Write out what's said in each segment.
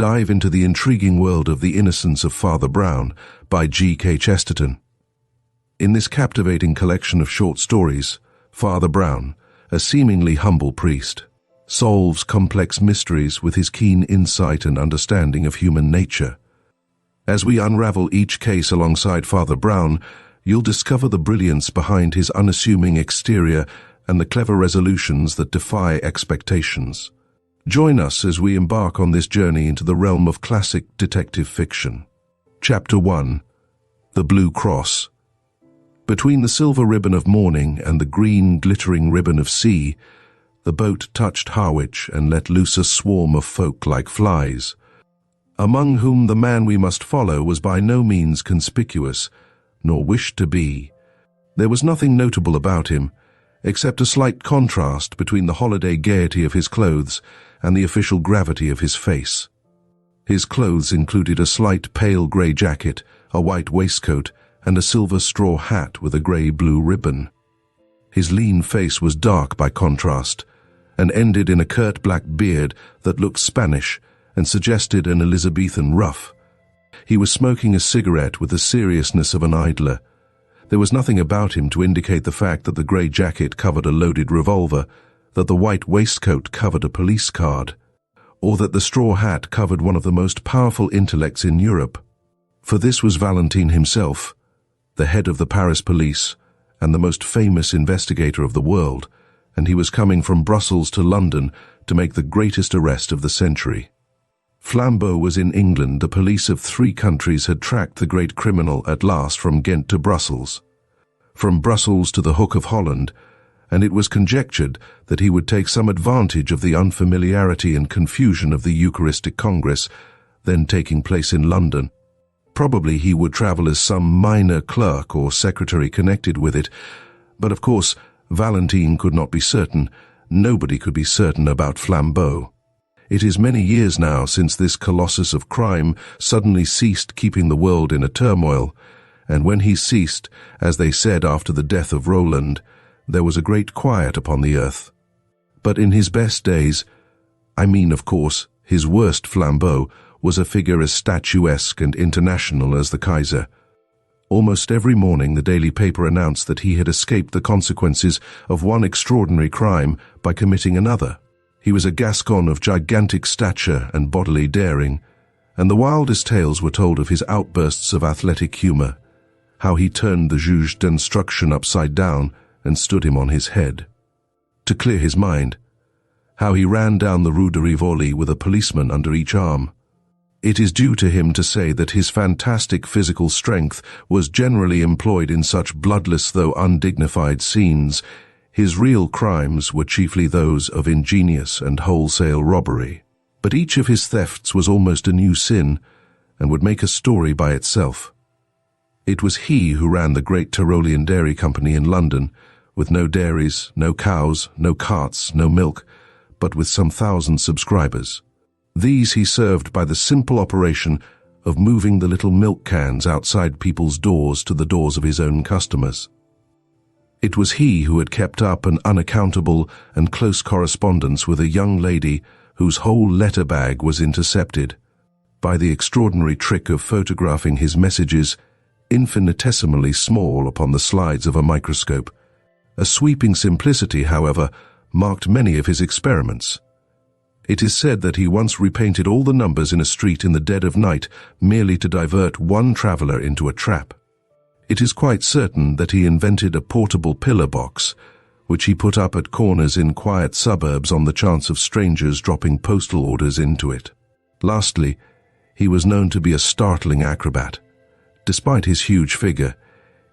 dive into the intriguing world of The Innocence of Father Brown by G.K. Chesterton. In this captivating collection of short stories, Father Brown, a seemingly humble priest, solves complex mysteries with his keen insight and understanding of human nature. As we unravel each case alongside Father Brown, you'll discover the brilliance behind his unassuming exterior and the clever resolutions that defy expectations. Join us as we embark on this journey into the realm of classic detective fiction. Chapter 1. The Blue Cross. Between the silver ribbon of morning and the green, glittering ribbon of sea, the boat touched Harwich and let loose a swarm of folk like flies, among whom the man we must follow was by no means conspicuous, nor wished to be. There was nothing notable about him, except a slight contrast between the holiday gaiety of his clothes and the official gravity of his face. His clothes included a slight pale grey jacket, a white waistcoat, and a silver straw hat with a grey-blue ribbon. His lean face was dark by contrast, and ended in a curt black beard that looked Spanish and suggested an Elizabethan ruff. He was smoking a cigarette with the seriousness of an idler. There was nothing about him to indicate the fact that the grey jacket covered a loaded revolver, that the white waistcoat covered a police card, or that the straw hat covered one of the most powerful intellects in Europe. For this was Valentine himself, the head of the Paris police and the most famous investigator of the world, and he was coming from Brussels to London to make the greatest arrest of the century. Flambeau was in England. The police of 3 countries had tracked the great criminal at last from Ghent to Brussels, from Brussels to the Hook of Holland, and it was conjectured that he would take some advantage of the unfamiliarity and confusion of the Eucharistic Congress then taking place in London. Probably he would travel as some minor clerk or secretary connected with it, but of course Valentine could not be certain. Nobody could be certain about Flambeau. It is many years now since this colossus of crime suddenly ceased keeping the world in a turmoil, and when he ceased, as they said after the death of Roland, there was a great quiet upon the earth. But in his best days, I mean, of course, his worst, Flambeau was a figure as statuesque and international as the Kaiser. Almost every morning the daily paper announced that he had escaped the consequences of one extraordinary crime by committing another. He was a Gascon of gigantic stature and bodily daring, and the wildest tales were told of his outbursts of athletic humor, how he turned the juge d'instruction upside down and stood him on his head, to clear his mind, how he ran down the Rue de Rivoli with a policeman under each arm. It is due to him to say that his fantastic physical strength was generally employed in such bloodless though undignified scenes. His real crimes were chiefly those of ingenious and wholesale robbery, but each of his thefts was almost a new sin and would make a story by itself. It was he who ran the great Tyrolean Dairy Company in London, with no dairies, no cows, no carts, no milk, but with some 1,000 subscribers. These he served by the simple operation of moving the little milk cans outside people's doors to the doors of his own customers. It was he who had kept up an unaccountable and close correspondence with a young lady whose whole letter bag was intercepted by the extraordinary trick of photographing his messages infinitesimally small upon the slides of a microscope. A sweeping simplicity, however, marked many of his experiments. It is said that he once repainted all the numbers in a street in the dead of night merely to divert one traveler into a trap. It is quite certain that he invented a portable pillar box, which he put up at corners in quiet suburbs on the chance of strangers dropping postal orders into it. Lastly, he was known to be a startling acrobat. Despite his huge figure,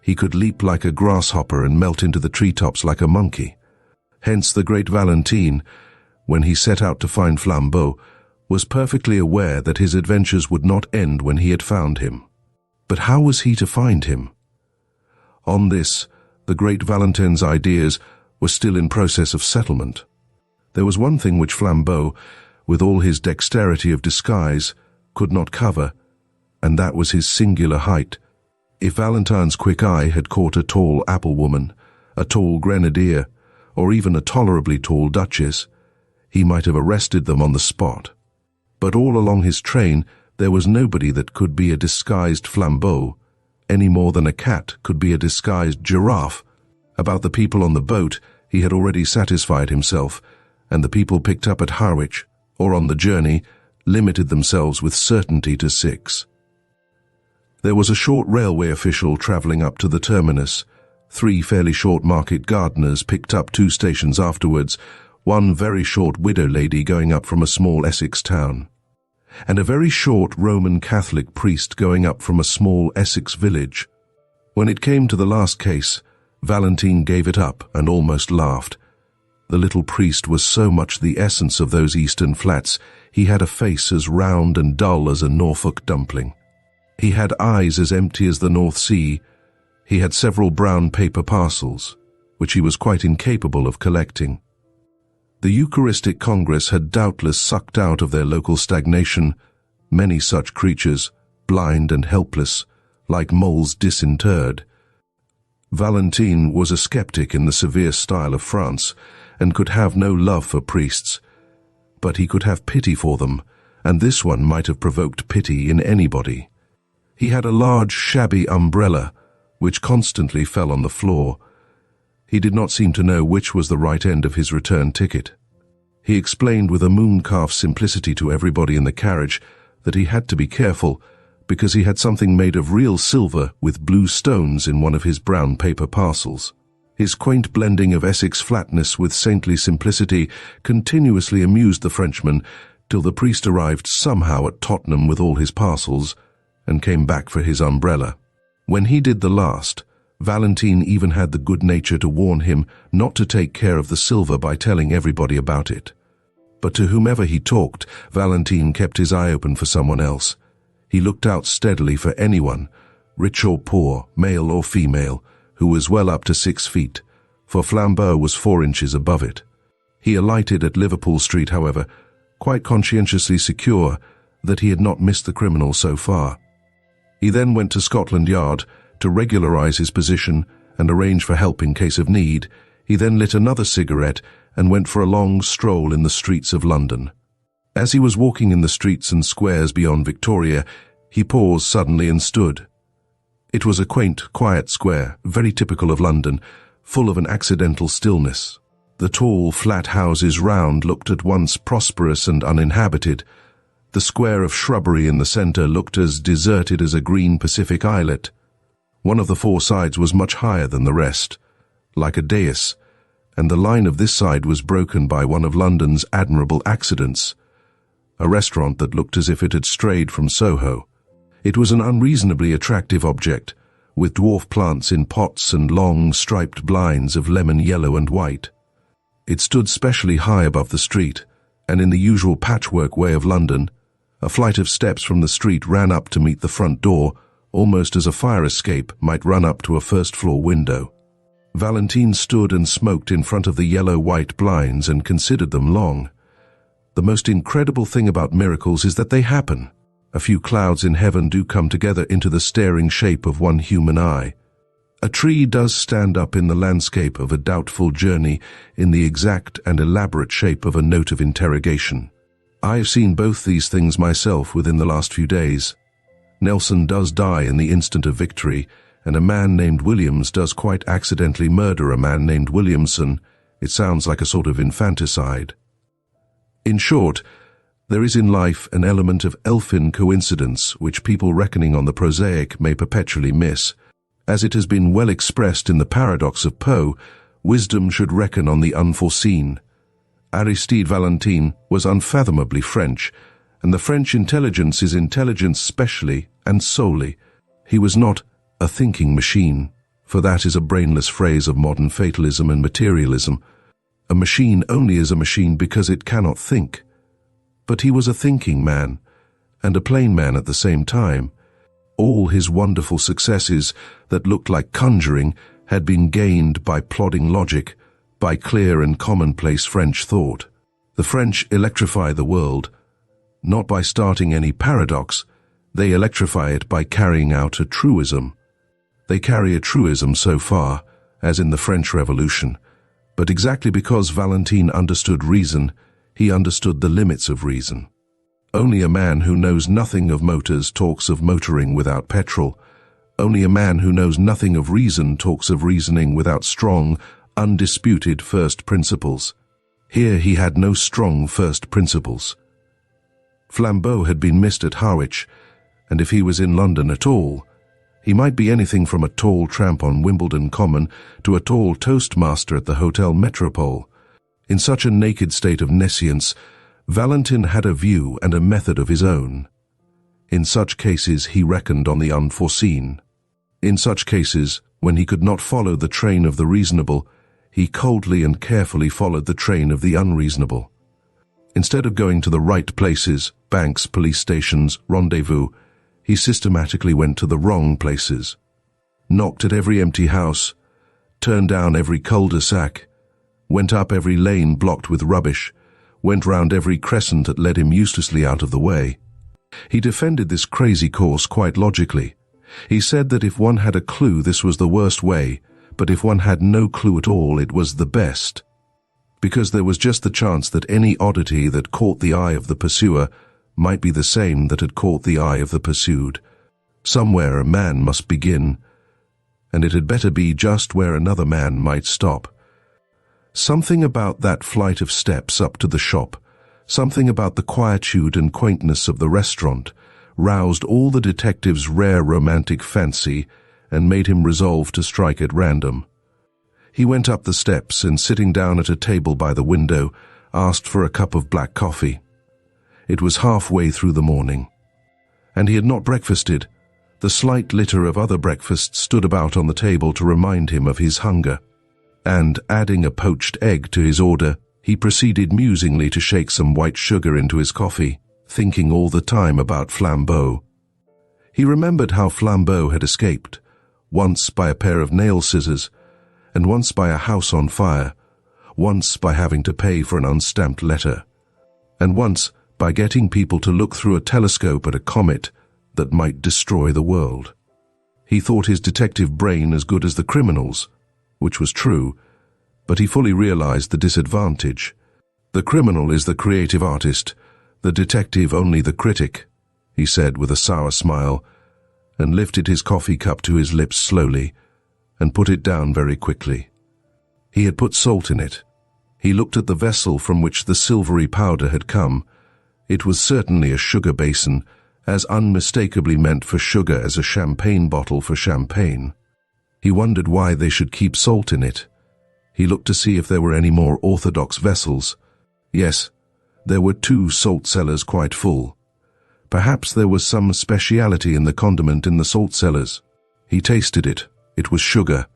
he could leap like a grasshopper and melt into the treetops like a monkey. Hence the great Valentine, when he set out to find Flambeau, was perfectly aware that his adventures would not end when he had found him. But how was he to find him? On this, the great Valentine's ideas were still in process of settlement. There was one thing which Flambeau, with all his dexterity of disguise, could not cover, and that was his singular height. If Valentine's quick eye had caught a tall applewoman, a tall grenadier, or even a tolerably tall duchess, he might have arrested them on the spot. But all along his train there was nobody that could be a disguised flambeau, any more than a cat could be a disguised giraffe. About the people on the boat he had already satisfied himself, and the people picked up at Harwich, or on the journey, limited themselves with certainty to 6. There was a short railway official travelling up to the terminus. 3 fairly short market gardeners picked up 2 stations afterwards, one very short widow lady going up from a small Essex town, and a very short Roman Catholic priest going up from a small Essex village. When it came to the last case, Valentine gave it up and almost laughed. The little priest was so much the essence of those eastern flats. He had a face as round and dull as a Norfolk dumpling. He had eyes as empty as the North Sea. He had several brown paper parcels, which he was quite incapable of collecting. The Eucharistic Congress had doubtless sucked out of their local stagnation many such creatures, blind and helpless, like moles disinterred. Valentine was a skeptic in the severe style of France, and could have no love for priests. But he could have pity for them, and this one might have provoked pity in anybody. He had a large, shabby umbrella, which constantly fell on the floor. He did not seem to know which was the right end of his return ticket. He explained with a mooncalf simplicity to everybody in the carriage that he had to be careful, because he had something made of real silver with blue stones in one of his brown paper parcels. His quaint blending of Essex flatness with saintly simplicity continuously amused the Frenchman till the priest arrived somehow at Tottenham with all his parcels and came back for his umbrella. When he did the last, Valentine even had the good nature to warn him not to take care of the silver by telling everybody about it. But to whomever he talked, Valentine kept his eye open for someone else. He looked out steadily for anyone, rich or poor, male or female, who was well up to 6 feet, for Flambeau was 4 inches above it. He alighted at Liverpool Street, however, quite conscientiously secure that he had not missed the criminal so far. He then went to Scotland Yard to regularize his position and arrange for help in case of need. He then lit another cigarette and went for a long stroll in the streets of London. As he was walking in the streets and squares beyond Victoria, he paused suddenly and stood. It was a quaint, quiet square, very typical of London, full of an accidental stillness. The tall, flat houses round looked at once prosperous and uninhabited. The square of shrubbery in the centre looked as deserted as a green Pacific islet. One of the 4 sides was much higher than the rest, like a dais, and the line of this side was broken by one of London's admirable accidents, a restaurant that looked as if it had strayed from Soho. It was an unreasonably attractive object, with dwarf plants in pots and long striped blinds of lemon yellow and white. It stood specially high above the street, and in the usual patchwork way of London, a flight of steps from the street ran up to meet the front door, almost as a fire escape might run up to a first-floor window. Valentine stood and smoked in front of the yellow-white blinds and considered them long. The most incredible thing about miracles is that they happen. A few clouds in heaven do come together into the staring shape of one human eye. A tree does stand up in the landscape of a doubtful journey in the exact and elaborate shape of a note of interrogation. I have seen both these things myself within the last few days. Nelson does die in the instant of victory, and a man named Williams does quite accidentally murder a man named Williamson. It sounds like a sort of infanticide. In short, there is in life an element of elfin coincidence which people reckoning on the prosaic may perpetually miss. As it has been well expressed in the paradox of Poe, wisdom should reckon on the unforeseen. Aristide Valentine was unfathomably French, and the French intelligence is intelligence specially and solely. He was not a thinking machine, for that is a brainless phrase of modern fatalism and materialism. A machine only is a machine because it cannot think. But he was a thinking man, and a plain man at the same time. All his wonderful successes that looked like conjuring had been gained by plodding logic, by clear and commonplace French thought. The French electrify the world, not by starting any paradox. They electrify it by carrying out a truism. They carry a truism so far, as in the French Revolution, but exactly because Valentine understood reason, he understood the limits of reason. Only a man who knows nothing of motors talks of motoring without petrol. Only a man who knows nothing of reason talks of reasoning without strong, undisputed first principles. Here he had no strong first principles. Flambeau had been missed at Harwich, and if he was in London at all, he might be anything from a tall tramp on Wimbledon Common to a tall toastmaster at the Hotel Metropole. In such a naked state of nescience, Valentin had a view and a method of his own. In such cases he reckoned on the unforeseen. In such cases, when he could not follow the train of the reasonable, he coldly and carefully followed the train of the unreasonable. Instead of going to the right places, banks, police stations, rendezvous, he systematically went to the wrong places, knocked at every empty house, turned down every cul-de-sac, went up every lane blocked with rubbish, went round every crescent that led him uselessly out of the way. He defended this crazy course quite logically. He said that if one had a clue, this was the worst way, but if one had no clue at all, it was the best. Because there was just the chance that any oddity that caught the eye of the pursuer might be the same that had caught the eye of the pursued. Somewhere a man must begin, and it had better be just where another man might stop. Something about that flight of steps up to the shop, something about the quietude and quaintness of the restaurant, roused all the detective's rare romantic fancy and made him resolve to strike at random. He went up the steps and, sitting down at a table by the window, asked for a cup of black coffee. It was halfway through the morning, and he had not breakfasted. The slight litter of other breakfasts stood about on the table to remind him of his hunger, and, adding a poached egg to his order, he proceeded musingly to shake some white sugar into his coffee, thinking all the time about Flambeau. He remembered how Flambeau had escaped, once by a pair of nail scissors, and once by a house on fire, once by having to pay for an unstamped letter, and once by getting people to look through a telescope at a comet that might destroy the world. He thought his detective brain as good as the criminal's, which was true, but he fully realized the disadvantage. The criminal is the creative artist, the detective only the critic, he said with a sour smile, and lifted his coffee cup to his lips slowly, and put it down very quickly. He had put salt in it. He looked at the vessel from which the silvery powder had come. It was certainly a sugar basin, as unmistakably meant for sugar as a champagne bottle for champagne. He wondered why they should keep salt in it. He looked to see if there were any more orthodox vessels. Yes, there were 2 salt cellars quite full. Perhaps there was some speciality in the condiment in the salt cellars. He tasted it. It was sugar.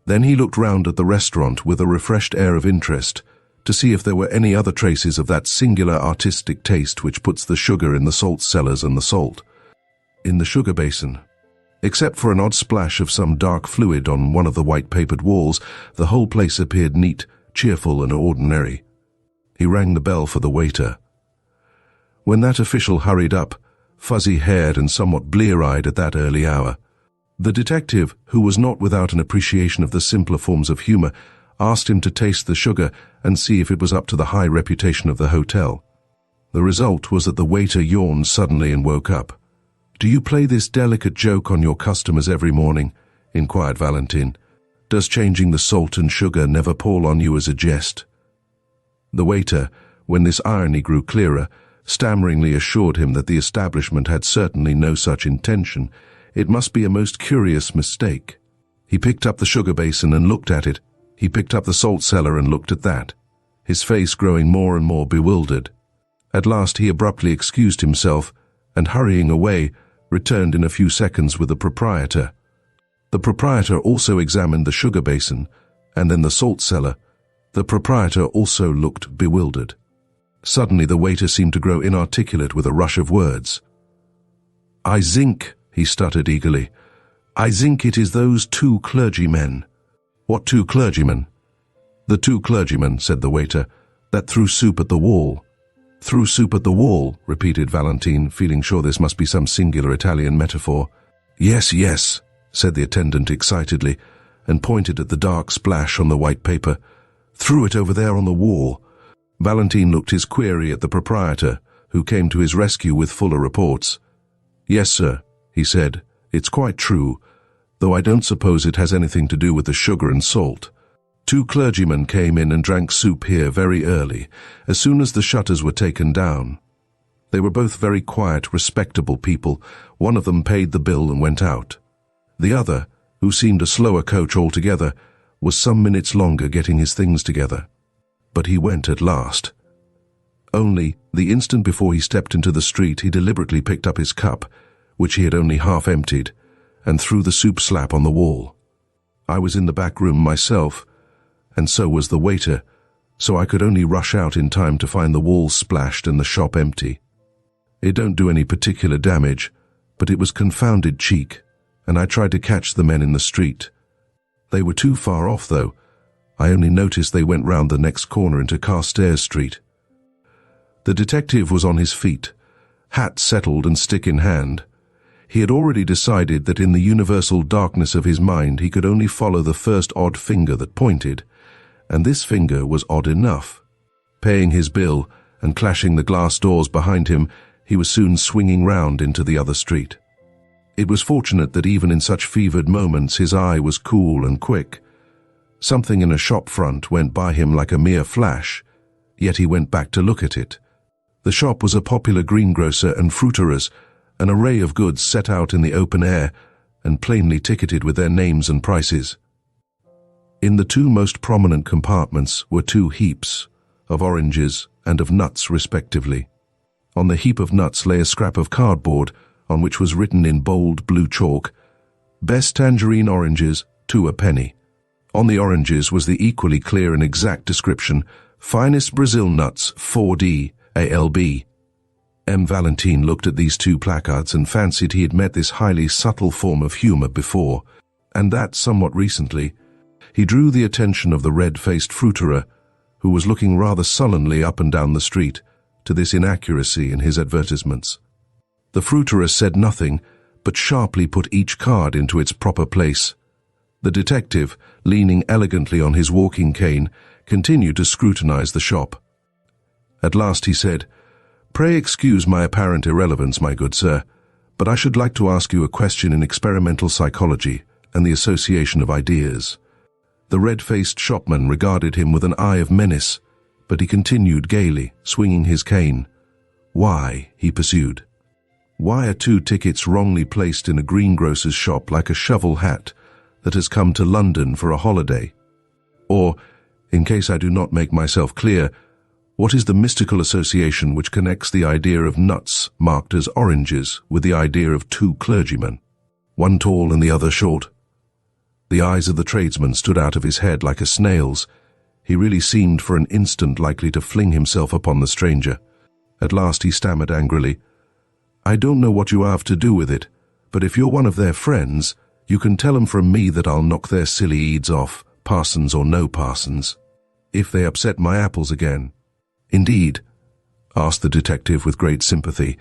Then he looked round at the restaurant with a refreshed air of interest to see if there were any other traces of that singular artistic taste which puts the sugar in the salt cellars and the salt in the sugar basin. Except for an odd splash of some dark fluid on one of the white-papered walls, the whole place appeared neat, cheerful, and ordinary. He rang the bell for the waiter. When that official hurried up, fuzzy-haired and somewhat blear-eyed at that early hour, the detective, who was not without an appreciation of the simpler forms of humor, asked him to taste the sugar and see if it was up to the high reputation of the hotel. The result was that the waiter yawned suddenly and woke up. "Do you play this delicate joke on your customers every morning?" inquired Valentin. "Does changing the salt and sugar never pall on you as a jest?" The waiter, when this irony grew clearer, stammeringly assured him that the establishment had certainly no such intention. It must be a most curious mistake. He picked up the sugar basin and looked at it. He picked up the salt cellar and looked at that, his face growing more and more bewildered. At last he abruptly excused himself, and hurrying away, returned in a few seconds with the proprietor. The proprietor also examined the sugar basin, and then the salt cellar. The proprietor also looked bewildered. Suddenly the waiter seemed to grow inarticulate with a rush of words. "I think," he stuttered eagerly, "I think it is those 2 clergymen." "What 2 clergymen?" "The 2 clergymen," said the waiter, "that threw soup at the wall." "Threw soup at the wall," repeated Valentin, feeling sure this must be some singular Italian metaphor. "Yes, yes," said the attendant excitedly, and pointed at the dark splash on the white paper. "Threw it over there on the wall." Valentin looked his query at the proprietor, who came to his rescue with fuller reports. "Yes, sir," he said, "it's quite true, though I don't suppose it has anything to do with the sugar and salt. 2 clergymen came in and drank soup here very early, as soon as the shutters were taken down. They were both very quiet, respectable people. One of them paid the bill and went out. The other, who seemed a slower coach altogether, was some minutes longer getting his things together. But he went at last. Only, the instant before he stepped into the street, he deliberately picked up his cup, which he had only half emptied, and threw the soup slap on the wall. I was in the back room myself, and so was the waiter, so I could only rush out in time to find the walls splashed and the shop empty. It don't do any particular damage, but it was confounded cheek, and I tried to catch the men in the street. They were too far off, though. I only noticed they went round the next corner into Carstairs Street." The detective was on his feet, hat settled and stick in hand. He had already decided that in the universal darkness of his mind he could only follow the first odd finger that pointed, and this finger was odd enough. Paying his bill and clashing the glass doors behind him, he was soon swinging round into the other street. It was fortunate that even in such fevered moments his eye was cool and quick. Something in a shop front went by him like a mere flash, yet he went back to look at it. The shop was a popular greengrocer and fruiterer's, an array of goods set out in the open air and plainly ticketed with their names and prices. In the 2 most prominent compartments were 2 heaps, of oranges and of nuts respectively. On the heap of nuts lay a scrap of cardboard on which was written in bold blue chalk, "Best tangerine oranges, 2 a penny." On the oranges was the equally clear and exact description, "Finest Brazil nuts, 4D, ALB." Valentine looked at these 2 placards and fancied he had met this highly subtle form of humor before, and that somewhat recently. He drew the attention of the red-faced fruiterer, who was looking rather sullenly up and down the street, to this inaccuracy in his advertisements. The fruiterer said nothing, but sharply put each card into its proper place. The detective, leaning elegantly on his walking cane, continued to scrutinize the shop. At last he said, "Pray excuse my apparent irrelevance, my good sir, but I should like to ask you a question in experimental psychology and the association of ideas." The red-faced shopman regarded him with an eye of menace, but he continued gaily, swinging his cane. "Why," he pursued, "why are 2 tickets wrongly placed in a greengrocer's shop like a shovel hat that has come to London for a holiday? Or, in case I do not make myself clear, what is the mystical association which connects the idea of nuts marked as oranges with the idea of 2 clergymen, one tall and the other short?" The eyes of the tradesman stood out of his head like a snail's. He really seemed for an instant likely to fling himself upon the stranger. At last he stammered angrily, "I don't know what you have to do with it, but if you're one of their friends, you can tell 'em from me that I'll knock their silly eads off, parsons or no parsons, if they upset my apples again." "Indeed?" asked the detective with great sympathy.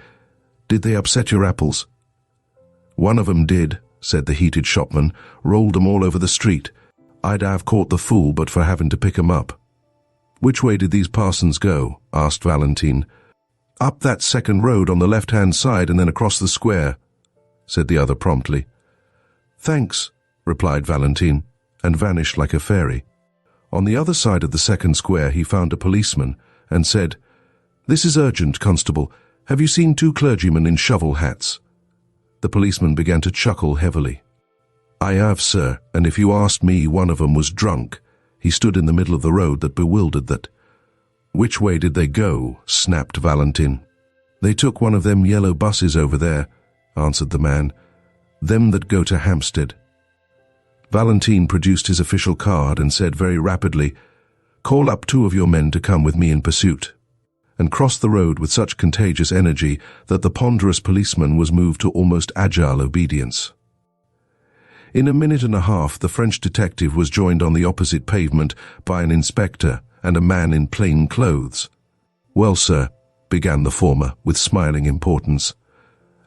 "Did they upset your apples?" "One of 'em did," said the heated shopman, "rolled 'em all over the street. I'd have caught the fool but for having to pick 'em up." "Which way did these parsons go?" asked Valentine. "Up that second road on the left-hand side and then across the square," said the other promptly. "Thanks," replied Valentine, and vanished like a fairy. On the other side of the second square he found a policeman and said, "This is urgent, constable. Have you seen 2 clergymen in shovel hats?" The policeman began to chuckle heavily. "I have, sir, and if you asked me, one of 'em was drunk. He stood in the middle of the road that bewildered that." "Which way did they go?" snapped Valentine. "They took one of them yellow buses over there," answered the man. "Them that go to Hampstead." Valentine produced his official card and said very rapidly, "Call up 2 of your men to come with me in pursuit," and crossed the road with such contagious energy that the ponderous policeman was moved to almost agile obedience. In a minute and a half the French detective was joined on the opposite pavement by an inspector and a man in plain clothes. "Well, sir," began the former with smiling importance,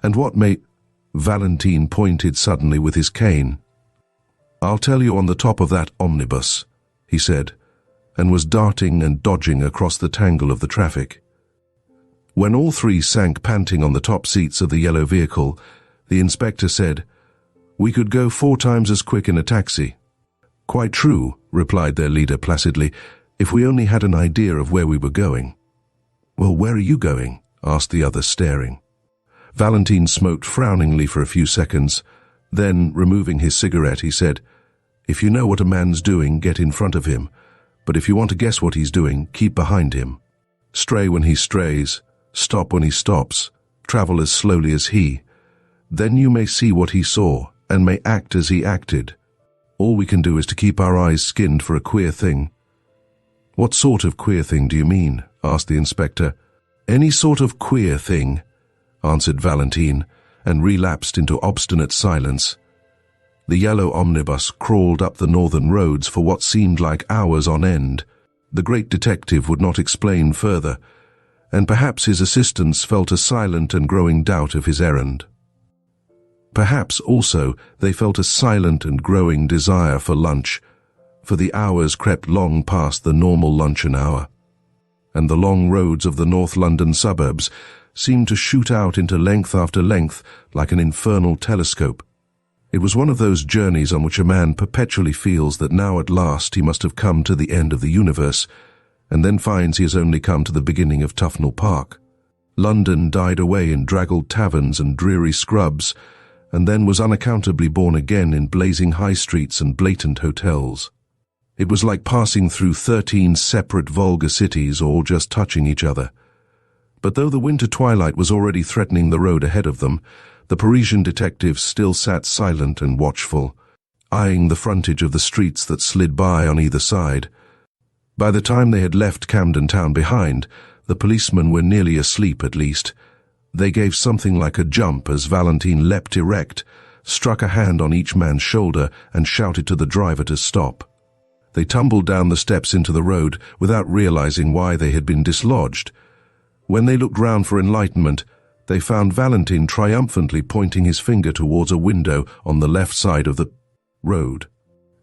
"and what may—" Valentine pointed suddenly with his cane. "I'll tell you on the top of that omnibus," he said, and was darting and dodging across the tangle of the traffic. When all three sank panting on the top seats of the yellow vehicle, the inspector said, "We could go 4 times as quick in a taxi." "Quite true," replied their leader placidly, "if we only had an idea of where we were going." "Well, where are you going?" asked the other, staring. Valentine smoked frowningly for a few seconds. Then, removing his cigarette, he said, "If you know what a man's doing, get in front of him. But if you want to guess what he's doing, keep behind him. Stray when he strays, stop when he stops, travel as slowly as he. Then you may see what he saw, and may act as he acted. All we can do is to keep our eyes skinned for a queer thing." "What sort of queer thing do you mean?" asked the inspector. "Any sort of queer thing," answered Valentine, and relapsed into obstinate silence. The yellow omnibus crawled up the northern roads for what seemed like hours on end. The great detective would not explain further, and perhaps his assistants felt a silent and growing doubt of his errand. Perhaps, also, they felt a silent and growing desire for lunch, for the hours crept long past the normal luncheon hour, and the long roads of the North London suburbs seemed to shoot out into length after length like an infernal telescope. It was one of those journeys on which a man perpetually feels that now at last he must have come to the end of the universe, and then finds he has only come to the beginning of Tufnell Park. London died away in draggled taverns and dreary scrubs, and then was unaccountably born again in blazing high streets and blatant hotels. It was like passing through 13 separate vulgar cities, all just touching each other. But though the winter twilight was already threatening the road ahead of them, the Parisian detectives still sat silent and watchful, eyeing the frontage of the streets that slid by on either side. By the time they had left Camden Town behind, the policemen were nearly asleep at least. They gave something like a jump as Valentine leapt erect, struck a hand on each man's shoulder, and shouted to the driver to stop. They tumbled down the steps into the road without realizing why they had been dislodged. When they looked round for enlightenment, they found Valentine triumphantly pointing his finger towards a window on the left side of the road.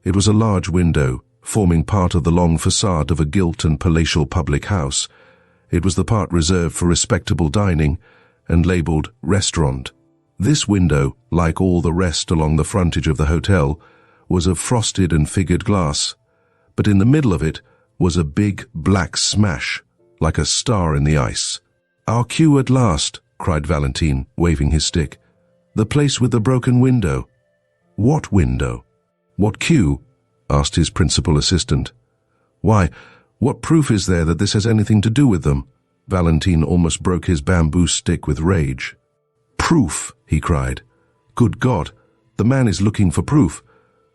It was a large window, forming part of the long facade of a gilt and palatial public house. It was the part reserved for respectable dining, and labelled restaurant. This window, like all the rest along the frontage of the hotel, was of frosted and figured glass, but in the middle of it was a big black smash, like a star in the ice. "Our cue at last," cried Valentine, waving his stick. "The place with the broken window." "What window?" "What cue?" asked his principal assistant. "Why, what proof is there that this has anything to do with them?" Valentine almost broke his bamboo stick with rage. "Proof!" he cried. "Good God, the man is looking for proof.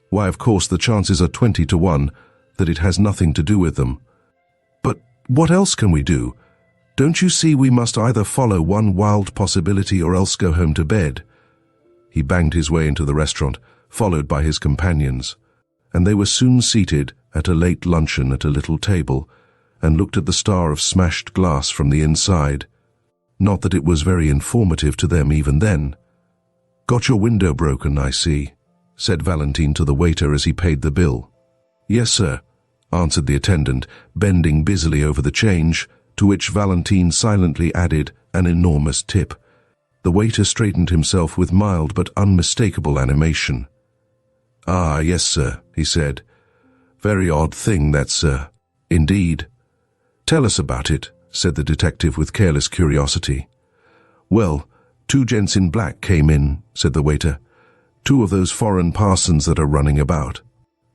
Why, of course, the chances are 20 to 1 that it has nothing to do with them. But what else can we do? Don't you see we must either follow one wild possibility or else go home to bed?" He banged his way into the restaurant, followed by his companions, and they were soon seated at a late luncheon at a little table, and looked at the star of smashed glass from the inside. Not that it was very informative to them even then. "Got your window broken, I see," said Valentine to the waiter as he paid the bill. "Yes, sir," answered the attendant, bending busily over the change, to which Valentine silently added an enormous tip. The waiter straightened himself with mild but unmistakable animation. "Ah, yes, sir," he said. "Very odd thing, that, sir. Indeed." "Tell us about it," said the detective with careless curiosity. "Well, 2 gents in black came in," said the waiter. "2 of those foreign parsons that are running about.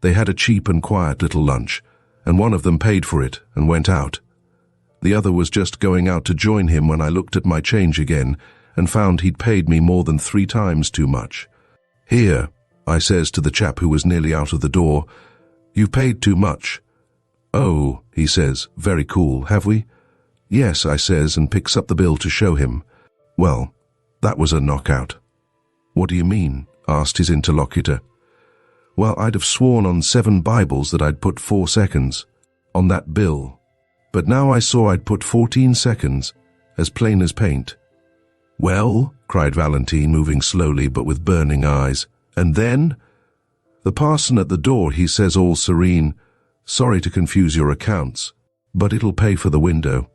They had a cheap and quiet little lunch, and one of them paid for it and went out. The other was just going out to join him when I looked at my change again and found he'd paid me more than 3 times too much. 'Here,' I says to the chap who was nearly out of the door, 'you paid too much.' 'Oh,' he says, very cool, 'have we?' 'Yes,' I says, and picks up the bill to show him. Well, that was a knockout." "What do you mean?" asked his interlocutor. "Well, I'd have sworn on 7 Bibles that I'd put 4 seconds on that bill. But now I saw I'd put 14 seconds, as plain as paint." "Well," cried Valentine, moving slowly but with burning eyes, "and then?" "The parson at the door, he says all serene, 'Sorry to confuse your accounts, but it'll pay for the window.'"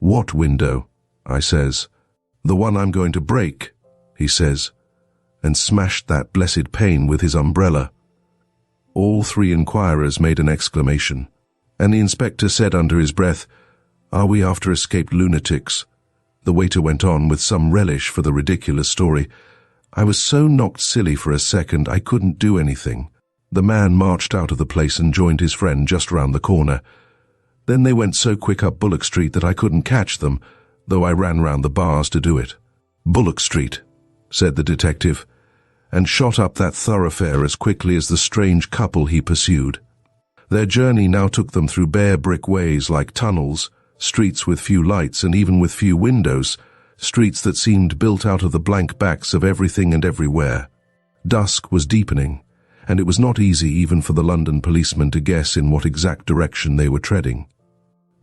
"What window?" I says. "The one I'm going to break," he says, and smashed that blessed pane with his umbrella. All three inquirers made an exclamation, and the inspector said under his breath, "Are we after escaped lunatics?" The waiter went on with some relish for the ridiculous story. I was so knocked silly for a second I couldn't do anything. The man marched out of the place and joined his friend just round the corner. Then they went so quick up Bullock Street that I couldn't catch them, though I ran round the bars to do it. "Bullock Street," said the detective, and shot up that thoroughfare as quickly as the strange couple he pursued. Their journey now took them through bare brick ways like tunnels, streets with few lights and even with few windows, streets that seemed built out of the blank backs of everything and everywhere. Dusk was deepening, and it was not easy even for the London policemen to guess in what exact direction they were treading.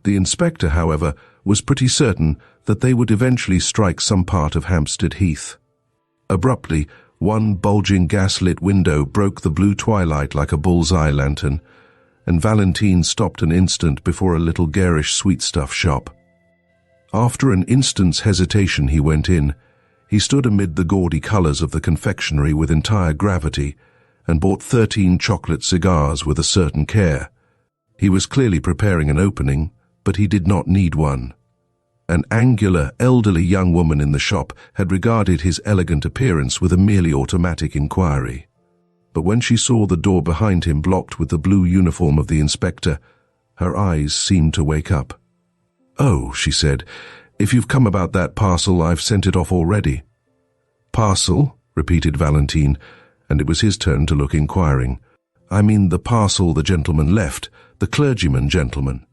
The inspector, however, was pretty certain that they would eventually strike some part of Hampstead Heath. Abruptly, one bulging gas-lit window broke the blue twilight like a bull's-eye lantern, and Valentine stopped an instant before a little garish sweetstuff shop. After an instant's hesitation he went in. He stood amid the gaudy colours of the confectionery with entire gravity, and bought 13 chocolate cigars with a certain care. He was clearly preparing an opening, but he did not need one. An angular, elderly young woman in the shop had regarded his elegant appearance with a merely automatic inquiry. But when she saw the door behind him blocked with the blue uniform of the inspector, her eyes seemed to wake up. "Oh," she said, "if you've come about that parcel, I've sent it off already." "Parcel?" repeated Valentine, and it was his turn to look inquiring. "I mean the parcel the gentleman left, the clergyman gentleman."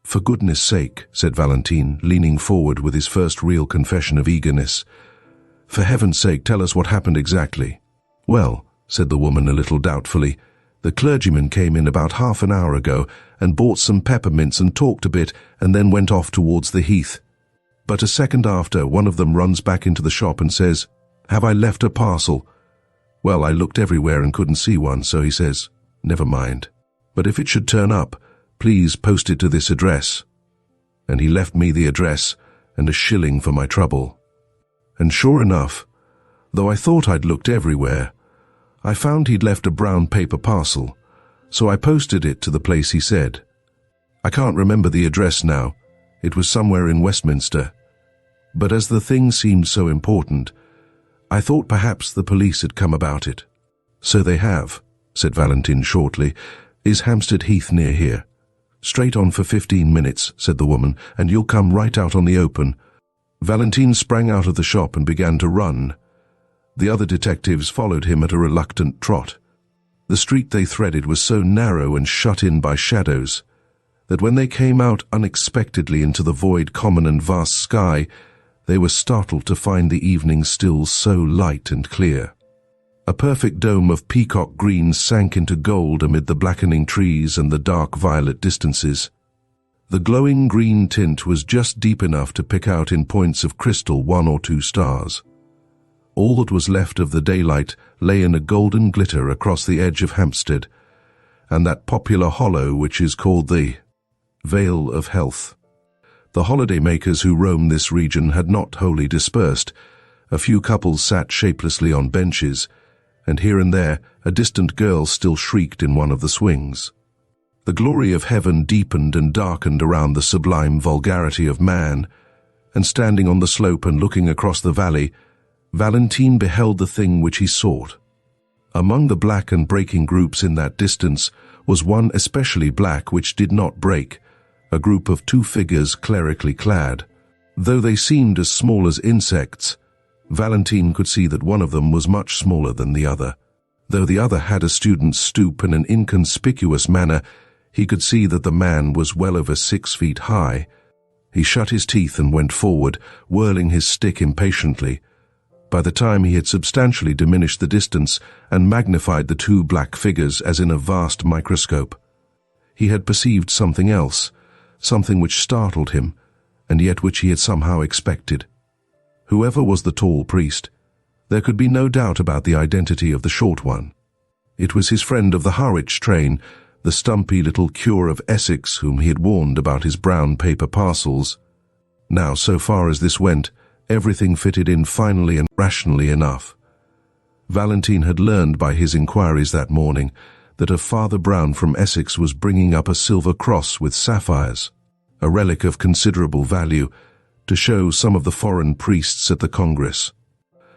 "For goodness sake," said Valentine, leaning forward with his first real confession of eagerness. "For heaven's sake, tell us what happened exactly." "Well," said the woman a little doubtfully, "the clergyman came in about half an hour ago and bought some peppermints and talked a bit and then went off towards the heath. But a second after, one of them runs back into the shop and says, 'Have I left a parcel?' Well, I looked everywhere and couldn't see one, so he says, 'Never mind. But if it should turn up, please post it to this address.' And he left me the address and a shilling for my trouble. And sure enough, though I thought I'd looked everywhere, I found he'd left a brown paper parcel, so I posted it to the place he said. I can't remember the address now. It was somewhere in Westminster. But as the thing seemed so important, I thought perhaps the police had come about it." "So they have," said Valentine shortly. "Is Hampstead Heath near here?" "Straight on for 15 minutes, said the woman, "and you'll come right out on the open." Valentine sprang out of the shop and began to run. The other detectives followed him at a reluctant trot. The street they threaded was so narrow and shut in by shadows that when they came out unexpectedly into the void common and vast sky, they were startled to find the evening still so light and clear. A perfect dome of peacock green sank into gold amid the blackening trees and the dark violet distances. The glowing green tint was just deep enough to pick out in points of crystal 1 or 2 stars. All that was left of the daylight lay in a golden glitter across the edge of Hampstead, and that popular hollow which is called the Vale of Health. The holiday-makers who roamed this region had not wholly dispersed. A few couples sat shapelessly on benches, and here and there a distant girl still shrieked in one of the swings. The glory of heaven deepened and darkened around the sublime vulgarity of man, and standing on the slope and looking across the valley, Valentine beheld the thing which he sought. Among the black and breaking groups in that distance was one especially black which did not break, a group of 2 figures clerically clad. Though they seemed as small as insects, Valentine could see that one of them was much smaller than the other. Though the other had a student's stoop and an inconspicuous manner, he could see that the man was well over 6 feet high. He shut his teeth and went forward, whirling his stick impatiently. By the time he had substantially diminished the distance and magnified the 2 black figures as in a vast microscope, he had perceived something else, something which startled him, and yet which he had somehow expected. Whoever was the tall priest, there could be no doubt about the identity of the short one. It was his friend of the Harwich train, the stumpy little cure of Essex whom he had warned about his brown paper parcels. Now, so far as this went, everything fitted in finally and rationally enough. Valentine had learned by his inquiries that morning that a Father Brown from Essex was bringing up a silver cross with sapphires, a relic of considerable value, to show some of the foreign priests at the Congress.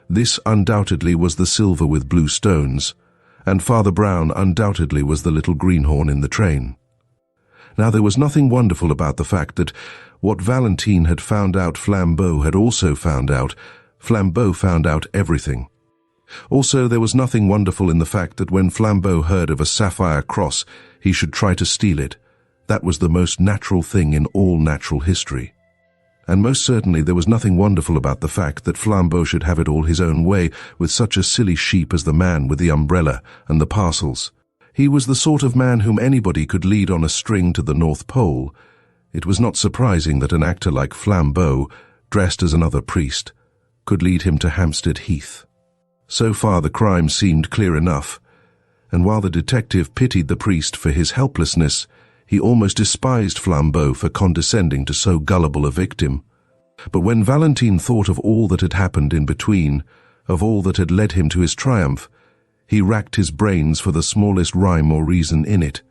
This undoubtedly was the silver with blue stones, and Father Brown undoubtedly was the little greenhorn in the train. Now, there was nothing wonderful about the fact that what Valentine had found out Flambeau had also found out. Flambeau found out everything. Also, there was nothing wonderful in the fact that when Flambeau heard of a sapphire cross, he should try to steal it. That was the most natural thing in all natural history. And most certainly there was nothing wonderful about the fact that Flambeau should have it all his own way with such a silly sheep as the man with the umbrella and the parcels. He was the sort of man whom anybody could lead on a string to the North Pole. It was not surprising that an actor like Flambeau, dressed as another priest, could lead him to Hampstead Heath. So far the crime seemed clear enough, and while the detective pitied the priest for his helplessness, he almost despised Flambeau for condescending to so gullible a victim. But when Valentine thought of all that had happened in between, of all that had led him to his triumph, he racked his brains for the smallest rhyme or reason in it.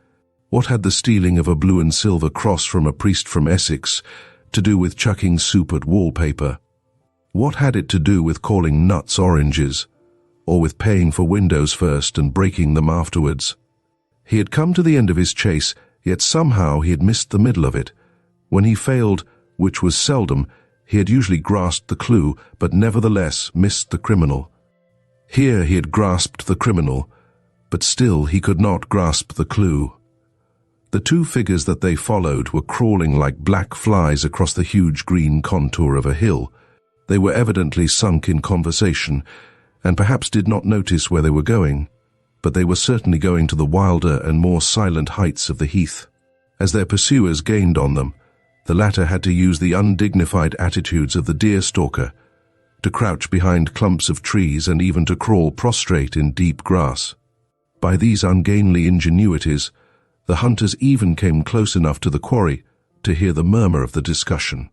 What had the stealing of a blue and silver cross from a priest from Essex to do with chucking soup at wallpaper? What had it to do with calling nuts oranges, or with paying for windows first and breaking them afterwards? He had come to the end of his chase, yet somehow he had missed the middle of it. When he failed, which was seldom, he had usually grasped the clue, but nevertheless missed the criminal. Here he had grasped the criminal, but still he could not grasp the clue. The two figures that they followed were crawling like black flies across the huge green contour of a hill. They were evidently sunk in conversation, and perhaps did not notice where they were going, but they were certainly going to the wilder and more silent heights of the heath. As their pursuers gained on them, the latter had to use the undignified attitudes of the deer-stalker, to crouch behind clumps of trees and even to crawl prostrate in deep grass. By these ungainly ingenuities, the hunters even came close enough to the quarry to hear the murmur of the discussion.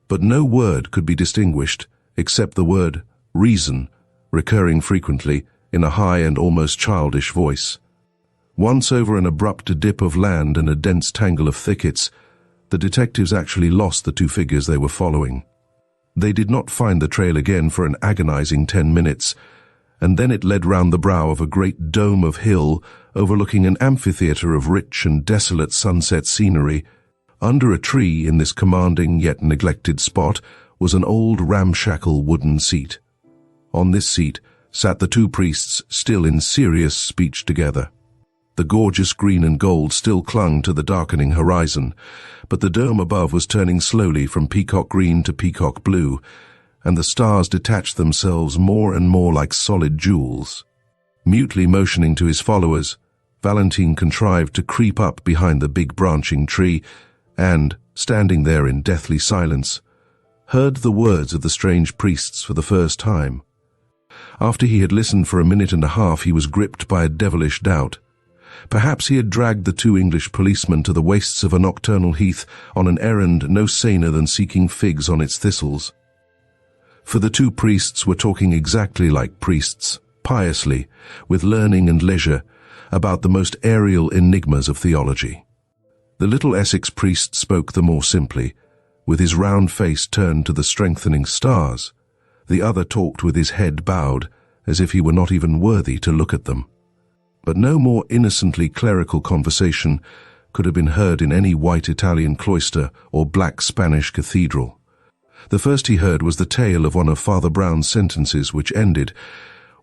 But no word could be distinguished except the word reason, recurring frequently in a high and almost childish voice. Once over an abrupt dip of land and a dense tangle of thickets, the detectives actually lost the two figures they were following. They did not find the trail again for an agonizing 10 minutes, and then it led round the brow of a great dome of hill overlooking an amphitheater of rich and desolate sunset scenery. Under a tree in this commanding yet neglected spot was an old ramshackle wooden seat. On this seat sat the two priests still in serious speech together. The gorgeous green and gold still clung to the darkening horizon, but the dome above was turning slowly from peacock green to peacock blue, and the stars detached themselves more and more like solid jewels. Mutely motioning to his followers, Valentine contrived to creep up behind the big branching tree and, standing there in deathly silence, heard the words of the strange priests for the first time. After he had listened for a minute and a half, he was gripped by a devilish doubt. Perhaps he had dragged the two English policemen to the wastes of a nocturnal heath on an errand no saner than seeking figs on its thistles. For the two priests were talking exactly like priests, piously, with learning and leisure, about the most aerial enigmas of theology. The little Essex priest spoke the more simply, with his round face turned to the strengthening stars. The other talked with his head bowed, as if he were not even worthy to look at them. But no more innocently clerical conversation could have been heard in any white Italian cloister or black Spanish cathedral. The first he heard was the tale of one of Father Brown's sentences, which ended,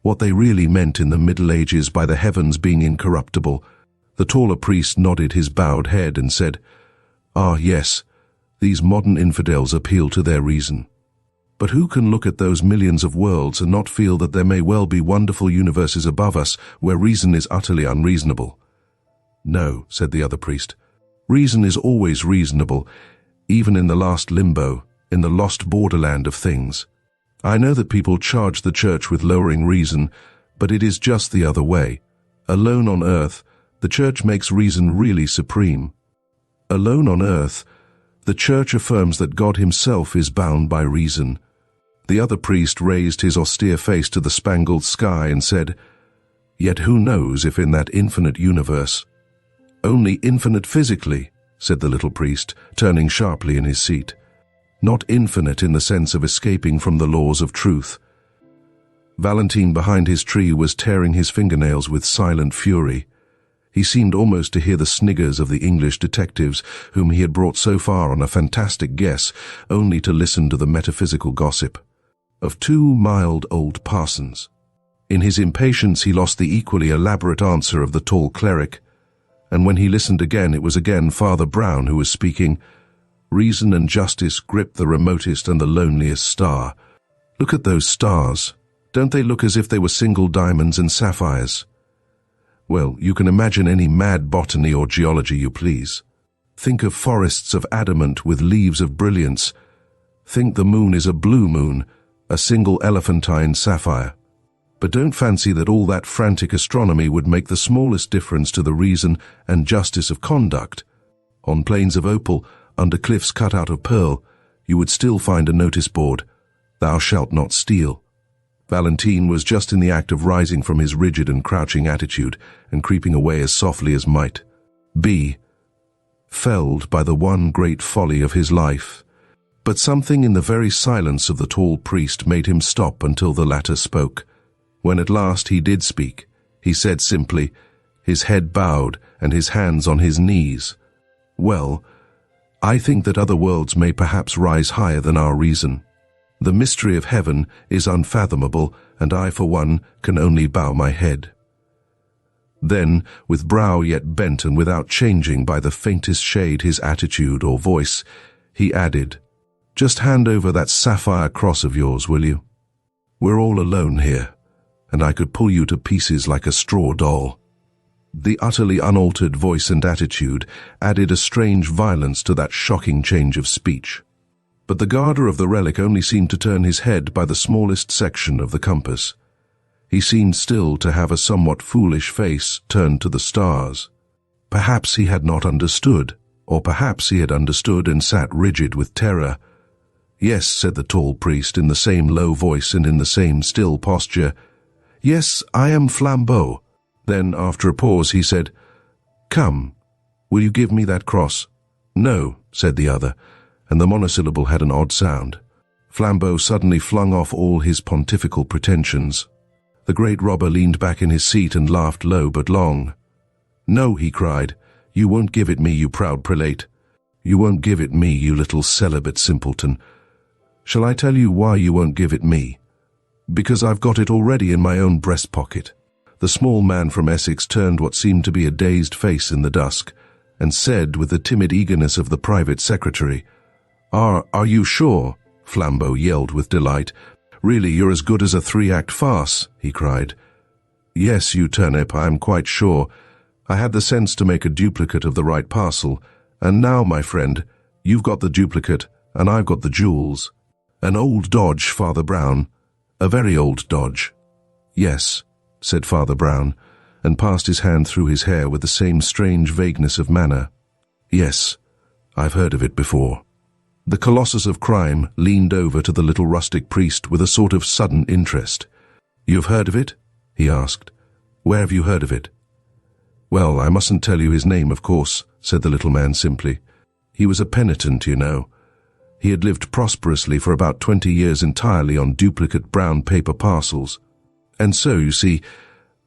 "What they really meant in the Middle Ages by the heavens being incorruptible." The taller priest nodded his bowed head and said, "Ah, yes, these modern infidels appeal to their reason. But who can look at those millions of worlds and not feel that there may well be wonderful universes above us where reason is utterly unreasonable?" "No," said the other priest. "Reason is always reasonable, even in the last limbo, in the lost borderland of things. I know that people charge the church with lowering reason, but it is just the other way. Alone on earth, the church makes reason really supreme. Alone on earth, The Church affirms that God himself is bound by reason. The other priest raised his austere face to the spangled sky and said, "Yet who knows if in that infinite universe—" "Only infinite physically," said the little priest, turning sharply in his seat. "Not infinite in the sense of escaping from the laws of truth." Valentine behind his tree was tearing his fingernails with silent fury. He seemed almost to hear the sniggers of the English detectives whom he had brought so far on a fantastic guess, only to listen to the metaphysical gossip of two mild old parsons. In his impatience he lost the equally elaborate answer of the tall cleric, and when he listened again it was again Father Brown who was speaking. "Reason and justice grip the remotest and the loneliest star. Look at those stars. Don't they look as if they were single diamonds and sapphires? Well, you can imagine any mad botany or geology you please. Think of forests of adamant with leaves of brilliance. Think the moon is a blue moon, a single elephantine sapphire. But don't fancy that all that frantic astronomy would make the smallest difference to the reason and justice of conduct. On plains of opal, under cliffs cut out of pearl, you would still find a notice board, 'Thou shalt not steal.'" Valentine was just in the act of rising from his rigid and crouching attitude and creeping away as softly as might be, felled by the one great folly of his life. But something in the very silence of the tall priest made him stop until the latter spoke. When at last he did speak, he said simply, his head bowed and his hands on his knees, "Well, I think that other worlds may perhaps rise higher than our reason. The mystery of heaven is unfathomable, and I, for one, can only bow my head." Then, with brow yet bent and without changing by the faintest shade his attitude or voice, he added, "Just hand over that sapphire cross of yours, will you? We're all alone here, and I could pull you to pieces like a straw doll." The utterly unaltered voice and attitude added a strange violence to that shocking change of speech. But the guarder of the relic only seemed to turn his head by the smallest section of the compass. He seemed still to have a somewhat foolish face turned to the stars. Perhaps he had not understood, or perhaps he had understood and sat rigid with terror. "Yes," said the tall priest in the same low voice and in the same still posture. "Yes, I am Flambeau." Then, after a pause, he said, "Come, will you give me that cross?" "No," said the other, and the monosyllable had an odd sound. Flambeau suddenly flung off all his pontifical pretensions. The great robber leaned back in his seat and laughed low but long. "No," he cried, "you won't give it me, you proud prelate. You won't give it me, you little celibate simpleton. Shall I tell you why you won't give it me? Because I've got it already in my own breast pocket." The small man from Essex turned what seemed to be a dazed face in the dusk, and said with the timid eagerness of the private secretary, Are you sure?" Flambeau yelled with delight. "Really, you're as good as a 3-act farce," he cried. "Yes, you turnip, I am quite sure. I had the sense to make a duplicate of the right parcel, and now, my friend, you've got the duplicate, and I've got the jewels. An old dodge, Father Brown, a very old dodge." "Yes," said Father Brown, and passed his hand through his hair with the same strange vagueness of manner. "Yes, I've heard of it before." The colossus of crime leaned over to the little rustic priest with a sort of sudden interest. "You've heard of it?" he asked. "Where have you heard of it?" "Well, I mustn't tell you his name, of course," said the little man simply. "He was a penitent, you know. He had lived prosperously for about 20 years entirely on duplicate brown paper parcels. And so, you see,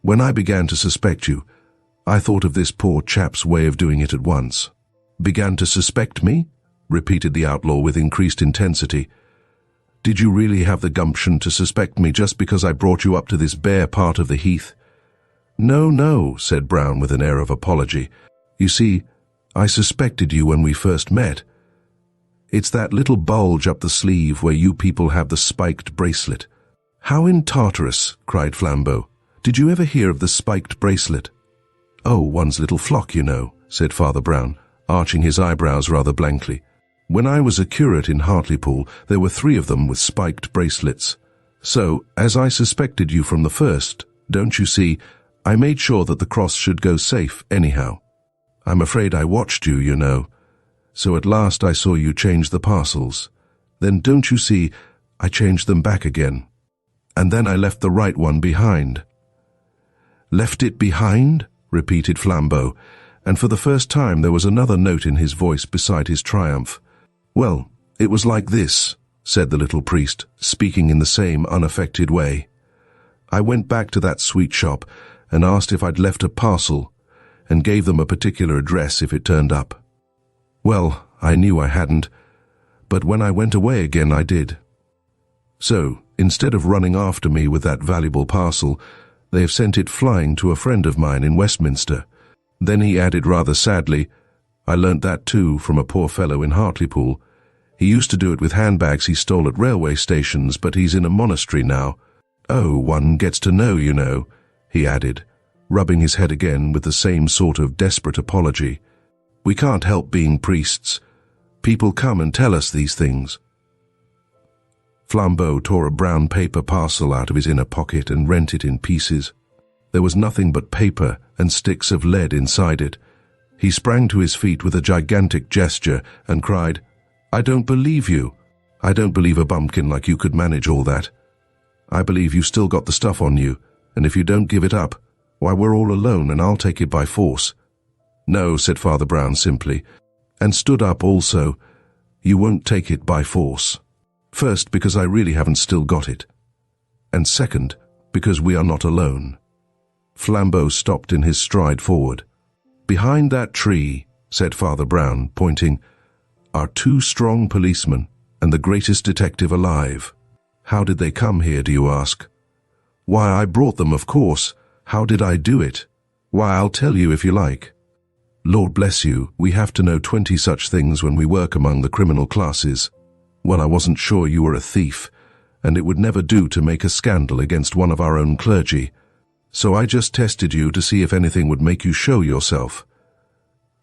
when I began to suspect you, I thought of this poor chap's way of doing it at once." "Began to suspect me?" repeated the outlaw with increased intensity. "Did you really have the gumption to suspect me just because I brought you up to this bare part of the heath?" "No, no," said Brown with an air of apology. "You see, I suspected you when we first met. It's that little bulge up the sleeve where you people have the spiked bracelet." "How in Tartarus?" cried Flambeau. "Did you ever hear of the spiked bracelet?" "Oh, one's little flock, you know," said Father Brown, arching his eyebrows rather blankly. "When I was a curate in Hartlepool, there were 3 of them with spiked bracelets. So, as I suspected you from the first, don't you see, I made sure that the cross should go safe anyhow. I'm afraid I watched you, you know. So at last I saw you change the parcels. Then don't you see, I changed them back again. And then I left the right one behind." "Left it behind?" repeated Flambeau, and for the first time there was another note in his voice beside his triumph. "Well, it was like this," said the little priest, speaking in the same unaffected way. "I went back to that sweet shop and asked if I'd left a parcel, and gave them a particular address if it turned up. Well, I knew I hadn't, but when I went away again I did. So, instead of running after me with that valuable parcel, they have sent it flying to a friend of mine in Westminster." Then he added rather sadly, "I learnt that too from a poor fellow in Hartlepool. He used to do it with handbags he stole at railway stations, but he's in a monastery now. Oh, one gets to know, you know," he added, rubbing his head again with the same sort of desperate apology. "We can't help being priests. People come and tell us these things." Flambeau tore a brown paper parcel out of his inner pocket and rent it in pieces. There was nothing but paper and sticks of lead inside it. He sprang to his feet with a gigantic gesture and cried, "I don't believe you. I don't believe a bumpkin like you could manage all that. I believe you've still got the stuff on you, and if you don't give it up, why, we're all alone and I'll take it by force." "No," said Father Brown simply, and stood up also. "You won't take it by force. First, because I really haven't still got it. And second, because we are not alone." Flambeau stopped in his stride forward. "Behind that tree," said Father Brown, pointing, "are 2 strong policemen and the greatest detective alive. How did they come here, do you ask? Why, I brought them, of course. How did I do it? Why, I'll tell you if you like. Lord bless you, we have to know 20 such things when we work among the criminal classes. Well, I wasn't sure you were a thief, and it would never do to make a scandal against one of our own clergy. So I just tested you to see if anything would make you show yourself.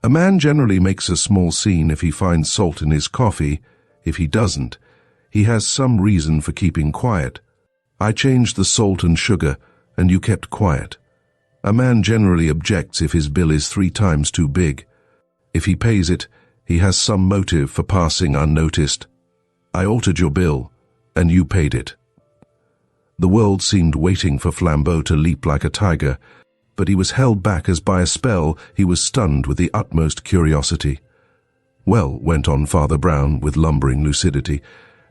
A man generally makes a small scene if he finds salt in his coffee. If he doesn't, he has some reason for keeping quiet. I changed the salt and sugar, and you kept quiet. A man generally objects if his bill is 3 times too big. If he pays it, he has some motive for passing unnoticed. I altered your bill, and you paid it." The world seemed waiting for Flambeau to leap like a tiger, but he was held back as by a spell he was stunned with the utmost curiosity. "Well," went on Father Brown with lumbering lucidity,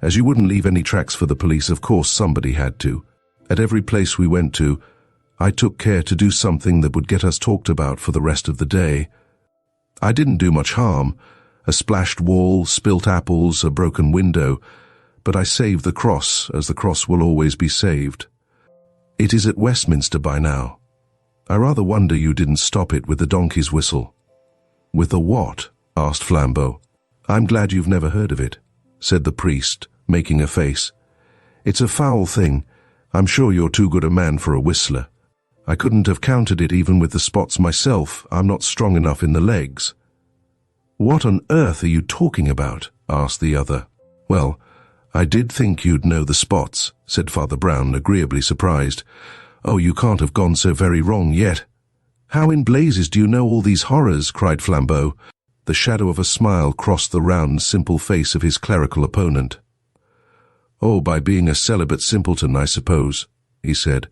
"as you wouldn't leave any tracks for the police, of course somebody had to. At every place we went to, I took care to do something that would get us talked about for the rest of the day. I didn't do much harm, a splashed wall, spilt apples, a broken window, but I saved the cross, as the cross will always be saved. It is at Westminster by now. I rather wonder you didn't stop it with the donkey's whistle." "With the what?" asked Flambeau. "I'm glad you've never heard of it," said the priest, making a face. "It's a foul thing. I'm sure you're too good a man for a whistler. I couldn't have counted it even with the spots myself. I'm not strong enough in the legs." "What on earth are you talking about?" asked the other. "Well, I did think you'd know the spots," said Father Brown, agreeably surprised. "Oh, you can't have gone so very wrong yet." "How in blazes do you know all these horrors?" cried Flambeau. The shadow of a smile crossed the round, simple face of his clerical opponent. "Oh, by being a celibate simpleton, I suppose," he said.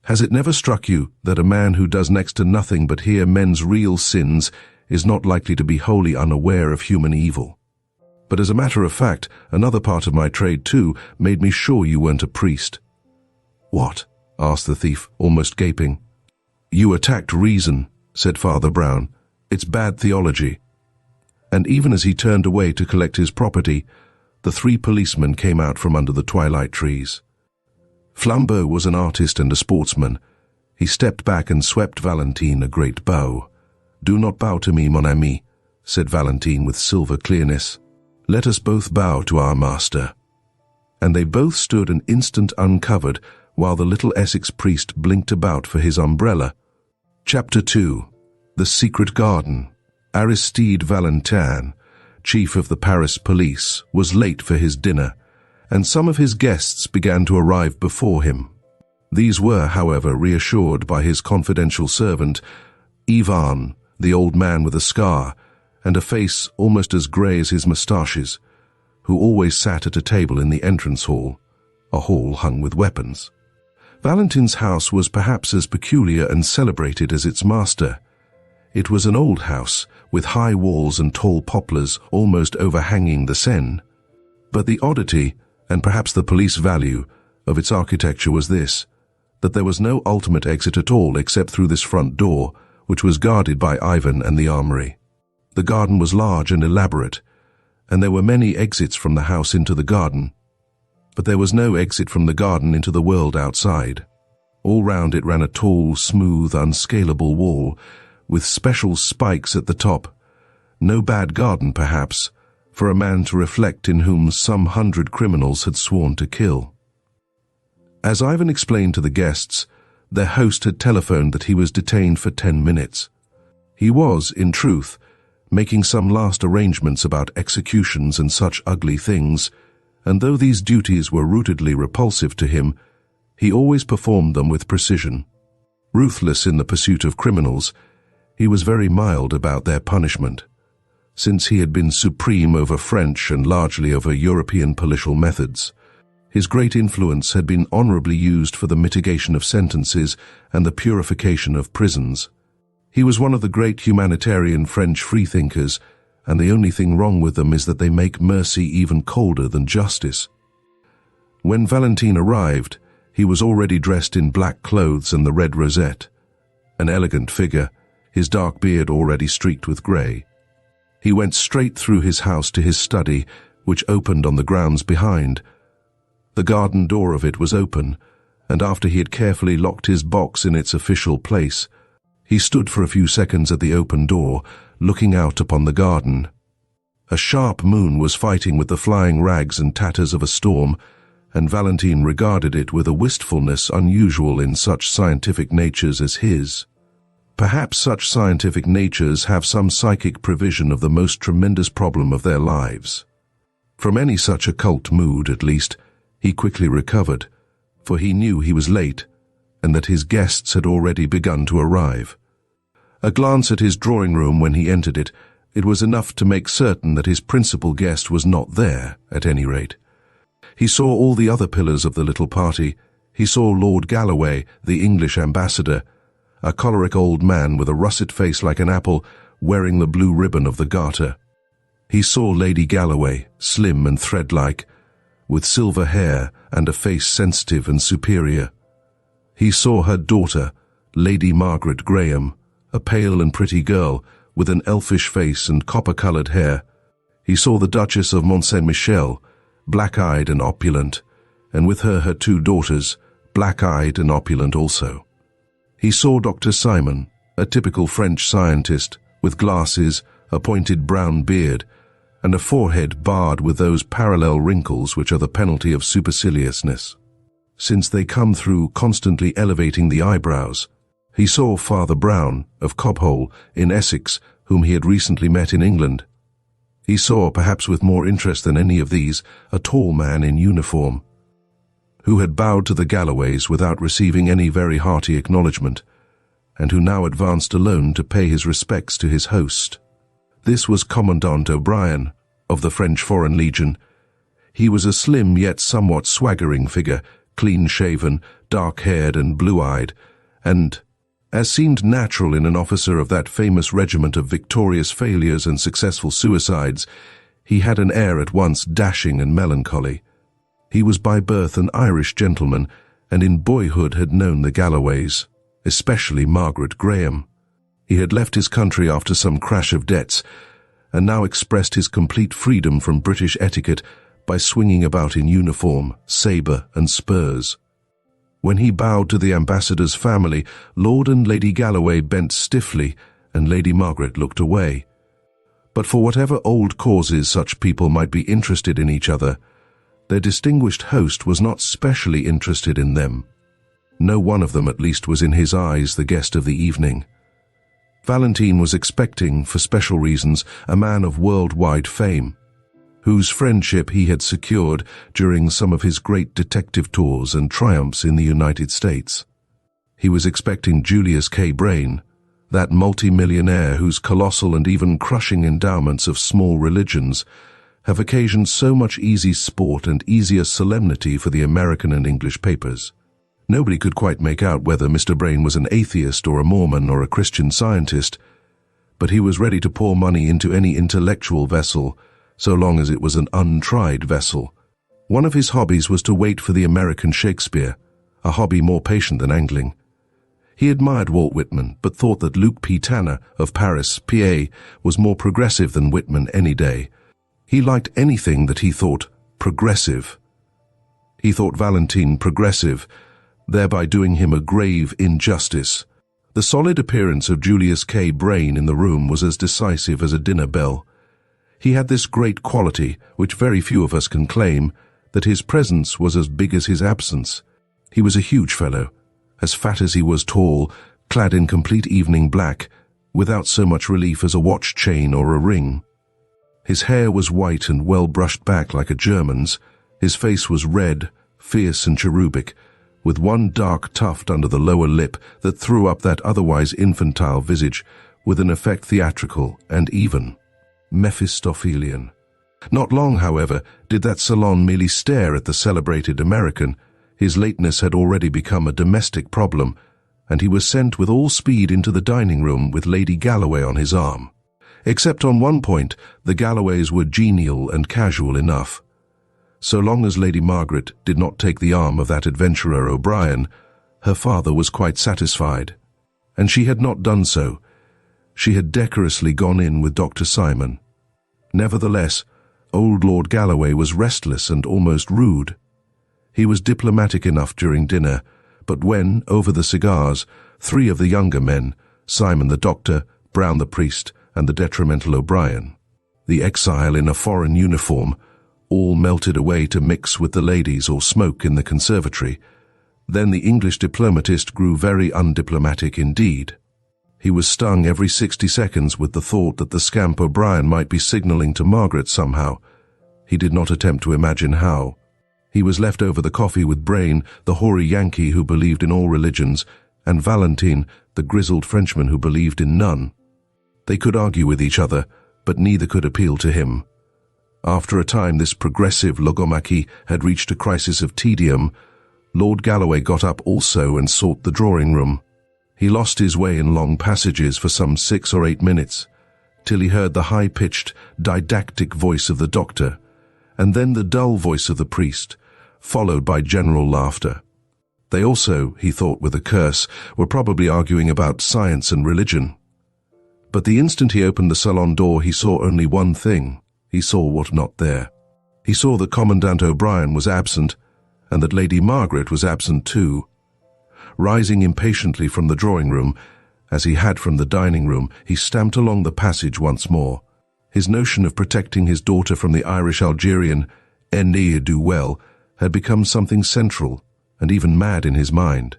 "Has it never struck you that a man who does next to nothing but hear men's real sins is not likely to be wholly unaware of human evil? But as a matter of fact, another part of my trade, too, made me sure you weren't a priest." "What?" asked the thief, almost gaping. "You attacked reason," said Father Brown. "It's bad theology." And even as he turned away to collect his property, the 3 policemen came out from under the twilight trees. Flambeau was an artist and a sportsman. He stepped back and swept Valentine a great bow. "Do not bow to me, mon ami," said Valentine with silver clearness. "Let us both bow to our master." And they both stood an instant uncovered, while the little Essex priest blinked about for his umbrella. Chapter 2. The Secret Garden. Aristide Valentin, chief of the Paris police, was late for his dinner, and some of his guests began to arrive before him. These were, however, reassured by his confidential servant, Ivan, the old man with a scar, and a face almost as grey as his moustaches, who always sat at a table in the entrance hall, a hall hung with weapons. Valentin's house was perhaps as peculiar and celebrated as its master. It was an old house, with high walls and tall poplars almost overhanging the Seine. But the oddity, and perhaps the police value, of its architecture was this, that there was no ultimate exit at all except through this front door, which was guarded by Ivan and the armory. The garden was large and elaborate, and there were many exits from the house into the garden. But there was no exit from the garden into the world outside. All round it ran a tall, smooth, unscalable wall, with special spikes at the top. No bad garden, perhaps, for a man to reflect in whom some 100 criminals had sworn to kill. As Ivan explained to the guests, their host had telephoned that he was detained for 10 minutes. He was, in truth, making some last arrangements about executions and such ugly things, and though these duties were rootedly repulsive to him, he always performed them with precision. Ruthless in the pursuit of criminals, he was very mild about their punishment, since he had been supreme over French and largely over European policial methods. His great influence had been honorably used for the mitigation of sentences and the purification of prisons. He was one of the great humanitarian French freethinkers, and the only thing wrong with them is that they make mercy even colder than justice. When Valentin arrived, he was already dressed in black clothes and the red rosette, an elegant figure, his dark beard already streaked with grey. He went straight through his house to his study, which opened on the grounds behind. The garden door of it was open, and after he had carefully locked his box in its official place, he stood for a few seconds at the open door, looking out upon the garden. A sharp moon was fighting with the flying rags and tatters of a storm, and Valentin regarded it with a wistfulness unusual in such scientific natures as his. Perhaps such scientific natures have some psychic prevision of the most tremendous problem of their lives. From any such occult mood, at least, he quickly recovered, for he knew he was late, and that his guests had already begun to arrive. A glance at his drawing room when he entered it, it was enough to make certain that his principal guest was not there, at any rate. He saw all the other pillars of the little party. He saw Lord Galloway, the English ambassador, a choleric old man with a russet face like an apple, wearing the blue ribbon of the Garter. He saw Lady Galloway, slim and thread-like, with silver hair and a face sensitive and superior. He saw her daughter, Lady Margaret Graham, a pale and pretty girl with an elfish face and copper-coloured hair. He saw the Duchess of Mont-Saint-Michel, black-eyed and opulent, and with her 2 daughters, black-eyed and opulent also. He saw Dr. Simon, a typical French scientist, with glasses, a pointed brown beard, and a forehead barred with those parallel wrinkles which are the penalty of superciliousness, since they come through constantly elevating the eyebrows. He saw Father Brown, of Cobhole, in Essex, whom he had recently met in England. He saw, perhaps with more interest than any of these, a tall man in uniform, who had bowed to the Galloways without receiving any very hearty acknowledgment, and who now advanced alone to pay his respects to his host. This was Commandant O'Brien, of the French Foreign Legion. He was a slim yet somewhat swaggering figure, clean-shaven, dark-haired and blue-eyed, and, as seemed natural in an officer of that famous regiment of victorious failures and successful suicides, he had an air at once dashing and melancholy. He was by birth an Irish gentleman, and in boyhood had known the Galloways, especially Margaret Graham. He had left his country after some crash of debts, and now expressed his complete freedom from British etiquette by swinging about in uniform, sabre and spurs. When he bowed to the ambassador's family, Lord and Lady Galloway bent stiffly, and Lady Margaret looked away. But for whatever old causes such people might be interested in each other, their distinguished host was not specially interested in them. No one of them, at least, was in his eyes the guest of the evening. Valentin was expecting, for special reasons, a man of worldwide fame, whose friendship he had secured during some of his great detective tours and triumphs in the United States. He was expecting Julius K. Brain, that multi-millionaire whose colossal and even crushing endowments of small religions have occasioned so much easy sport and easier solemnity for the American and English papers. Nobody could quite make out whether Mr. Brain was an atheist or a Mormon or a Christian Scientist, but he was ready to pour money into any intellectual vessel, so long as it was an untried vessel. One of his hobbies was to wait for the American Shakespeare, a hobby more patient than angling. He admired Walt Whitman, but thought that Luke P. Tanner of Paris, PA, was more progressive than Whitman any day. He liked anything that he thought progressive. He thought Valentine progressive, thereby doing him a grave injustice. The solid appearance of Julius K. Brain in the room was as decisive as a dinner bell. He had this great quality, which very few of us can claim, that his presence was as big as his absence. He was a huge fellow, as fat as he was tall, clad in complete evening black, without so much relief as a watch chain or a ring. His hair was white and well brushed back like a German's. His face was red, fierce and cherubic, with one dark tuft under the lower lip that threw up that otherwise infantile visage with an effect theatrical and even Mephistophelian. Not long, however, did that salon merely stare at the celebrated American. His lateness had already become a domestic problem, and he was sent with all speed into the dining room with Lady Galloway on his arm. Except on one point, the Galloways were genial and casual enough. So long as Lady Margaret did not take the arm of that adventurer O'Brien, her father was quite satisfied. And she had not done so. She had decorously gone in with Dr. Simon. Nevertheless, old Lord Galloway was restless and almost rude. He was diplomatic enough during dinner, but when, over the cigars, three of the younger men, Simon the doctor, Brown the priest, and the detrimental O'Brien, the exile in a foreign uniform, all melted away to mix with the ladies or smoke in the conservatory, then the English diplomatist grew very undiplomatic indeed. He was stung every 60 seconds with the thought that the scamp O'Brien might be signaling to Margaret somehow. He did not attempt to imagine how. He was left over the coffee with Brain, the hoary Yankee who believed in all religions, and Valentine, the grizzled Frenchman who believed in none. They could argue with each other, but neither could appeal to him. After a time this progressive logomachy had reached a crisis of tedium. Lord Galloway got up also and sought the drawing-room. He lost his way in long passages for some 6 or 8 minutes, till he heard the high-pitched, didactic voice of the doctor, and then the dull voice of the priest, followed by general laughter. They also, he thought with a curse, were probably arguing about science and religion. But the instant he opened the salon door, he saw only one thing. He saw what not there. He saw that Commandant O'Brien was absent, and that Lady Margaret was absent too. Rising impatiently from the drawing-room, as he had from the dining-room, he stamped along the passage once more. His notion of protecting his daughter from the Irish-Algerian ne'er-do-well had become something central and even mad in his mind.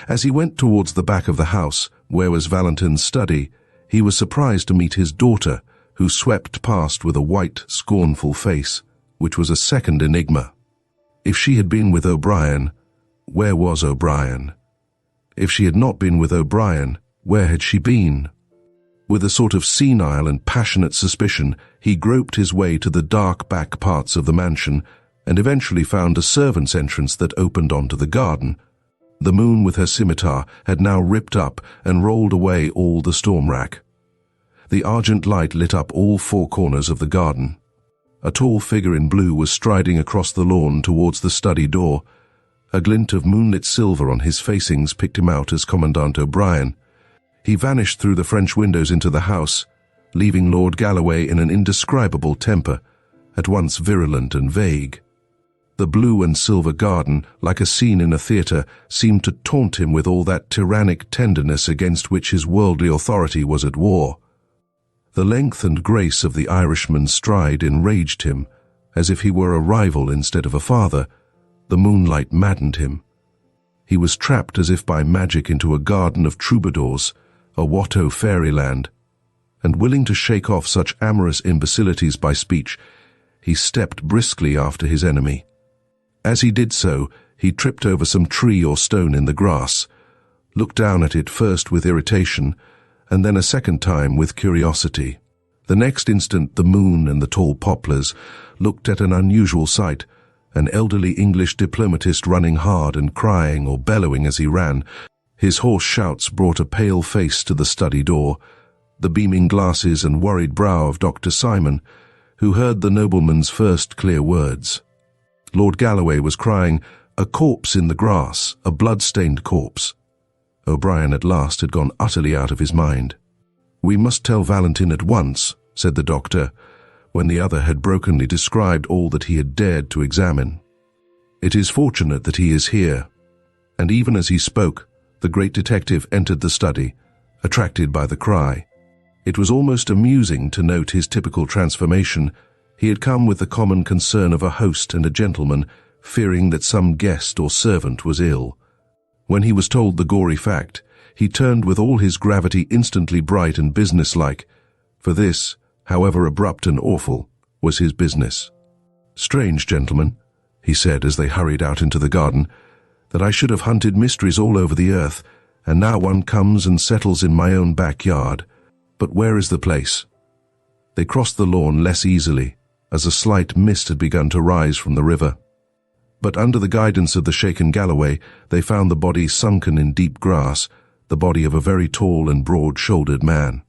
As he went towards the back of the house, where was Valentine's study, he was surprised to meet his daughter, who swept past with a white, scornful face, which was a second enigma. If she had been with O'Brien, where was O'Brien? If she had not been with O'Brien, where had she been? With a sort of senile and passionate suspicion, he groped his way to the dark back parts of the mansion and eventually found a servant's entrance that opened onto the garden. The moon with her scimitar had now ripped up and rolled away all the storm rack. The argent light lit up all 4 corners of the garden. A tall figure in blue was striding across the lawn towards the study door. A glint of moonlit silver on his facings picked him out as Commandant O'Brien. He vanished through the French windows into the house, leaving Lord Galloway in an indescribable temper, at once virulent and vague. The blue and silver garden, like a scene in a theatre, seemed to taunt him with all that tyrannic tenderness against which his worldly authority was at war. The length and grace of the Irishman's stride enraged him, as if he were a rival instead of a father. The moonlight maddened him. He was trapped as if by magic into a garden of troubadours, a Watteau fairyland, and willing to shake off such amorous imbecilities by speech, he stepped briskly after his enemy. As he did so, he tripped over some tree or stone in the grass, looked down at it first with irritation, and then a second time with curiosity. The next instant the moon and the tall poplars looked at an unusual sight, an elderly English diplomatist running hard and crying or bellowing as he ran. His hoarse shouts brought a pale face to the study door, the beaming glasses and worried brow of Dr. Simon, who heard the nobleman's first clear words. Lord Galloway was crying, "A corpse in the grass, a blood-stained corpse." O'Brien at last had gone utterly out of his mind. "We must tell Valentin at once," said the doctor, when the other had brokenly described all that he had dared to examine. "It is fortunate that he is here." And even as he spoke, the great detective entered the study, attracted by the cry. It was almost amusing to note his typical transformation. He had come with the common concern of a host and a gentleman, fearing that some guest or servant was ill. When he was told the gory fact, he turned with all his gravity instantly bright and businesslike, for this, however abrupt and awful, was his business. "Strange, gentlemen," he said as they hurried out into the garden, "that I should have hunted mysteries all over the earth, and now one comes and settles in my own backyard. But where is the place?" They crossed the lawn less easily, as a slight mist had begun to rise from the river. But under the guidance of the shaken Galloway, they found the body sunken in deep grass, the body of a very tall and broad-shouldered man.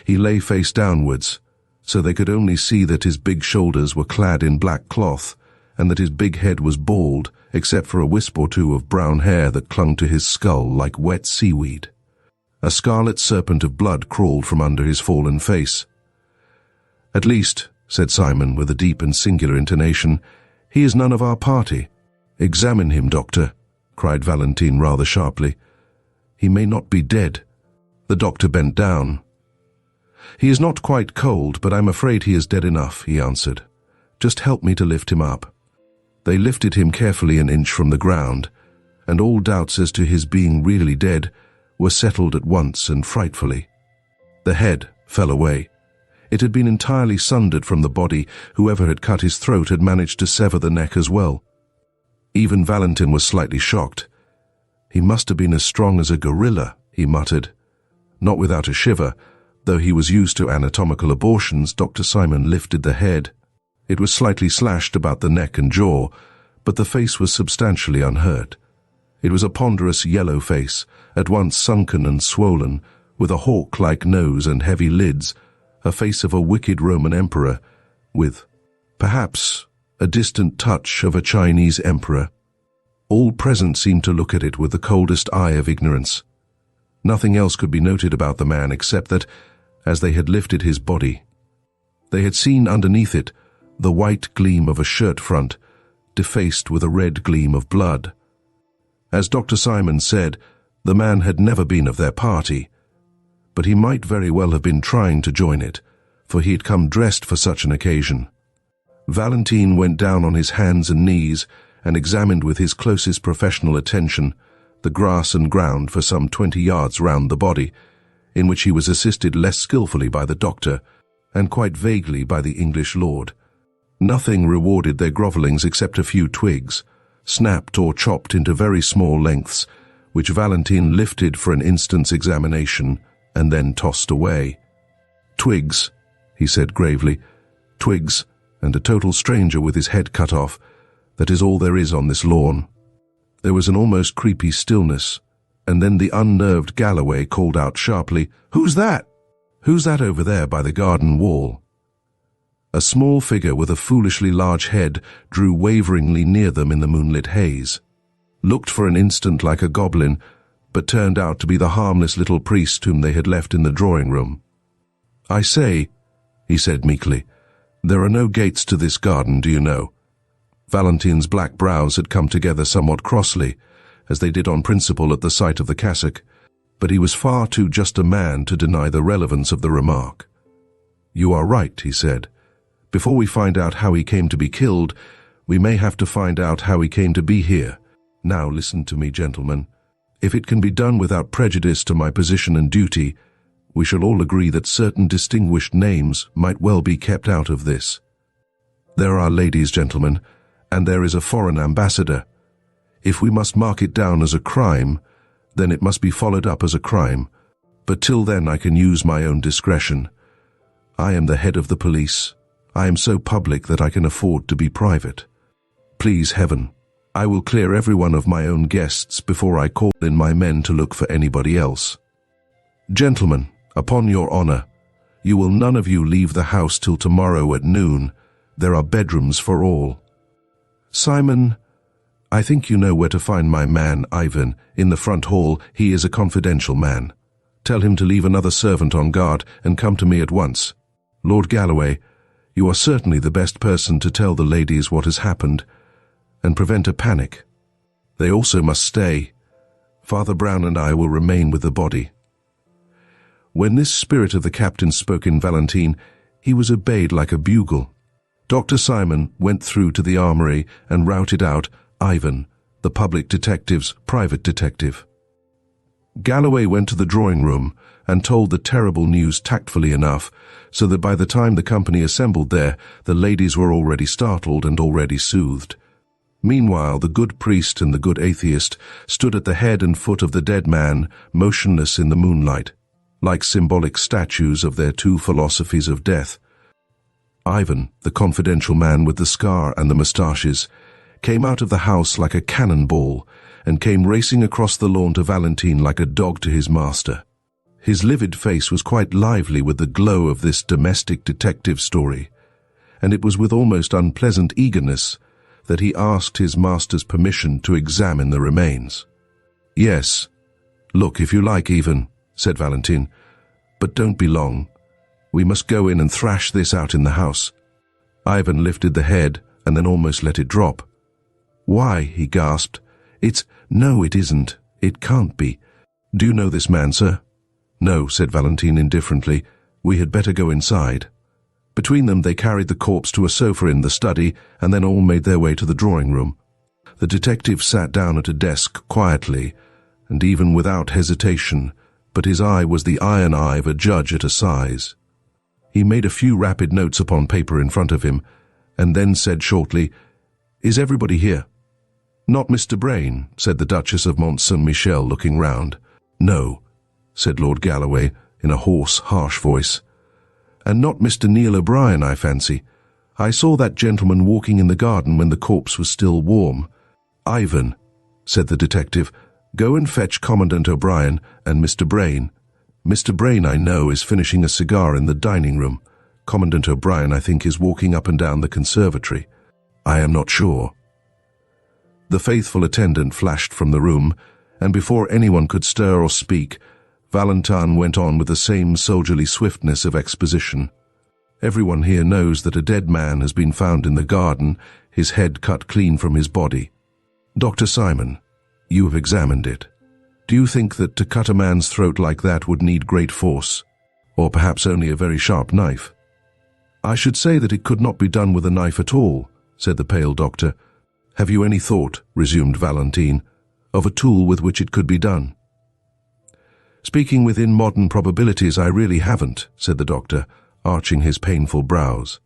He lay face downwards, so they could only see that his big shoulders were clad in black cloth, and that his big head was bald, except for a wisp or two of brown hair that clung to his skull like wet seaweed. A scarlet serpent of blood crawled from under his fallen face. "At least," said Simon with a deep and singular intonation, "he is none of our party." "Examine him, doctor," cried Valentine rather sharply. "He may not be dead." The doctor bent down. "He is not quite cold, but I'm afraid he is dead enough," he answered. "Just help me to lift him up." They lifted him carefully an inch from the ground, and all doubts as to his being really dead were settled at once and frightfully. The head fell away. It had been entirely sundered from the body. Whoever had cut his throat had managed to sever the neck as well. Even Valentin was slightly shocked. "He must have been as strong as a gorilla," he muttered. Not without a shiver, though he was used to anatomical abortions. Dr. Simon lifted the head. It was slightly slashed about the neck and jaw, but the face was substantially unhurt. It was a ponderous yellow face, at once sunken and swollen, with a hawk-like nose and heavy lids, a face of a wicked Roman emperor, with, perhaps, a distant touch of a Chinese emperor. All present seemed to look at it with the coldest eye of ignorance. Nothing else could be noted about the man except that, as they had lifted his body, they had seen underneath it the white gleam of a shirt front, defaced with a red gleam of blood. As Dr. Simon said, the man had never been of their party, but he might very well have been trying to join it, for he had come dressed for such an occasion. Valentine went down on his hands and knees and examined with his closest professional attention the grass and ground for some 20 yards round the body, in which he was assisted less skillfully by the doctor and quite vaguely by the English lord. Nothing rewarded their grovellings except a few twigs, snapped or chopped into very small lengths, which Valentine lifted for an instant's examination and then tossed away. "Twigs," he said gravely, "twigs, and a total stranger with his head cut off. That is all there is on this lawn." There was an almost creepy stillness, and then the unnerved Galloway called out sharply, "Who's that?" "Who's that over there by the garden wall?" A small figure with a foolishly large head drew waveringly near them in the moonlit haze. Looked for an instant like a goblin, but turned out to be the harmless little priest whom they had left in the drawing-room. "I say," he said meekly, "there are no gates to this garden, do you know?" Valentine's black brows had come together somewhat crossly, as they did on principle at the sight of the cassock, but he was far too just a man to deny the relevance of the remark. "You are right," he said. "Before we find out how he came to be killed, we may have to find out how he came to be here. Now listen to me, gentlemen. If it can be done without prejudice to my position and duty, we shall all agree that certain distinguished names might well be kept out of this. There are ladies, gentlemen, and there is a foreign ambassador. If we must mark it down as a crime, then it must be followed up as a crime. But till then I can use my own discretion. I am the head of the police. I am so public that I can afford to be private. Please, Heaven, I will clear every one of my own guests before I call in my men to look for anybody else. Gentlemen, upon your honor, you will none of you leave the house till tomorrow at noon. There are bedrooms for all. Simon, I think you know where to find my man, Ivan, in the front hall. He is a confidential man. Tell him to leave another servant on guard and come to me at once. Lord Galloway, you are certainly the best person to tell the ladies what has happened and prevent a panic. They also must stay. Father Brown and I will remain with the body. When this spirit of the captain spoke in Valentine, he was obeyed like a bugle. Dr. Simon went through to the armory and routed out Ivan, the public detective's private detective. Galloway went to the drawing room and told the terrible news tactfully enough, so that by the time the company assembled there, the ladies were already startled and already soothed. Meanwhile, the good priest and the good atheist stood at the head and foot of the dead man, motionless in the moonlight, like symbolic statues of their two philosophies of death. Ivan, the confidential man with the scar and the moustaches, came out of the house like a cannonball and came racing across the lawn to Valentine like a dog to his master. His livid face was quite lively with the glow of this domestic detective story, and it was with almost unpleasant eagerness that he asked his master's permission to examine the remains. Yes, look if you like, Ivan, said Valentine, but don't be long. We must go in and thrash this out in the house. Ivan lifted the head and then almost let it drop. Why, he gasped. No, it isn't. It can't be. Do you know this man, sir? No, said Valentine indifferently. We had better go inside. Between them they carried the corpse to a sofa in the study and then all made their way to the drawing room. The detective sat down at a desk quietly and even without hesitation, but his eye was the iron eye of a judge at assize. He made a few rapid notes upon paper in front of him and then said shortly, Is everybody here? Not Mr. Brain, said the Duchess of Mont Saint-Michel, looking round. No, said Lord Galloway in a hoarse, harsh voice. And not Mr. Neil O'Brien, I fancy. I saw that gentleman walking in the garden when the corpse was still warm. Ivan, said the detective, go and fetch Commandant O'Brien and Mr. Brain. Mr. Brain, I know, is finishing a cigar in the dining room. Commandant O'Brien, I think, is walking up and down the conservatory. I am not sure. The faithful attendant flashed from the room, and before anyone could stir or speak, Valentine went on with the same soldierly swiftness of exposition. Everyone here knows that a dead man has been found in the garden, his head cut clean from his body. Dr. Simon, you have examined it. Do you think that to cut a man's throat like that would need great force, or perhaps only a very sharp knife? I should say that it could not be done with a knife at all, said the pale doctor. Have you any thought, resumed Valentine, of a tool with which it could be done? Speaking within modern probabilities, I really haven't, said the doctor, arching his painful brows.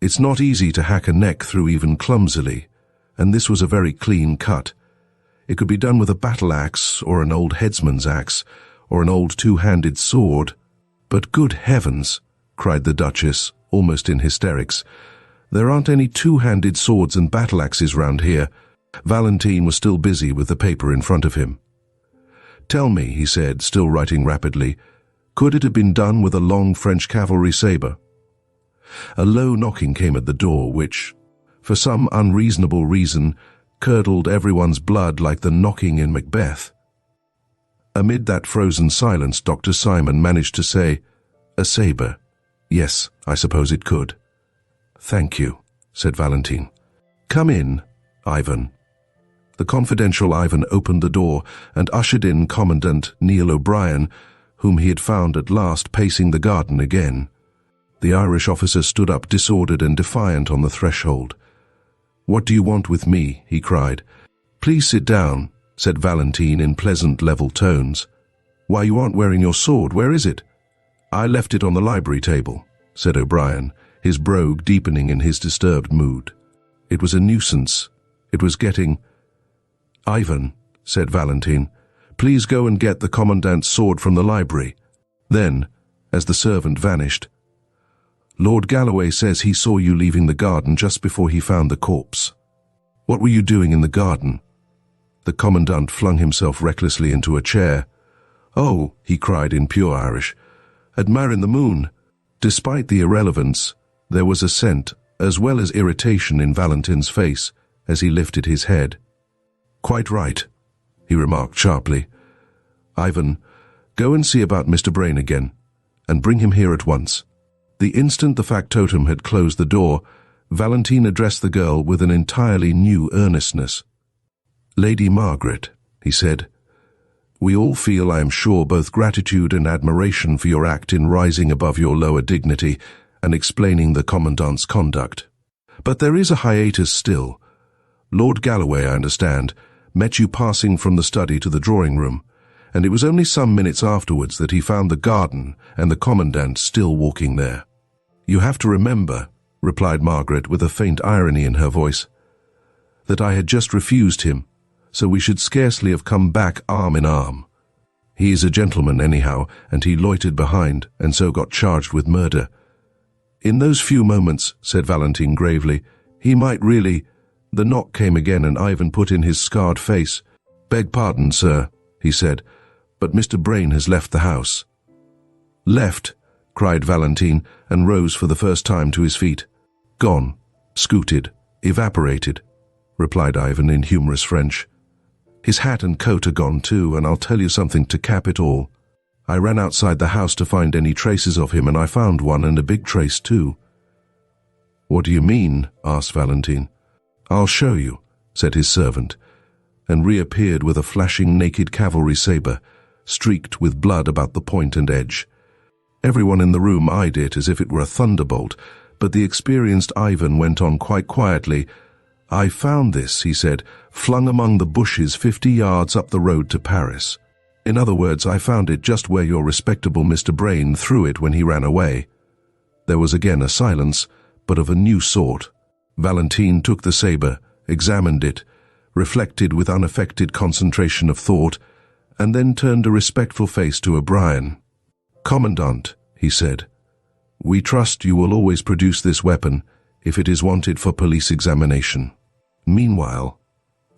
It's not easy to hack a neck through even clumsily, and this was a very clean cut. It could be done with a battle-axe, or an old headsman's axe, or an old two-handed sword. But good heavens, cried the Duchess, almost in hysterics, there aren't any two-handed swords and battle-axes round here. Valentine was still busy with the paper in front of him. Tell me, he said, still writing rapidly, could it have been done with a long French cavalry sabre? A low knocking came at the door, which, for some unreasonable reason, curdled everyone's blood like the knocking in Macbeth. Amid that frozen silence, Dr. Simon managed to say, A sabre. Yes, I suppose it could. Thank you, said Valentine. Come in, Ivan. The confidential Ivan opened the door and ushered in Commandant Neil O'Brien, whom he had found at last pacing the garden again. The Irish officer stood up disordered and defiant on the threshold. What do you want with me? He cried. Please sit down, said Valentine in pleasant, level tones. Why, you aren't wearing your sword. Where is it? I left it on the library table, said O'Brien, his brogue deepening in his disturbed mood. It was a nuisance. It was getting... Ivan, said Valentine, please go and get the commandant's sword from the library. Then, as the servant vanished, "Lord Galloway says he saw you leaving the garden just before he found the corpse. What were you doing in the garden?" The commandant flung himself recklessly into a chair. "Oh," he cried in pure Irish, "admiring the moon." Despite the irrelevance, there was assent as well as irritation in Valentin's face as he lifted his head. "Quite right," he remarked sharply. "Ivan, go and see about Mr. Brain again, and bring him here at once." The instant the factotum had closed the door, Valentin addressed the girl with an entirely new earnestness. "Lady Margaret," he said, "we all feel, I am sure, both gratitude and admiration for your act in rising above your lower dignity and explaining the commandant's conduct. But there is a hiatus still. Lord Galloway, I understand, met you passing from the study to the drawing-room, and it was only some minutes afterwards that he found the garden and the commandant still walking there." "You have to remember," replied Margaret with a faint irony in her voice, "that I had just refused him, so we should scarcely have come back arm in arm. He is a gentleman anyhow, and he loitered behind, and so got charged with murder. In those few moments," said Valentin gravely, "he might really—" The knock came again, and Ivan put in his scarred face. "Beg pardon, sir," he said, "but Mr. Brain has left the house." "Left?" cried Valentin, and rose for the first time to his feet. "Gone, scooted, evaporated," replied Ivan in humorous French. "His hat and coat are gone too, and I'll tell you something to cap it all. I ran outside the house to find any traces of him, and I found one, and a big trace too." "What do you mean?" asked Valentin. "I'll show you," said his servant, and reappeared with a flashing naked cavalry saber, streaked with blood about the point and edge. Everyone in the room eyed it as if it were a thunderbolt, but the experienced Ivan went on quite quietly. "I found this," he said, "flung among the bushes 50 yards up the road to Paris. In other words, I found it just where your respectable Mr. Brain threw it when he ran away." There was again a silence, but of a new sort. Valentin took the saber, examined it, reflected with unaffected concentration of thought, and then turned a respectful face to O'Brien. "Commandant," he said, "we trust you will always produce this weapon if it is wanted for police examination. Meanwhile,"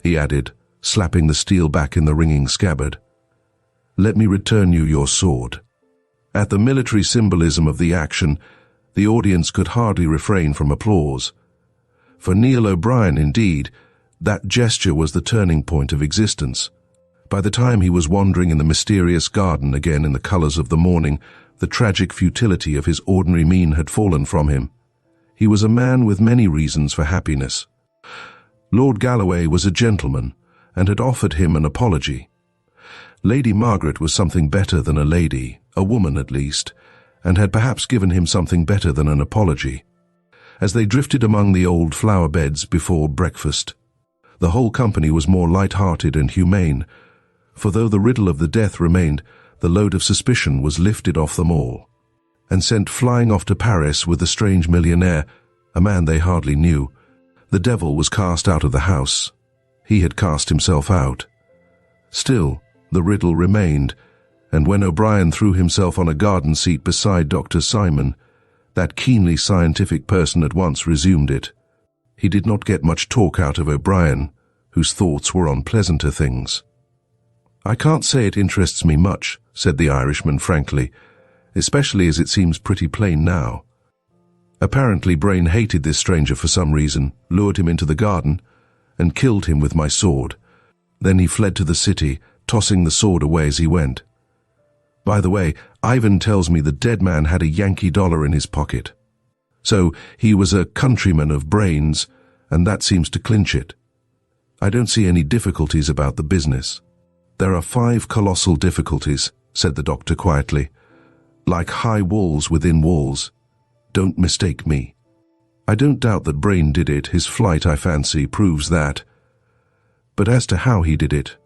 he added, slapping the steel back in the ringing scabbard, "let me return you your sword." At the military symbolism of the action, the audience could hardly refrain from applause. For Neil O'Brien, indeed, that gesture was the turning point of existence. By the time he was wandering in the mysterious garden again in the colours of the morning, the tragic futility of his ordinary mien had fallen from him. He was a man with many reasons for happiness. Lord Galloway was a gentleman, and had offered him an apology. Lady Margaret was something better than a lady, a woman at least, and had perhaps given him something better than an apology. As they drifted among the old flower beds before breakfast, the whole company was more light-hearted and humane, for though the riddle of the death remained, the load of suspicion was lifted off them all, and sent flying off to Paris with the strange millionaire, a man they hardly knew. The devil was cast out of the house. He had cast himself out. Still, the riddle remained, and when O'Brien threw himself on a garden seat beside Dr. Simon, that keenly scientific person at once resumed it. He did not get much talk out of O'Brien, whose thoughts were on pleasanter things. "I can't say it interests me much," said the Irishman frankly, "especially as it seems pretty plain now. Apparently Brain hated this stranger for some reason, lured him into the garden, and killed him with my sword. Then he fled to the city, tossing the sword away as he went. By the way, Ivan tells me the dead man had a Yankee dollar in his pocket. So he was a countryman of Brain's, and that seems to clinch it. I don't see any difficulties about the business." "There are 5 colossal difficulties," said the doctor quietly, "like high walls within walls. Don't mistake me. I don't doubt that Brain did it. His flight, I fancy, proves that. But as to how he did it,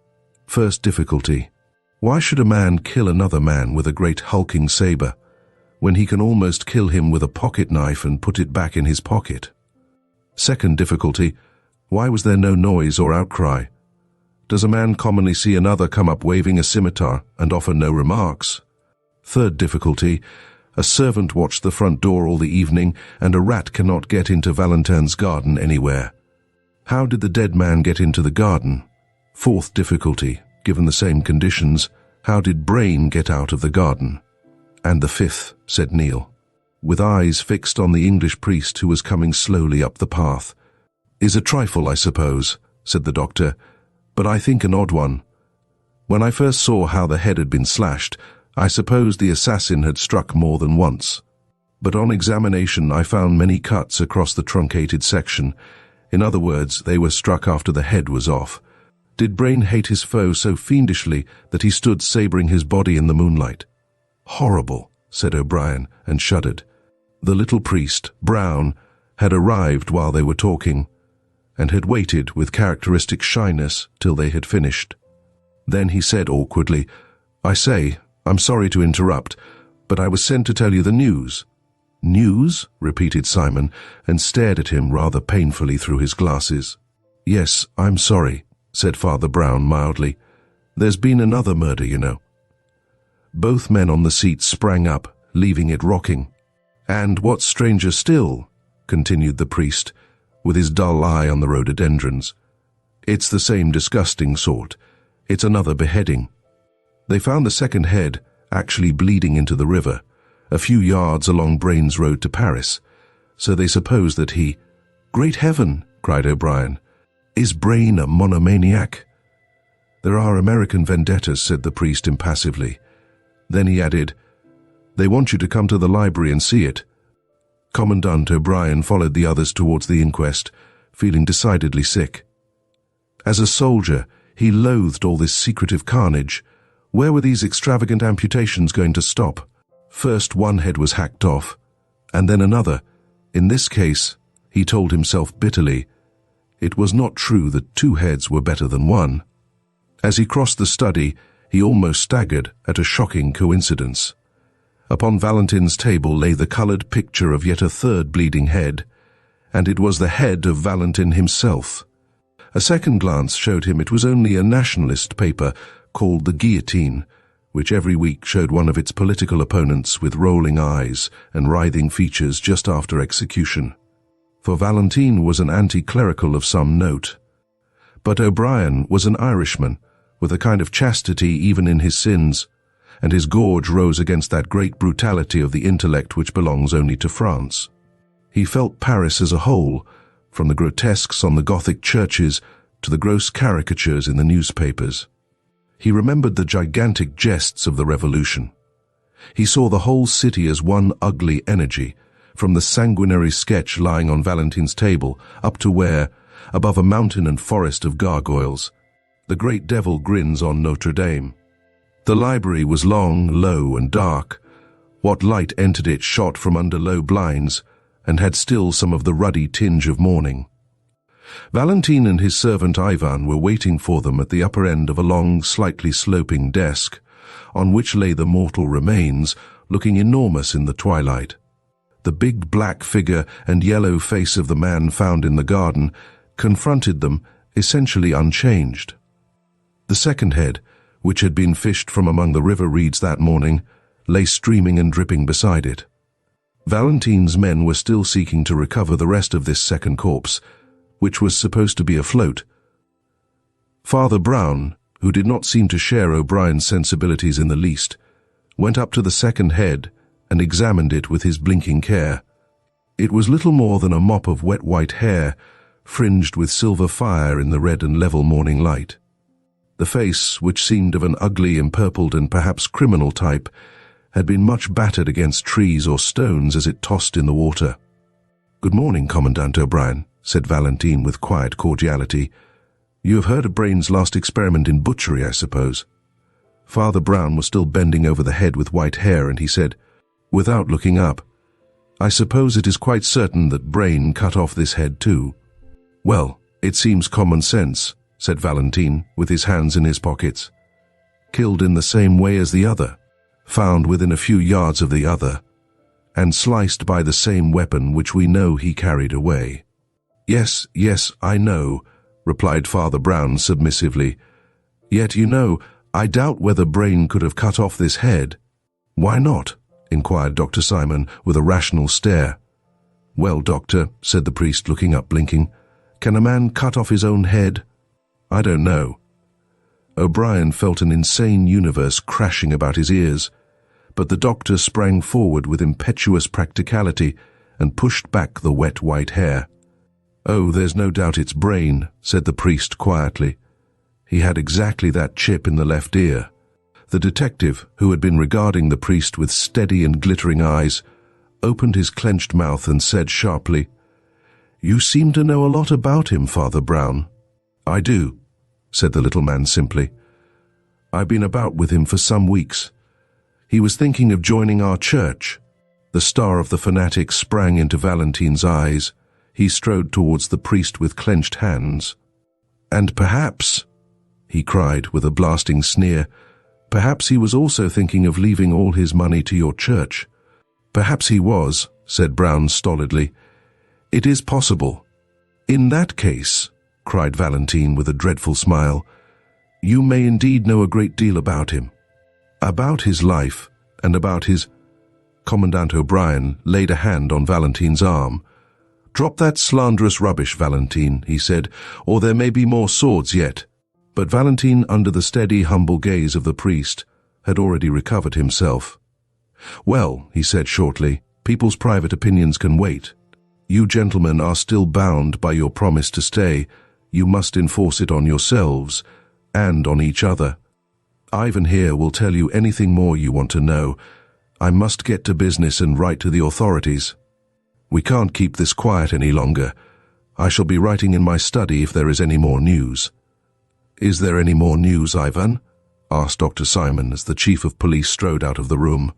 first difficulty, why should a man kill another man with a great hulking saber, when he can almost kill him with a pocket knife and put it back in his pocket? Second difficulty, why was there no noise or outcry? Does a man commonly see another come up waving a scimitar and offer no remarks? Third difficulty, a servant watched the front door all the evening, and a rat cannot get into Valentin's garden anywhere. How did the dead man get into the garden? Fourth difficulty, given the same conditions, how did Brain get out of the garden? And the fifth, said Neil, with eyes fixed on the English priest who was coming slowly up the path. Is a trifle, I suppose, said the doctor, but I think an odd one. When I first saw how the head had been slashed, I supposed the assassin had struck more than once. But on examination I found many cuts across the truncated section. In other words, they were struck after the head was off. Did Brain hate his foe so fiendishly that he stood sabring his body in the moonlight? Horrible, said O'Brien, and shuddered. The little priest, Brown, had arrived while they were talking, and had waited with characteristic shyness till they had finished. Then he said awkwardly, I say, I'm sorry to interrupt, but I was sent to tell you the news. News? Repeated Simon, and stared at him rather painfully through his glasses. Yes, I'm sorry, said Father Brown mildly. There's been another murder, you know. Both men on the seat sprang up, leaving it rocking. And what's stranger still, continued the priest, with his dull eye on the rhododendrons, it's the same disgusting sort. It's another beheading. They found the second head actually bleeding into the river, a few yards along Brain's road to Paris, so they suppose that he— Great heaven, cried O'Brien. Is Brain a monomaniac? There are American vendettas, said the priest impassively. Then he added, They want you to come to the library and see it. Commandant O'Brien followed the others towards the inquest, feeling decidedly sick. As a soldier, he loathed all this secretive carnage. Where were these extravagant amputations going to stop? First one head was hacked off, and then another. In this case, he told himself bitterly, it was not true that two heads were better than one. As he crossed the study, he almost staggered at a shocking coincidence. Upon Valentin's table lay the coloured picture of yet a third bleeding head, and it was the head of Valentin himself. A second glance showed him it was only a nationalist paper called The Guillotine, which every week showed one of its political opponents with rolling eyes and writhing features just after execution. For Valentin was an anti-clerical of some note. But O'Brien was an Irishman, with a kind of chastity even in his sins, and his gorge rose against that great brutality of the intellect which belongs only to France. He felt Paris as a whole, from the grotesques on the Gothic churches to the gross caricatures in the newspapers. He remembered the gigantic jests of the Revolution. He saw the whole city as one ugly energy, from the sanguinary sketch lying on Valentin's table up to where, above a mountain and forest of gargoyles, the great devil grins on Notre Dame. The library was long, low, and dark. What light entered it shot from under low blinds, and had still some of the ruddy tinge of morning. Valentin and his servant Ivan were waiting for them at the upper end of a long, slightly sloping desk, on which lay the mortal remains, looking enormous in the twilight. The big black figure and yellow face of the man found in the garden confronted them, essentially unchanged. The second head, which had been fished from among the river reeds that morning, lay streaming and dripping beside it. Valentin's men were still seeking to recover the rest of this second corpse, which was supposed to be afloat. Father Brown, who did not seem to share O'Brien's sensibilities in the least, went up to the second head and examined it with his blinking care. It was little more than a mop of wet white hair, fringed with silver fire in the red and level morning light. The face, which seemed of an ugly, empurpled and perhaps criminal type, had been much battered against trees or stones as it tossed in the water. "Good morning, Commandant O'Brien," said Valentin with quiet cordiality. "You have heard of Brain's last experiment in butchery, I suppose?" Father Brown was still bending over the head with white hair, and he said, without looking up, "I suppose it is quite certain that Brain cut off this head too." "Well, it seems common sense," said Valentin, with his hands in his pockets. "Killed in the same way as the other, found within a few yards of the other, and sliced by the same weapon which we know he carried away." Yes, I know," replied Father Brown submissively. "Yet, you know, I doubt whether Brain could have cut off this head." "Why not?" inquired Dr. Simon with a rational stare. "Well, doctor," said the priest, looking up, blinking, "can a man cut off his own head?" "I don't know." O'Brien felt an insane universe crashing about his ears, but the doctor sprang forward with impetuous practicality and pushed back the wet white hair. "Oh, there's no doubt it's brain," said the priest quietly. He had exactly that chip in the left ear. The detective, who had been regarding the priest with steady and glittering eyes, opened his clenched mouth and said sharply, "You seem to know a lot about him, Father Brown." "I do," said the little man simply. "I've been about with him for some weeks. He was thinking of joining our church." The star of the fanatic sprang into Valentine's eyes. He strode towards the priest with clenched hands. "And perhaps," he cried with a blasting sneer, "perhaps he was also thinking of leaving all his money to your church." "Perhaps he was," said Brown stolidly. "It is possible." "In that case," cried Valentine with a dreadful smile, "you may indeed know a great deal about him. About his life, and about his—" Commandant O'Brien laid a hand on Valentine's arm. "Drop that slanderous rubbish, Valentine," he said, "or there may be more swords yet." But Valentine, under the steady, humble gaze of the priest, had already recovered himself. "Well," he said shortly, "people's private opinions can wait. You gentlemen are still bound by your promise to stay. You must enforce it on yourselves and on each other. Ivan here will tell you anything more you want to know. I must get to business and write to the authorities. We can't keep this quiet any longer. I shall be writing in my study if there is any more news." "Is there any more news, Ivan?" asked Dr. Simon as the chief of police strode out of the room.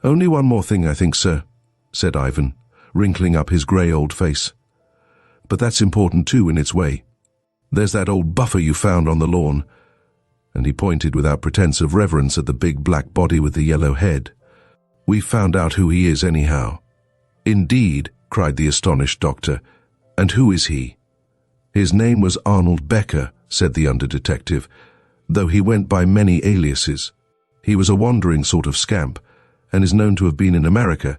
"Only one more thing, I think, sir," said Ivan, wrinkling up his grey old face. "But that's important too in its way. There's that old buffer you found on the lawn," and he pointed without pretense of reverence at the big black body with the yellow head. "We've found out who he is anyhow." "Indeed," cried the astonished doctor. "And who is he?" "His name was Arnold Becker," said the under-detective, "though he went by many aliases. He was a wandering sort of scamp, and is known to have been in America.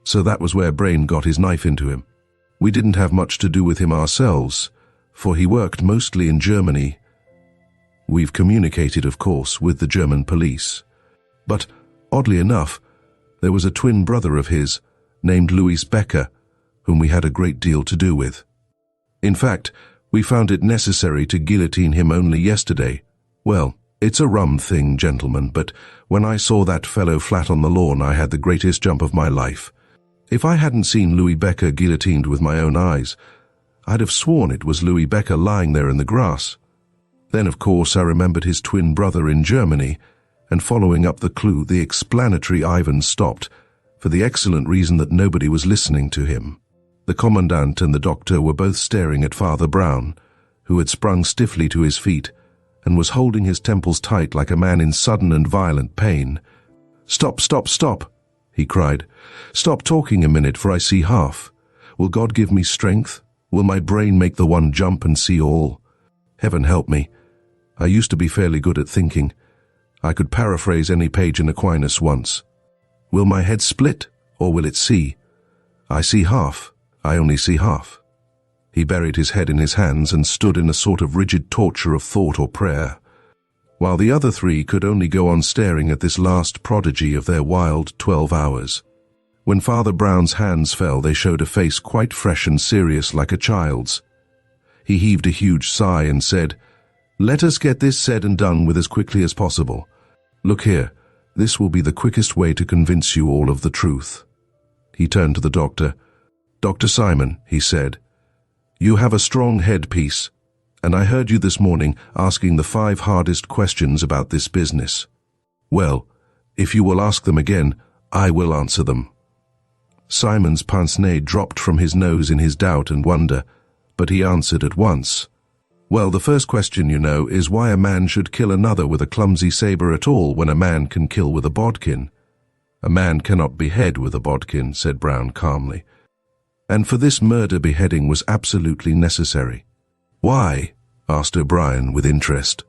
So that was where Brain got his knife into him. We didn't have much to do with him ourselves, for he worked mostly in Germany. We've communicated, of course, with the German police. But, oddly enough, there was a twin brother of his, named Louis Becker, whom we had a great deal to do with. In fact, we found it necessary to guillotine him only yesterday. Well, it's a rum thing, gentlemen, but when I saw that fellow flat on the lawn, I had the greatest jump of my life. If I hadn't seen Louis Becker guillotined with my own eyes, I'd have sworn it was Louis Becker lying there in the grass. Then, of course, I remembered his twin brother in Germany, and following up the clue, the explanatory Ivan stopped, for the excellent reason that nobody was listening to him. The commandant and the doctor were both staring at Father Brown, who had sprung stiffly to his feet and was holding his temples tight like a man in sudden and violent pain. "Stop, stop, stop," he cried. "Stop talking a minute, for I see half. Will God give me strength? Will my brain make the one jump and see all? Heaven help me. I used to be fairly good at thinking. I could paraphrase any page in Aquinas once. Will my head split, or will it see? I see half. I only see half." He buried his head in his hands and stood in a sort of rigid torture of thought or prayer, while the other three could only go on staring at this last prodigy of their wild 12 hours. When Father Brown's hands fell, they showed a face quite fresh and serious like a child's. He heaved a huge sigh and said, "Let us get this said and done with as quickly as possible. Look here, this will be the quickest way to convince you all of the truth." He turned to the doctor. "Dr. Simon," he said, "you have a strong headpiece, and I heard you this morning asking the 5 hardest questions about this business. Well, if you will ask them again, I will answer them." Simon's pince-nez dropped from his nose in his doubt and wonder, but he answered at once. "Well, the first question, you know, is why a man should kill another with a clumsy saber at all when a man can kill with a bodkin." "A man cannot behead with a bodkin," said Brown calmly. "And for this murder, beheading was absolutely necessary." "Why?" asked O'Brien with interest.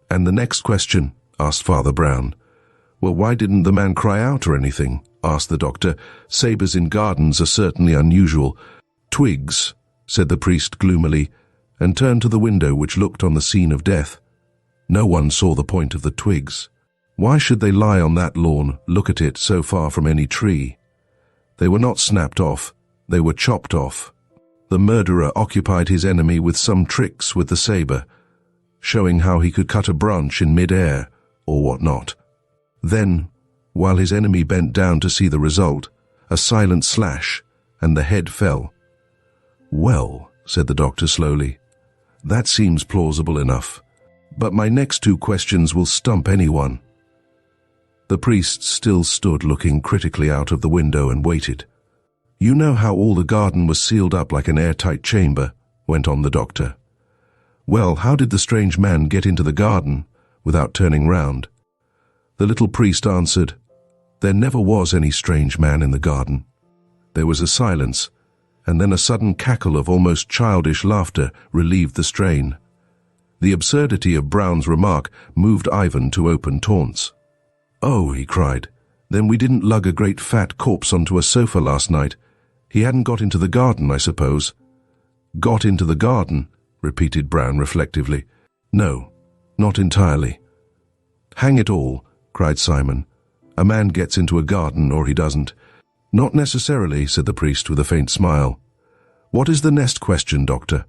"And the next question," asked Father Brown, Well, why didn't the man cry out or anything? Asked the doctor. Sabres in gardens are certainly unusual. Twigs, said the priest gloomily, and turned to the window which looked on the scene of death. No one saw the point of the twigs. Why should they lie on that lawn, look at it, so far from any tree? They were not snapped off, they were chopped off. The murderer occupied his enemy with some tricks with the sabre, showing how he could cut a branch in mid-air, or what not. Then, while his enemy bent down to see the result, a silent slash, and the head fell. Well, said the doctor slowly, that seems plausible enough. But my next two questions will stump anyone. The priest still stood looking critically out of the window and waited. You know how all the garden was sealed up like an airtight chamber, went on the doctor. Well, how did the strange man get into the garden without turning round? The little priest answered, There never was any strange man in the garden. There was a silence, and then a sudden cackle of almost childish laughter relieved the strain. The absurdity of Brown's remark moved Ivan to open taunts. Oh, he cried, then we didn't lug a great fat corpse onto a sofa last night. He hadn't got into the garden, I suppose. Got into the garden, repeated Brown reflectively. No, not entirely. Hang it all, cried Simon. A man gets into a garden or he doesn't. Not necessarily, said the priest with a faint smile. What is the next question, Doctor?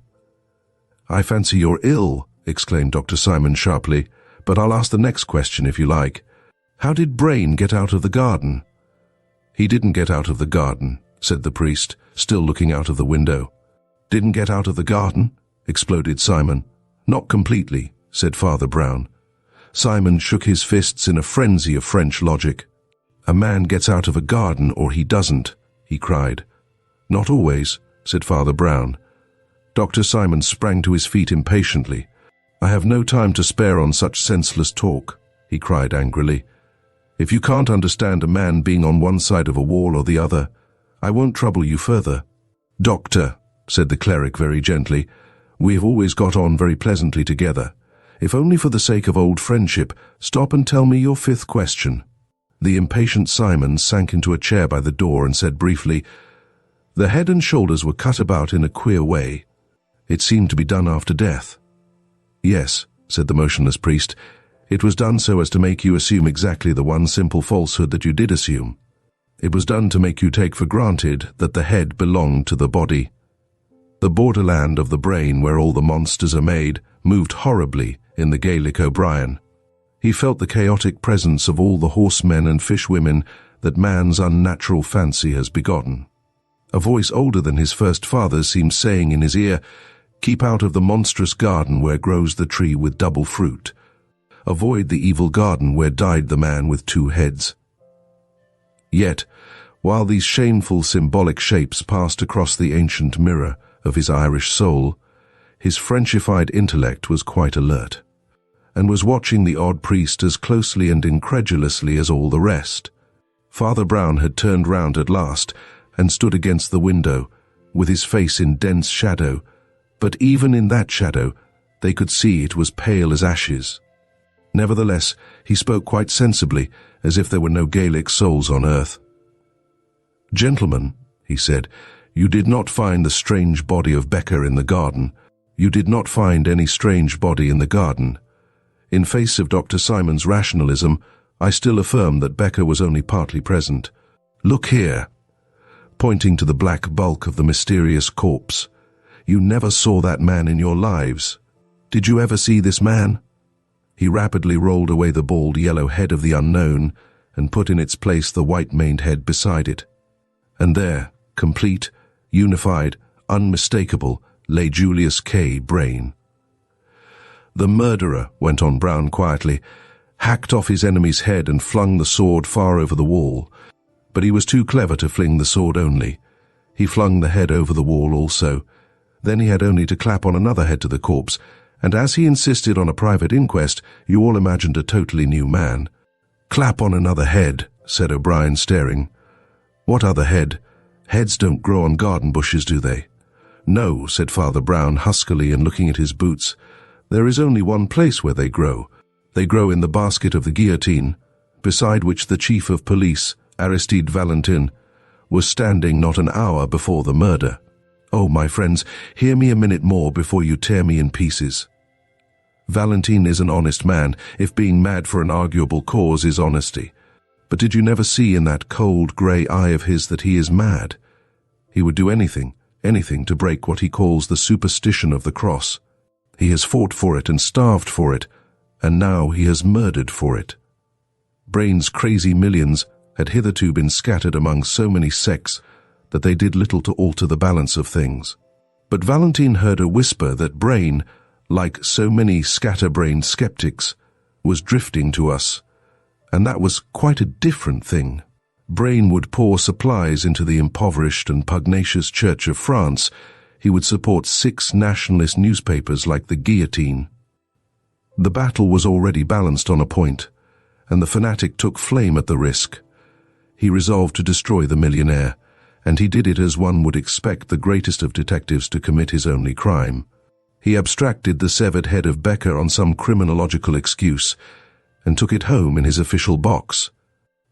I fancy you're ill, exclaimed Dr. Simon sharply, but I'll ask the next question if you like. How did Brain get out of the garden? He didn't get out of the garden, said the priest, still looking out of the window. Didn't get out of the garden? Exploded Simon. Not completely, said Father Brown. Simon shook his fists in a frenzy of French logic. A man gets out of a garden or he doesn't, he cried. Not always, said Father Brown. Dr. Simon sprang to his feet impatiently. I have no time to spare on such senseless talk, he cried angrily. If you can't understand a man being on one side of a wall or the other, I won't trouble you further. Doctor, said the cleric very gently, we have always got on very pleasantly together. If only for the sake of old friendship, stop and tell me your fifth question. The impatient Simon sank into a chair by the door and said briefly, The head and shoulders were cut about in a queer way. It seemed to be done after death. Yes, said the motionless priest, it was done so as to make you assume exactly the one simple falsehood that you did assume. It was done to make you take for granted that the head belonged to the body. The borderland of the brain where all the monsters are made moved horribly in the Gaelic O'Brien. He felt the chaotic presence of all the horsemen and fishwomen that man's unnatural fancy has begotten. A voice older than his first father's seemed saying in his ear, Keep out of the monstrous garden where grows the tree with double fruit. Avoid the evil garden where died the man with two heads. Yet, while these shameful symbolic shapes passed across the ancient mirror of his Irish soul, his Frenchified intellect was quite alert, and was watching the odd priest as closely and incredulously as all the rest. Father Brown had turned round at last and stood against the window, with his face in dense shadow, but even in that shadow they could see it was pale as ashes. Nevertheless, he spoke quite sensibly, as if there were no Gaelic souls on earth. Gentlemen, he said, you did not find the strange body of Becca in the garden. You did not find any strange body in the garden. In face of Dr. Simon's rationalism, I still affirm that Becca was only partly present. Look here, pointing to the black bulk of the mysterious corpse. You never saw that man in your lives. Did you ever see this man? He rapidly rolled away the bald yellow head of the unknown and put in its place the white-maned head beside it. And there, complete, unified, unmistakable, lay Julius K. Brain. The murderer, went on Brown quietly, hacked off his enemy's head and flung the sword far over the wall. But he was too clever to fling the sword only. He flung the head over the wall also. Then he had only to clap on another head to the corpse, and as he insisted on a private inquest, you all imagined a totally new man. Clap on another head, said O'Brien, staring. What other head? Heads don't grow on garden bushes, do they? No, said Father Brown huskily and looking at his boots. There is only one place where they grow. They grow in the basket of the guillotine, beside which the chief of police, Aristide Valentin, was standing not an hour before the murder. Oh, my friends, hear me a minute more before you tear me in pieces. Valentin is an honest man, if being mad for an arguable cause is honesty. But did you never see in that cold, grey eye of his that he is mad? He would do anything to break what he calls the superstition of the cross. He has fought for it and starved for it, and now he has murdered for it. Brain's crazy millions had hitherto been scattered among so many sects that they did little to alter the balance of things. But Valentin heard a whisper that Brain, like so many scatterbrained skeptics, was drifting to us, and that was quite a different thing. Brain would pour supplies into the impoverished and pugnacious Church of France. He would support 6 nationalist newspapers like the Guillotine. The battle was already balanced on a point, and the fanatic took flame at the risk. He resolved to destroy the millionaire, and he did it as one would expect the greatest of detectives to commit his only crime. He abstracted the severed head of Becker on some criminological excuse, and took it home in his official box.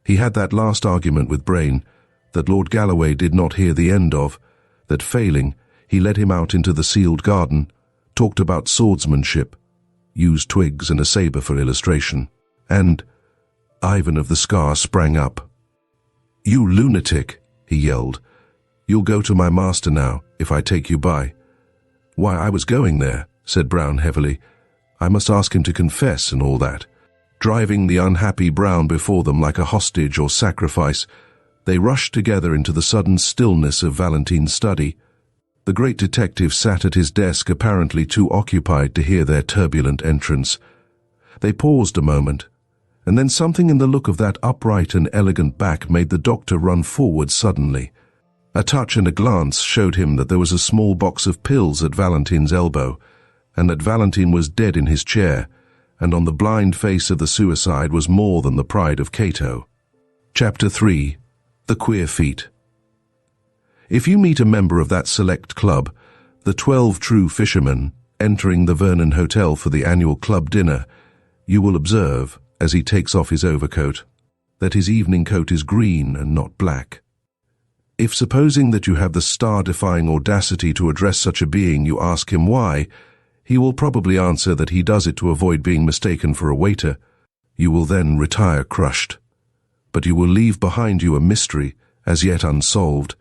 He had that last argument with Brain that Lord Galloway did not hear the end of, that failing, he led him out into the sealed garden, talked about swordsmanship, used twigs and a sabre for illustration, and Ivan of the Scar sprang up. "You lunatic," he yelled. "You'll go to my master now, if I take you by." "Why, I was going there," said Brown heavily. "I must ask him to confess and all that." Driving the unhappy Brown before them like a hostage or sacrifice, they rushed together into the sudden stillness of Valentin's study. The great detective sat at his desk apparently too occupied to hear their turbulent entrance. They paused a moment, and then something in the look of that upright and elegant back made the doctor run forward suddenly. A touch and a glance showed him that there was a small box of pills at Valentin's elbow, and that Valentin was dead in his chair, and on the blind face of the suicide was more than the pride of Cato. Chapter 3. The Queer Feet. If you meet a member of that select club, the 12 True Fishermen, entering the Vernon Hotel for the annual club dinner, you will observe, as he takes off his overcoat, that his evening coat is green and not black. If, supposing that you have the star-defying audacity to address such a being, you ask him why, he will probably answer that he does it to avoid being mistaken for a waiter. You will then retire crushed. But you will leave behind you a mystery, as yet unsolved,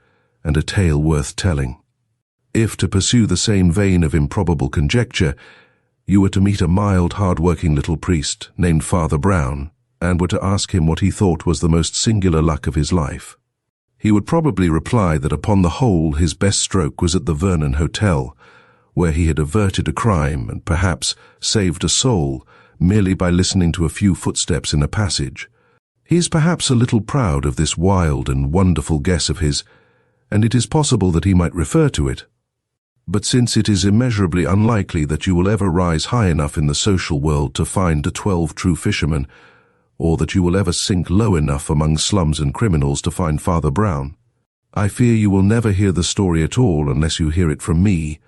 and a tale worth telling. If, to pursue the same vein of improbable conjecture, you were to meet a mild, hard-working little priest named Father Brown, and were to ask him what he thought was the most singular luck of his life, he would probably reply that upon the whole his best stroke was at the Vernon Hotel, where he had averted a crime and perhaps saved a soul merely by listening to a few footsteps in a passage. He is perhaps a little proud of this wild and wonderful guess of his, and it is possible that he might refer to it. But since it is immeasurably unlikely that you will ever rise high enough in the social world to find the 12 True Fishermen, or that you will ever sink low enough among slums and criminals to find Father Brown, I fear you will never hear the story at all unless you hear it from me.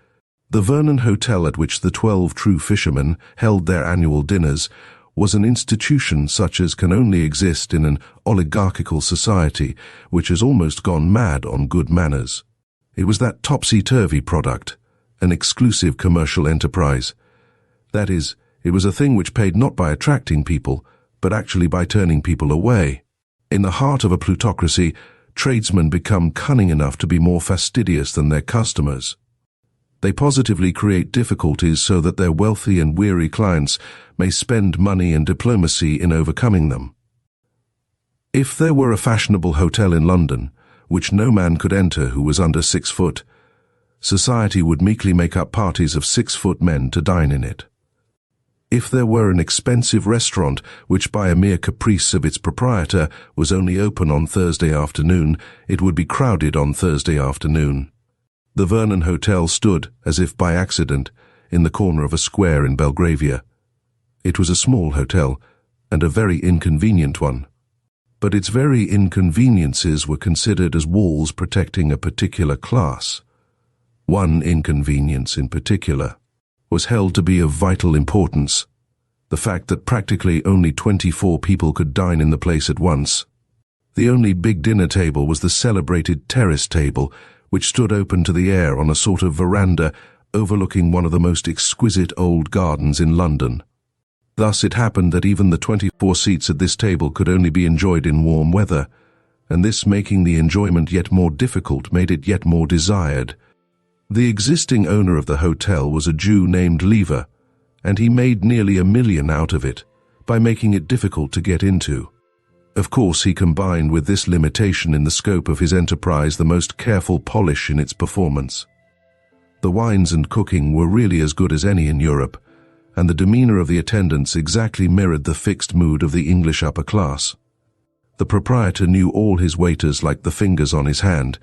The Vernon Hotel at which the 12 True Fishermen held their annual dinners was an institution such as can only exist in an oligarchical society which has almost gone mad on good manners. It was that topsy-turvy product, an exclusive commercial enterprise. That is, it was a thing which paid not by attracting people, but actually by turning people away. In the heart of a plutocracy, tradesmen become cunning enough to be more fastidious than their customers. They positively create difficulties so that their wealthy and weary clients may spend money and diplomacy in overcoming them. If there were a fashionable hotel in London, which no man could enter who was under 6 foot, society would meekly make up parties of 6-foot men to dine in it. If there were an expensive restaurant which by a mere caprice of its proprietor was only open on Thursday afternoon, it would be crowded on Thursday afternoon. The Vernon Hotel stood, as if by accident, in the corner of a square in Belgravia. It was a small hotel, and a very inconvenient one. But its very inconveniences were considered as walls protecting a particular class. One inconvenience in particular was held to be of vital importance. The fact that practically only 24 people could dine in the place at once. The only big dinner table was the celebrated terrace table, which stood open to the air on a sort of veranda overlooking one of the most exquisite old gardens in London. Thus it happened that even the 24 seats at this table could only be enjoyed in warm weather, and this, making the enjoyment yet more difficult, made it yet more desired. The existing owner of the hotel was a Jew named Lever, and he made nearly $1 million out of it by making it difficult to get into. Of course, he combined with this limitation in the scope of his enterprise the most careful polish in its performance. The wines and cooking were really as good as any in Europe, and the demeanor of the attendants exactly mirrored the fixed mood of the English upper class. The proprietor knew all his waiters like the fingers on his hand.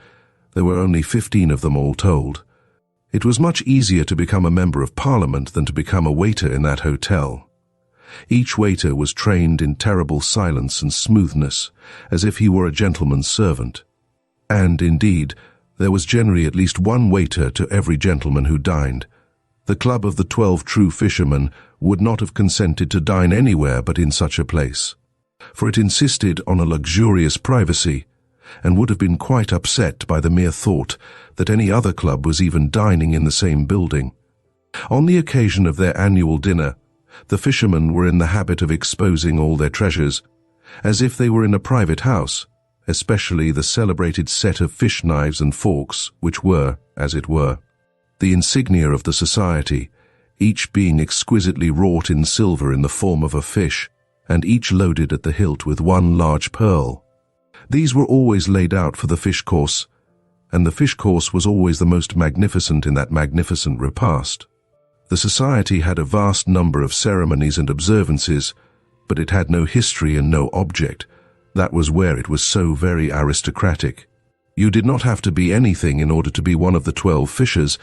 There were only 15 of them all told. It was much easier to become a member of Parliament than to become a waiter in that hotel. Each waiter was trained in terrible silence and smoothness, as if he were a gentleman's servant. And, indeed, there was generally at least one waiter to every gentleman who dined. The Club of the 12 True Fishermen would not have consented to dine anywhere but in such a place, for it insisted on a luxurious privacy, and would have been quite upset by the mere thought that any other club was even dining in the same building. On the occasion of their annual dinner, the fishermen were in the habit of exposing all their treasures, as if they were in a private house, especially the celebrated set of fish knives and forks, which were, as it were, the insignia of the society, each being exquisitely wrought in silver in the form of a fish, and each loaded at the hilt with one large pearl. These were always laid out for the fish course, and the fish course was always the most magnificent in that magnificent repast. The society had a vast number of ceremonies and observances, but it had no history and no object. That was where it was so very aristocratic. You did not have to be anything in order to be one of the 12 fishers.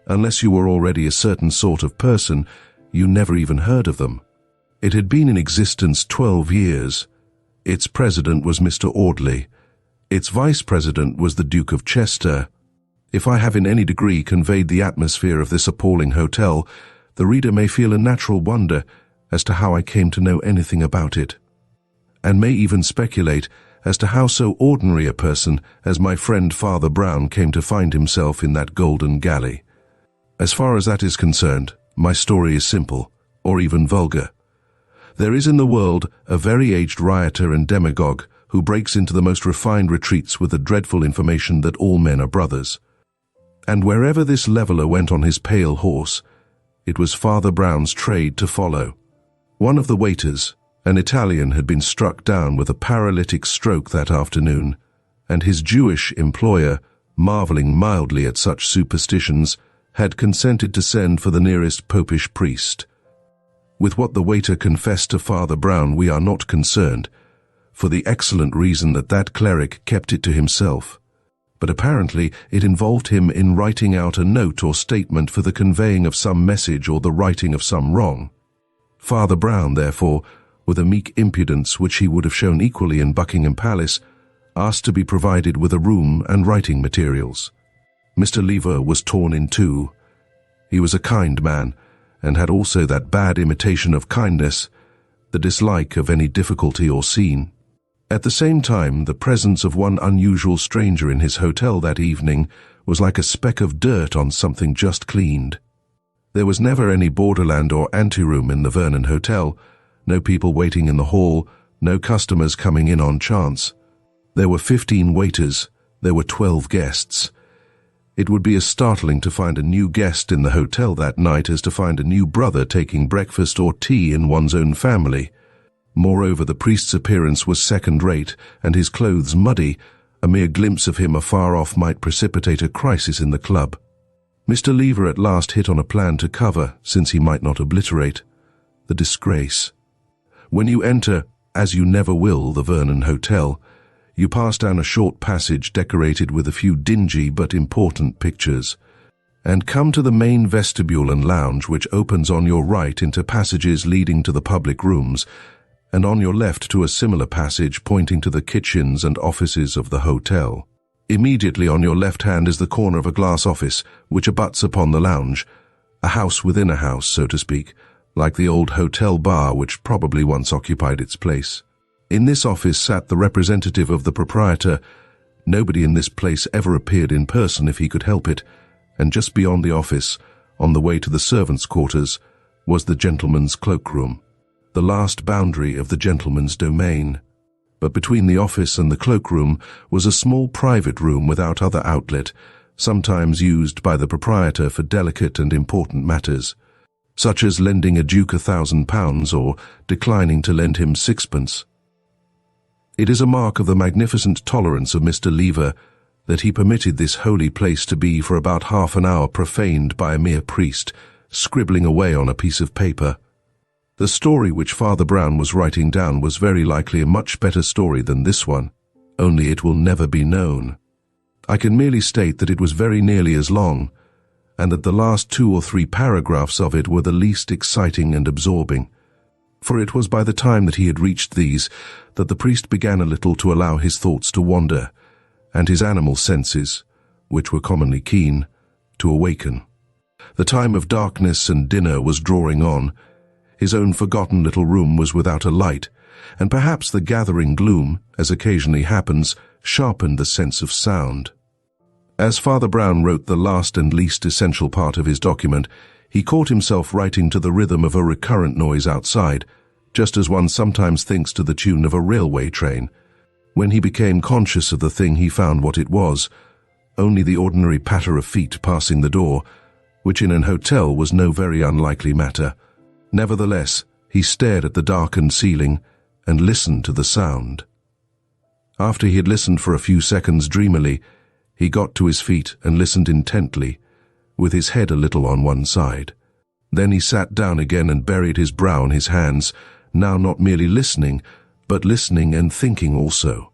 Unless you were already a certain sort of person, you never even heard of them. It had been in existence 12 years. Its president was Mr. Audley. Its vice-president was the Duke of Chester. If I have in any degree conveyed the atmosphere of this appalling hotel, the reader may feel a natural wonder as to how I came to know anything about it, and may even speculate as to how so ordinary a person as my friend Father Brown came to find himself in that golden galley. As far as that is concerned, my story is simple, or even vulgar. There is in the world a very aged rioter and demagogue who breaks into the most refined retreats with the dreadful information that all men are brothers. And wherever this leveller went on his pale horse, it was Father Brown's trade to follow. One of the waiters, an Italian, had been struck down with a paralytic stroke that afternoon, and his Jewish employer, marveling mildly at such superstitions, had consented to send for the nearest popish priest. With what the waiter confessed to Father Brown we are not concerned, for the excellent reason that that cleric kept it to himself. But apparently it involved him in writing out a note or statement for the conveying of some message or the righting of some wrong. Father Brown, therefore, with a meek impudence which he would have shown equally in Buckingham Palace, asked to be provided with a room and writing materials. Mr. Lever was torn in two. He was a kind man, and had also that bad imitation of kindness, the dislike of any difficulty or scene. At the same time, the presence of one unusual stranger in his hotel that evening was like a speck of dirt on something just cleaned. There was never any borderland or anteroom in the Vernon Hotel, no people waiting in the hall, no customers coming in on chance. There were 15 waiters, there were 12 guests. It would be as startling to find a new guest in the hotel that night as to find a new brother taking breakfast or tea in one's own family. Moreover, the priest's appearance was second-rate, and his clothes muddy. A mere glimpse of him afar off might precipitate a crisis in the club. Mr. Lever at last hit on a plan to cover, since he might not obliterate, the disgrace. When you enter, as you never will, the Vernon Hotel, you pass down a short passage decorated with a few dingy but important pictures, and come to the main vestibule and lounge, which opens on your right into passages leading to the public rooms, and on your left to a similar passage pointing to the kitchens and offices of the hotel. Immediately on your left hand is the corner of a glass office, which abuts upon the lounge, a house within a house, so to speak, like the old hotel bar which probably once occupied its place. In this office sat the representative of the proprietor. Nobody in this place ever appeared in person if he could help it, and just beyond the office, on the way to the servants' quarters, was the gentleman's cloakroom, the last boundary of the gentleman's domain. But between the office and the cloakroom was a small private room without other outlet, sometimes used by the proprietor for delicate and important matters, such as lending a duke £1,000 or declining to lend him sixpence. It is a mark of the magnificent tolerance of Mr. Lever that he permitted this holy place to be for about half an hour profaned by a mere priest, scribbling away on a piece of paper. The story which Father Brown was writing down was very likely a much better story than this one, only it will never be known. I can merely state that it was very nearly as long, and that the last 2 or 3 paragraphs of it were the least exciting and absorbing. For it was by the time that he had reached these that the priest began a little to allow his thoughts to wander, and his animal senses, which were commonly keen, to awaken. The time of darkness and dinner was drawing on. His own forgotten little room was without a light, and perhaps the gathering gloom, as occasionally happens, sharpened the sense of sound. As Father Brown wrote the last and least essential part of his document, he caught himself writing to the rhythm of a recurrent noise outside, just as one sometimes thinks to the tune of a railway train. When he became conscious of the thing, he found what it was, only the ordinary patter of feet passing the door, which in an hotel was no very unlikely matter. Nevertheless, he stared at the darkened ceiling and listened to the sound. After he had listened for a few seconds dreamily, he got to his feet and listened intently, with his head a little on one side. Then he sat down again and buried his brow in his hands, now not merely listening, but listening and thinking also.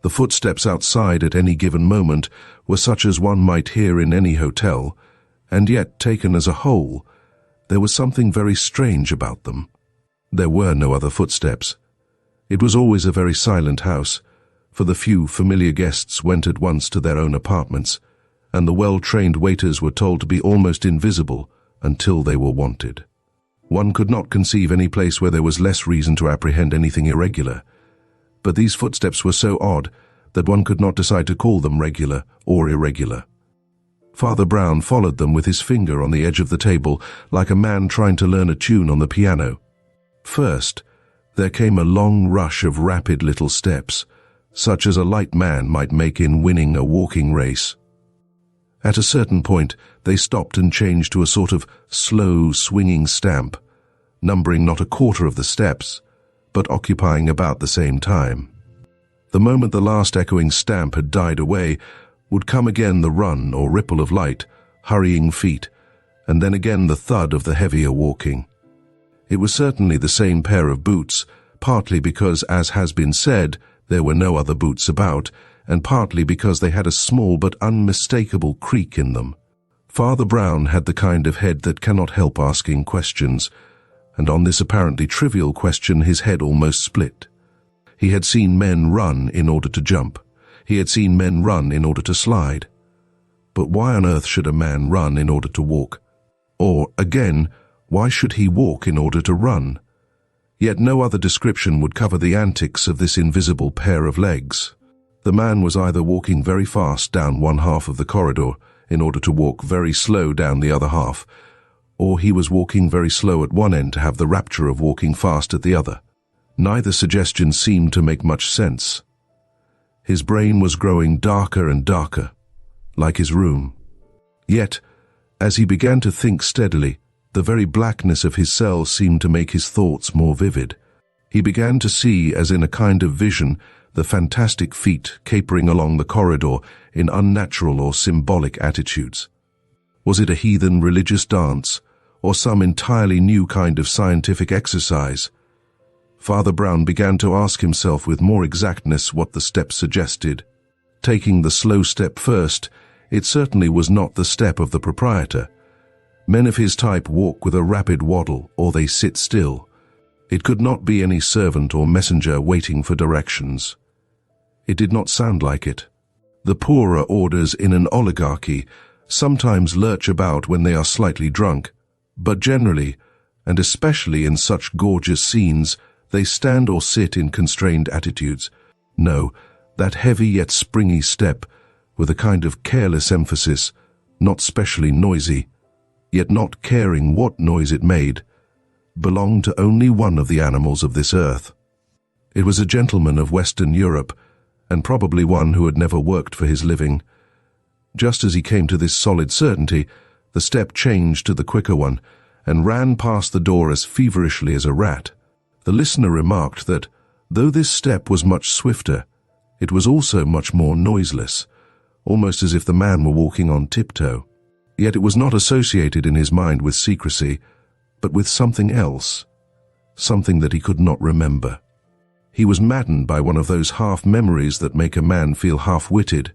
The footsteps outside at any given moment were such as one might hear in any hotel, and yet, taken as a whole, there was something very strange about them. There were no other footsteps. It was always a very silent house, for the few familiar guests went at once to their own apartments, and the well-trained waiters were told to be almost invisible until they were wanted. One could not conceive any place where there was less reason to apprehend anything irregular, but these footsteps were so odd that one could not decide to call them regular or irregular. Father Brown followed them with his finger on the edge of the table, like a man trying to learn a tune on the piano. First, there came a long rush of rapid little steps, such as a light man might make in winning a walking race. At a certain point, they stopped and changed to a sort of slow, swinging stamp, numbering not a quarter of the steps, but occupying about the same time. The moment the last echoing stamp had died away, would come again the run or ripple of light, hurrying feet, and then again the thud of the heavier walking. It was certainly the same pair of boots, partly because, as has been said, there were no other boots about, and partly because they had a small but unmistakable creak in them. Father Brown had the kind of head that cannot help asking questions, and on this apparently trivial question his head almost split. He had seen men run in order to jump. He had seen men run in order to slide. But why on earth should a man run in order to walk? Or, again, why should he walk in order to run? Yet no other description would cover the antics of this invisible pair of legs. The man was either walking very fast down one half of the corridor in order to walk very slow down the other half, or he was walking very slow at one end to have the rapture of walking fast at the other. Neither suggestion seemed to make much sense. His brain was growing darker and darker, like his room. Yet, as he began to think steadily, the very blackness of his cell seemed to make his thoughts more vivid. He began to see, as in a kind of vision, the fantastic feet capering along the corridor in unnatural or symbolic attitudes. Was it a heathen religious dance, or some entirely new kind of scientific exercise? Father Brown began to ask himself with more exactness what the steps suggested. Taking the slow step first, it certainly was not the step of the proprietor. Men of his type walk with a rapid waddle, or they sit still. It could not be any servant or messenger waiting for directions. It did not sound like it. The poorer orders in an oligarchy sometimes lurch about when they are slightly drunk, but generally and especially in such gorgeous scenes, they stand or sit in constrained attitudes. No, that heavy yet springy step, with a kind of careless emphasis, not specially noisy, yet not caring what noise it made, belonged to only one of the animals of this earth. It was a gentleman of Western Europe, and probably one who had never worked for his living. Just as he came to this solid certainty, the step changed to the quicker one, and ran past the door as feverishly as a rat. The listener remarked that, though this step was much swifter, it was also much more noiseless, almost as if the man were walking on tiptoe. Yet it was not associated in his mind with secrecy, but with something else, something that he could not remember. He was maddened by one of those half-memories that make a man feel half-witted.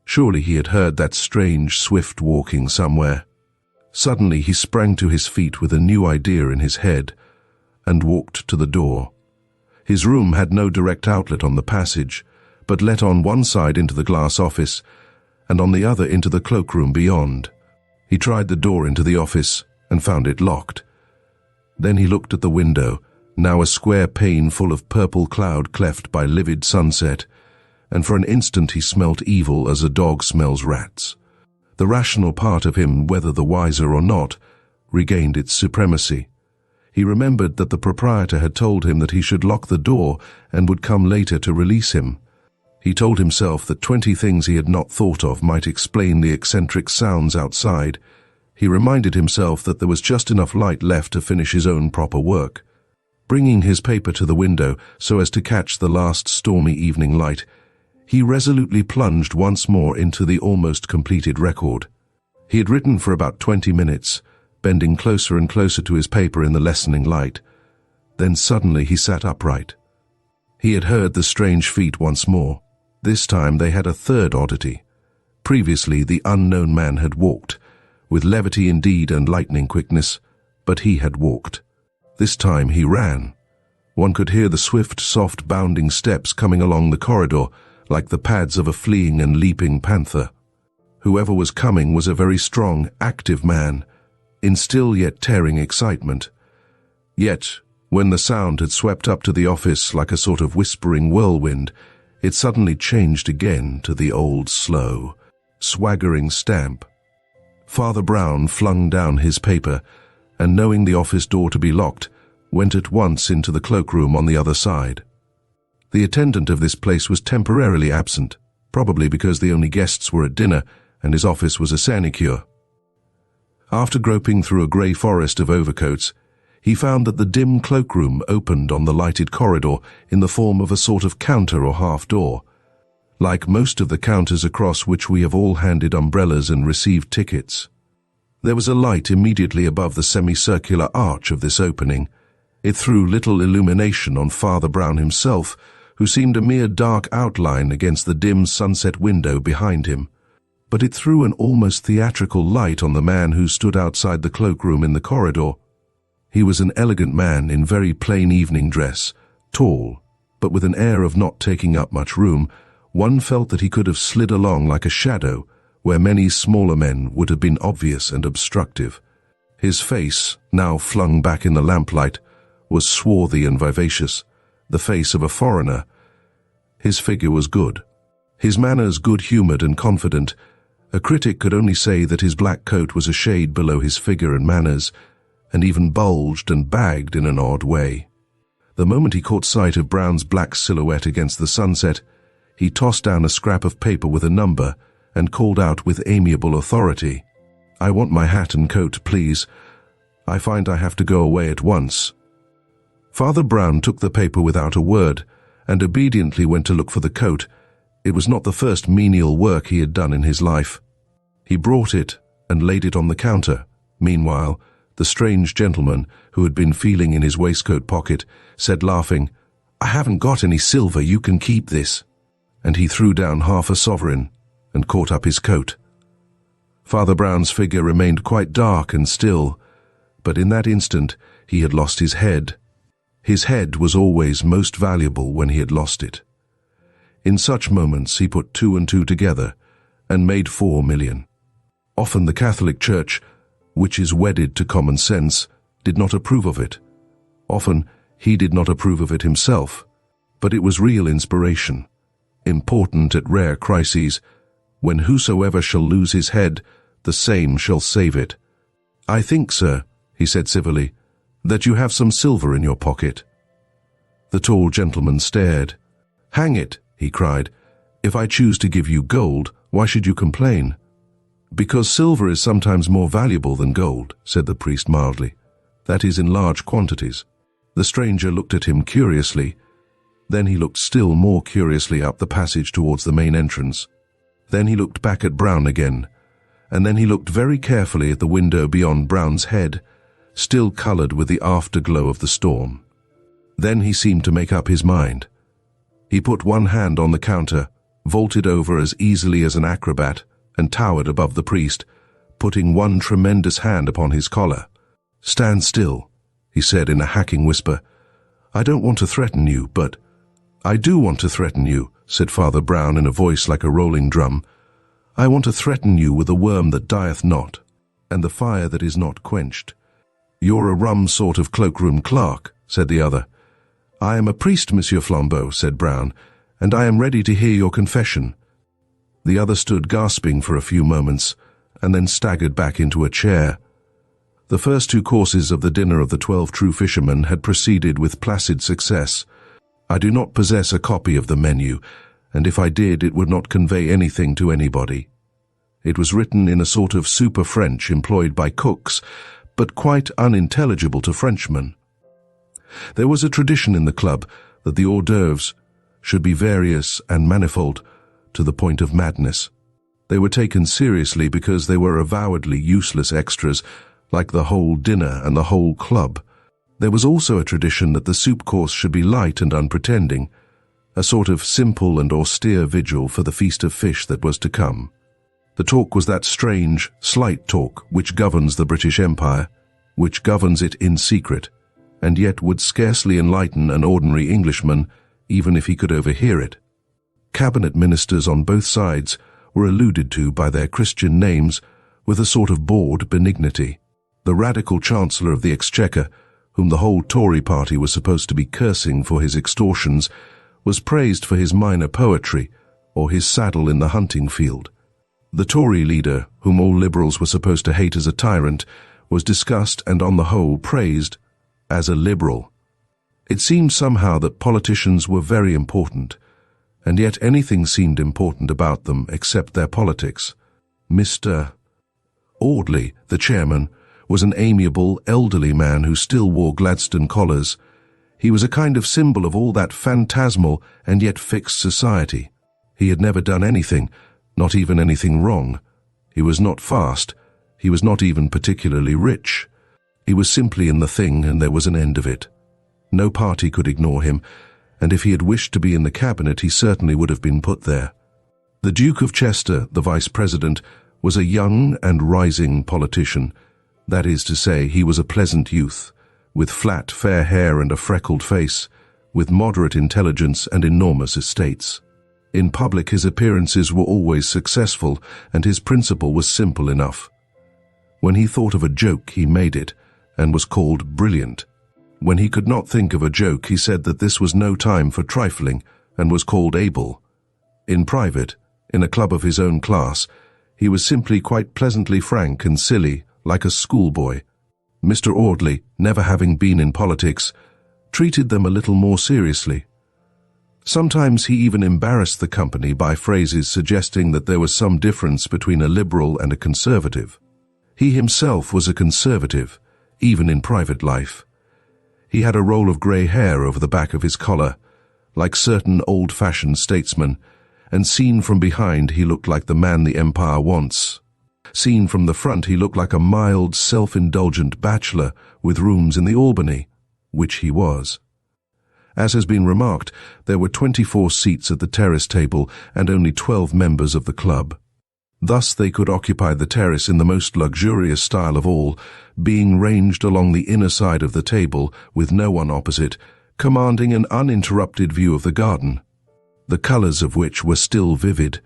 Surely he had heard that strange, swift walking somewhere. Suddenly he sprang to his feet with a new idea in his head, and walked to the door. His room had no direct outlet on the passage, but let on one side into the glass office, and on the other into the cloakroom beyond. He tried the door into the office, and found it locked. Then he looked at the window, now a square pane full of purple cloud cleft by livid sunset, and for an instant he smelt evil as a dog smells rats. The rational part of him, whether the wiser or not, regained its supremacy. He remembered that the proprietor had told him that he should lock the door and would come later to release him. He told himself that 20 things he had not thought of might explain the eccentric sounds outside. He reminded himself that there was just enough light left to finish his own proper work. Bringing his paper to the window so as to catch the last stormy evening light, he resolutely plunged once more into the almost completed record. He had written for about 20 minutes, bending closer and closer to his paper in the lessening light. Then suddenly he sat upright. He had heard the strange feet once more. This time they had a third oddity. Previously the unknown man had walked, with levity indeed and lightning quickness, but he had walked. This time he ran. One could hear the swift, soft, bounding steps coming along the corridor, like the pads of a fleeing and leaping panther. Whoever was coming was a very strong, active man, in still yet tearing excitement. Yet, when the sound had swept up to the office like a sort of whispering whirlwind, it suddenly changed again to the old slow, swaggering stamp. Father Brown flung down his paper, and knowing the office door to be locked, went at once into the cloakroom on the other side. The attendant of this place was temporarily absent, probably because the only guests were at dinner and his office was a sinecure. After groping through a grey forest of overcoats, he found that the dim cloakroom opened on the lighted corridor in the form of a sort of counter or half-door, like most of the counters across which we have all handed umbrellas and received tickets. There was a light immediately above the semicircular arch of this opening. It threw little illumination on Father Brown himself, who seemed a mere dark outline against the dim sunset window behind him. But it threw an almost theatrical light on the man who stood outside the cloakroom in the corridor. He was an elegant man in very plain evening dress, tall, but with an air of not taking up much room. One felt that he could have slid along like a shadow, where many smaller men would have been obvious and obstructive. His face, now flung back in the lamplight, was swarthy and vivacious, the face of a foreigner. His figure was good, his manners good-humoured and confident. A critic could only say that his black coat was a shade below his figure and manners, and even bulged and bagged in an odd way. The moment he caught sight of Brown's black silhouette against the sunset, he tossed down a scrap of paper with a number and called out with amiable authority, "I want my hat and coat, please. I find I have to go away at once." Father Brown took the paper without a word, and obediently went to look for the coat. It was not the first menial work he had done in his life. He brought it and laid it on the counter. Meanwhile, the strange gentleman, who had been feeling in his waistcoat pocket, said laughing, "I haven't got any silver, you can keep this." And he threw down half a sovereign and caught up his coat. Father Brown's figure remained quite dark and still, but in that instant he had lost his head. His head was always most valuable when he had lost it. In such moments he put 2 and 2 together and made 4 million. Often the Catholic Church, which is wedded to common sense, did not approve of it. Often, he did not approve of it himself, but it was real inspiration, important at rare crises, when whosoever shall lose his head, the same shall save it. "I think, sir," he said civilly, "that you have some silver in your pocket." The tall gentleman stared. "Hang it," he cried, "if I choose to give you gold, why should you complain?" "Because silver is sometimes more valuable than gold," said the priest mildly. "That is, in large quantities." The stranger looked at him curiously. Then he looked still more curiously up the passage towards the main entrance. Then he looked back at Brown again, and then he looked very carefully at the window beyond Brown's head, still colored with the afterglow of the storm. Then he seemed to make up his mind. He put one hand on the counter, vaulted over as easily as an acrobat, and towered above the priest, putting one tremendous hand upon his collar. "Stand still," he said in a hacking whisper. "I don't want to threaten you, but—" "I do want to threaten you," said Father Brown in a voice like a rolling drum. "I want to threaten you with a worm that dieth not, and the fire that is not quenched." "You're a rum sort of cloakroom clerk," said the other. "I am a priest, Monsieur Flambeau," said Brown, "and I am ready to hear your confession." The other stood gasping for a few moments, and then staggered back into a chair. The first two courses of the dinner of the 12 True Fishermen had proceeded with placid success. I do not possess a copy of the menu, and if I did, it would not convey anything to anybody. It was written in a sort of super-French employed by cooks, but quite unintelligible to Frenchmen. There was a tradition in the club that the hors d'oeuvres should be various and manifold to the point of madness. They were taken seriously because they were avowedly useless extras, like the whole dinner and the whole club. There was also a tradition that the soup course should be light and unpretending, a sort of simple and austere vigil for the feast of fish that was to come. The talk was that strange, slight talk which governs the British Empire, which governs it in secret, and yet would scarcely enlighten an ordinary Englishman, even if he could overhear it. Cabinet ministers on both sides were alluded to by their Christian names with a sort of bored benignity. The radical Chancellor of the Exchequer, whom the whole Tory party was supposed to be cursing for his extortions, was praised for his minor poetry or his saddle in the hunting field. The Tory leader, whom all Liberals were supposed to hate as a tyrant, was discussed and on the whole praised as a Liberal. It seemed somehow that politicians were very important, and yet anything seemed important about them except their politics. Mr. Audley, the chairman, was an amiable, elderly man who still wore Gladstone collars. He was a kind of symbol of all that phantasmal and yet fixed society. He had never done anything, not even anything wrong. He was not fast. He was not even particularly rich. He was simply in the thing, and there was an end of it. No party could ignore him, and if he had wished to be in the cabinet, he certainly would have been put there. The Duke of Chester, the vice-president, was a young and rising politician. That is to say, he was a pleasant youth, with flat, fair hair and a freckled face, with moderate intelligence and enormous estates. In public, his appearances were always successful, and his principle was simple enough. When he thought of a joke, he made it, and was called brilliant. When he could not think of a joke, he said that this was no time for trifling, and was called able. In private, in a club of his own class, he was simply quite pleasantly frank and silly, like a schoolboy. Mr. Audley, never having been in politics, treated them a little more seriously. Sometimes he even embarrassed the company by phrases suggesting that there was some difference between a Liberal and a Conservative. He himself was a Conservative, even in private life. He had a roll of grey hair over the back of his collar, like certain old-fashioned statesmen, and seen from behind he looked like the man the Empire wants. Seen from the front he looked like a mild, self-indulgent bachelor with rooms in the Albany, which he was. As has been remarked, there were 24 seats at the terrace table and only 12 members of the club. Thus they could occupy the terrace in the most luxurious style of all, being ranged along the inner side of the table with no one opposite, commanding an uninterrupted view of the garden, the colours of which were still vivid,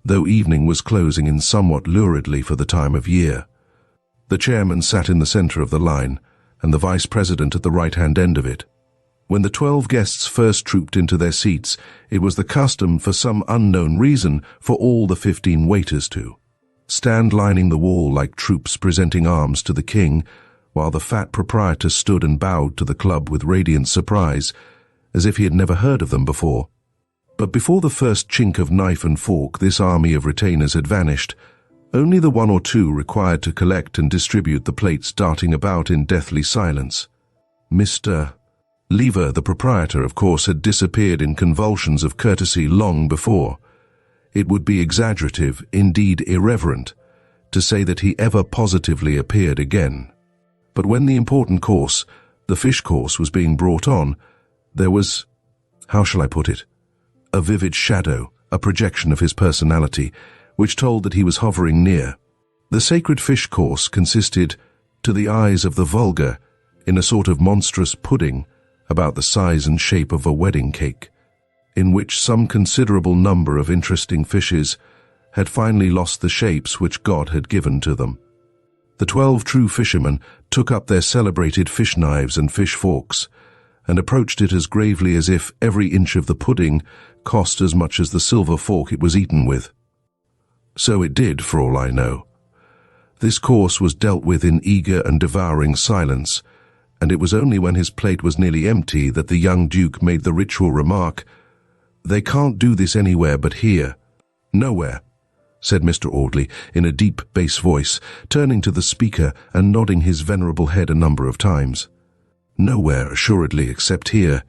though evening was closing in somewhat luridly for the time of year. The chairman sat in the centre of the line, and the vice president at the right-hand end of it. When the 12 guests first trooped into their seats, it was the custom, for some unknown reason, for all the 15 waiters to stand lining the wall like troops presenting arms to the king, while the fat proprietor stood and bowed to the club with radiant surprise, as if he had never heard of them before. But before the first chink of knife and fork, this army of retainers had vanished, only the 1 or 2 required to collect and distribute the plates darting about in deathly silence. Mr. Lever, the proprietor, of course, had disappeared in convulsions of courtesy long before. It would be exaggerative, indeed irreverent, to say that he ever positively appeared again. But when the important course, the fish course, was being brought on, there was, how shall I put it, a vivid shadow, a projection of his personality, which told that he was hovering near. The sacred fish course consisted, to the eyes of the vulgar, in a sort of monstrous pudding, about the size and shape of a wedding cake, in which some considerable number of interesting fishes had finally lost the shapes which God had given to them. The 12 true fishermen took up their celebrated fish knives and fish forks, and approached it as gravely as if every inch of the pudding cost as much as the silver fork it was eaten with. So it did, for all I know. This course was dealt with in eager and devouring silence, and it was only when his plate was nearly empty that the young Duke made the ritual remark, "They can't do this anywhere but here." "Nowhere," said Mr. Audley in a deep bass voice, turning to the speaker and nodding his venerable head a number of times. "Nowhere, assuredly, except here.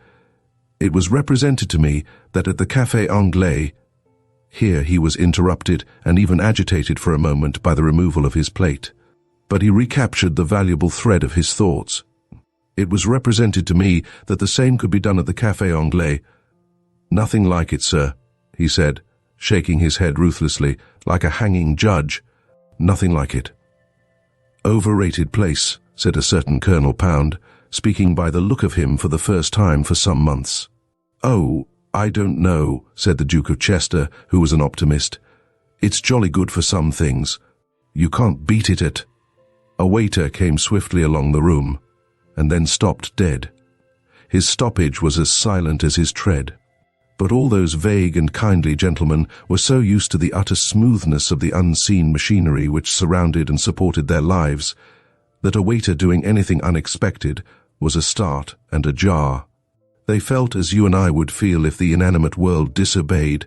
It was represented to me that at the Café Anglais—" Here he was interrupted and even agitated for a moment by the removal of his plate, but he recaptured the valuable thread of his thoughts. "It was represented to me that the same could be done at the Café Anglais." "Nothing like it, sir," he said, shaking his head ruthlessly, like a hanging judge. "Nothing like it." "Overrated place," said a certain Colonel Pound, speaking by the look of him for the first time for some months. "Oh, I don't know," said the Duke of Chester, who was an optimist. "It's jolly good for some things. You can't beat it at—" A waiter came swiftly along the room, and then stopped dead. His stoppage was as silent as his tread. But all those vague and kindly gentlemen were so used to the utter smoothness of the unseen machinery which surrounded and supported their lives, that a waiter doing anything unexpected was a start and a jar. They felt as you and I would feel if the inanimate world disobeyed,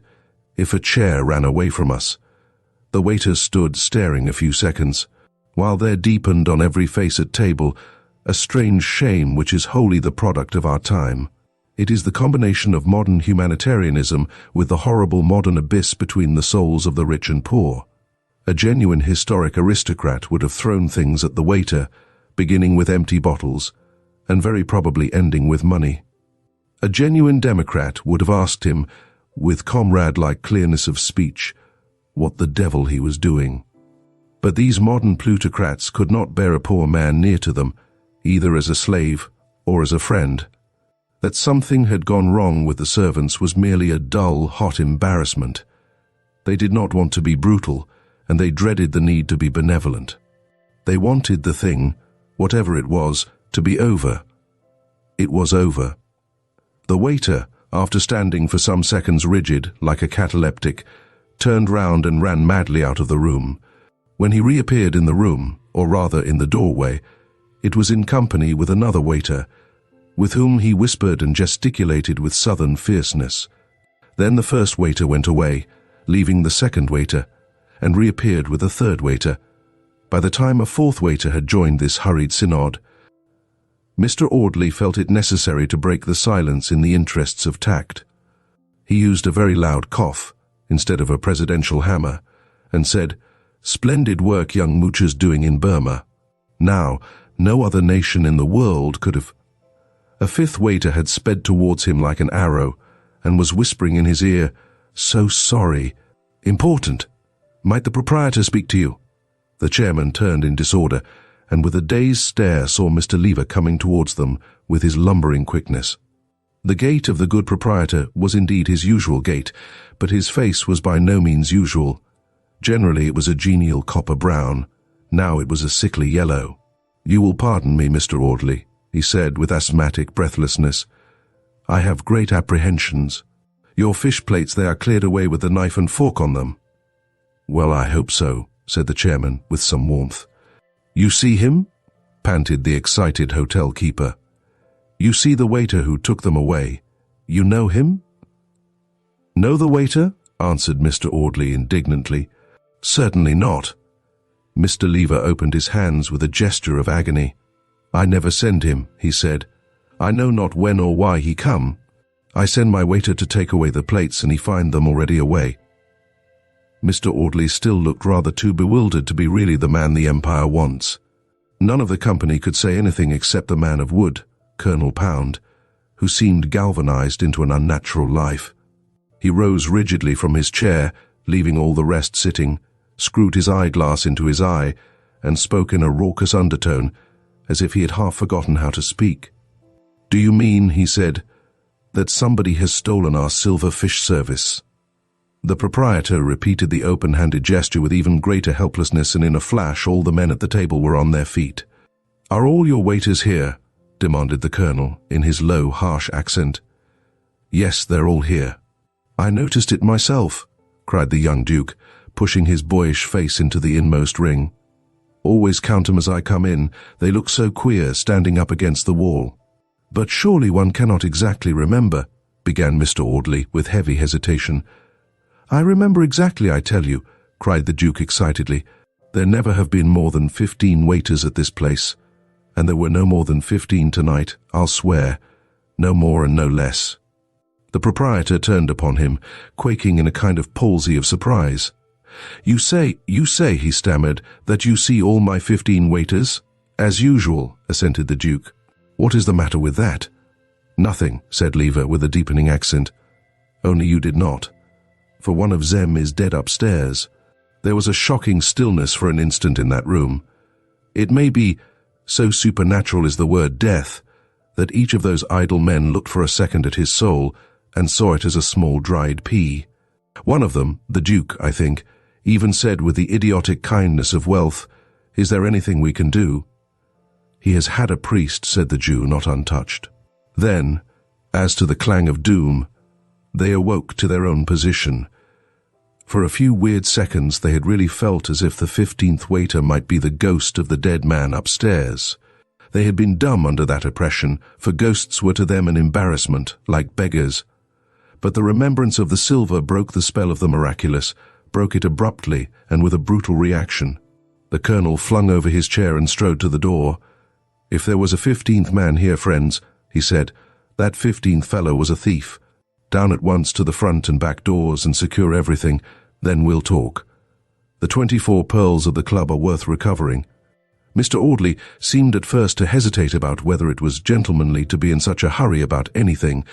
if a chair ran away from us. The waiters stood staring a few seconds, while there deepened on every face at table a strange shame which is wholly the product of our time. It is the combination of modern humanitarianism with the horrible modern abyss between the souls of the rich and poor. A genuine historic aristocrat would have thrown things at the waiter, beginning with empty bottles, and very probably ending with money. A genuine democrat would have asked him, with comrade-like clearness of speech, what the devil he was doing. But these modern plutocrats could not bear a poor man near to them, either as a slave or as a friend. That something had gone wrong with the servants was merely a dull, hot embarrassment. They did not want to be brutal, and they dreaded the need to be benevolent. They wanted the thing, whatever it was, to be over. It was over. The waiter, after standing for some seconds rigid, like a cataleptic, turned round and ran madly out of the room. When he reappeared in the room, or rather in the doorway, it was in company with another waiter, with whom he whispered and gesticulated with southern fierceness. Then the first waiter went away, leaving the second waiter, and reappeared with a third waiter. By the time a fourth waiter had joined this hurried synod, Mr. Audley felt it necessary to break the silence in the interests of tact. He used a very loud cough, instead of a presidential hammer, and said, "Splendid work young moochers doing in Burma. Now, no other nation in the world could have—" A fifth waiter had sped towards him like an arrow, and was whispering in his ear, "So sorry. Important. Might the proprietor speak to you?" The chairman turned in disorder, and with a dazed stare saw Mr. Lever coming towards them with his lumbering quickness. The gait of the good proprietor was indeed his usual gait, but his face was by no means usual. Generally it was a genial copper brown. Now it was a sickly yellow. "You will pardon me, Mr. Audley," he said with asthmatic breathlessness. "I have great apprehensions. Your fish plates, they are cleared away with the knife and fork on them." "Well, I hope so," said the chairman with some warmth. "You see him?" panted the excited hotel keeper. "You see the waiter who took them away? You know him?" "Know the waiter?" answered Mr. Audley indignantly. "Certainly not." Mr. Lever opened his hands with a gesture of agony. "I never send him," he said. "I know not when or why he come. I send my waiter to take away the plates, and he find them already away." Mr. Audley still looked rather too bewildered to be really the man the Empire wants. None of the company could say anything except the man of wood, Colonel Pound, who seemed galvanized into an unnatural life. He rose rigidly from his chair, leaving all the rest sitting, screwed his eyeglass into his eye, and spoke in a raucous undertone, as if he had half forgotten how to speak. "Do you mean," he said, "that somebody has stolen our silver fish service?" The proprietor repeated the open-handed gesture with even greater helplessness, and in a flash all the men at the table were on their feet. "Are all your waiters here?" demanded the colonel, in his low, harsh accent. "Yes, they're all here." "I noticed it myself," cried the young duke, pushing his boyish face into the inmost ring. "Always count 'em as I come in. They look so queer, standing up against the wall." "But surely one cannot exactly remember," began Mr. Audley with heavy hesitation. "I remember exactly, I tell you," cried the Duke excitedly. "There never have been more than 15 waiters at this place, and there were no more than 15 tonight, I'll swear, no more and no less." The proprietor turned upon him, quaking in a kind of palsy of surprise. You say, he stammered, "that you see all my 15 waiters?" "As usual," assented the Duke. "What is the matter with that?" "Nothing," said Lever with a deepening accent. "Only you did not. For one of them is dead upstairs." There was a shocking stillness for an instant in that room. It may be, so supernatural is the word death, that each of those idle men looked for a second at his soul and saw it as a small dried pea. One of them, the Duke, I think, even said with the idiotic kindness of wealth, "Is there anything we can do?" "He has had a priest," said the Jew, not untouched. Then, as to the clang of doom, they awoke to their own position. For a few weird seconds they had really felt as if the 15th waiter might be the ghost of the dead man upstairs. They had been dumb under that oppression, for ghosts were to them an embarrassment, like beggars. But the remembrance of the silver broke the spell of the miraculous, broke it abruptly and with a brutal reaction. The colonel flung over his chair and strode to the door. "If there was a 15th man here, friends," he said, "that 15th fellow was a thief. Down at once to the front and back doors and secure everything, then we'll talk. The 24 pearls of the club are worth recovering." Mr. Audley seemed at first to hesitate about whether it was gentlemanly to be in such a hurry about anything,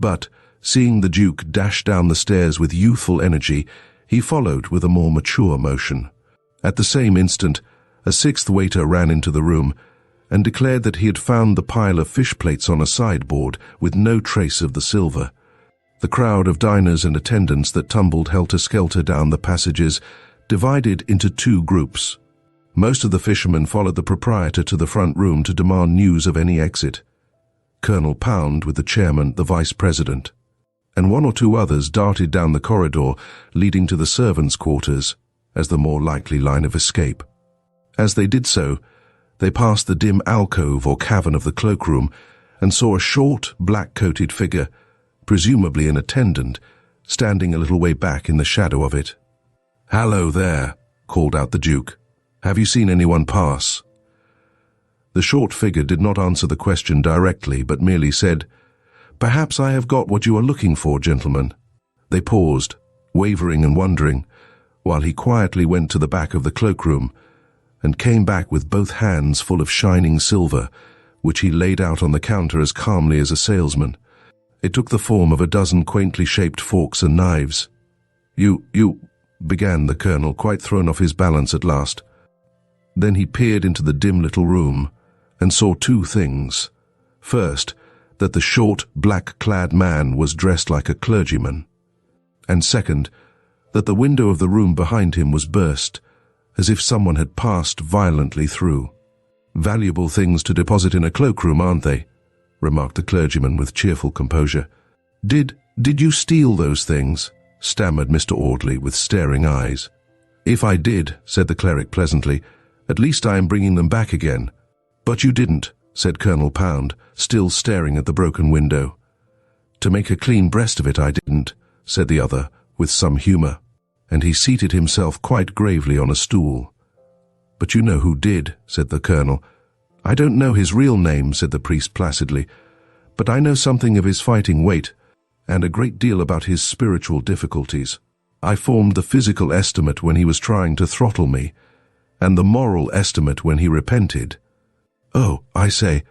but, seeing the Duke dash down the stairs with youthful energy, he followed with a more mature motion. At the same instant, a 6th waiter ran into the room and declared that he had found the pile of fish plates on a sideboard with no trace of the silver. The crowd of diners and attendants that tumbled helter-skelter down the passages divided into 2 groups. Most of the fishermen followed the proprietor to the front room to demand news of any exit. Colonel Pound with the chairman, the vice-president, and 1 or 2 others darted down the corridor leading to the servants' quarters as the more likely line of escape. As they did so, they passed the dim alcove or cavern of the cloakroom and saw a short, black-coated figure, presumably an attendant, standing a little way back in the shadow of it. "Hallo there," called out the Duke. "Have you seen anyone pass?" The short figure did not answer the question directly, but merely said, "Perhaps I have got what you are looking for, gentlemen." They paused, wavering and wondering, while he quietly went to the back of the cloakroom and came back with both hands full of shining silver, which he laid out on the counter as calmly as a salesman. It took the form of a dozen quaintly shaped forks and knives. You, began the colonel, quite thrown off his balance at last. Then he peered into the dim little room and saw 2 things. First, that the short, black-clad man was dressed like a clergyman. And second, that the window of the room behind him was burst, as if someone had passed violently through. "Valuable things to deposit in a cloakroom, aren't they?" remarked the clergyman with cheerful composure. Did you steal those things?" stammered Mr. Audley with staring eyes. "If I did," said the cleric pleasantly, "at least I am bringing them back again." "But you didn't," said Colonel Pound, still staring at the broken window. "To make a clean breast of it, I didn't," said the other, with some humor, and he seated himself quite gravely on a stool. "But you know who did," said the colonel. "I don't know his real name," said the priest placidly, "but I know something of his fighting weight, and a great deal about his spiritual difficulties. I formed the physical estimate when he was trying to throttle me, and the moral estimate when he repented." "Oh, I say,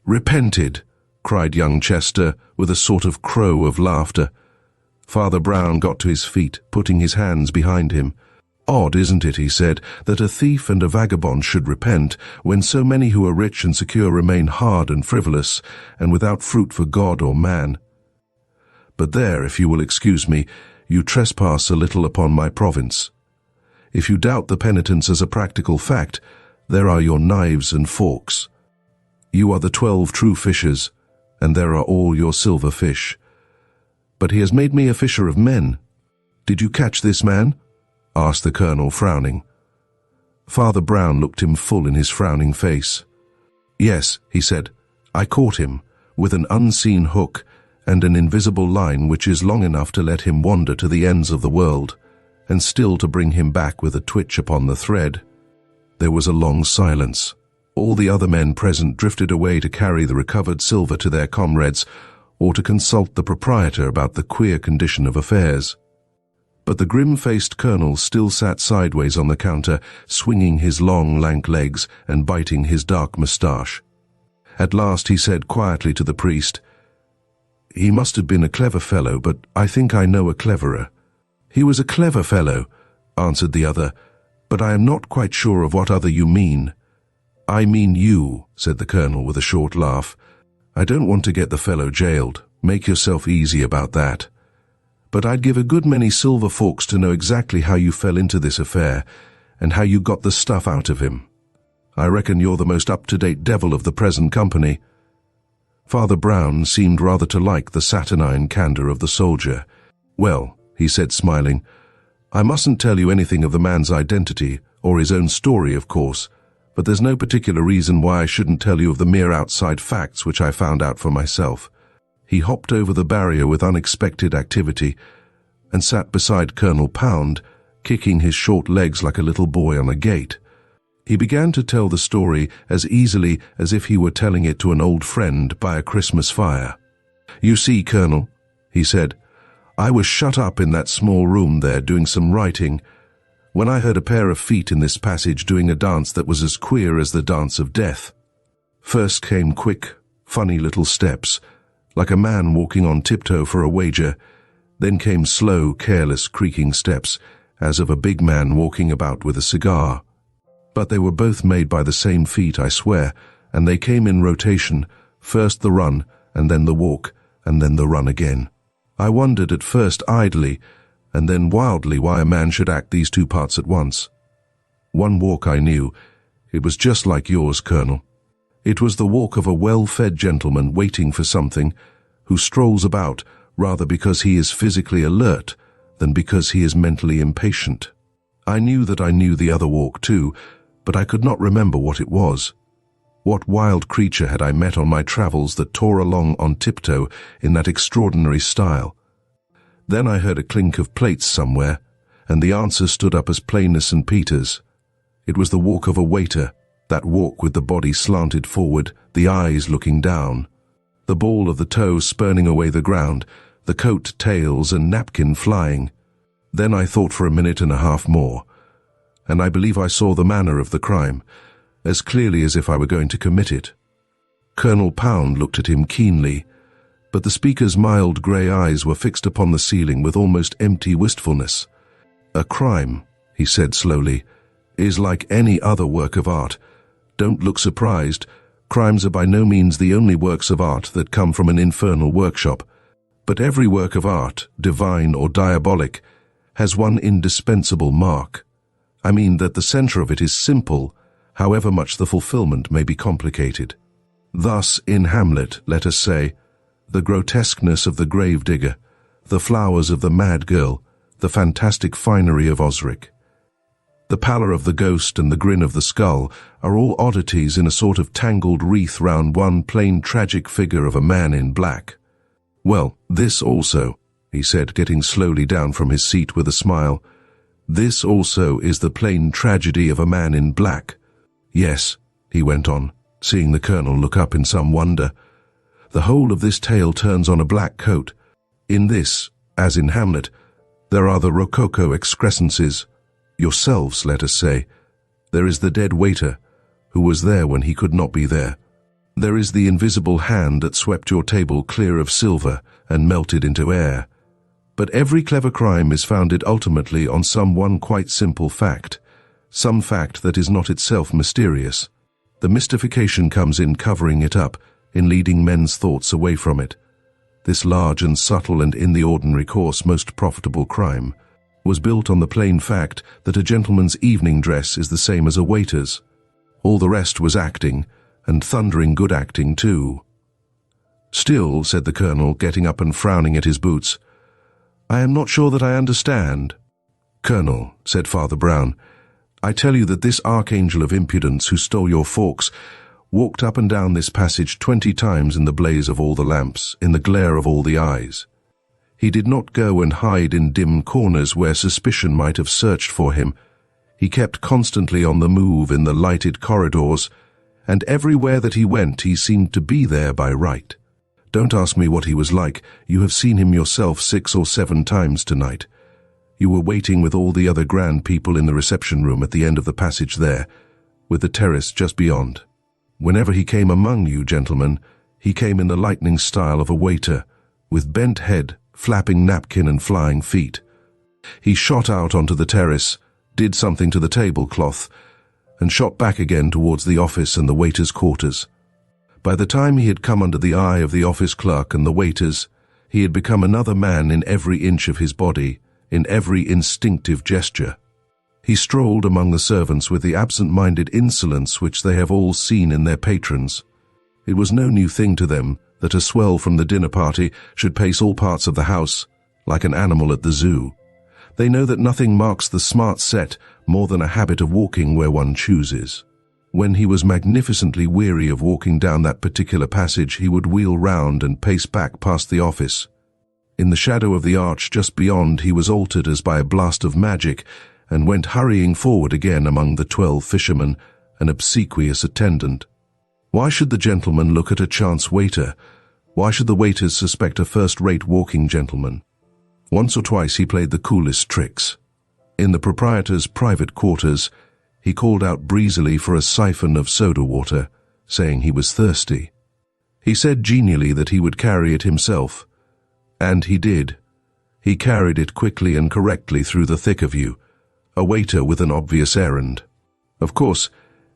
repented," cried young Chester, with a sort of crow of laughter. Father Brown got to his feet, putting his hands behind him. "Odd, isn't it," he said, "that a thief and a vagabond should repent, when so many who are rich and secure remain hard and frivolous, and without fruit for God or man. But there, if you will excuse me, you trespass a little upon my province. If you doubt the penitence as a practical fact, there are your knives and forks. You are the 12 true fishers, and there are all your silver fish. But he has made me a fisher of men. Did you catch this man?" asked the colonel, frowning. Father Brown looked him full in his frowning face. "Yes," he said, "I caught him, with an unseen hook and an invisible line which is long enough to let him wander to the ends of the world, and still to bring him back with a twitch upon the thread." There was a long silence. All the other men present drifted away to carry the recovered silver to their comrades, or to consult the proprietor about the queer condition of affairs. But the grim-faced colonel still sat sideways on the counter, swinging his long, lank legs and biting his dark moustache. At last he said quietly to the priest, "He must have been a clever fellow, but I think I know a cleverer." "He was a clever fellow," answered the other, "but I am not quite sure of what other you mean." "I mean you," said the colonel with a short laugh. "I don't want to get the fellow jailed. Make yourself easy about that. But I'd give a good many silver forks to know exactly how you fell into this affair, and how you got the stuff out of him. I reckon you're the most up-to-date devil of the present company." Father Brown seemed rather to like the saturnine candor of the soldier. "Well," he said, smiling, "I mustn't tell you anything of the man's identity, or his own story, of course, but there's no particular reason why I shouldn't tell you of the mere outside facts which I found out for myself." He hopped over the barrier with unexpected activity, and sat beside Colonel Pound, kicking his short legs like a little boy on a gate. He began to tell the story as easily as if he were telling it to an old friend by a Christmas fire. "You see, Colonel," he said, "I was shut up in that small room there doing some writing, when I heard a pair of feet in this passage doing a dance that was as queer as the dance of death. First came quick, funny little steps, like a man walking on tiptoe for a wager. Then came slow, careless, creaking steps, as of a big man walking about with a cigar. But they were both made by the same feet, I swear, and they came in rotation, first the run, and then the walk, and then the run again. I wondered at first idly, and then wildly, why a man should act these two parts at once. One walk I knew. It was just like yours, Colonel. It was the walk of a well-fed gentleman waiting for something, who strolls about rather because he is physically alert than because he is mentally impatient. I knew that I knew the other walk too, but I could not remember what it was. What wild creature had I met on my travels that tore along on tiptoe in that extraordinary style? Then I heard a clink of plates somewhere, and the answer stood up as plain as St. Peter's. It was the walk of a waiter, that walk with the body slanted forward, the eyes looking down, the ball of the toe spurning away the ground, the coat, tails, and napkin flying. Then I thought for a minute and a half more, and I believe I saw the manner of the crime, as clearly as if I were going to commit it. Colonel Pound looked at him keenly, but the speaker's mild grey eyes were fixed upon the ceiling with almost empty wistfulness. "A crime," he said slowly, "is like any other work of art. Don't look surprised. Crimes are by no means the only works of art that come from an infernal workshop. But every work of art, divine or diabolic, has one indispensable mark. I mean that the center of it is simple, however much the fulfillment may be complicated. Thus, in Hamlet, let us say, the grotesqueness of the gravedigger, the flowers of the mad girl, the fantastic finery of Osric. The pallor of the ghost and the grin of the skull are all oddities in a sort of tangled wreath round one plain tragic figure of a man in black. Well, this also, he said, getting slowly down from his seat with a smile, this also is the plain tragedy of a man in black. Yes, he went on, seeing the Colonel look up in some wonder. The whole of this tale turns on a black coat. In this, as in Hamlet, there are the rococo excrescences, yourselves, let us say. There is the dead waiter, who was there when he could not be there. There is the invisible hand that swept your table clear of silver and melted into air. But every clever crime is founded ultimately on some one quite simple fact, some fact that is not itself mysterious. The mystification comes in covering it up, in leading men's thoughts away from it. This large and subtle and in the ordinary course most profitable crime was built on the plain fact that a gentleman's evening dress is the same as a waiter's. All the rest was acting, and thundering good acting too. Still, said the Colonel, getting up and frowning at his boots, I am not sure that I understand. Colonel, said Father Brown, I tell you that this archangel of impudence who stole your forks walked up and down this passage 20 times in the blaze of all the lamps, in the glare of all the eyes. He did not go and hide in dim corners where suspicion might have searched for him. He kept constantly on the move in the lighted corridors, and everywhere that he went he seemed to be there by right. Don't ask me what he was like. You have seen him yourself 6 or 7 times tonight. You were waiting with all the other grand people in the reception room at the end of the passage there, with the terrace just beyond. Whenever he came among you, gentlemen, he came in the lightning style of a waiter, with bent head, flapping napkin and flying feet. He shot out onto the terrace, did something to the tablecloth, and shot back again towards the office and the waiters' quarters. By the time he had come under the eye of the office clerk and the waiters, he had become another man in every inch of his body, in every instinctive gesture. He strolled among the servants with the absent-minded insolence which they have all seen in their patrons. It was no new thing to them that a swell from the dinner party should pace all parts of the house, like an animal at the zoo. They know that nothing marks the smart set more than a habit of walking where one chooses. When he was magnificently weary of walking down that particular passage, he would wheel round and pace back past the office. In the shadow of the arch just beyond, he was altered as by a blast of magic, and went hurrying forward again among the 12 fishermen, an obsequious attendant. Why should the gentleman look at a chance waiter? Why should the waiters suspect a first-rate walking gentleman? Once or twice he played the coolest tricks. In the proprietor's private quarters, he called out breezily for a siphon of soda water, saying he was thirsty. He said genially that he would carry it himself. And he did. He carried it quickly and correctly through the thick of you, a waiter with an obvious errand. Of course,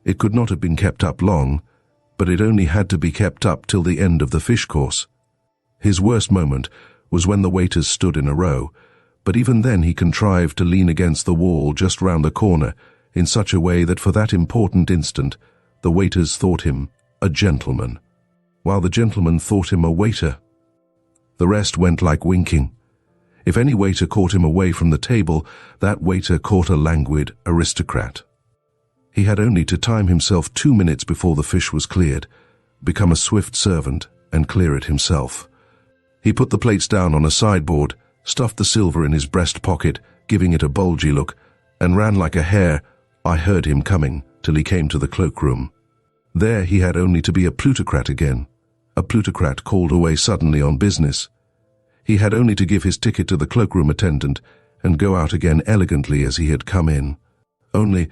it could not have been kept up long, but it only had to be kept up till the end of the fish course. His worst moment was when the waiters stood in a row, but even then he contrived to lean against the wall just round the corner in such a way that for that important instant the waiters thought him a gentleman, while the gentleman thought him a waiter. The rest went like winking. If any waiter caught him away from the table, that waiter caught a languid aristocrat. He had only to time himself 2 minutes before the fish was cleared, become a swift servant, and clear it himself. He put the plates down on a sideboard, stuffed the silver in his breast pocket, giving it a bulgy look, and ran like a hare. I heard him coming, till he came to the cloakroom. There he had only to be a plutocrat again, a plutocrat called away suddenly on business. He had only to give his ticket to the cloakroom attendant and go out again elegantly as he had come in. Only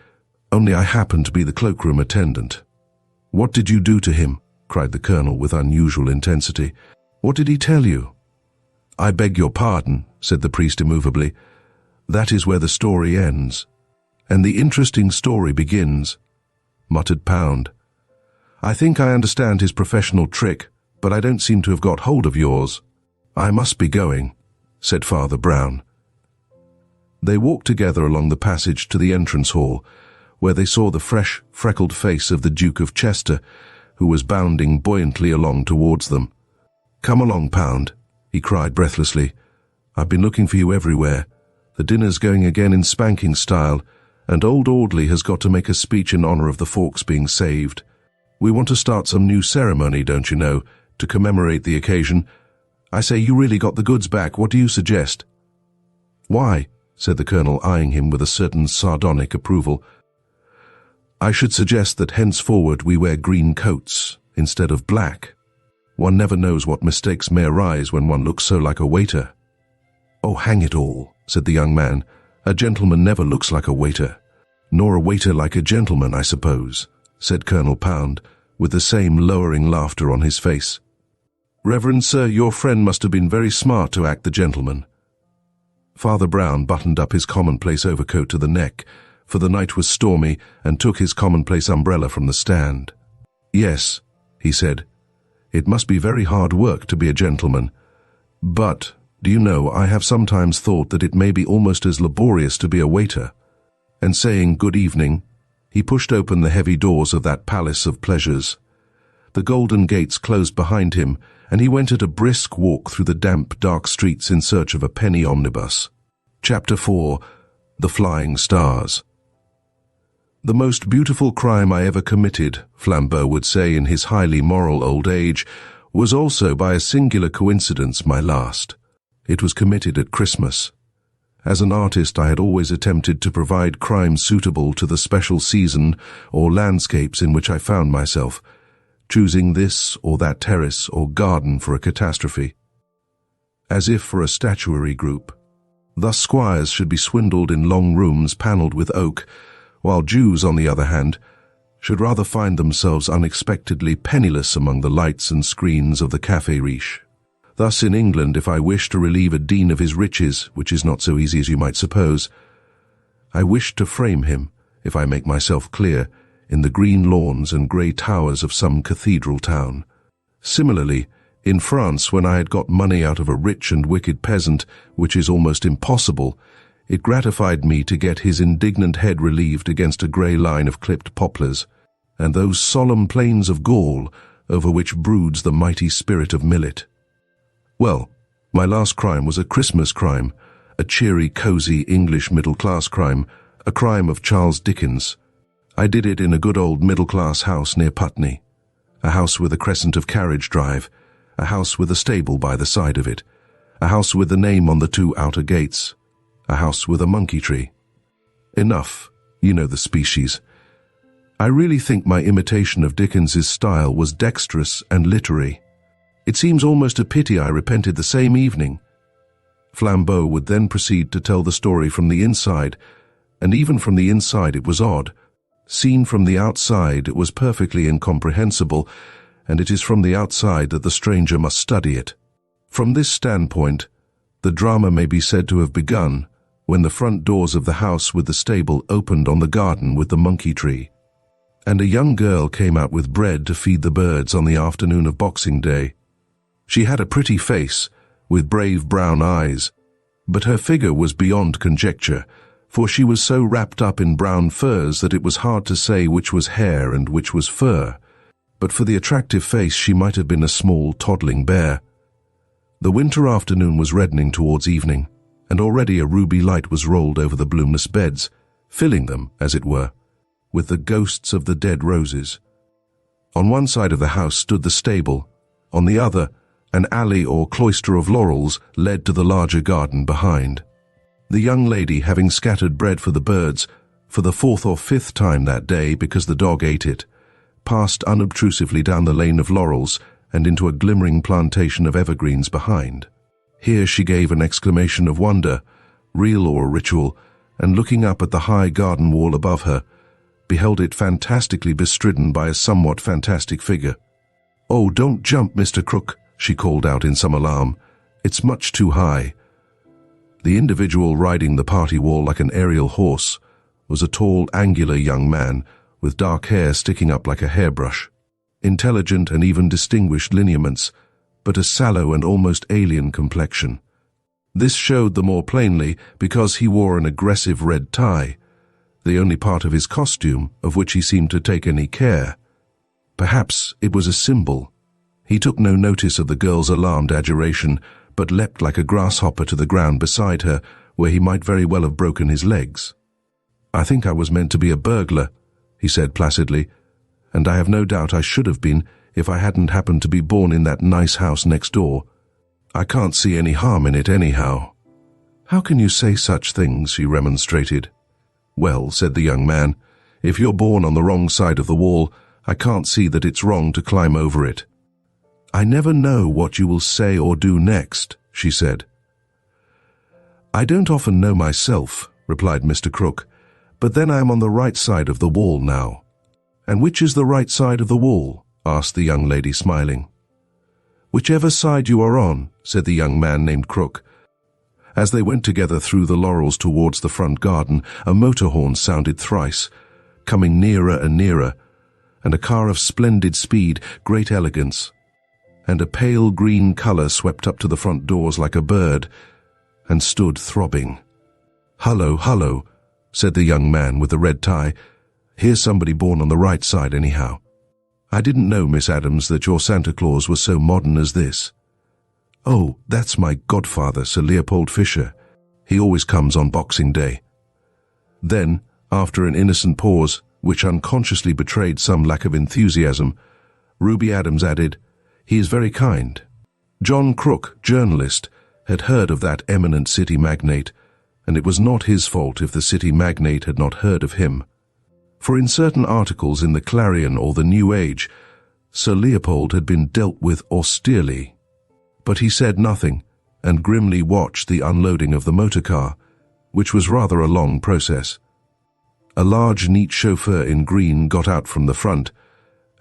I happened to be the cloakroom attendant. What did you do to him? Cried the Colonel with unusual intensity. What did he tell you? I beg your pardon, said the priest immovably. That is where the story ends. And the interesting story begins, muttered Pound. I think I understand his professional trick, but I don't seem to have got hold of yours. I must be going, said Father Brown. They walked together along the passage to the entrance hall, where they saw the fresh, freckled face of the Duke of Chester, who was bounding buoyantly along towards them. "Come along, Pound," he cried breathlessly. "I've been looking for you everywhere. The dinner's going again in spanking style, and old Audley has got to make a speech in honor of the forks being saved. We want to start some new ceremony, don't you know, to commemorate the occasion. I say, you really got the goods back. What do you suggest?" "Why," said the Colonel, eyeing him with a certain sardonic approval, "I should suggest that henceforward we wear green coats instead of black. One never knows what mistakes may arise when one looks so like a waiter." "Oh, hang it all," said the young man. "A gentleman never looks like a waiter." "Nor a waiter like a gentleman, I suppose," said Colonel Pound, with the same lowering laughter on his face. "Reverend Sir, your friend must have been very smart to act the gentleman." Father Brown buttoned up his commonplace overcoat to the neck, for the night was stormy, and took his commonplace umbrella from the stand. "Yes," he said, "it must be very hard work to be a gentleman. But, do you know, I have sometimes thought that it may be almost as laborious to be a waiter." And saying good evening, he pushed open the heavy doors of that palace of pleasures. The golden gates closed behind him, and he went at a brisk walk through the damp, dark streets in search of a penny omnibus. Chapter 4. The Flying Stars. "The most beautiful crime I ever committed," Flambeau would say in his highly moral old age, "was also by a singular coincidence my last. It was committed at Christmas. As an artist, I had always attempted to provide crime suitable to the special season or landscapes in which I found myself, choosing this or that terrace or garden for a catastrophe, as if for a statuary group. Thus squires should be swindled in long rooms panelled with oak, while Jews, on the other hand, should rather find themselves unexpectedly penniless among the lights and screens of the Café Riche. Thus in England, if I wish to relieve a dean of his riches, which is not so easy as you might suppose, I wish to frame him, if I make myself clear, in the green lawns and grey towers of some cathedral town. Similarly, in France, when I had got money out of a rich and wicked peasant, which is almost impossible, it gratified me to get his indignant head relieved against a grey line of clipped poplars, and those solemn plains of Gaul over which broods the mighty spirit of millet. Well, my last crime was a Christmas crime, a cheery, cosy English middle-class crime, a crime of Charles Dickens. I did it in a good old middle-class house near Putney, a house with a crescent of carriage drive, a house with a stable by the side of it, a house with the name on the 2 outer gates, a house with a monkey tree. Enough, you know the species. I really think my imitation of Dickens's style was dexterous and literary. It seems almost a pity I repented the same evening. Flambeau would then proceed to tell the story from the inside, and even from the inside it was odd. Seen from the outside it was perfectly incomprehensible, and it is from the outside that the stranger must study it. From this standpoint, the drama may be said to have begun when the front doors of the house with the stable opened on the garden with the monkey tree, and a young girl came out with bread to feed the birds on the afternoon of Boxing Day. She had a pretty face, with brave brown eyes, but her figure was beyond conjecture, for she was so wrapped up in brown furs that it was hard to say which was hair and which was fur. But for the attractive face she might have been a small toddling bear. The winter afternoon was reddening towards evening, and already a ruby light was rolled over the bloomless beds, filling them, as it were, with the ghosts of the dead roses. On one side of the house stood the stable, on the other, an alley or cloister of laurels led to the larger garden behind. The young lady, having scattered bread for the birds, for the 4th or 5th time that day because the dog ate it, passed unobtrusively down the lane of laurels and into a glimmering plantation of evergreens behind. Here she gave an exclamation of wonder, real or ritual, and looking up at the high garden wall above her, beheld it fantastically bestridden by a somewhat fantastic figure. "Oh, don't jump, Mr. Crook," she called out in some alarm. "It's much too high." The individual riding the party wall like an aerial horse was a tall, angular young man with dark hair sticking up like a hairbrush, intelligent and even distinguished lineaments, but a sallow and almost alien complexion. This showed the more plainly because he wore an aggressive red tie. the only part of his costume of which he seemed to take any care. Perhaps it was a symbol. He took no notice of the girl's alarmed adjuration, but leapt like a grasshopper to the ground beside her, where he might very well have broken his legs. "I think I was meant to be a burglar," he said placidly, "and I have no doubt I should have been if I hadn't happened to be born in that nice house next door. I can't see any harm in it anyhow." "How can you say such things?" she remonstrated. "Well," said the young man, "if you're born on the wrong side of the wall, I can't see that it's wrong to climb over it." "I never know what you will say or do next," she said. "I don't often know myself," replied Mr. Crook, "but then I am on the right side of the wall now." "And which is the right side of the wall?" asked the young lady, smiling. "Whichever side you are on," said the young man named Crook. As they went together through the laurels towards the front garden, a motor horn sounded thrice, coming nearer and nearer, and a car of splendid speed, great elegance, and a pale green colour swept up to the front doors like a bird, and stood throbbing. "Hullo, hullo," said the young man with the red tie. "Here's somebody born on the right side anyhow. I didn't know, Miss Adams, that your Santa Claus was so modern as this." "Oh, that's my godfather, Sir Leopold Fisher. He always comes on Boxing Day." Then, after an innocent pause, which unconsciously betrayed some lack of enthusiasm, Ruby Adams added, "He is very kind." John Crook, journalist, had heard of that eminent city magnate, and it was not his fault if the city magnate had not heard of him. For in certain articles in the Clarion or the New Age, Sir Leopold had been dealt with austerely. But he said nothing, and grimly watched the unloading of the motor car, which was rather a long process. A large, neat chauffeur in green got out from the front,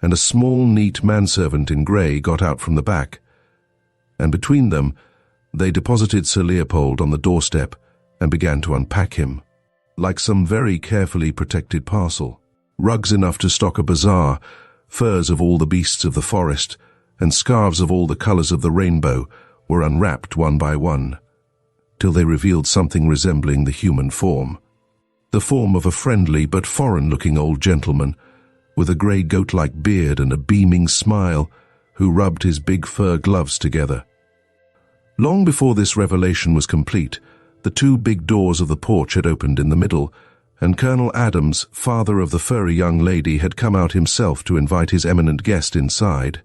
and a small, neat manservant in grey got out from the back, and between them they deposited Sir Leopold on the doorstep and began to unpack him, like some very carefully protected parcel. Rugs enough to stock a bazaar, furs of all the beasts of the forest, and scarves of all the colours of the rainbow were unwrapped one by one, till they revealed something resembling the human form. The form of a friendly but foreign-looking old gentleman, with a grey goat-like beard and a beaming smile, who rubbed his big fur gloves together. Long before this revelation was complete, the two big doors of the porch had opened in the middle, and Colonel Adams, father of the furry young lady, had come out himself to invite his eminent guest inside.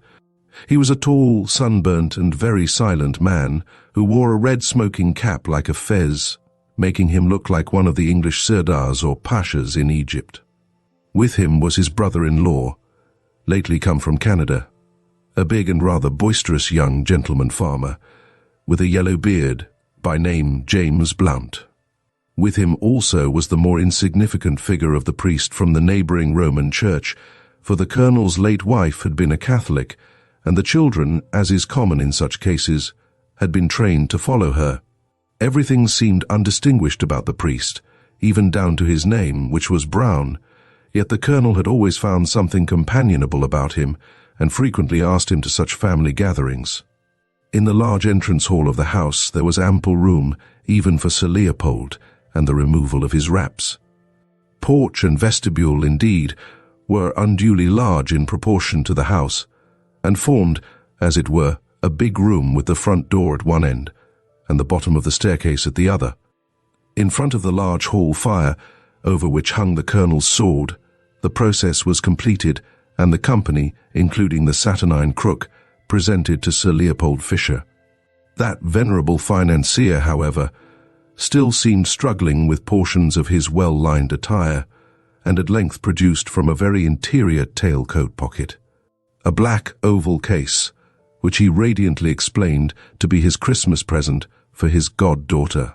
He was a tall, sunburnt, and very silent man, who wore a red smoking cap like a fez, making him look like one of the English sirdars or pashas in Egypt. With him was his brother-in-law, lately come from Canada, a big and rather boisterous young gentleman farmer, with a yellow beard, by name James Blount. With him also was the more insignificant figure of the priest from the neighbouring Roman church, for the colonel's late wife had been a Catholic, and the children, as is common in such cases, had been trained to follow her. Everything seemed undistinguished about the priest, even down to his name, which was Brown, yet the colonel had always found something companionable about him, and frequently asked him to such family gatherings. In the large entrance hall of the house there was ample room, even for Sir Leopold, and the removal of his wraps. Porch and vestibule, indeed, were unduly large in proportion to the house, and formed, as it were, a big room with the front door at one end, and the bottom of the staircase at the other. In front of the large hall fire, over which hung the colonel's sword, the process was completed, and the company, including the saturnine Crook, presented to Sir Leopold Fisher. That venerable financier, however, still seemed struggling with portions of his well-lined attire, and at length produced from a very interior tailcoat pocket a black oval case, which he radiantly explained to be his Christmas present for his goddaughter.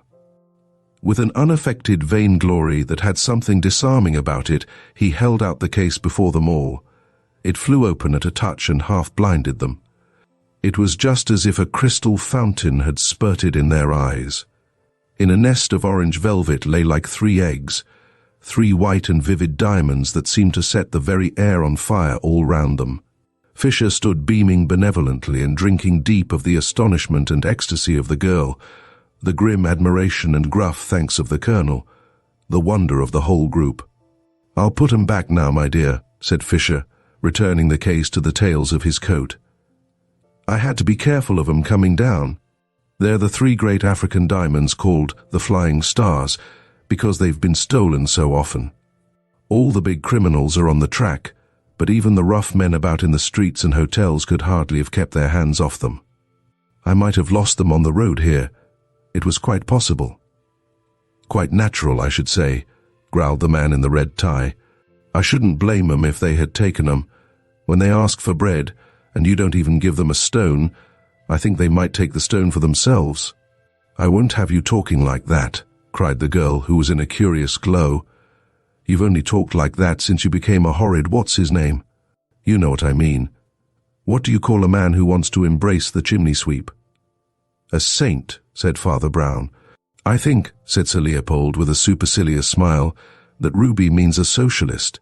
With an unaffected vainglory that had something disarming about it, he held out the case before them all. It flew open at a touch and half blinded them. It was just as if a crystal fountain had spurted in their eyes. In a nest of orange velvet lay like 3 eggs, 3 white and vivid diamonds that seemed to set the very air on fire all round them. Fisher stood beaming benevolently and drinking deep of the astonishment and ecstasy of the girl, the grim admiration and gruff thanks of the colonel, the wonder of the whole group. "I'll put 'em back now, my dear," said Fisher, returning the case to the tails of his coat. "I had to be careful of 'em coming down. They're the 3 great African diamonds called the Flying Stars, because they've been stolen so often. All the big criminals are on the track, but even the rough men about in the streets and hotels could hardly have kept their hands off them. I might have lost them on the road here. It was quite possible." "Quite natural, I should say," growled the man in the red tie. "I shouldn't blame 'em if they had taken 'em. When they ask for bread, and you don't even give them a stone, I think they might take the stone for themselves." "I won't have you talking like that," cried the girl, who was in a curious glow. "You've only talked like that since you became a horrid what's-his-name. You know what I mean. What do you call a man who wants to embrace the chimney-sweep?" "A saint," said Father Brown. "I think," said Sir Leopold with a supercilious smile, "that Ruby means a socialist."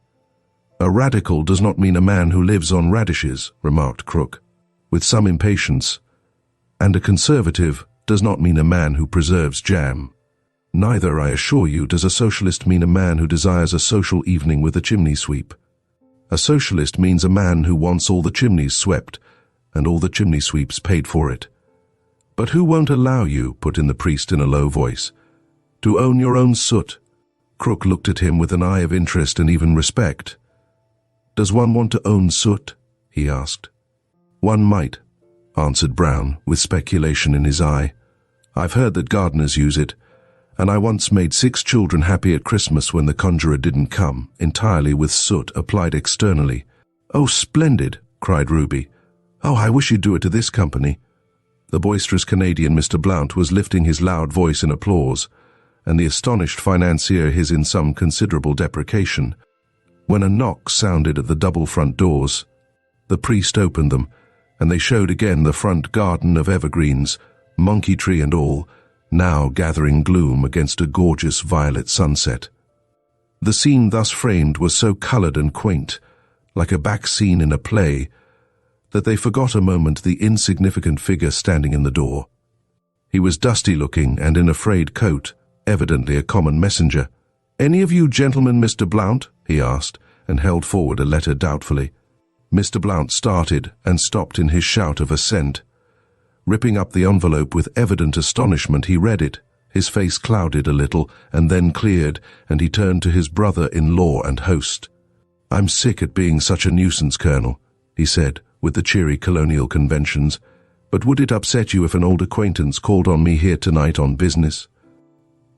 "A radical does not mean a man who lives on radishes," remarked Crook, with some impatience. "And a conservative does not mean a man who preserves jam. Neither, I assure you, does a socialist mean a man who desires a social evening with a chimney-sweep. A socialist means a man who wants all the chimneys swept, and all the chimney-sweeps paid for it." "But who won't allow you," put in the priest in a low voice, "to own your own soot?" Crook looked at him with an eye of interest and even respect. "Does one want to own soot?" he asked. "One might," answered Brown, with speculation in his eye. "I've heard that gardeners use it, and I once made 6 children happy at Christmas when the conjurer didn't come, entirely with soot applied externally." "Oh, splendid!" cried Ruby. "Oh, I wish you'd do it to this company." The boisterous Canadian Mr. Blount was lifting his loud voice in applause, and the astonished financier his in some considerable deprecation, when a knock sounded at the double front doors. The priest opened them, and they showed again the front garden of evergreens, monkey tree and all, now gathering gloom against a gorgeous violet sunset. The scene thus framed was so coloured and quaint, like a back scene in a play, that they forgot a moment the insignificant figure standing in the door. He was dusty-looking and in a frayed coat, evidently a common messenger. "Any of you gentlemen Mr. Blount?" he asked, and held forward a letter doubtfully. Mr. Blount started and stopped in his shout of assent. Ripping up the envelope with evident astonishment, he read it. His face clouded a little and then cleared, and he turned to his brother-in-law and host. "I'm sick at being such a nuisance, Colonel," he said, with the cheery colonial conventions, "but would it upset you if an old acquaintance called on me here tonight on business?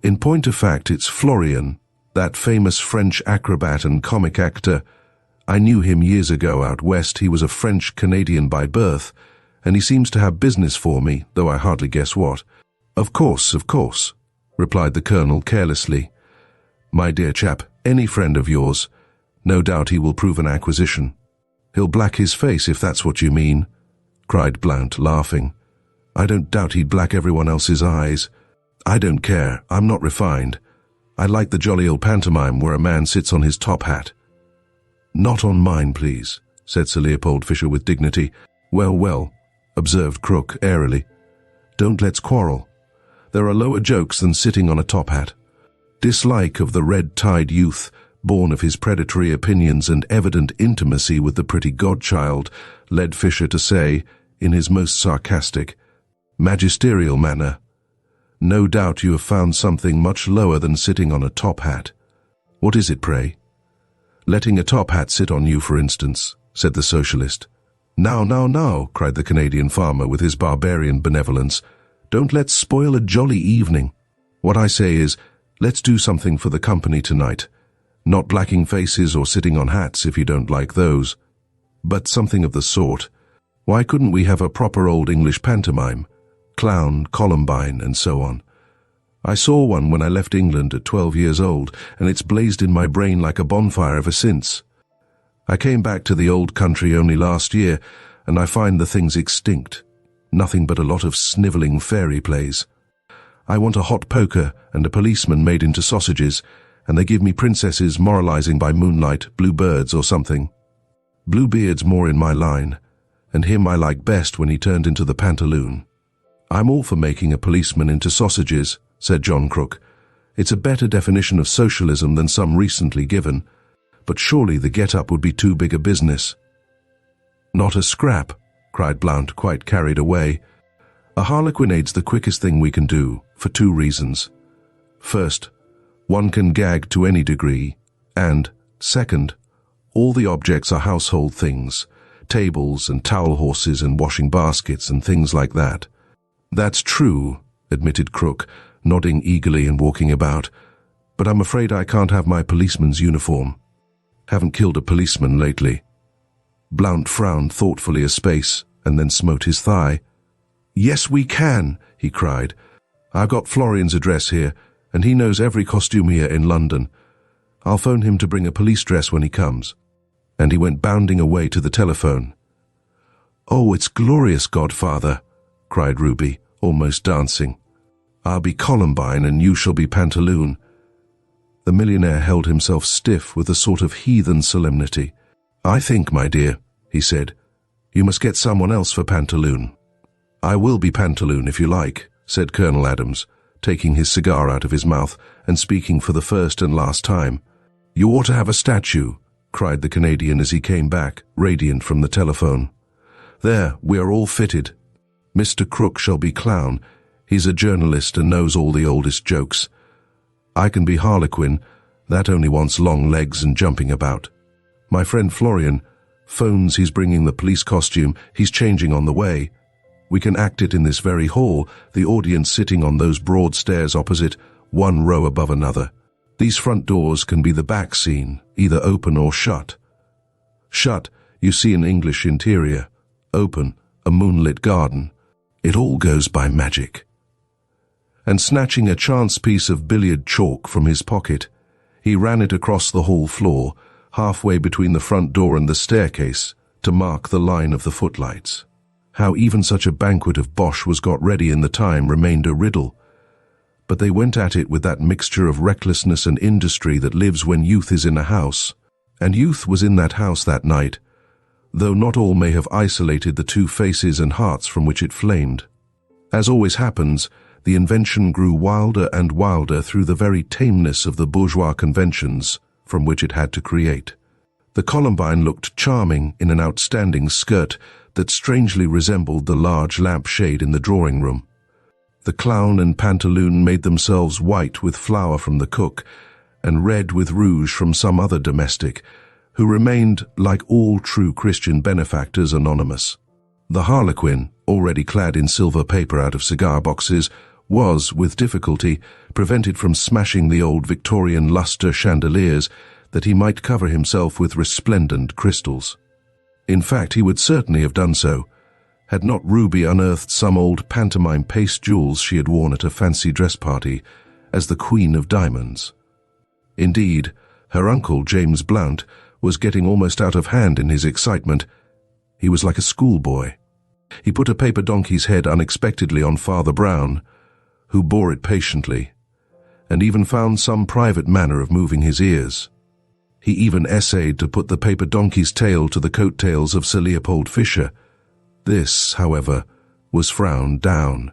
In point of fact, it's Florian, that famous French acrobat and comic actor. I knew him years ago out west. He was a French-Canadian by birth, and he seems to have business for me, though I hardly guess what." Of course," replied the Colonel carelessly. "My dear chap, any friend of yours. No doubt he will prove an acquisition." "He'll black his face if that's what you mean," cried Blount, laughing. "I don't doubt he'd black everyone else's eyes. I don't care, I'm not refined. I like the jolly old pantomime where a man sits on his top hat." "Not on mine, please," said Sir Leopold Fisher with dignity. "Well, well," observed Crook airily. "Don't let's quarrel. There are lower jokes than sitting on a top hat." Dislike of the red-tied youth, born of his predatory opinions and evident intimacy with the pretty godchild, led Fisher to say, in his most sarcastic, magisterial manner, "No doubt you have found something much lower than sitting on a top hat. What is it, pray?" "Letting a top hat sit on you, for instance," said the socialist. Now, cried the Canadian farmer with his barbarian benevolence. "Don't let's spoil a jolly evening. What I say is, let's do something for the company tonight. Not blacking faces or sitting on hats if you don't like those, but something of the sort. Why couldn't we have a proper old English pantomime? Clown, Columbine, and so on. I saw one when I left England at 12 years old, and it's blazed in my brain like a bonfire ever since. I came back to the old country only last year, and I find the thing's extinct. Nothing but a lot of snivelling fairy plays. I want a hot poker and a policeman made into sausages, and they give me princesses moralizing by moonlight, blue birds or something. Bluebeard's more in my line, and him I like best when he turned into the pantaloon." "I'm all for making a policeman into sausages," said John Crook. "It's a better definition of socialism than some recently given. but surely the get-up would be too big a business. "Not a scrap," cried Blount, quite carried away. "A harlequinade's the quickest thing we can do, for 2 reasons. First, one can gag to any degree, and, second, all the objects are household things, tables and towel horses and washing baskets and things like that." "That's true," admitted Crook, nodding eagerly and walking about, "but I'm afraid I can't have my policeman's uniform. Haven't killed a policeman lately." Blount frowned thoughtfully a space and then smote his thigh. "Yes, we can," he cried. "I've got Florian's address here, and he knows every costumier in London. I'll phone him to bring a police dress when he comes." And he went bounding away to the telephone. "Oh, it's glorious, godfather," cried Ruby, almost dancing. "I'll be Columbine and you shall be Pantaloon." The millionaire held himself stiff with a sort of heathen solemnity. "I think, my dear," he said, "you must get someone else for Pantaloon." "I will be Pantaloon if you like," said Colonel Adams, taking his cigar out of his mouth and speaking for the first and last time. "You ought to have a statue," cried the Canadian as he came back, radiant from the telephone. "There, we are all fitted. Mr. Crook shall be clown. He's a journalist and knows all the oldest jokes. I can be Harlequin. That only wants long legs and jumping about. My friend Florian phones he's bringing the police costume. He's changing on the way. We can act it in this very hall, the audience sitting on those broad stairs opposite, one row above another. These front doors can be the back scene, either open or shut. Shut, you see an English interior. Open, a moonlit garden. It all goes by magic." And snatching a chance piece of billiard chalk from his pocket, he ran it across the hall floor, halfway between the front door and the staircase, to mark the line of the footlights. How even such a banquet of bosh was got ready in the time remained a riddle, but they went at it with that mixture of recklessness and industry that lives when youth is in a house. And youth was in that house that night, though not all may have isolated the 2 faces and hearts from which it flamed. As always happens, the invention grew wilder and wilder through the very tameness of the bourgeois conventions from which it had to create. The Columbine looked charming in an outstanding skirt that strangely resembled the large lampshade in the drawing room. The clown and Pantaloon made themselves white with flour from the cook, and red with rouge from some other domestic, who remained, like all true Christian benefactors, anonymous. The Harlequin, already clad in silver paper out of cigar boxes, was, with difficulty, prevented from smashing the old Victorian lustre chandeliers that he might cover himself with resplendent crystals. In fact, he would certainly have done so, had not Ruby unearthed some old pantomime paste jewels she had worn at a fancy dress party as the Queen of Diamonds. Indeed, her uncle, James Blount, was getting almost out of hand in his excitement. He was like a schoolboy. He put a paper donkey's head unexpectedly on Father Brown, who bore it patiently, and even found some private manner of moving his ears. He even essayed to put the paper donkey's tail to the coat-tails of Sir Leopold Fisher. This, however, was frowned down.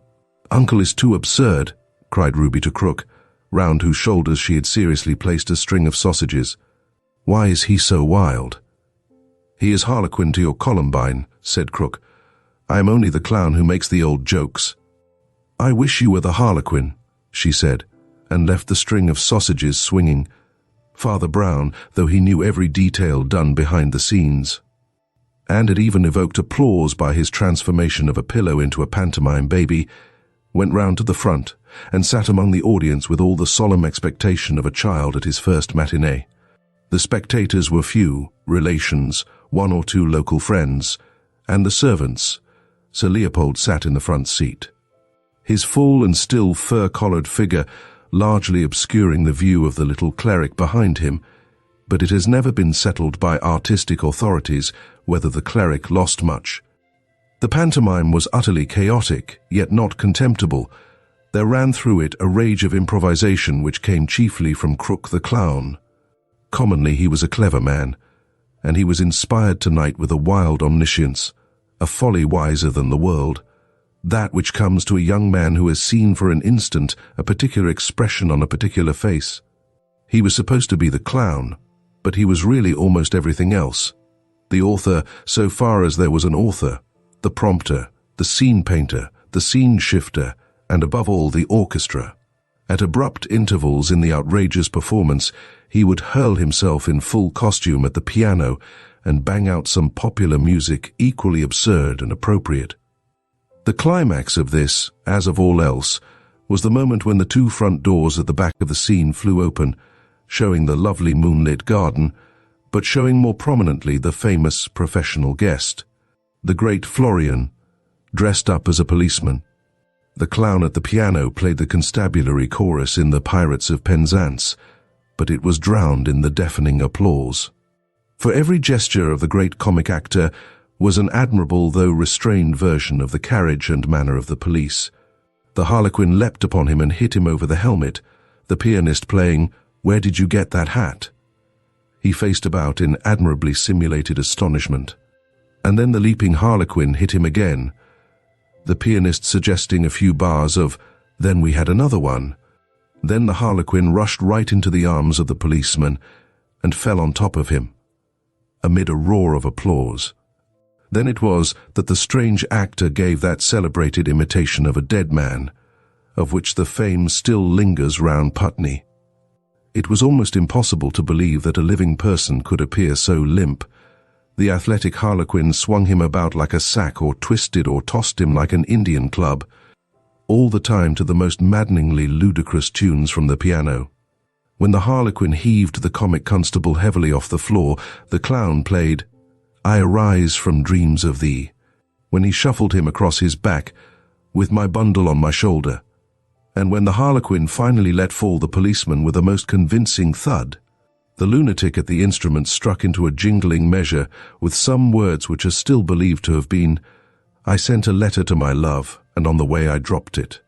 "Uncle is too absurd," cried Ruby to Crook, round whose shoulders she had seriously placed a string of sausages. "Why is he so wild?" "He is Harlequin to your Columbine," said Crook. "I am only the clown who makes the old jokes." "I wish you were the Harlequin," she said, and left the string of sausages swinging. Father Brown, though he knew every detail done behind the scenes, and had even evoked applause by his transformation of a pillow into a pantomime baby, went round to the front and sat among the audience with all the solemn expectation of a child at his first matinee. The spectators were few, relations, 1 or 2 local friends, and the servants. Sir Leopold sat in the front seat, his full and still fur-collared figure largely obscuring the view of the little cleric behind him, but it has never been settled by artistic authorities whether the cleric lost much. The pantomime was utterly chaotic, yet not contemptible. There ran through it a rage of improvisation which came chiefly from Crook the clown. Commonly he was a clever man, and he was inspired tonight with a wild omniscience, a folly wiser than the world, that which comes to a young man who has seen for an instant a particular expression on a particular face. He was supposed to be the clown, but he was really almost everything else. The author, so far as there was an author, the prompter, the scene painter, the scene shifter, and above all the orchestra. At abrupt intervals in the outrageous performance, he would hurl himself in full costume at the piano and bang out some popular music equally absurd and appropriate. The climax of this, as of all else, was the moment when the two front doors at the back of the scene flew open, showing the lovely moonlit garden, but showing more prominently the famous professional guest, the great Florian, dressed up as a policeman. The clown at the piano played the constabulary chorus in The Pirates of Penzance, but it was drowned in the deafening applause. For every gesture of the great comic actor was an admirable though restrained version of the carriage and manner of the police. The harlequin leapt upon him and hit him over the helmet, the pianist playing, "Where did you get that hat?" He faced about in admirably simulated astonishment. And then the leaping harlequin hit him again, the pianist suggesting a few bars of, "Then we had another one." Then the harlequin rushed right into the arms of the policeman and fell on top of him, amid a roar of applause. Then it was that the strange actor gave that celebrated imitation of a dead man, of which the fame still lingers round Putney. It was almost impossible to believe that a living person could appear so limp. The athletic harlequin swung him about like a sack or twisted or tossed him like an Indian club, all the time to the most maddeningly ludicrous tunes from the piano. When the harlequin heaved the comic constable heavily off the floor, the clown played, "I arise from dreams of thee," when he shuffled him across his back, with my bundle on my shoulder. And when the harlequin finally let fall the policeman with a most convincing thud, the lunatic at the instrument struck into a jingling measure with some words which are still believed to have been, "I sent a letter to my love, and on the way I dropped it."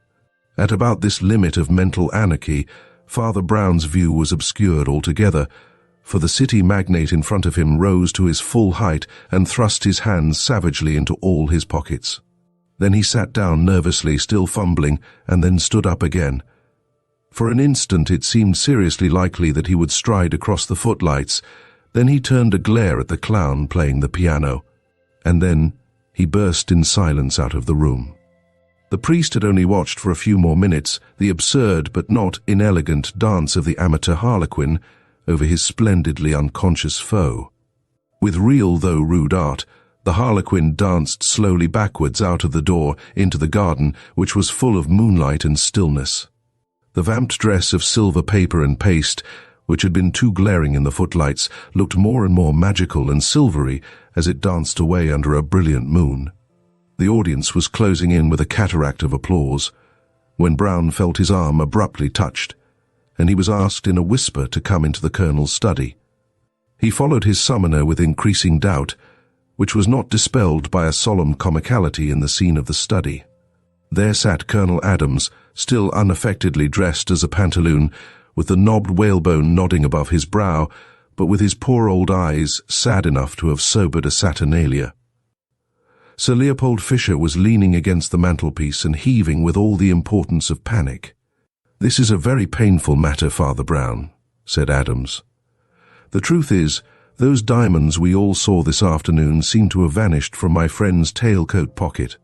At about this limit of mental anarchy, Father Brown's view was obscured altogether, for the city magnate in front of him rose to his full height and thrust his hands savagely into all his pockets. Then he sat down nervously, still fumbling, and then stood up again. For an instant it seemed seriously likely that he would stride across the footlights. Then he turned a glare at the clown playing the piano, and then he burst in silence out of the room. The priest had only watched for a few more minutes the absurd but not inelegant dance of the amateur harlequin over his splendidly unconscious foe. With real though rude art, the harlequin danced slowly backwards out of the door into the garden, which was full of moonlight and stillness. The vamped dress of silver paper and paste, which had been too glaring in the footlights, looked more and more magical and silvery as it danced away under a brilliant moon. The audience was closing in with a cataract of applause, when Brown felt his arm abruptly touched, and he was asked in a whisper to come into the colonel's study. He followed his summoner with increasing doubt, which was not dispelled by a solemn comicality in the scene of the study. There sat Colonel Adams, still unaffectedly dressed as a pantaloon, with the knobbed whalebone nodding above his brow, but with his poor old eyes sad enough to have sobered a Saturnalia. Sir Leopold Fisher was leaning against the mantelpiece and heaving with all the importance of panic. "This is a very painful matter, Father Brown," said Adams. "The truth is, those diamonds we all saw this afternoon seem to have vanished from my friend's tailcoat pocket.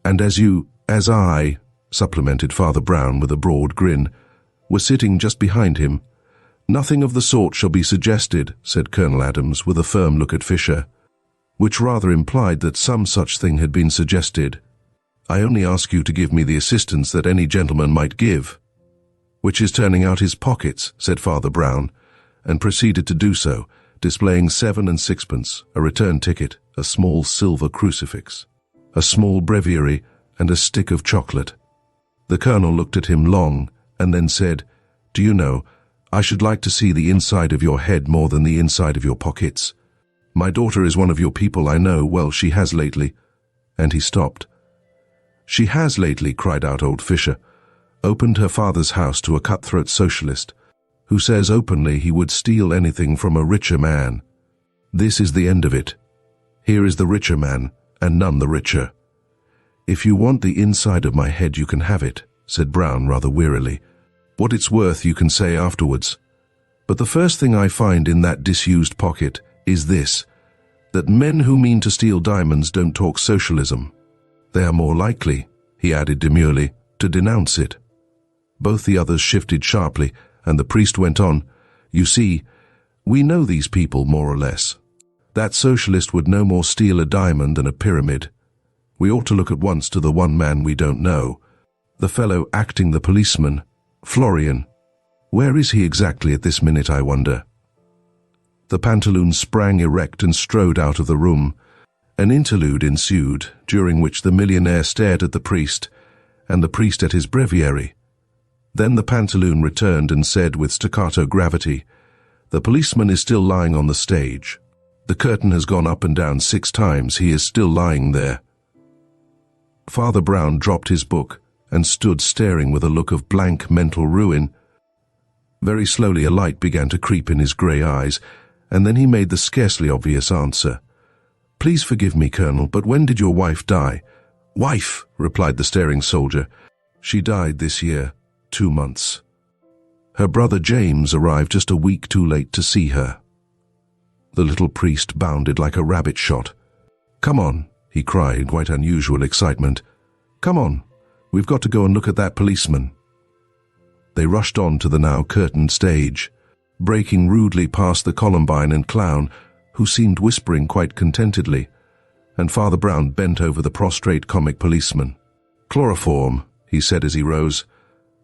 And as I, supplemented Father Brown with a broad grin, were sitting just behind him." "Nothing of the sort shall be suggested," said Colonel Adams with a firm look at Fisher, which rather implied that some such thing had been suggested. "I only ask you to give me the assistance that any gentleman might give." "Which is turning out his pockets," said Father Brown, and proceeded to do so, displaying 7 and 6pence, a return ticket, a small silver crucifix, a small breviary, and a stick of chocolate. The colonel looked at him long, and then said, "Do you know, I should like to see the inside of your head more than the inside of your pockets. My daughter is one of your people, I know. Well, she has lately," and he stopped. "She has lately," cried out old Fisher, "opened her father's house to a cutthroat socialist, who says openly he would steal anything from a richer man. This is the end of it. Here is the richer man, and none the richer. If you want the inside of my head, you can have it," said Brown rather wearily. "What it's worth you can say afterwards. But the first thing I find in that disused pocket is this, that men who mean to steal diamonds don't talk socialism. They are more likely, he added demurely, to denounce it. Both the others shifted sharply, and the priest went on, "You see, we know these people more or less. That socialist would no more steal a diamond than a pyramid. We ought to look at once to the one man we don't know. The fellow acting the policeman, Florian. Where is he exactly at this minute, I wonder?" The pantaloon sprang erect and strode out of the room. An interlude ensued, during which the millionaire stared at the priest, and the priest at his breviary. Then the pantaloon returned and said with staccato gravity, "The policeman is still lying on the stage. The curtain has gone up and down 6 times. He is still lying there." Father Brown dropped his book and stood staring with a look of blank mental ruin. Very slowly a light began to creep in his grey eyes, and then he made the scarcely obvious answer. "Please forgive me, Colonel, but when did your wife die?" "Wife," replied the staring soldier. "She died this year, 2 months. Her brother James arrived just a week too late to see her." The little priest bounded like a rabbit shot. "Come on," he cried in quite unusual excitement. "Come on, we've got to go and look at that policeman." They rushed on to the now curtained stage, breaking rudely past the Columbine and clown, who seemed whispering quite contentedly, and Father Brown bent over the prostrate comic policeman. "Chloroform," he said as he rose.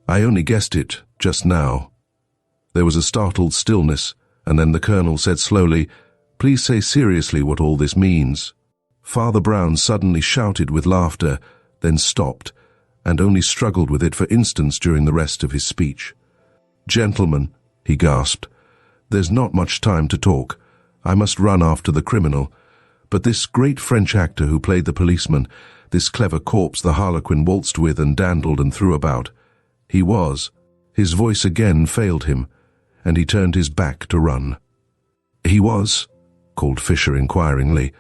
"I only guessed it, just now." There was a startled stillness, and then the colonel said slowly, "Please say seriously what all this means." Father Brown suddenly shouted with laughter, then stopped, and only struggled with it for instants during the rest of his speech. "Gentlemen," he gasped, "there's not much time to talk. I must run after the criminal. But this great French actor who played the policeman, this clever corpse the Harlequin waltzed with and dandled and threw about, his voice again failed him, and he turned his back to run. "He was," called Fisher inquiringly.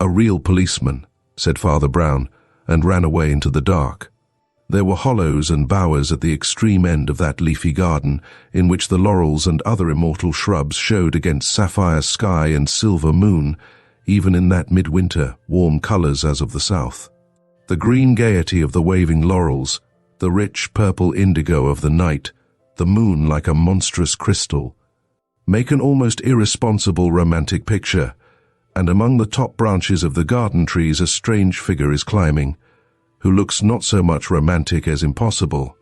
"A real policeman," said Father Brown, and ran away into the dark. There were hollows and bowers at the extreme end of that leafy garden, in which the laurels and other immortal shrubs showed against sapphire sky and silver moon, even in that midwinter warm colours as of the south. The green gaiety of the waving laurels, the rich purple indigo of the night, the moon like a monstrous crystal, make an almost irresponsible romantic picture, and among the top branches of the garden trees a strange figure is climbing, who looks not so much romantic as impossible.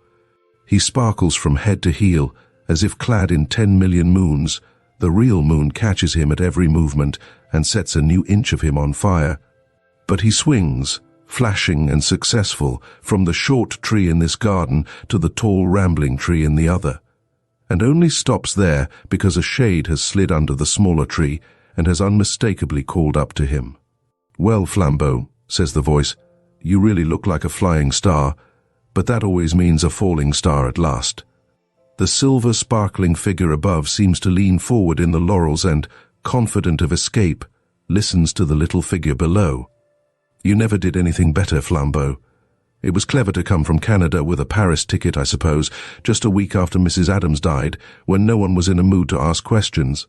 He sparkles from head to heel, as if clad in 10 million moons. The real moon catches him at every movement and sets a new inch of him on fire. But he swings, flashing and successful, from the short tree in this garden to the tall rambling tree in the other, and only stops there because a shade has slid under the smaller tree and has unmistakably called up to him. "Well, Flambeau," says the voice, "you really look like a flying star, but that always means a falling star at last." The silver sparkling figure above seems to lean forward in the laurels and, confident of escape, listens to the little figure below. "You never did anything better, Flambeau. It was clever to come from Canada with a Paris ticket, I suppose, just a week after Mrs. Adams died, when no one was in a mood to ask questions.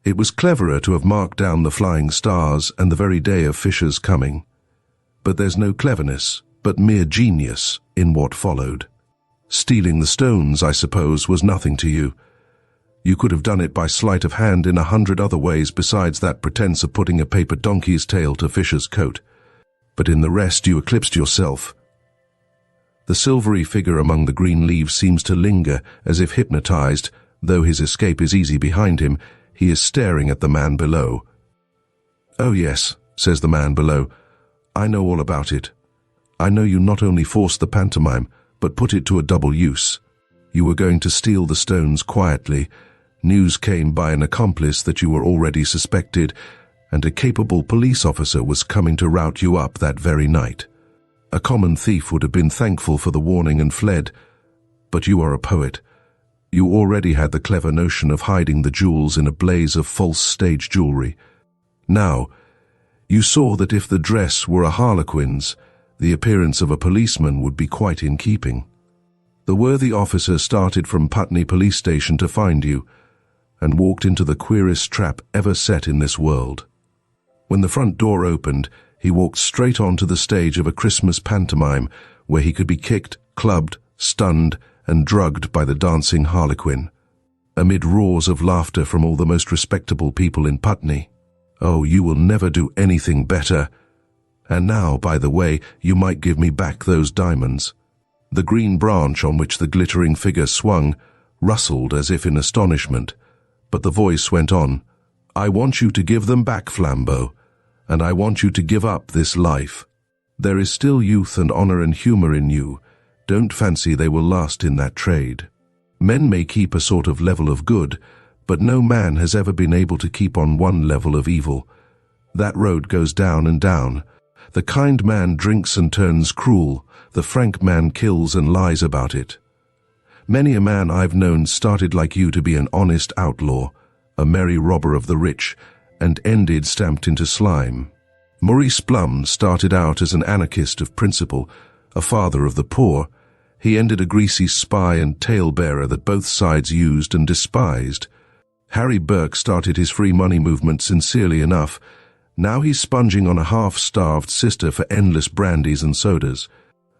It was cleverer to have marked down the flying stars and the very day of Fisher's coming. But there's no cleverness, but mere genius, in what followed. Stealing the stones, I suppose, was nothing to you. You could have done it by sleight of hand in 100 other ways besides that pretense of putting a paper donkey's tail to Fisher's coat. But in the rest you eclipsed yourself." The silvery figure among the green leaves seems to linger, as if hypnotized. Though his escape is easy behind him, he is staring at the man below. "Oh yes," says the man below, "I know all about it. I know you not only forced the pantomime, but put it to a double use. You were going to steal the stones quietly. News came by an accomplice that you were already suspected, and a capable police officer was coming to rout you up that very night. A common thief would have been thankful for the warning and fled, but you are a poet. You already had the clever notion of hiding the jewels in a blaze of false stage jewelry. Now, you saw that if the dress were a harlequin's, the appearance of a policeman would be quite in keeping. The worthy officer started from Putney police station to find you. and walked into the queerest trap ever set in this world. When the front door opened, he walked straight onto the stage of a Christmas pantomime where he could be kicked, clubbed, stunned, and drugged by the dancing harlequin, amid roars of laughter from all the most respectable people in Putney. "Oh, you will never do anything better. And now, by the way, you might give me back those diamonds." The green branch on which the glittering figure swung rustled as if in astonishment, but the voice went on, "I want you to give them back, Flambeau, and I want you to give up this life. There is still youth and honor and humor in you. Don't fancy they will last in that trade. Men may keep a sort of level of good, but no man has ever been able to keep on one level of evil. That road goes down and down. The kind man drinks and turns cruel. The frank man kills and lies about it. Many a man I've known started like you to be an honest outlaw, a merry robber of the rich, and ended stamped into slime. Maurice Blum started out as an anarchist of principle, a father of the poor. He ended a greasy spy and talebearer that both sides used and despised. Harry Burke started his free money movement sincerely enough. Now he's sponging on a half-starved sister for endless brandies and sodas.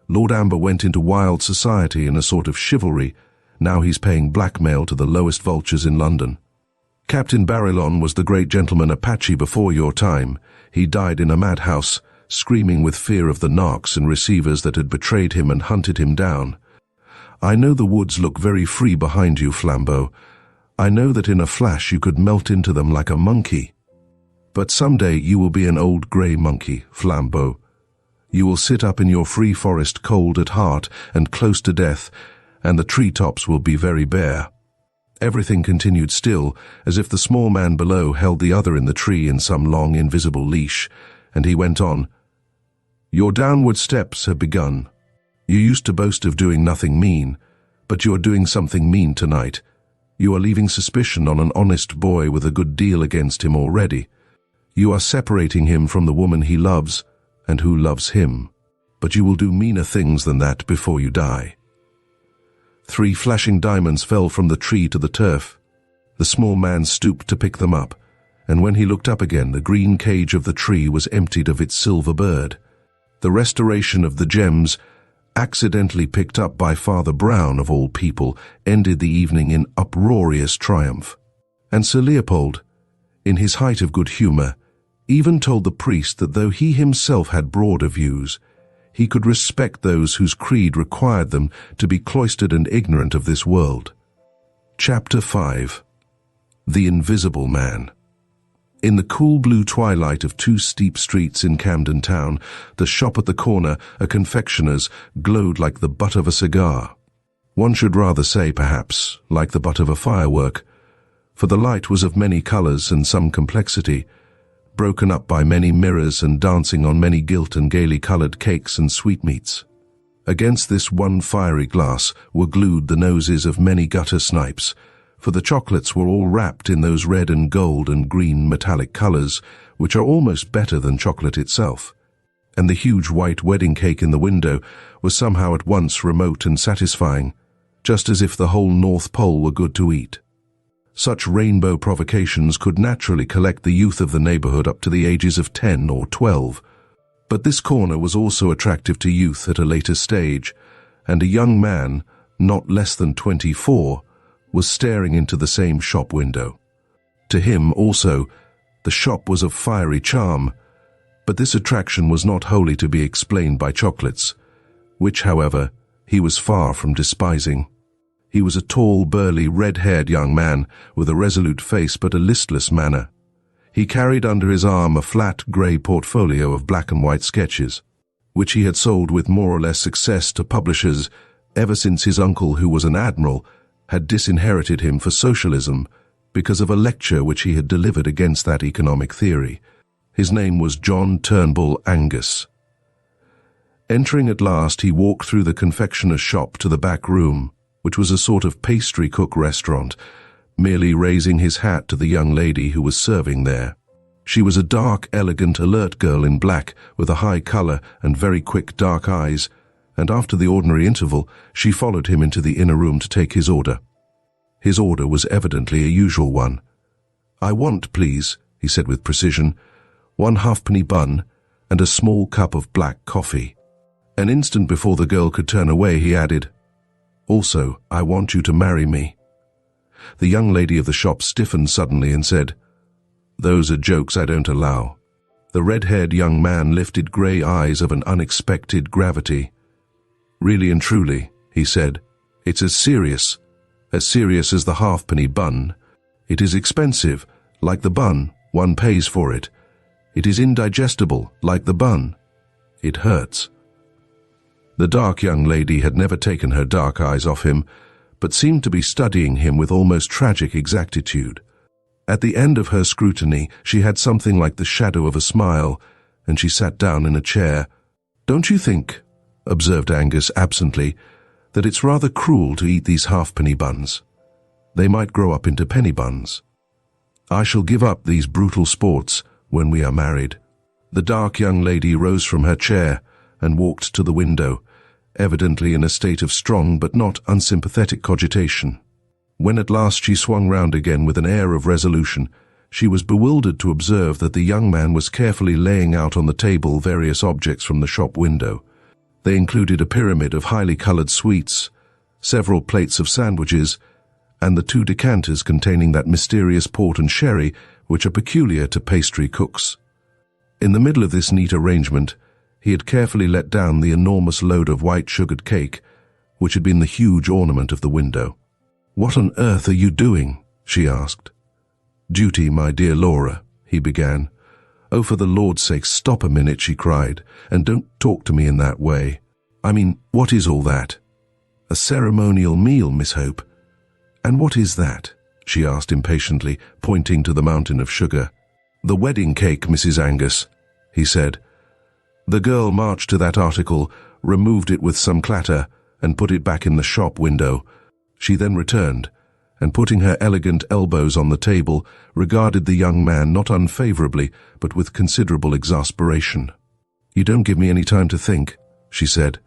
Lord Amber went into wild society in a sort of chivalry. Now he's paying blackmail to the lowest vultures in London. Captain Barillon was the great gentleman Apache before your time. He died in a madhouse, screaming with fear of the narcs and receivers that had betrayed him and hunted him down. I know the woods look very free behind you, Flambeau. I know that in a flash you could melt into them like a monkey. But someday you will be an old grey monkey, Flambeau. You will sit up in your free forest cold at heart and close to death, and the treetops will be very bare. Everything continued still, as if the small man below held the other in the tree in some long invisible leash, and he went on. Your downward steps have begun. You used to boast of doing nothing mean, but you are doing something mean tonight. You are leaving suspicion on an honest boy with a good deal against him already. You are separating him from the woman he loves and who loves him, but you will do meaner things than that before you die. 3 flashing diamonds fell from the tree to the turf. The small man stooped to pick them up, and when he looked up again, the green cage of the tree was emptied of its silver bird. The restoration of the gems, accidentally picked up by Father Brown of all people, ended the evening in uproarious triumph. And Sir Leopold, in his height of good humor, even told the priest that though he himself had broader views, he could respect those whose creed required them to be cloistered and ignorant of this world. Chapter 5. The Invisible Man. In the cool blue twilight of 2 steep streets in Camden Town, the shop at the corner, a confectioner's, glowed like the butt of a cigar. One should rather say, perhaps, like the butt of a firework, for the light was of many colors and some complexity, broken up by many mirrors and dancing on many gilt and gaily colored cakes and sweetmeats. Against this one fiery glass were glued the noses of many gutter snipes, for the chocolates were all wrapped in those red and gold and green metallic colors, which are almost better than chocolate itself. And the huge white wedding cake in the window was somehow at once remote and satisfying, just as if the whole North Pole were good to eat. Such rainbow provocations could naturally collect the youth of the neighborhood up to the ages of 10 or 12. But this corner was also attractive to youth at a later stage, and a young man, not less than 24, was staring into the same shop window. To him, also, the shop was of fiery charm, but this attraction was not wholly to be explained by chocolates, which, however, he was far from despising. He was a tall, burly, red-haired young man with a resolute face but a listless manner. He carried under his arm a flat, grey portfolio of black and white sketches, which he had sold with more or less success to publishers ever since his uncle, who was an admiral, had disinherited him for socialism because of a lecture which he had delivered against that economic theory. His name was John Turnbull Angus. Entering at last, he walked through the confectioner's shop to the back room, which was a sort of pastry cook restaurant, merely raising his hat to the young lady who was serving there. She was a dark, elegant, alert girl in black, with a high color and very quick dark eyes, and after the ordinary interval, she followed him into the inner room to take his order. His order was evidently a usual one. "I want, please," he said with precision, "1 halfpenny bun and a small cup of black coffee." An instant before the girl could turn away, he added, "Also, I want you to marry me." The young lady of the shop stiffened suddenly and said, "Those are jokes I don't allow." The red-haired young man lifted grey eyes of an unexpected gravity. "Really and truly," he said, "it's as serious as the halfpenny bun. It is expensive, like the bun, one pays for it. It is indigestible, like the bun. It hurts." The dark young lady had never taken her dark eyes off him, but seemed to be studying him with almost tragic exactitude. At the end of her scrutiny, she had something like the shadow of a smile, and she sat down in a chair. "Don't you think," observed Angus absently, "that it's rather cruel to eat these halfpenny buns? They might grow up into penny buns. I shall give up these brutal sports when we are married." The dark young lady rose from her chair and walked to the window, evidently in a state of strong but not unsympathetic cogitation. When at last she swung round again with an air of resolution, she was bewildered to observe that the young man was carefully laying out on the table various objects from the shop window. They included a pyramid of highly coloured sweets, several plates of sandwiches, and the 2 decanters containing that mysterious port and sherry which are peculiar to pastry cooks. In the middle of this neat arrangement, he had carefully let down the enormous load of white sugared cake, which had been the huge ornament of the window. "What on earth are you doing?" she asked. "Duty, my dear Laura," he began. "Oh, for the Lord's sake, stop a minute," she cried, "and don't talk to me in that way. I mean, what is all that?" "A ceremonial meal, Miss Hope." "And what is that?" she asked impatiently, pointing to the mountain of sugar. "The wedding cake, Mrs. Angus," he said. The girl marched to that article, removed it with some clatter, and put it back in the shop window. She then returned, and putting her elegant elbows on the table, regarded the young man not unfavourably, but with considerable exasperation. "You don't give me any time to think," she said.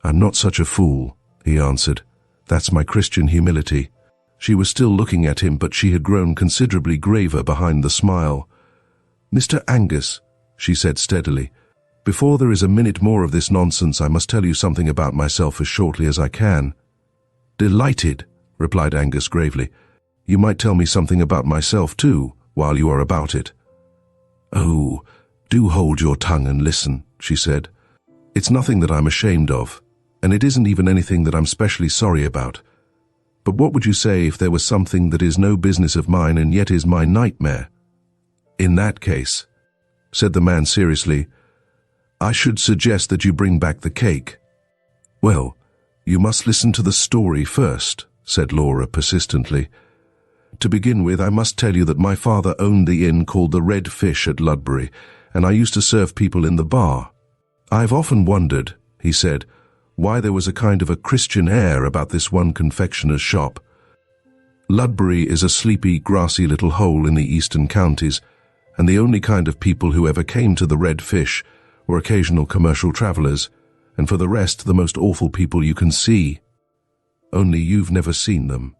"I'm not such a fool," he answered. "That's my Christian humility." She was still looking at him, but she had grown considerably graver behind the smile. "Mr. Angus," she said steadily, "before there is a minute more of this nonsense, I must tell you something about myself as shortly as I can." "Delighted," replied Angus gravely. "You might tell me something about myself too, while you are about it." "Oh, do hold your tongue and listen," she said. "It's nothing that I'm ashamed of, and it isn't even anything that I'm specially sorry about. But what would you say if there was something that is no business of mine and yet is my nightmare?" "In that case," said the man seriously, "I should suggest that you bring back the cake." "Well, you must listen to the story first," said Laura persistently. "To begin with, I must tell you that my father owned the inn called the Red Fish at Ludbury, and I used to serve people in the bar. I've often wondered," he said, "why there was a kind of a Christian air about this one confectioner's shop. Ludbury is a sleepy, grassy little hole in the eastern counties, and the only kind of people who ever came to the Red Fish were occasional commercial travellers, and for the rest the most awful people you can see. Only you've never seen them.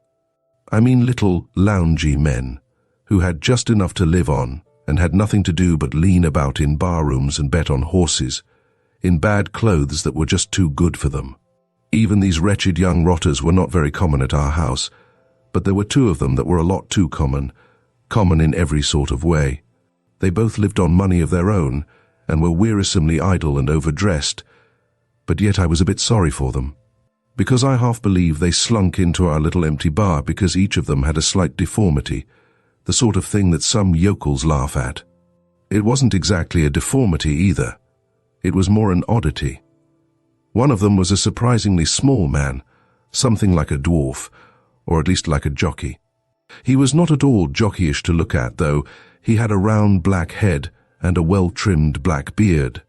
I mean little, loungy men, who had just enough to live on, and had nothing to do but lean about in bar-rooms and bet on horses, in bad clothes that were just too good for them. Even these wretched young rotters were not very common at our house, but there were 2 of them that were a lot too common in every sort of way. They both lived on money of their own, and were wearisomely idle and overdressed, but yet I was a bit sorry for them, because I half believe they slunk into our little empty bar because each of them had a slight deformity, the sort of thing that some yokels laugh at. It wasn't exactly a deformity either. It was more an oddity. One of them was a surprisingly small man, something like a dwarf, or at least like a jockey. He was not at all jockeyish to look at, though. He had a round black head and a well-trimmed black beard.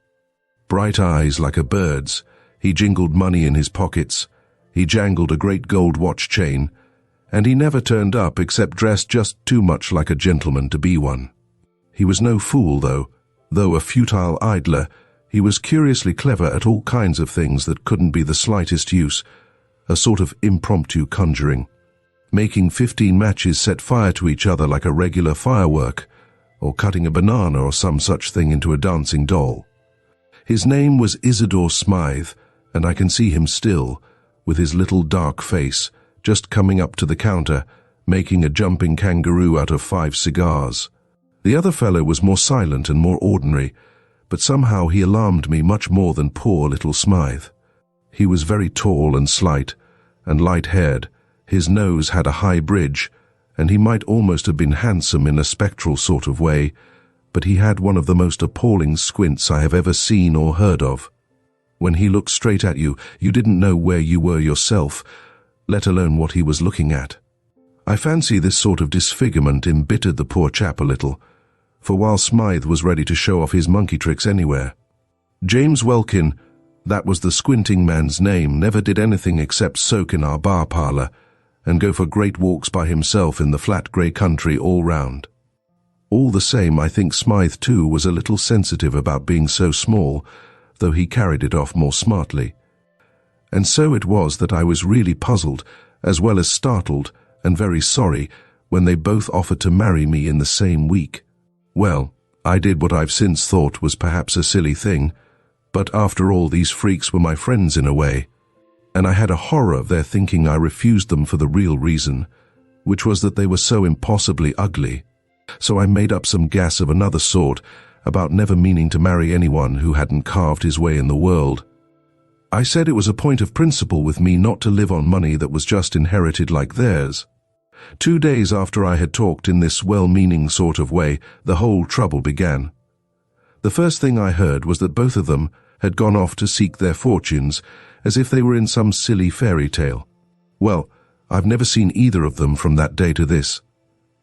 Bright eyes like a bird's, he jingled money in his pockets, he jangled a great gold watch chain, and he never turned up except dressed just too much like a gentleman to be one. He was no fool, though a futile idler. He was curiously clever at all kinds of things that couldn't be the slightest use, a sort of impromptu conjuring. making 15 matches set fire to each other like a regular firework, or cutting a banana or some such thing into a dancing doll. His name was Isidore Smythe, and I can see him still, with his little dark face, just coming up to the counter, making a jumping kangaroo out of 5 cigars. The other fellow was more silent and more ordinary, but somehow he alarmed me much more than poor little Smythe. He was very tall and slight, and light-haired. His nose had a high bridge, and he might almost have been handsome in a spectral sort of way, but he had one of the most appalling squints I have ever seen or heard of. When he looked straight at you, you didn't know where you were yourself, let alone what he was looking at. I fancy this sort of disfigurement embittered the poor chap a little, for while Smythe was ready to show off his monkey tricks anywhere, James Welkin, that was the squinting man's name, never did anything except soak in our bar parlour and go for great walks by himself in the flat grey country all round. All the same, I think Smythe too was a little sensitive about being so small, though he carried it off more smartly. And so it was that I was really puzzled, as well as startled, and very sorry, when they both offered to marry me in the same week. Well, I did what I've since thought was perhaps a silly thing, but after all, these freaks were my friends in a way, and I had a horror of their thinking I refused them for the real reason, which was that they were so impossibly ugly. So I made up some gas of another sort about never meaning to marry anyone who hadn't carved his way in the world. I said it was a point of principle with me not to live on money that was just inherited like theirs. 2 days after I had talked in this well-meaning sort of way, the whole trouble began. The first thing I heard was that both of them had gone off to seek their fortunes, as if they were in some silly fairy tale. Well, I've never seen either of them from that day to this.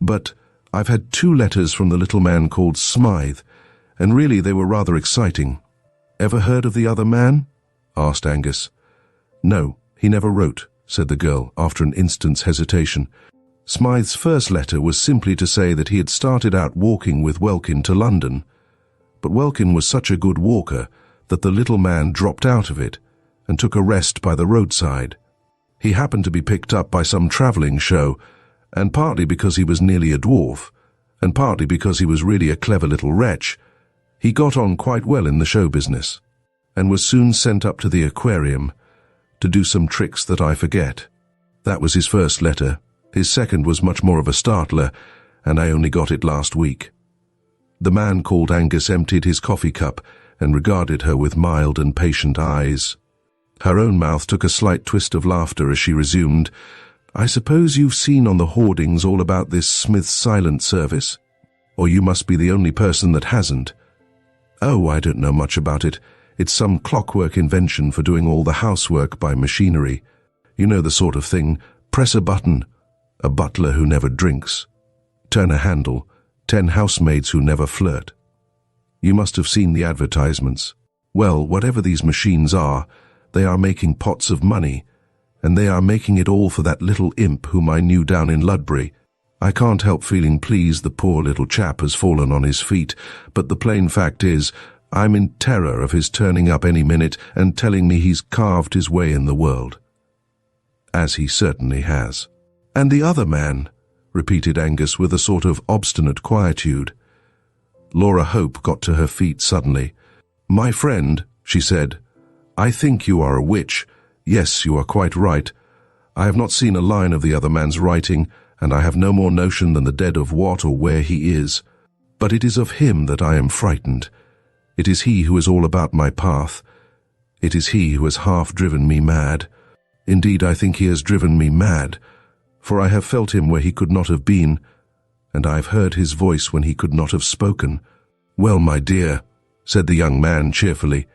But I've had 2 letters from the little man called Smythe, and really they were rather exciting. Ever heard of the other man? Asked Angus. No, he never wrote, said the girl, after an instant's hesitation. Smythe's first letter was simply to say that he had started out walking with Welkin to London, but Welkin was such a good walker that the little man dropped out of it and took a rest by the roadside. He happened to be picked up by some travelling show, and partly because he was nearly a dwarf, and partly because he was really a clever little wretch, he got on quite well in the show business, and was soon sent up to the aquarium to do some tricks that I forget. That was his first letter. His second was much more of a startler, and I only got it last week. The man called Angus emptied his coffee cup and regarded her with mild and patient eyes. Her own mouth took a slight twist of laughter as she resumed, I suppose you've seen on the hoardings all about this Smith's Silent Service? Or you must be the only person that hasn't. Oh, I don't know much about it. It's some clockwork invention for doing all the housework by machinery. You know the sort of thing. Press a button, a butler who never drinks. Turn a handle, 10 housemaids who never flirt. You must have seen the advertisements. Well, whatever these machines are, they are making pots of money, and they are making it all for that little imp whom I knew down in Ludbury. I can't help feeling pleased the poor little chap has fallen on his feet, but the plain fact is, I'm in terror of his turning up any minute and telling me he's carved his way in the world. As he certainly has. And the other man, repeated Angus with a sort of obstinate quietude. Laura Hope got to her feet suddenly. My friend, she said, I think you are a witch. Yes, you are quite right. I have not seen a line of the other man's writing, and I have no more notion than the dead of what or where he is. But it is of him that I am frightened. It is he who is all about my path. It is he who has half driven me mad. Indeed, I think he has driven me mad, for I have felt him where he could not have been, and I have heard his voice when he could not have spoken. Well, my dear, said the young man cheerfully,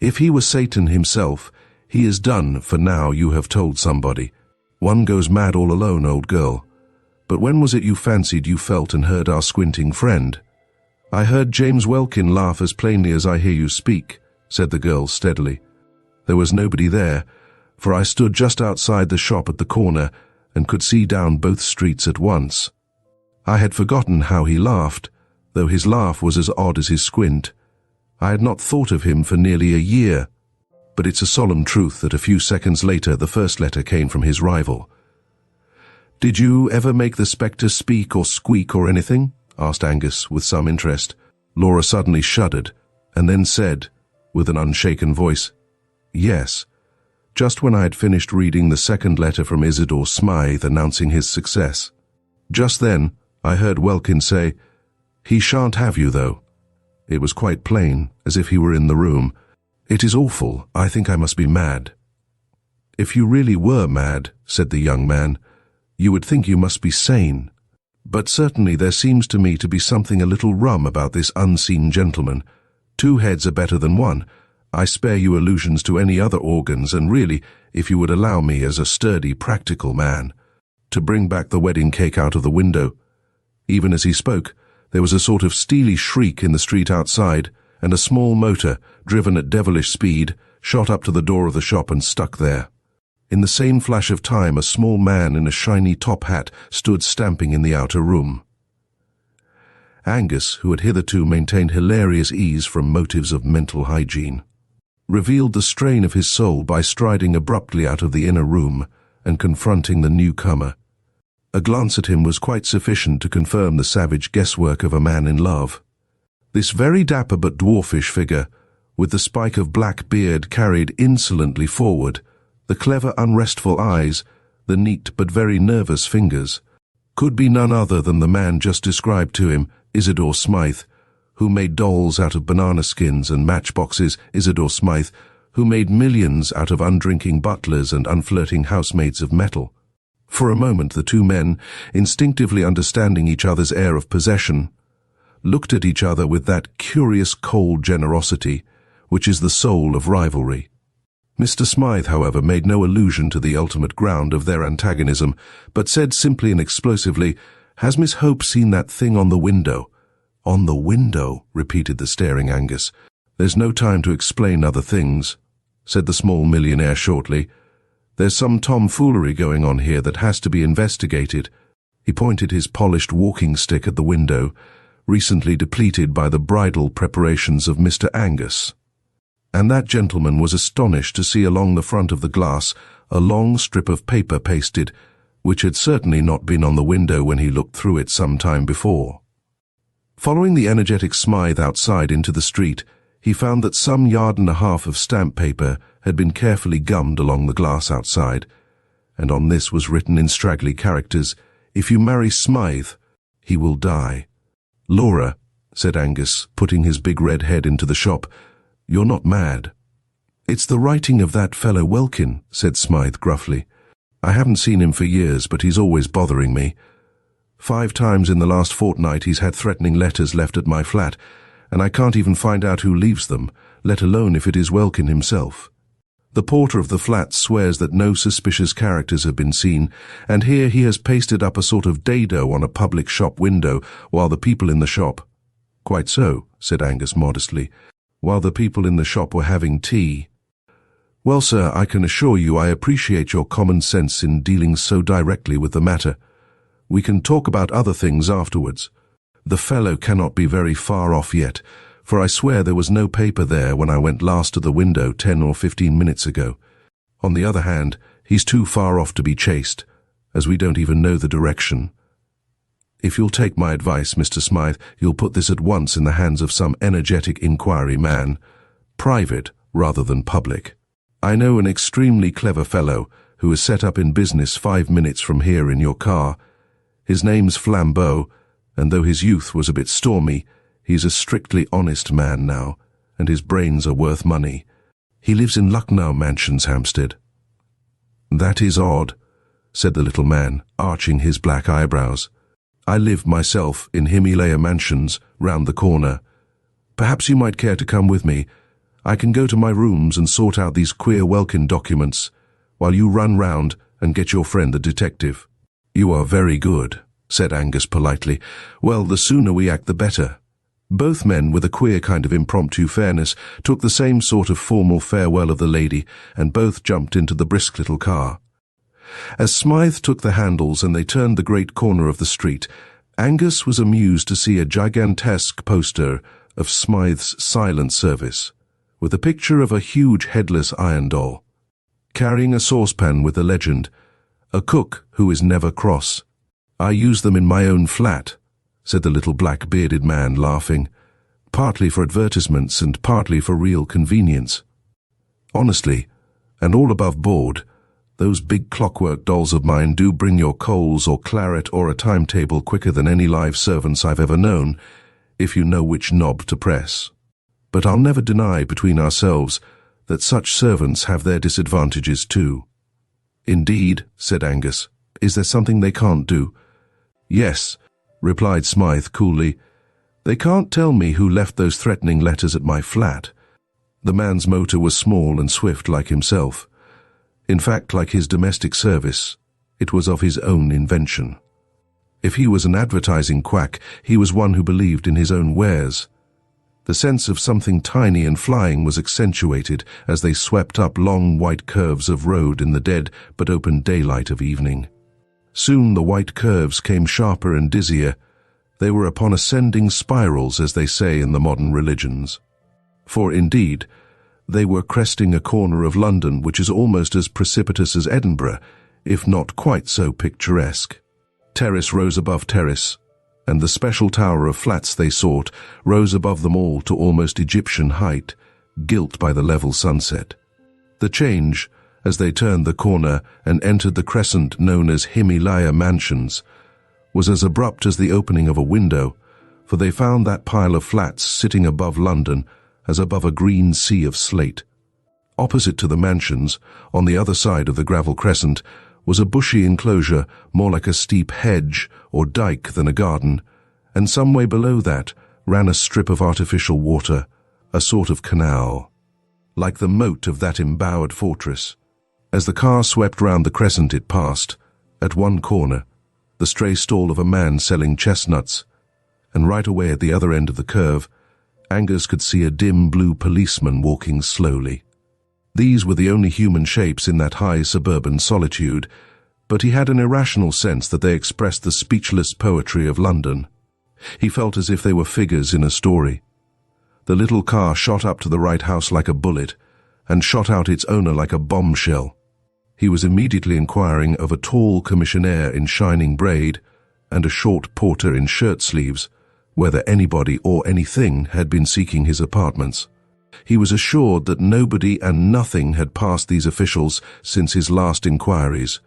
if he was Satan himself, he is done, for now you have told somebody. One goes mad all alone, old girl. But when was it you fancied you felt and heard our squinting friend? I heard James Welkin laugh as plainly as I hear you speak, said the girl steadily. There was nobody there, for I stood just outside the shop at the corner and could see down both streets at once. I had forgotten how he laughed, though his laugh was as odd as his squint. I had not thought of him for nearly a year, but it's a solemn truth that a few seconds later the first letter came from his rival. "Did you ever make the spectre speak or squeak or anything?" asked Angus with some interest. Laura suddenly shuddered, and then said, with an unshaken voice, "Yes, just when I had finished reading the second letter from Isidore Smythe announcing his success. Just then, I heard Welkin say, 'He shan't have you, though.' It was quite plain, as if he were in the room. It is awful. I think I must be mad." "If you really were mad," said the young man, "you would think you must be sane. But certainly there seems to me to be something a little rum about this unseen gentleman. 2 heads are better than 1. I spare you allusions to any other organs, and really, if you would allow me, as a sturdy, practical man, to bring back the wedding cake out of the window." Even as he spoke, there was a sort of steely shriek in the street outside, and a small motor, driven at devilish speed, shot up to the door of the shop and stuck there. In the same flash of time, a small man in a shiny top hat stood stamping in the outer room. Angus, who had hitherto maintained hilarious ease from motives of mental hygiene, revealed the strain of his soul by striding abruptly out of the inner room and confronting the newcomer. A glance at him was quite sufficient to confirm the savage guesswork of a man in love. This very dapper but dwarfish figure, with the spike of black beard carried insolently forward, the clever unrestful eyes, the neat but very nervous fingers, could be none other than the man just described to him, Isidore Smythe, who made dolls out of banana skins and matchboxes, Isidore Smythe, who made millions out of undrinking butlers and unflirting housemaids of metal. For a moment the 2 men, instinctively understanding each other's air of possession, looked at each other with that curious cold generosity which is the soul of rivalry. Mr. Smythe, however, made no allusion to the ultimate ground of their antagonism, but said simply and explosively, "Has Miss Hope seen that thing on the window?" "On the window," repeated the staring Angus. "There's no time to explain other things," said the small millionaire shortly. "There's some tomfoolery going on here that has to be investigated." He pointed his polished walking stick at the window, recently depleted by the bridal preparations of Mr. Angus. And that gentleman was astonished to see along the front of the glass a long strip of paper pasted, which had certainly not been on the window when he looked through it some time before. Following the energetic Smythe outside into the street, he found that some 1.5 yards of stamp paper had been carefully gummed along the glass outside, and on this was written in straggly characters, "If you marry Smythe, he will die." "Laura," said Angus, putting his big red head into the shop, "you're not mad." "It's the writing of that fellow Welkin," said Smythe gruffly. "I haven't seen him for years, but he's always bothering me. 5 times in the last fortnight he's had threatening letters left at my flat, and I can't even find out who leaves them, let alone if it is Welkin himself. The porter of the flat swears that no suspicious characters have been seen, and here he has pasted up a sort of dado on a public shop window while the people in the shop—" "Quite so," said Angus modestly, "while the people in the shop were having tea. Well, sir, I can assure you I appreciate your common sense in dealing so directly with the matter. We can talk about other things afterwards. The fellow cannot be very far off yet, for I swear there was no paper there when I went last to the window 10 or 15 minutes ago. On the other hand, he's too far off to be chased, as we don't even know the direction. If you'll take my advice, Mr. Smythe, you'll put this at once in the hands of some energetic inquiry man, private rather than public. I know an extremely clever fellow who is set up in business 5 minutes from here in your car. His name's Flambeau, and though his youth was a bit stormy, he's a strictly honest man now, and his brains are worth money. He lives in Lucknow Mansions, Hampstead." "That is odd," said the little man, arching his black eyebrows. "I live myself in Himalaya Mansions, round the corner. Perhaps you might care to come with me. I can go to my rooms and sort out these queer Welkin documents, while you run round and get your friend the detective." "You are very good," said Angus politely. "Well, the sooner we act the better." Both men, with a queer kind of impromptu fairness, took the same sort of formal farewell of the lady, and both jumped into the brisk little car. As Smythe took the handles and they turned the great corner of the street, Angus was amused to see a gigantesque poster of Smythe's silent service, with a picture of a huge headless iron doll, carrying a saucepan with the legend, A cook who is never cross. I use them in my own flat, said the little black-bearded man, laughing, partly for advertisements and partly for real convenience. Honestly, and all above board, those big clockwork dolls of mine do bring your coals or claret or a timetable quicker than any live servants I've ever known, if you know which knob to press. But I'll never deny between ourselves that such servants have their disadvantages too. Indeed, said Angus. Is there something they can't do? Yes, replied Smythe coolly. They can't tell me who left those threatening letters at my flat. The man's motor was small and swift like himself. In fact, like his domestic service, it was of his own invention. If he was an advertising quack, he was one who believed in his own wares. The sense of something tiny and flying was accentuated as they swept up long white curves of road in the dead but open daylight of evening. Soon the white curves came sharper and dizzier. They were upon ascending spirals, as they say in the modern religions. For indeed, they were cresting a corner of London which is almost as precipitous as Edinburgh, if not quite so picturesque. Terrace rose above terrace, and the special tower of flats they sought rose above them all to almost Egyptian height, gilt by the level sunset. The change, as they turned the corner and entered the crescent known as Himalaya Mansions, was as abrupt as the opening of a window, for they found that pile of flats sitting above London as above a green sea of slate. Opposite to the mansions, on the other side of the gravel crescent, was a bushy enclosure more like a steep hedge or dike than a garden, and some way below that ran a strip of artificial water, a sort of canal, like the moat of that embowered fortress. As the car swept round the crescent it passed, at one corner, the stray stall of a man selling chestnuts, and right away at the other end of the curve, Angus could see a dim blue policeman walking slowly. These were the only human shapes in that high suburban solitude, but he had an irrational sense that they expressed the speechless poetry of London. He felt as if they were figures in a story. The little car shot up to the right house like a bullet, and shot out its owner like a bombshell. He was immediately inquiring of a tall commissionaire in shining braid and a short porter in shirt-sleeves whether anybody or anything had been seeking his apartments. He was assured that nobody and nothing had passed these officials since his last inquiries,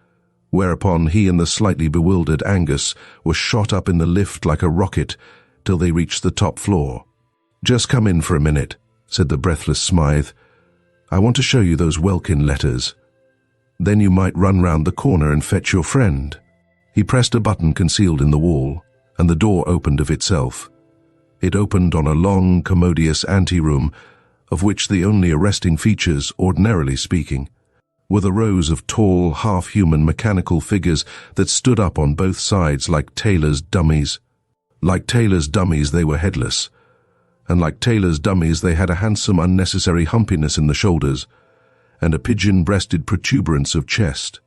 whereupon he and the slightly bewildered Angus were shot up in the lift like a rocket till they reached the top floor. "Just come in for a minute," said the breathless Smythe. "I want to show you those Welkin letters. Then you might run round the corner and fetch your friend." He pressed a button concealed in the wall, and the door opened of itself. It opened on a long, commodious anteroom, of which the only arresting features, ordinarily speaking, were the rows of tall, half-human mechanical figures that stood up on both sides like tailors' dummies. Like tailors' dummies they were headless, and like tailors' dummies they had a handsome unnecessary humpiness in the shoulders, and a pigeon-breasted protuberance of chest.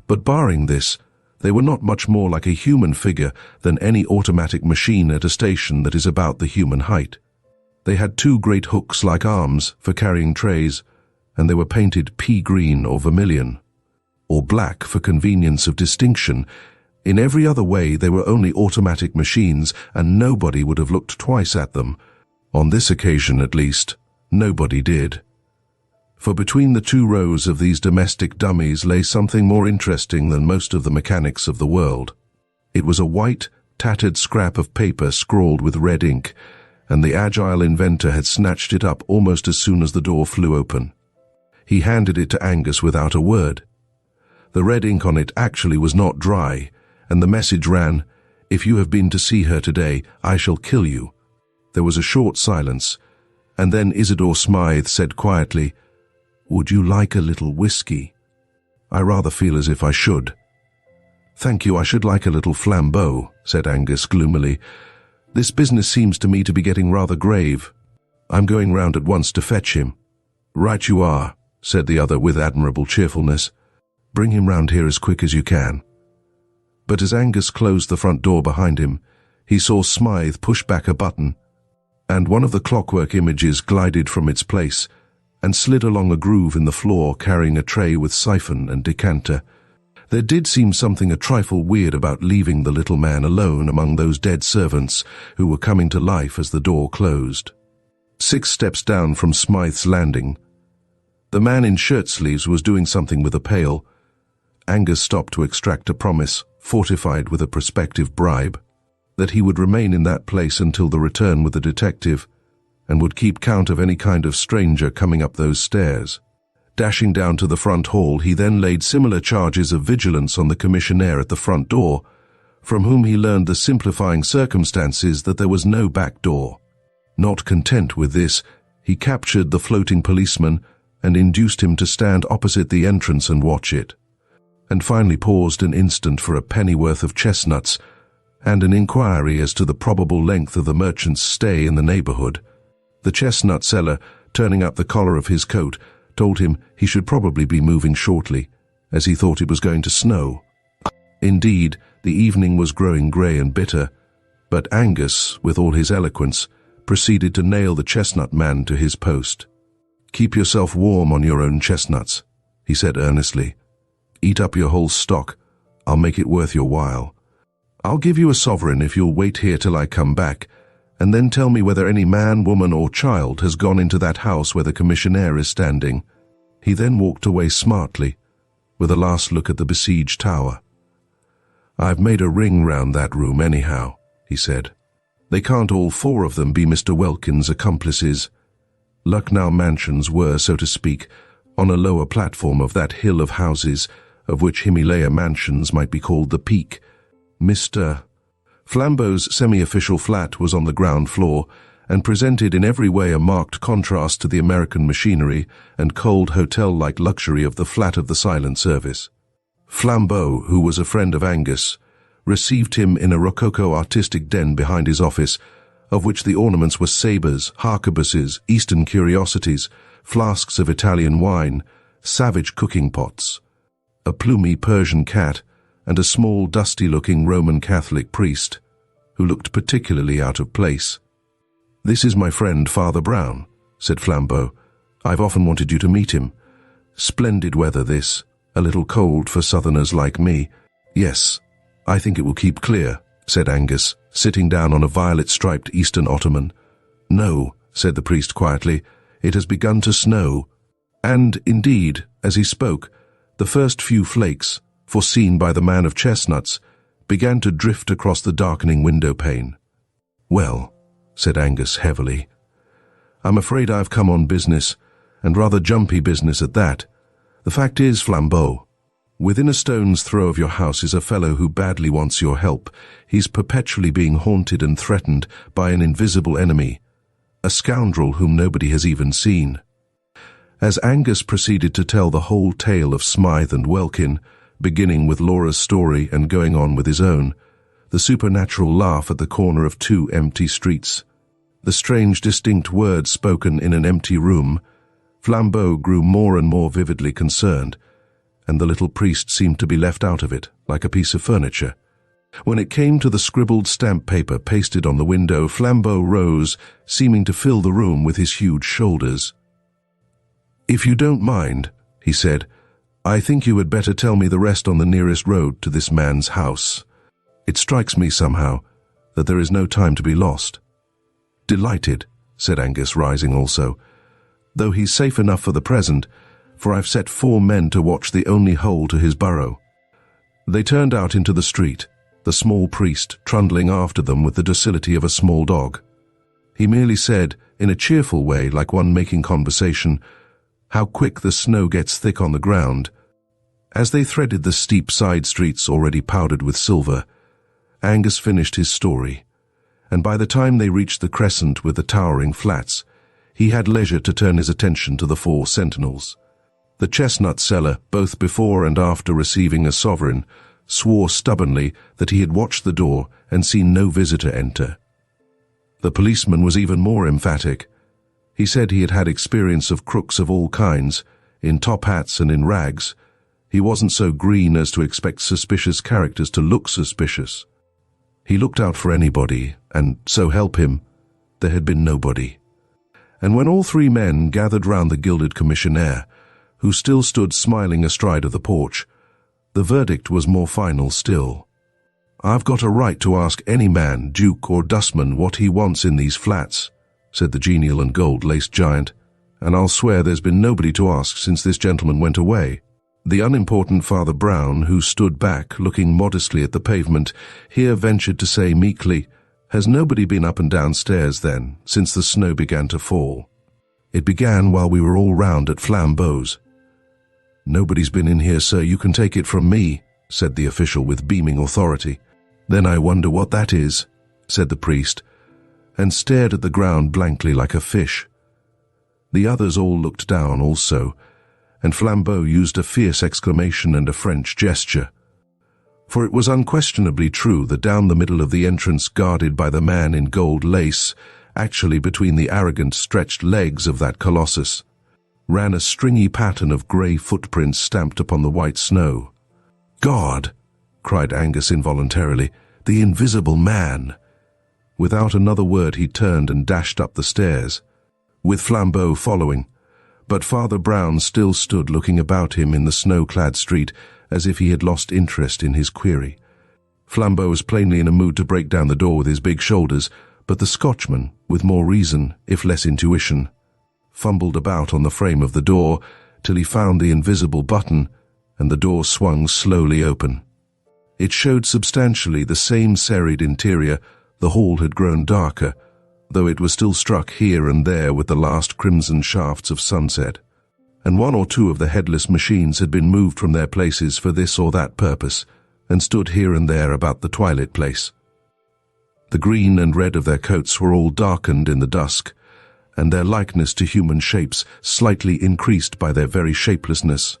But barring this, they were not much more like a human figure than any automatic machine at a station that is about the human height. They had two great hooks like arms for carrying trays, and they were painted pea-green or vermilion, or black for convenience of distinction. In every other way they were only automatic machines, and nobody would have looked twice at them. On this occasion, at least, nobody did. For between the two rows of these domestic dummies lay something more interesting than most of the mechanics of the world. It was a white, tattered scrap of paper scrawled with red ink, and the agile inventor had snatched it up almost as soon as the door flew open. He handed it to Angus without a word. The red ink on it actually was not dry, and the message ran, "If you have been to see her today, I shall kill you." There was a short silence, and then Isidore Smythe said quietly, "Would you like a little whiskey?" "I rather feel as if I should." "Thank you, I should like a little flambeau," said Angus gloomily. "This business seems to me to be getting rather grave. I'm going round at once to fetch him." "Right you are," said the other with admirable cheerfulness. "Bring him round here as quick as you can." But as Angus closed the front door behind him, he saw Smythe push back a button, and one of the clockwork images glided from its place and slid along a groove in the floor carrying a tray with siphon and decanter. There did seem something a trifle weird about leaving the little man alone among those dead servants who were coming to life as the door closed. 6 steps down from Smythe's landing, the man in shirt-sleeves was doing something with a pail. Angus stopped to extract a promise, fortified with a prospective bribe, that he would remain in that place until the return with the detective, and would keep count of any kind of stranger coming up those stairs. Dashing down to the front hall, he then laid similar charges of vigilance on the commissionaire at the front door, from whom he learned the simplifying circumstances that there was no back door. Not content with this, he captured the floating policeman and induced him to stand opposite the entrance and watch it, and finally paused an instant for a pennyworth of chestnuts and an inquiry as to the probable length of the merchant's stay in the neighborhood. The chestnut seller, turning up the collar of his coat, told him he should probably be moving shortly, as he thought it was going to snow. Indeed, the evening was growing grey and bitter, but Angus, with all his eloquence, proceeded to nail the chestnut man to his post. "Keep yourself warm on your own chestnuts," he said earnestly. "Eat up your whole stock. I'll make it worth your while. I'll give you a sovereign if you'll wait here till I come back, and then tell me whether any man, woman, or child has gone into that house where the commissionaire is standing." He then walked away smartly, with a last look at the besieged tower. "I've made a ring round that room anyhow," he said. "They can't all 4 of them be Mr. Welkin's accomplices." Lucknow Mansions were, so to speak, on a lower platform of that hill of houses, of which Himalaya Mansions might be called the peak. Mr. Flambeau's semi-official flat was on the ground floor, and presented in every way a marked contrast to the American machinery and cold hotel-like luxury of the flat of the silent service. Flambeau, who was a friend of Angus, received him in a rococo artistic den behind his office, of which the ornaments were sabres, harquebuses, Eastern curiosities, flasks of Italian wine, savage cooking pots, a plumy Persian cat, and a small, dusty-looking Roman Catholic priest, who looked particularly out of place. "This is my friend, Father Brown," said Flambeau. "I've often wanted you to meet him. Splendid weather this, a little cold for southerners like me." "Yes, I think it will keep clear," said Angus, sitting down on a violet-striped Eastern ottoman. "No," said the priest quietly, "it has begun to snow." And, indeed, as he spoke, the first few flakes, foreseen by the man of chestnuts, began to drift across the darkening window pane. "Well," said Angus heavily, "I'm afraid I've come on business, and rather jumpy business at that. The fact is, Flambeau, within a stone's throw of your house is a fellow who badly wants your help. He's perpetually being haunted and threatened by an invisible enemy, a scoundrel whom nobody has even seen." As Angus proceeded to tell the whole tale of Smythe and Welkin, beginning with Laura's story and going on with his own, the supernatural laugh at the corner of 2 empty streets, the strange distinct words spoken in an empty room, Flambeau grew more and more vividly concerned, and the little priest seemed to be left out of it, like a piece of furniture. When it came to the scribbled stamp paper pasted on the window, Flambeau rose, seeming to fill the room with his huge shoulders. "If you don't mind," he said, "I think you had better tell me the rest on the nearest road to this man's house. It strikes me somehow that there is no time to be lost." "Delighted," said Angus, rising also, "though he's safe enough for the present, for I've set 4 men to watch the only hole to his burrow." They turned out into the street, the small priest trundling after them with the docility of a small dog. He merely said, in a cheerful way, like one making conversation, "How quick the snow gets thick on the ground." As they threaded the steep side streets already powdered with silver, Angus finished his story, and by the time they reached the crescent with the towering flats, he had leisure to turn his attention to the 4 sentinels. The chestnut seller, both before and after receiving a sovereign, swore stubbornly that he had watched the door and seen no visitor enter. The policeman was even more emphatic. He said he had had experience of crooks of all kinds, in top hats and in rags. He wasn't so green as to expect suspicious characters to look suspicious. He looked out for anybody, and, so help him, there had been nobody. And when all 3 men gathered round the gilded commissionaire, who still stood smiling astride of the porch, The verdict was more final still. "I've got a right to ask any man, duke or dustman, what he wants in these flats," said the genial and gold-laced giant, "and I'll swear there's been nobody to ask since this gentleman went away." The unimportant Father Brown, who stood back, looking modestly at the pavement, here ventured to say meekly, "Has nobody been up and down stairs, then, since the snow began to fall? It began while we were all round at Flambeau's." "Nobody's been in here, sir, you can take it from me," said the official with beaming authority. "Then I wonder what that is," said the priest, and stared at the ground blankly like a fish. The others all looked down also, and Flambeau used a fierce exclamation and a French gesture. For it was unquestionably true that down the middle of the entrance guarded by the man in gold lace, actually between the arrogant stretched legs of that colossus, ran a stringy pattern of grey footprints stamped upon the white snow. "God!" cried Angus involuntarily. "The invisible man!" Without another word he turned and dashed up the stairs, with Flambeau following, but Father Brown still stood looking about him in the snow-clad street as if he had lost interest in his query. Flambeau was plainly in a mood to break down the door with his big shoulders, but the Scotchman, with more reason, if less intuition, fumbled about on the frame of the door till he found the invisible button, and the door swung slowly open. It showed substantially the same serried interior. The hall had grown darker, though it was still struck here and there with the last crimson shafts of sunset, and one or two of the headless machines had been moved from their places for this or that purpose, and stood here and there about the twilight place. The green and red of their coats were all darkened in the dusk, and their likeness to human shapes slightly increased by their very shapelessness.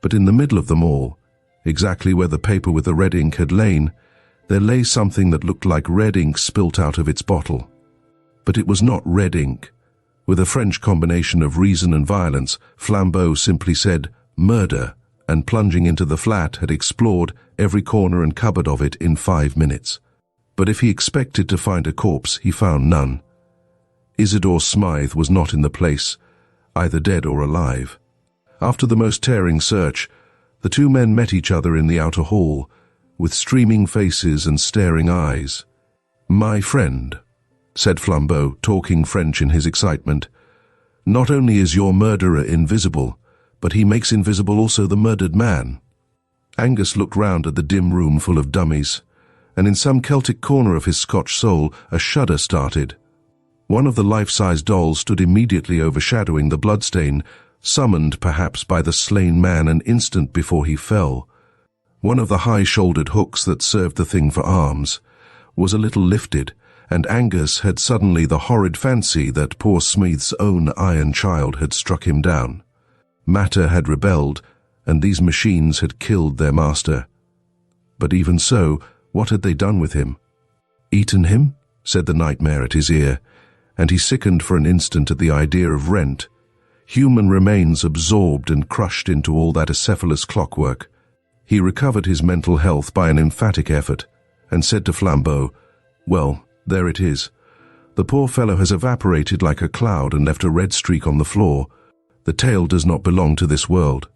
But in the middle of them all, exactly where the paper with the red ink had lain, there lay something that looked like red ink spilt out of its bottle. But it was not red ink. With a French combination of reason and violence, Flambeau simply said, "Murder," and plunging into the flat had explored every corner and cupboard of it in 5 minutes. But if he expected to find a corpse, he found none. Isidore Smythe was not in the place, either dead or alive. After the most tearing search, the two men met each other in the outer hall, with streaming faces and staring eyes. "My friend," said Flambeau, talking French in his excitement, "not only is your murderer invisible, but he makes invisible also the murdered man." Angus looked round at the dim room full of dummies, and in some Celtic corner of his Scotch soul a shudder started. One of the life-size dolls stood immediately overshadowing the bloodstain, summoned perhaps by the slain man an instant before he fell. One of the high-shouldered hooks that served the thing for arms was a little lifted, and Angus had suddenly the horrid fancy that poor Smythe's own iron child had struck him down. Matter had rebelled, and these machines had killed their master. But even so, what had they done with him? "Eaten him?" said the nightmare at his ear, and he sickened for an instant at the idea of rent. Human remains absorbed and crushed into all that acephalous clockwork. He recovered his mental health by an emphatic effort, and said to Flambeau, "Well, there it is. The poor fellow has evaporated like a cloud and left a red streak on the floor. The tale does not belong to this world."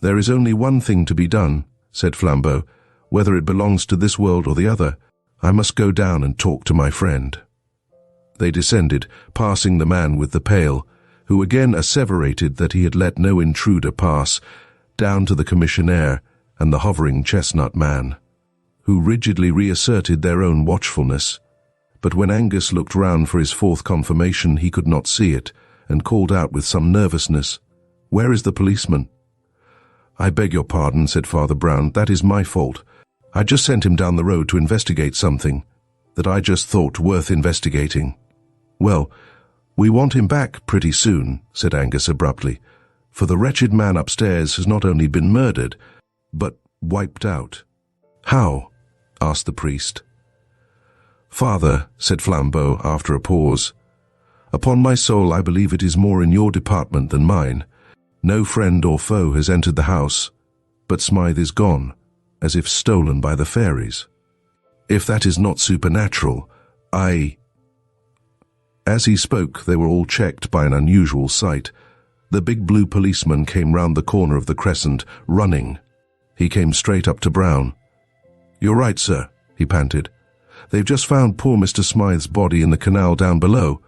"There is only one thing to be done," said Flambeau. "Whether it belongs to this world or the other, I must go down and talk to my friend." They descended, passing the man with the pail, who again asseverated that he had let no intruder pass, down to the commissionaire and the hovering chestnut man, who rigidly reasserted their own watchfulness. But when Angus looked round for his fourth confirmation, he could not see it, and called out with some nervousness, "Where is the policeman?" "I beg your pardon," said Father Brown, "that is my fault. I just sent him down the road to investigate something that I just thought worth investigating." "Well, we want him back pretty soon," said Angus abruptly, "for the wretched man upstairs has not only been murdered, but wiped out." "How?" asked the priest. "Father," said Flambeau after a pause, "upon my soul I believe it is more in your department than mine. No friend or foe has entered the house, but Smythe is gone, as if stolen by the fairies. If that is not supernatural, I—" As he spoke, they were all checked by an unusual sight. The big blue policeman came round the corner of the crescent, running. He came straight up to Brown. "You're right, sir," he panted. "They've just found poor Mr. Smythe's body in the canal down below."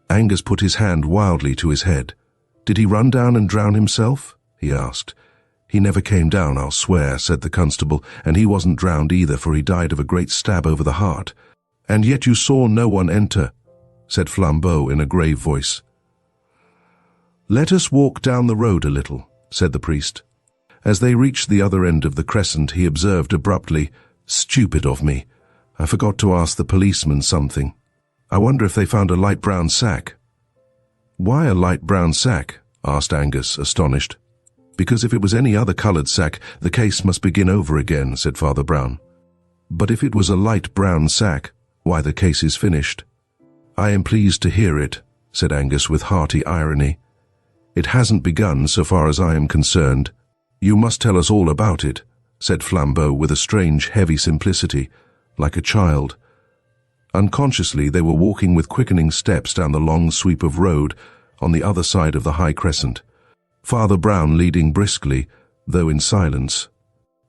Angus put his hand wildly to his head. "Did he run down and drown himself?" he asked. "He never came down, I'll swear," said the constable, "and he wasn't drowned either, for he died of a great stab over the heart." "And yet you saw no one enter," said Flambeau in a grave voice. "Let us walk down the road a little," said the priest. As they reached the other end of the crescent, he observed abruptly, "Stupid of me. I forgot to ask the policeman something. I wonder if they found a light brown sack." "Why a light brown sack?" asked Angus, astonished. "Because if it was any other coloured sack, the case must begin over again," said Father Brown. "But if it was a light brown sack, why, the case is finished." "I am pleased to hear it," said Angus with hearty irony. "It hasn't begun so far as I am concerned." "You must tell us all about it," said Flambeau with a strange, heavy simplicity, like a child. Unconsciously, they were walking with quickening steps down the long sweep of road on the other side of the high crescent, Father Brown leading briskly, though in silence.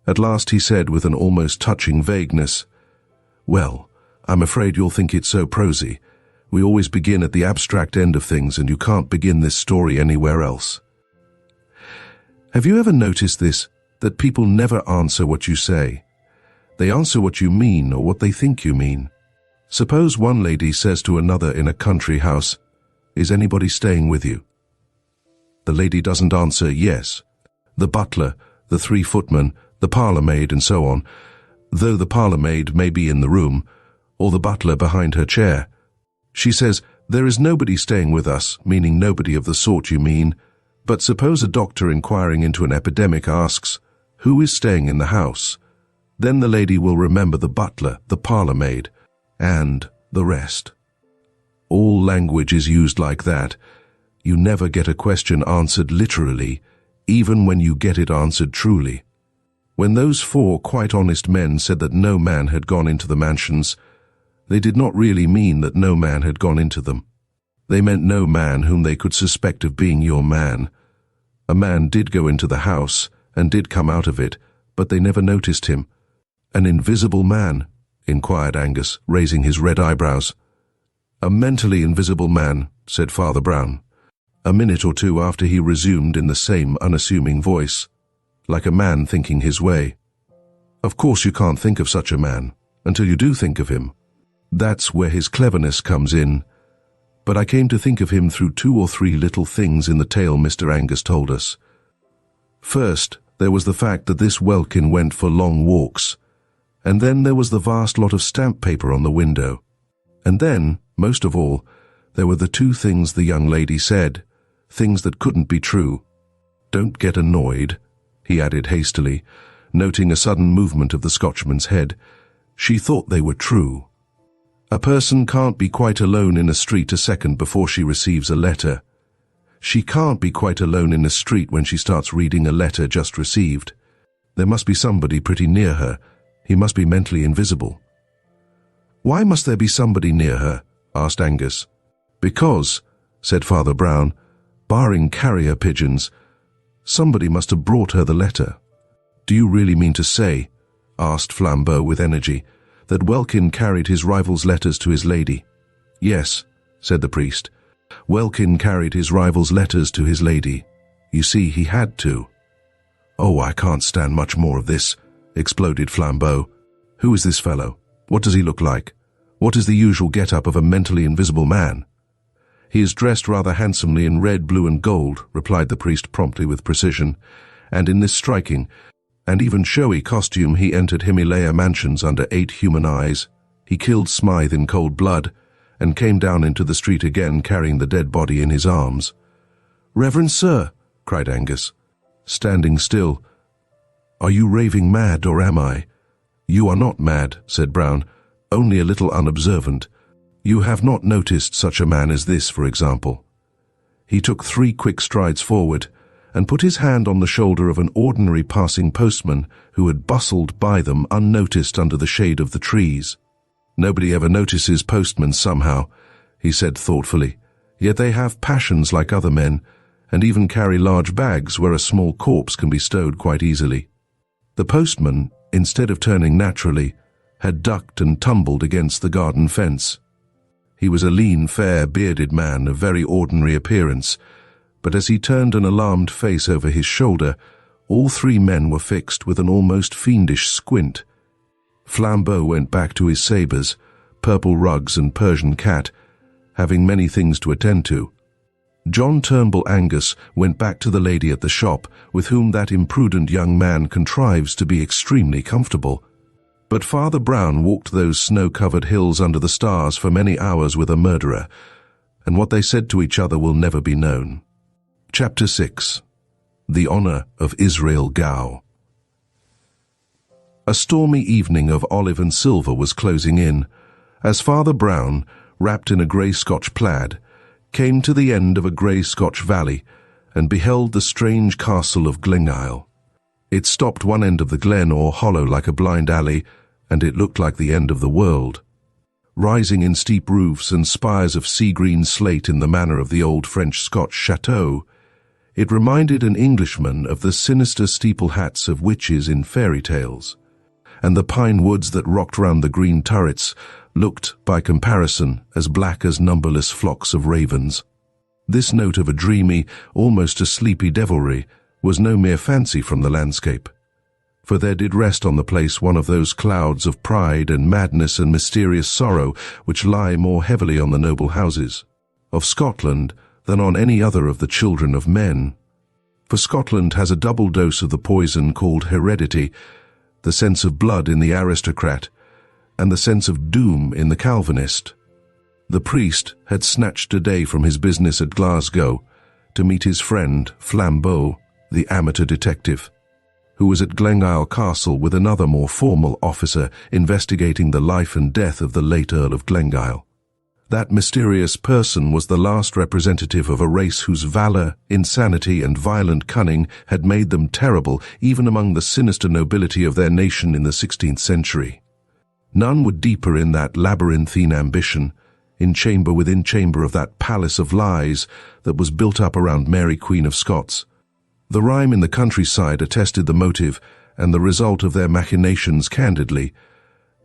At last he said with an almost touching vagueness, "Well, I'm afraid you'll think it so prosy. We always begin at the abstract end of things, and you can't begin this story anywhere else. Have you ever noticed this, that people never answer what you say? They answer what you mean or what they think you mean. Suppose one lady says to another in a country house, 'Is anybody staying with you?' The lady doesn't answer yes. The butler, the 3 footmen, the parlour-maid and so on, though the parlour-maid may be in the room, or the butler behind her chair. She says, 'There is nobody staying with us,' meaning nobody of the sort you mean. But suppose a doctor inquiring into an epidemic asks, 'Who is staying in the house?' Then the lady will remember the butler, the parlour-maid, and the rest. All language is used like that. You never get a question answered literally, even when you get it answered truly. When those 4 quite honest men said that no man had gone into the mansions, they did not really mean that no man had gone into them. They meant no man whom they could suspect of being your man. A man did go into the house and did come out of it, but they never noticed him." "An invisible man?" inquired Angus, raising his red eyebrows. "A mentally invisible man," said Father Brown, a minute or two after he resumed in the same unassuming voice, "like a man thinking his way. Of course you can't think of such a man until you do think of him. That's where his cleverness comes in. But I came to think of him through 2 or 3 little things in the tale Mr. Angus told us. First, there was the fact that this Welkin went for long walks, and then there was the vast lot of stamp paper on the window. And then, most of all, there were the 2 things the young lady said, things that couldn't be true. Don't get annoyed," he added hastily, noting a sudden movement of the Scotchman's head. "She thought they were true. A person can't be quite alone in a street a second before she receives a letter. She can't be quite alone in a street when she starts reading a letter just received. There must be somebody pretty near her. He must be mentally invisible." "Why must there be somebody near her?" asked Angus. "Because," said Father Brown, "barring carrier pigeons, somebody must have brought her the letter." "Do you really mean to say," asked Flambeau with energy, "that Welkin carried his rival's letters to his lady?" "Yes," said the priest. "Welkin carried his rival's letters to his lady. You see, he had to." "Oh, I can't stand much more of this," exploded Flambeau. "Who is this fellow? What does he look like? What is the usual get-up of a mentally invisible man?" "He is dressed rather handsomely in red, blue and gold," replied the priest promptly with precision, "and in this striking, and even showy costume he entered Himalaya mansions under 8 human eyes. He killed Smythe in cold blood, and came down into the street again carrying the dead body in his arms." "Reverend sir," cried Angus, standing still, "are you raving mad, or am I?" "You are not mad," said Brown, "only a little unobservant. You have not noticed such a man as this, for example." He took 3 quick strides forward, and put his hand on the shoulder of an ordinary passing postman who had bustled by them unnoticed under the shade of the trees. "Nobody ever notices postmen somehow," he said thoughtfully, "yet they have passions like other men, and even carry large bags where a small corpse can be stowed quite easily." The postman, instead of turning naturally, had ducked and tumbled against the garden fence. He was a lean, fair, bearded man of very ordinary appearance, but as he turned an alarmed face over his shoulder, all three men were fixed with an almost fiendish squint. Flambeau went back to his sabres, purple rugs and Persian cat, having many things to attend to. John Turnbull Angus went back to the lady at the shop, with whom that imprudent young man contrives to be extremely comfortable. But Father Brown walked those snow-covered hills under the stars for many hours with a murderer, and what they said to each other will never be known. Chapter 6. The Honor of Israel Gow. A stormy evening of olive and silver was closing in, as Father Brown, wrapped in a grey Scotch plaid, came to the end of a grey Scotch valley and beheld the strange castle of Glengyle. It stopped one end of the glen or hollow like a blind alley, and it looked like the end of the world. Rising in steep roofs and spires of sea-green slate in the manner of the old French-Scotch chateau, it reminded an Englishman of the sinister steeple-hats of witches in fairy tales, and the pine woods that rocked round the green turrets looked, by comparison, as black as numberless flocks of ravens. This note of a dreamy, almost a sleepy devilry was no mere fancy from the landscape, for there did rest on the place one of those clouds of pride and madness and mysterious sorrow which lie more heavily on the noble houses of Scotland than on any other of the children of men. For Scotland has a double dose of the poison called heredity, the sense of blood in the aristocrat, and the sense of doom in the Calvinist. The priest had snatched a day from his business at Glasgow to meet his friend Flambeau, the amateur detective, who was at Glengyle Castle with another more formal officer investigating the life and death of the late Earl of Glengyle. That mysterious person was the last representative of a race whose valor, insanity, and violent cunning had made them terrible even among the sinister nobility of their nation in the 16th century. None were deeper in that labyrinthine ambition, in chamber within chamber of that palace of lies that was built up around Mary Queen of Scots. The rhyme in the countryside attested the motive and the result of their machinations candidly,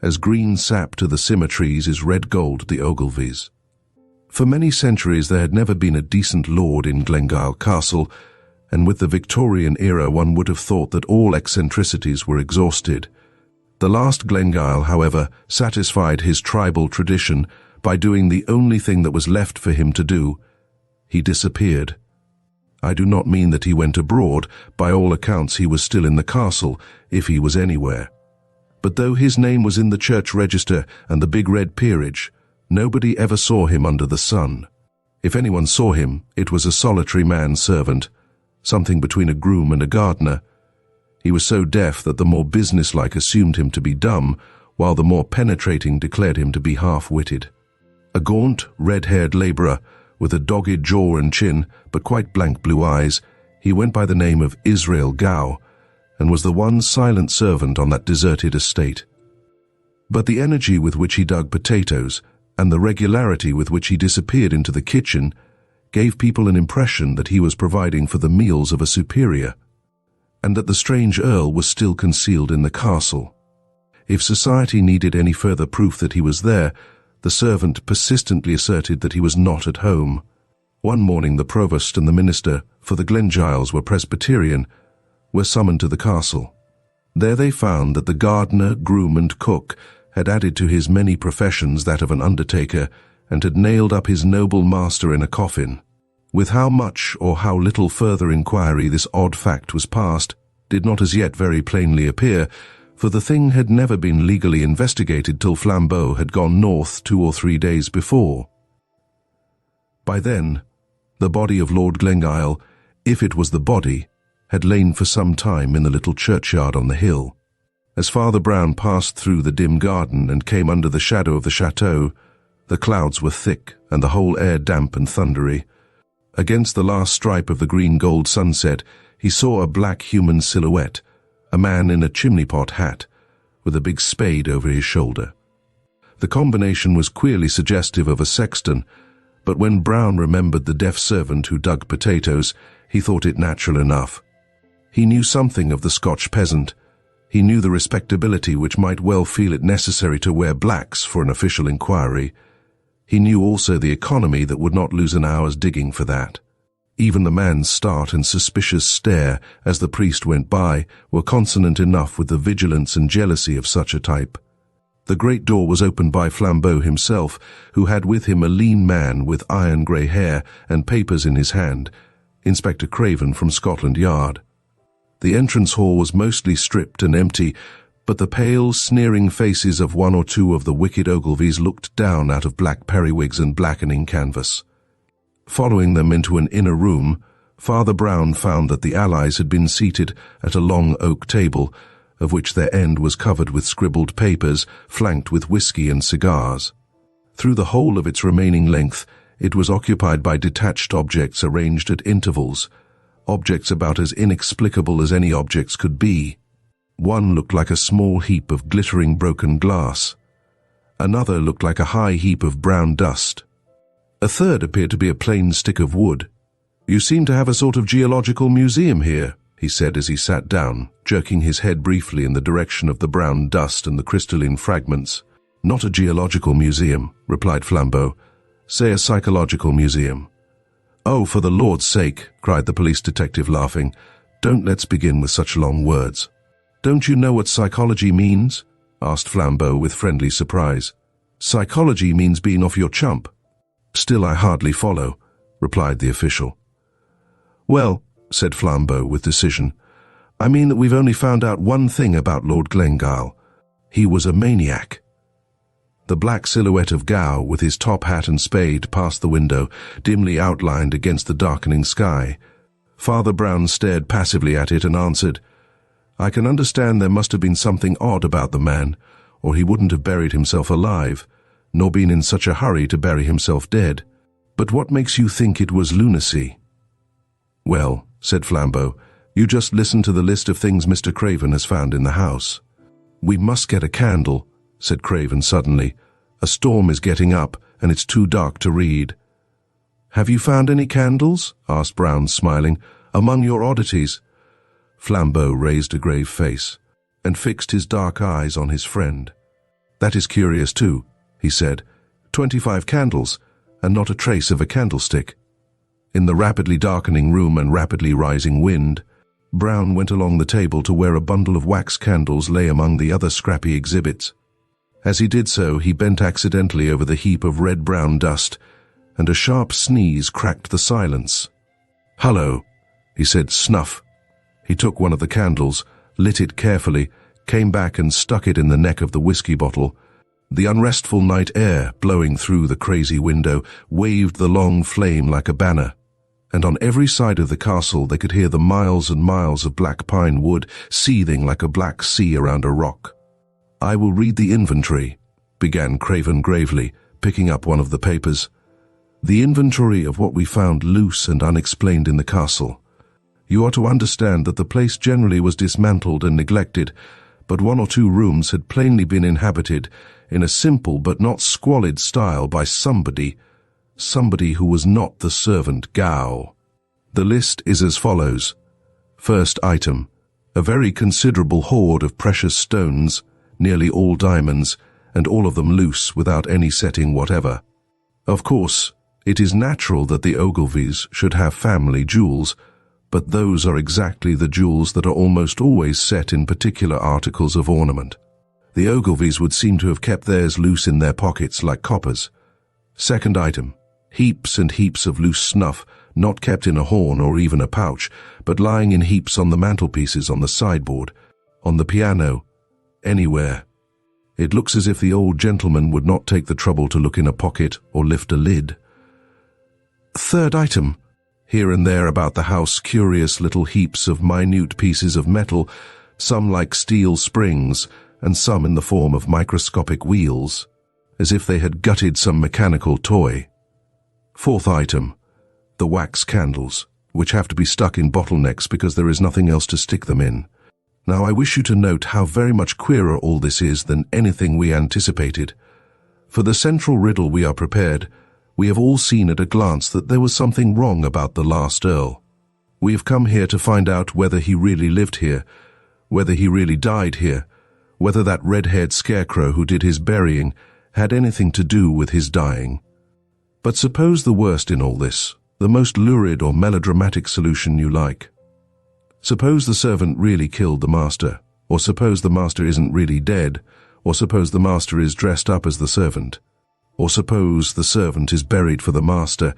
as green sap to the symmetries is red gold at the Ogilvies. For many centuries there had never been a decent lord in Glengyle Castle, and with the Victorian era one would have thought that all eccentricities were exhausted. The last Glengyle, however, satisfied his tribal tradition by doing the only thing that was left for him to do. He disappeared. I do not mean that he went abroad. By all accounts he was still in the castle, if he was anywhere. But though his name was in the church register and the big red peerage, nobody ever saw him under the sun. If anyone saw him, it was a solitary man-servant, something between a groom and a gardener. He was so deaf that the more businesslike assumed him to be dumb, while the more penetrating declared him to be half-witted. A gaunt, red-haired labourer, with a dogged jaw and chin, but quite blank blue eyes, he went by the name of Israel Gow, and was the one silent servant on that deserted estate. But the energy with which he dug potatoes, and the regularity with which he disappeared into the kitchen, gave people an impression that he was providing for the meals of a superior, and that the strange earl was still concealed in the castle. If society needed any further proof that he was there, the servant persistently asserted that he was not at home. One morning the provost and the minister, for the Glengyles were Presbyterian, were summoned to the castle. There they found that the gardener, groom, and cook had added to his many professions that of an undertaker, and had nailed up his noble master in a coffin. With how much or how little further inquiry this odd fact was passed did not as yet very plainly appear, for the thing had never been legally investigated till Flambeau had gone north 2 or 3 days before. By then, the body of Lord Glengyle, if it was the body, had lain for some time in the little churchyard on the hill. As Father Brown passed through the dim garden and came under the shadow of the chateau, the clouds were thick and the whole air damp and thundery. Against the last stripe of the green-gold sunset, he saw a black human silhouette, a man in a chimney-pot hat, with a big spade over his shoulder. The combination was queerly suggestive of a sexton, but when Brown remembered the deaf servant who dug potatoes, he thought it natural enough. He knew something of the Scotch peasant, He knew the respectability which might well feel it necessary to wear blacks for an official inquiry. He knew also the economy that would not lose an hour's digging for that. Even the man's start and suspicious stare as the priest went by were consonant enough with the vigilance and jealousy of such a type. The great door was opened by Flambeau himself, who had with him a lean man with iron-grey hair and papers in his hand, Inspector Craven from Scotland Yard. The entrance hall was mostly stripped and empty, but the pale, sneering faces of one or two of the wicked Ogilvies looked down out of black periwigs and blackening canvas. Following them into an inner room, Father Brown found that the allies had been seated at a long oak table, of which their end was covered with scribbled papers, flanked with whiskey and cigars. Through the whole of its remaining length, it was occupied by detached objects arranged at intervals, objects about as inexplicable as any objects could be. One looked like a small heap of glittering broken glass. Another looked like a high heap of brown dust. A third appeared to be a plain stick of wood. "You seem to have a sort of geological museum here," he said as he sat down, jerking his head briefly in the direction of the brown dust and the crystalline fragments. "Not a geological museum," replied Flambeau. "Say a psychological museum." "Oh, for the Lord's sake," cried the police detective, laughing. "Don't let's begin with such long words." "Don't you know what psychology means?" asked Flambeau with friendly surprise. "Psychology means being off your chump." "Still, I hardly follow," replied the official. "Well," said Flambeau with decision, "I mean that we've only found out one thing about Lord Glengyle. He was a maniac." The black silhouette of Gow, with his top hat and spade, passed the window, dimly outlined against the darkening sky. Father Brown stared passively at it and answered, "I can understand there must have been something odd about the man, or he wouldn't have buried himself alive, nor been in such a hurry to bury himself dead. But what makes you think it was lunacy?" "Well," said Flambeau, "you just listen to the list of things Mr. Craven has found in the house." "We must get a candle," said Craven suddenly. "A storm is getting up, and it's too dark to read." "Have you found any candles?" asked Brown, smiling. "Among your oddities?" Flambeau raised a grave face, and fixed his dark eyes on his friend. "That is curious too," he said. 25 candles, and not a trace of a candlestick." In the rapidly darkening room and rapidly rising wind, Brown went along the table to where a bundle of wax candles lay among the other scrappy exhibits. As he did so, he bent accidentally over the heap of red-brown dust, and a sharp sneeze cracked the silence. "Hullo," he said, "snuff." He took one of the candles, lit it carefully, came back and stuck it in the neck of the whiskey bottle. The unrestful night air, blowing through the crazy window, waved the long flame like a banner, and on every side of the castle they could hear the miles and miles of black pine wood seething like a black sea around a rock. "I will read the inventory," began Craven gravely, picking up one of the papers. "The inventory of what we found loose and unexplained in the castle. You are to understand that the place generally was dismantled and neglected, but one or two rooms had plainly been inhabited in a simple but not squalid style by somebody who was not the servant Gow. The list is as follows. First item, a very considerable hoard of precious stones, nearly all diamonds, and all of them loose without any setting whatever. Of course, it is natural that the Ogilvies should have family jewels, but those are exactly the jewels that are almost always set in particular articles of ornament. The Ogilvies would seem to have kept theirs loose in their pockets like coppers. Second item, heaps and heaps of loose snuff, not kept in a horn or even a pouch, but lying in heaps on the mantelpieces, on the sideboard, on the piano, anywhere. It looks as if the old gentleman would not take the trouble to look in a pocket or lift a lid. Third item, here and there about the house curious little heaps of minute pieces of metal, some like steel springs, and some in the form of microscopic wheels, as if they had gutted some mechanical toy. Fourth item, the wax candles, which have to be stuck in bottlenecks because there is nothing else to stick them in. Now I wish you to note how very much queerer all this is than anything we anticipated. For the central riddle we are prepared. We have all seen at a glance that there was something wrong about the last Earl. We have come here to find out whether he really lived here, whether he really died here, whether that red-haired scarecrow who did his burying had anything to do with his dying. But suppose the worst in all this, the most lurid or melodramatic solution you like. Suppose the servant really killed the master, or suppose the master isn't really dead, or suppose the master is dressed up as the servant, or suppose the servant is buried for the master.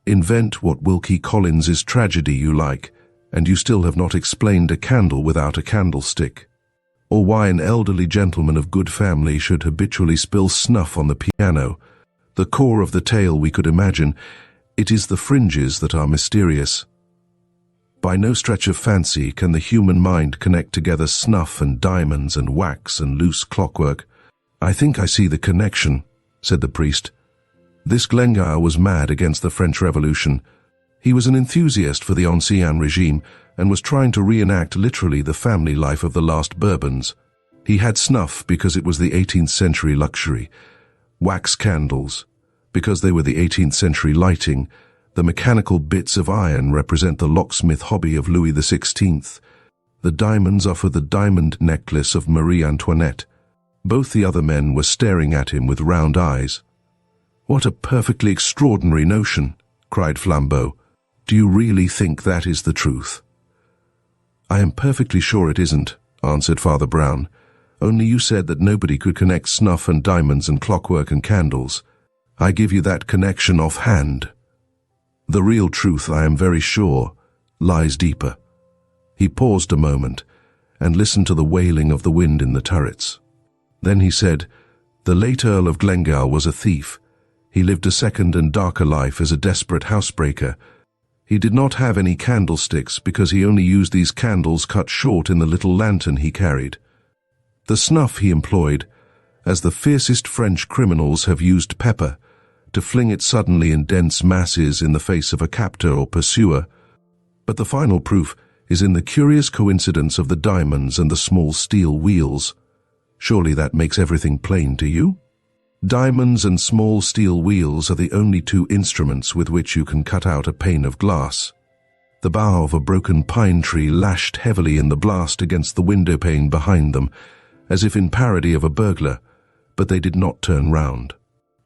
Invent what Wilkie Collins's tragedy you like, and you still have not explained a candle without a candlestick, or why an elderly gentleman of good family should habitually spill snuff on the piano. The core of the tale we could imagine. It is the fringes that are mysterious. By no stretch of fancy can the human mind connect together snuff and diamonds and wax and loose clockwork. "I think I see the connection," said the priest. "This Glengyle was mad against the French Revolution. He was an enthusiast for the Ancien regime and was trying to reenact literally the family life of the last Bourbons. He had snuff because it was the 18th century luxury, wax candles because they were the 18th century lighting. The mechanical bits of iron represent the locksmith hobby of Louis XVI. The diamonds offer the diamond necklace of Marie Antoinette. Both the other men were staring at him with round eyes." "What a perfectly extraordinary notion," cried Flambeau. "Do you really think that is the truth?" "I am perfectly sure it isn't," answered Father Brown. "Only you said that nobody could connect snuff and diamonds and clockwork and candles. I give you that connection offhand. The real truth, I am very sure, lies deeper." He paused a moment and listened to the wailing of the wind in the turrets. Then he said, "The late Earl of Glengyle was a thief. He lived a second and darker life as a desperate housebreaker. He did not have any candlesticks because he only used these candles cut short in the little lantern he carried. The snuff he employed, as the fiercest French criminals have used pepper, to fling it suddenly in dense masses in the face of a captor or pursuer. But the final proof is in the curious coincidence of the diamonds and the small steel wheels. Surely that makes everything plain to you? Diamonds and small steel wheels are the only two instruments with which you can cut out a pane of glass. The bough of a broken pine tree lashed heavily in the blast against the window pane behind them, as if in parody of a burglar, but they did not turn round.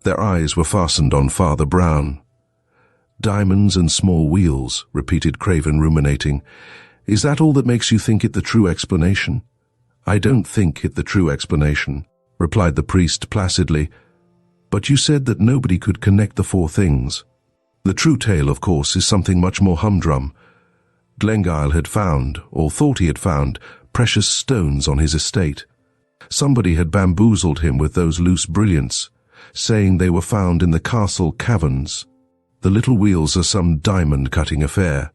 Their eyes were fastened on Father Brown. "Diamonds and small wheels," repeated Craven, ruminating. "Is that all that makes you think it the true explanation?" "I don't think it the true explanation," replied the priest placidly. "But you said that nobody could connect the four things. The true tale, of course, is something much more humdrum. Glengyle had found, or thought he had found, precious stones on his estate. Somebody had bamboozled him with those loose brilliants, saying they were found in the castle caverns. The little wheels are some diamond-cutting affair.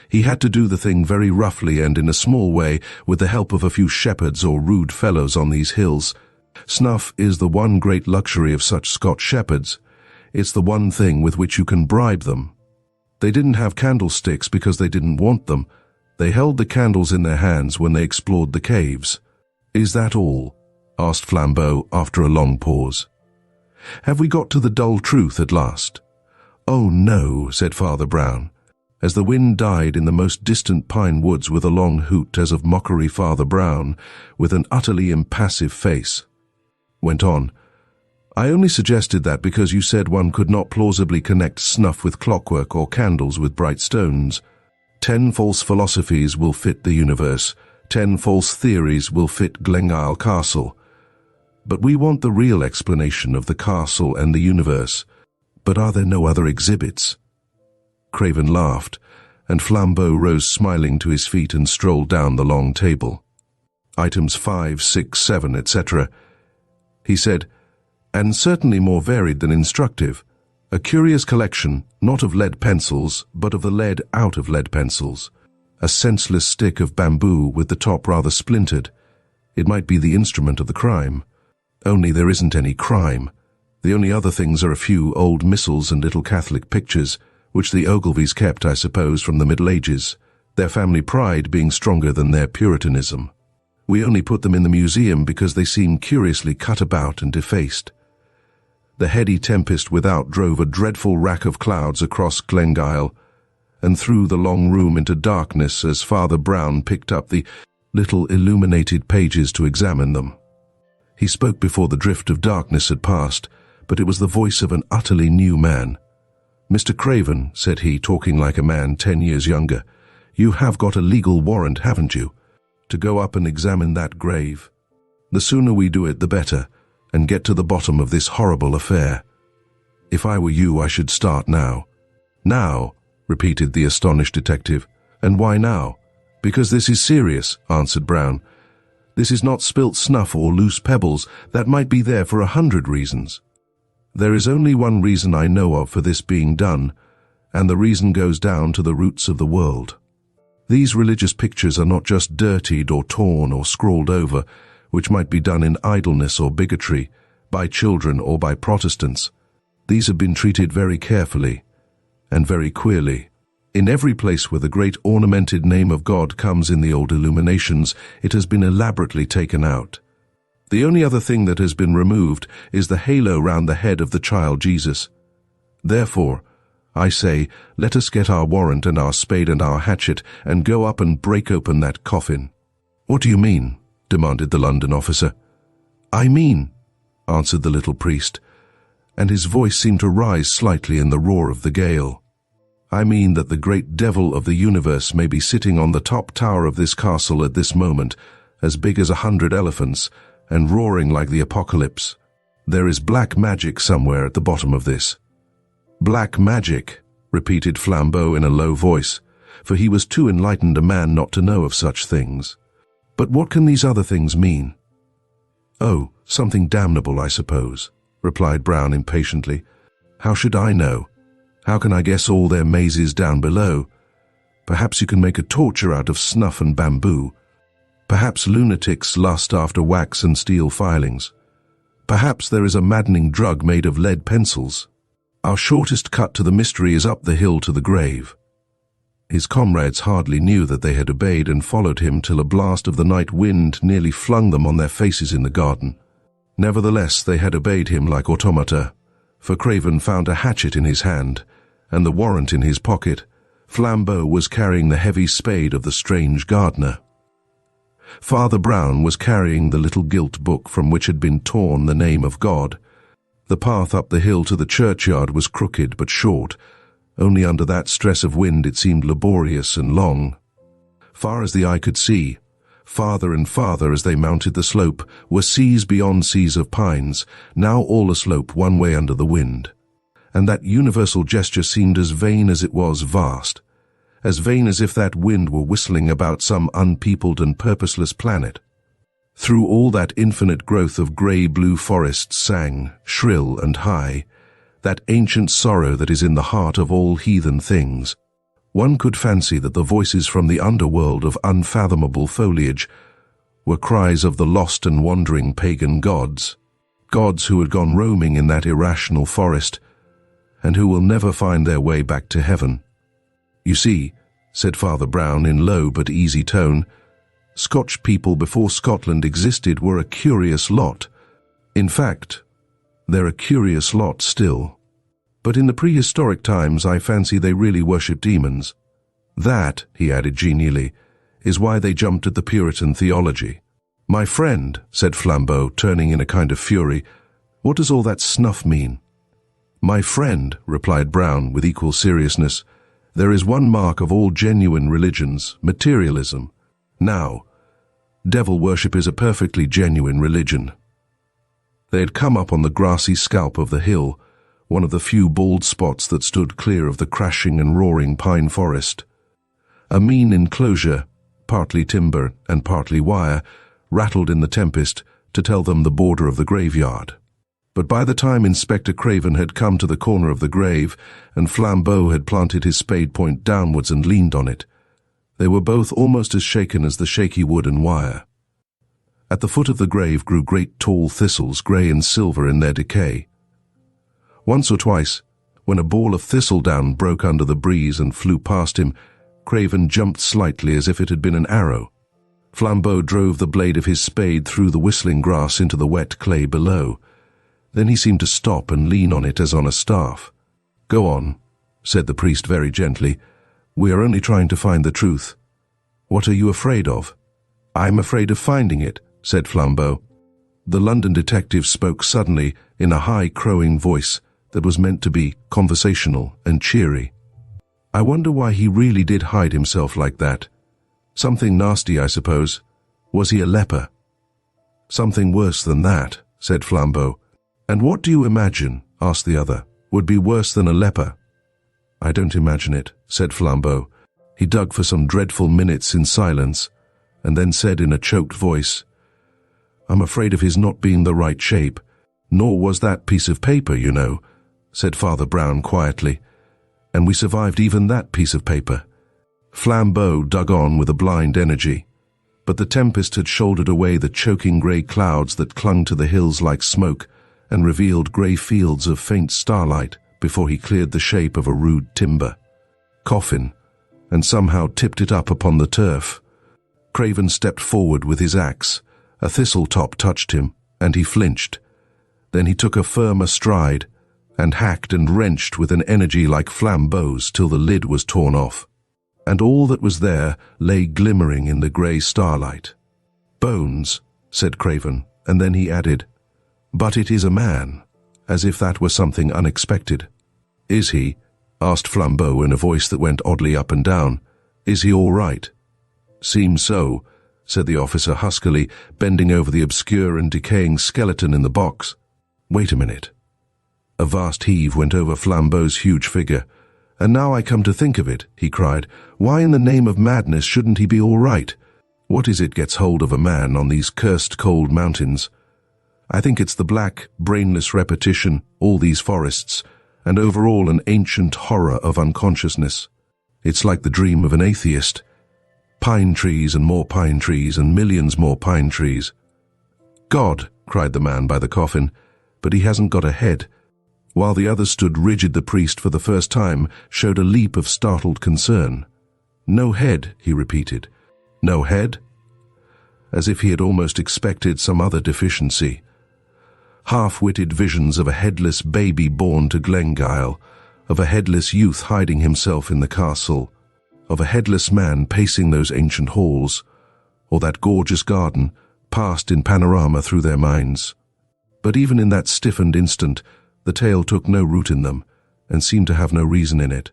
He had to do the thing very roughly and in a small way with the help of a few shepherds or rude fellows on these hills. Snuff is the one great luxury of such Scotch shepherds. It's the one thing with which you can bribe them. They didn't have candlesticks because they didn't want them. They held the candles in their hands when they explored the caves." "Is that all?" asked Flambeau after a long pause. "Have we got to the dull truth at last?" "Oh no," said Father Brown. As the wind died in the most distant pine woods with a long hoot as of mockery, Father Brown, with an utterly impassive face, went on, "I only suggested that because you said one could not plausibly connect snuff with clockwork or candles with bright stones. 10 false philosophies will fit the universe. 10 false theories will fit Glengyle Castle. But we want the real explanation of the castle and the universe. But are there no other exhibits?" Craven laughed, and Flambeau rose smiling to his feet and strolled down the long table. "Items 5, 6, 7, etc." He said, "and certainly more varied than instructive. A curious collection, not of lead pencils, but of the lead out of lead pencils. A senseless stick of bamboo with the top rather splintered. It might be the instrument of the crime. Only there isn't any crime. The only other things are a few old missals and little Catholic pictures, which the Ogilvies kept, I suppose, from the Middle Ages, their family pride being stronger than their Puritanism. We only put them in the museum because they seem curiously cut about and defaced." The heady tempest without drove a dreadful rack of clouds across Glengyle, and threw the long room into darkness as Father Brown picked up the little illuminated pages to examine them. He spoke before the drift of darkness had passed, but it was the voice of an utterly new man. "Mr. Craven," said he, talking like a man 10 years younger, "you have got a legal warrant, haven't you, to go up and examine that grave? The sooner we do it, the better, and get to the bottom of this horrible affair. If I were you, I should start now." "Now?" repeated the astonished detective. "And why now?" "Because this is serious," answered Brown. "This is not spilt snuff or loose pebbles that might be there for 100 reasons. There is only one reason I know of for this being done, and the reason goes down to the roots of the world. These religious pictures are not just dirtied or torn or scrawled over, which might be done in idleness or bigotry, by children or by Protestants. These have been treated very carefully, and very queerly. In every place where the great ornamented name of God comes in the old illuminations, it has been elaborately taken out. The only other thing that has been removed is the halo round the head of the child Jesus. Therefore, I say, let us get our warrant and our spade and our hatchet and go up and break open that coffin." "What do you mean?" demanded the London officer. "I mean," answered the little priest, and his voice seemed to rise slightly in the roar of the gale. "I mean that the great devil of the universe may be sitting on the top tower of this castle at this moment, as big as 100 elephants, and roaring like the apocalypse. There is black magic somewhere at the bottom of this." "Black magic," repeated Flambeau in a low voice, for he was too enlightened a man not to know of such things. "But what can these other things mean?" "Oh, something damnable, I suppose," replied Brown impatiently. "How should I know? How can I guess all their mazes down below? Perhaps you can make a torture out of snuff and bamboo. Perhaps lunatics lust after wax and steel filings. Perhaps there is a maddening drug made of lead pencils. Our shortest cut to the mystery is up the hill to the grave." His comrades hardly knew that they had obeyed and followed him till a blast of the night wind nearly flung them on their faces in the garden. Nevertheless, they had obeyed him like automata, for Craven found a hatchet in his hand, and the warrant in his pocket. Flambeau was carrying the heavy spade of the strange gardener. Father Brown was carrying the little gilt book from which had been torn the name of God. The path up the hill to the churchyard was crooked but short. Only under that stress of wind it seemed laborious and long. Far as the eye could see, farther and farther as they mounted the slope, were seas beyond seas of pines, now all aslope one way under the wind. And that universal gesture seemed as vain as it was vast, as vain as if that wind were whistling about some unpeopled and purposeless planet. Through all that infinite growth of grey-blue forests sang, shrill and high, that ancient sorrow that is in the heart of all heathen things. One could fancy that the voices from the underworld of unfathomable foliage were cries of the lost and wandering pagan gods, gods who had gone roaming in that irrational forest, and who will never find their way back to heaven. "You see," said Father Brown in low but easy tone, "Scotch people before Scotland existed were a curious lot. In fact, they're a curious lot still. But in the prehistoric times I fancy they really worshipped demons. That," he added genially, "is why they jumped at the Puritan theology." "My friend," said Flambeau, turning in a kind of fury, "what does all that snuff mean?" "My friend," replied Brown with equal seriousness, "there is one mark of all genuine religions, materialism. Now, devil worship is a perfectly genuine religion." They had come up on the grassy scalp of the hill, one of the few bald spots that stood clear of the crashing and roaring pine forest. A mean enclosure, partly timber and partly wire, rattled in the tempest to tell them the border of the graveyard. But by the time Inspector Craven had come to the corner of the grave and Flambeau had planted his spade point downwards and leaned on it, they were both almost as shaken as the shaky wood and wire. At the foot of the grave grew great tall thistles, grey and silver in their decay. Once or twice, when a ball of thistledown broke under the breeze and flew past him, Craven jumped slightly as if it had been an arrow. Flambeau drove the blade of his spade through the whistling grass into the wet clay below. Then he seemed to stop and lean on it as on a staff. "Go on," said the priest very gently. "We are only trying to find the truth. What are you afraid of?" "I'm afraid of finding it," said Flambeau. The London detective spoke suddenly in a high crowing voice that was meant to be conversational and cheery. "I wonder why he really did hide himself like that. Something nasty, I suppose. Was he a leper?" "Something worse than that," said Flambeau. "And what do you imagine," asked the other, "would be worse than a leper?" "I don't imagine it," said Flambeau. He dug for some dreadful minutes in silence, and then said in a choked voice, "I'm afraid of his not being the right shape. Nor was that piece of paper, you know," said Father Brown quietly. "And we survived even that piece of paper." Flambeau dug on with a blind energy, but the tempest had shouldered away the choking grey clouds that clung to the hills like smoke and revealed grey fields of faint starlight before he cleared the shape of a rude timber coffin and somehow tipped it up upon the turf. Craven stepped forward with his axe. A thistle top touched him, and he flinched. Then he took a firmer stride and hacked and wrenched with an energy like Flambeau's till the lid was torn off, and all that was there lay glimmering in the grey starlight. "Bones," said Craven, and then he added, "But it is a man," as if that were something unexpected. "Is he?" asked Flambeau in a voice that went oddly up and down. "Is he all right?" "Seems so," said the officer huskily, bending over the obscure and decaying skeleton in the box. "Wait a minute." A vast heave went over Flambeau's huge figure. "And now I come to think of it," he cried, "why in the name of madness shouldn't he be all right? What is it gets hold of a man on these cursed cold mountains? I think it's the black, brainless repetition, all these forests, and overall an ancient horror of unconsciousness. It's like the dream of an atheist. Pine trees and more pine trees and millions more pine trees." "God!" cried the man by the coffin, "but he hasn't got a head." While the others stood rigid, the priest for the first time showed a leap of startled concern. "No head," he repeated. "No head?" As if he had almost expected some other deficiency. Half-witted visions of a headless baby born to Glengyle, of a headless youth hiding himself in the castle, of a headless man pacing those ancient halls, or that gorgeous garden, passed in panorama through their minds. But even in that stiffened instant, the tale took no root in them, and seemed to have no reason in it.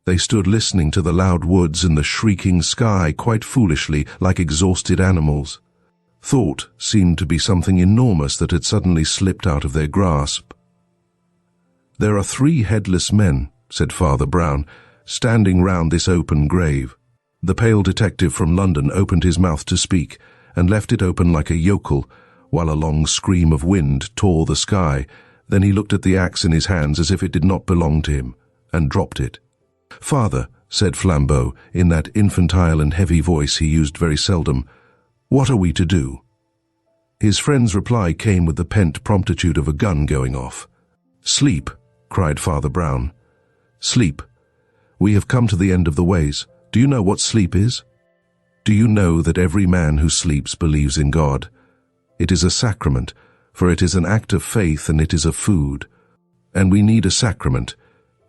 They stood listening to the loud woods and the shrieking sky quite foolishly, like exhausted animals. Thought seemed to be something enormous that had suddenly slipped out of their grasp. "There are 3 headless men," said Father Brown, "standing round this open grave." The pale detective from London opened his mouth to speak, and left it open like a yokel, while a long scream of wind tore the sky. Then he looked at the axe in his hands as if it did not belong to him, and dropped it. "Father," said Flambeau, in that infantile and heavy voice he used very seldom, "what are we to do?" His friend's reply came with the pent promptitude of a gun going off. "Sleep," cried Father Brown. "Sleep. We have come to the end of the ways. Do you know what sleep is? Do you know that every man who sleeps believes in God? It is a sacrament, for it is an act of faith and it is a food. And we need a sacrament,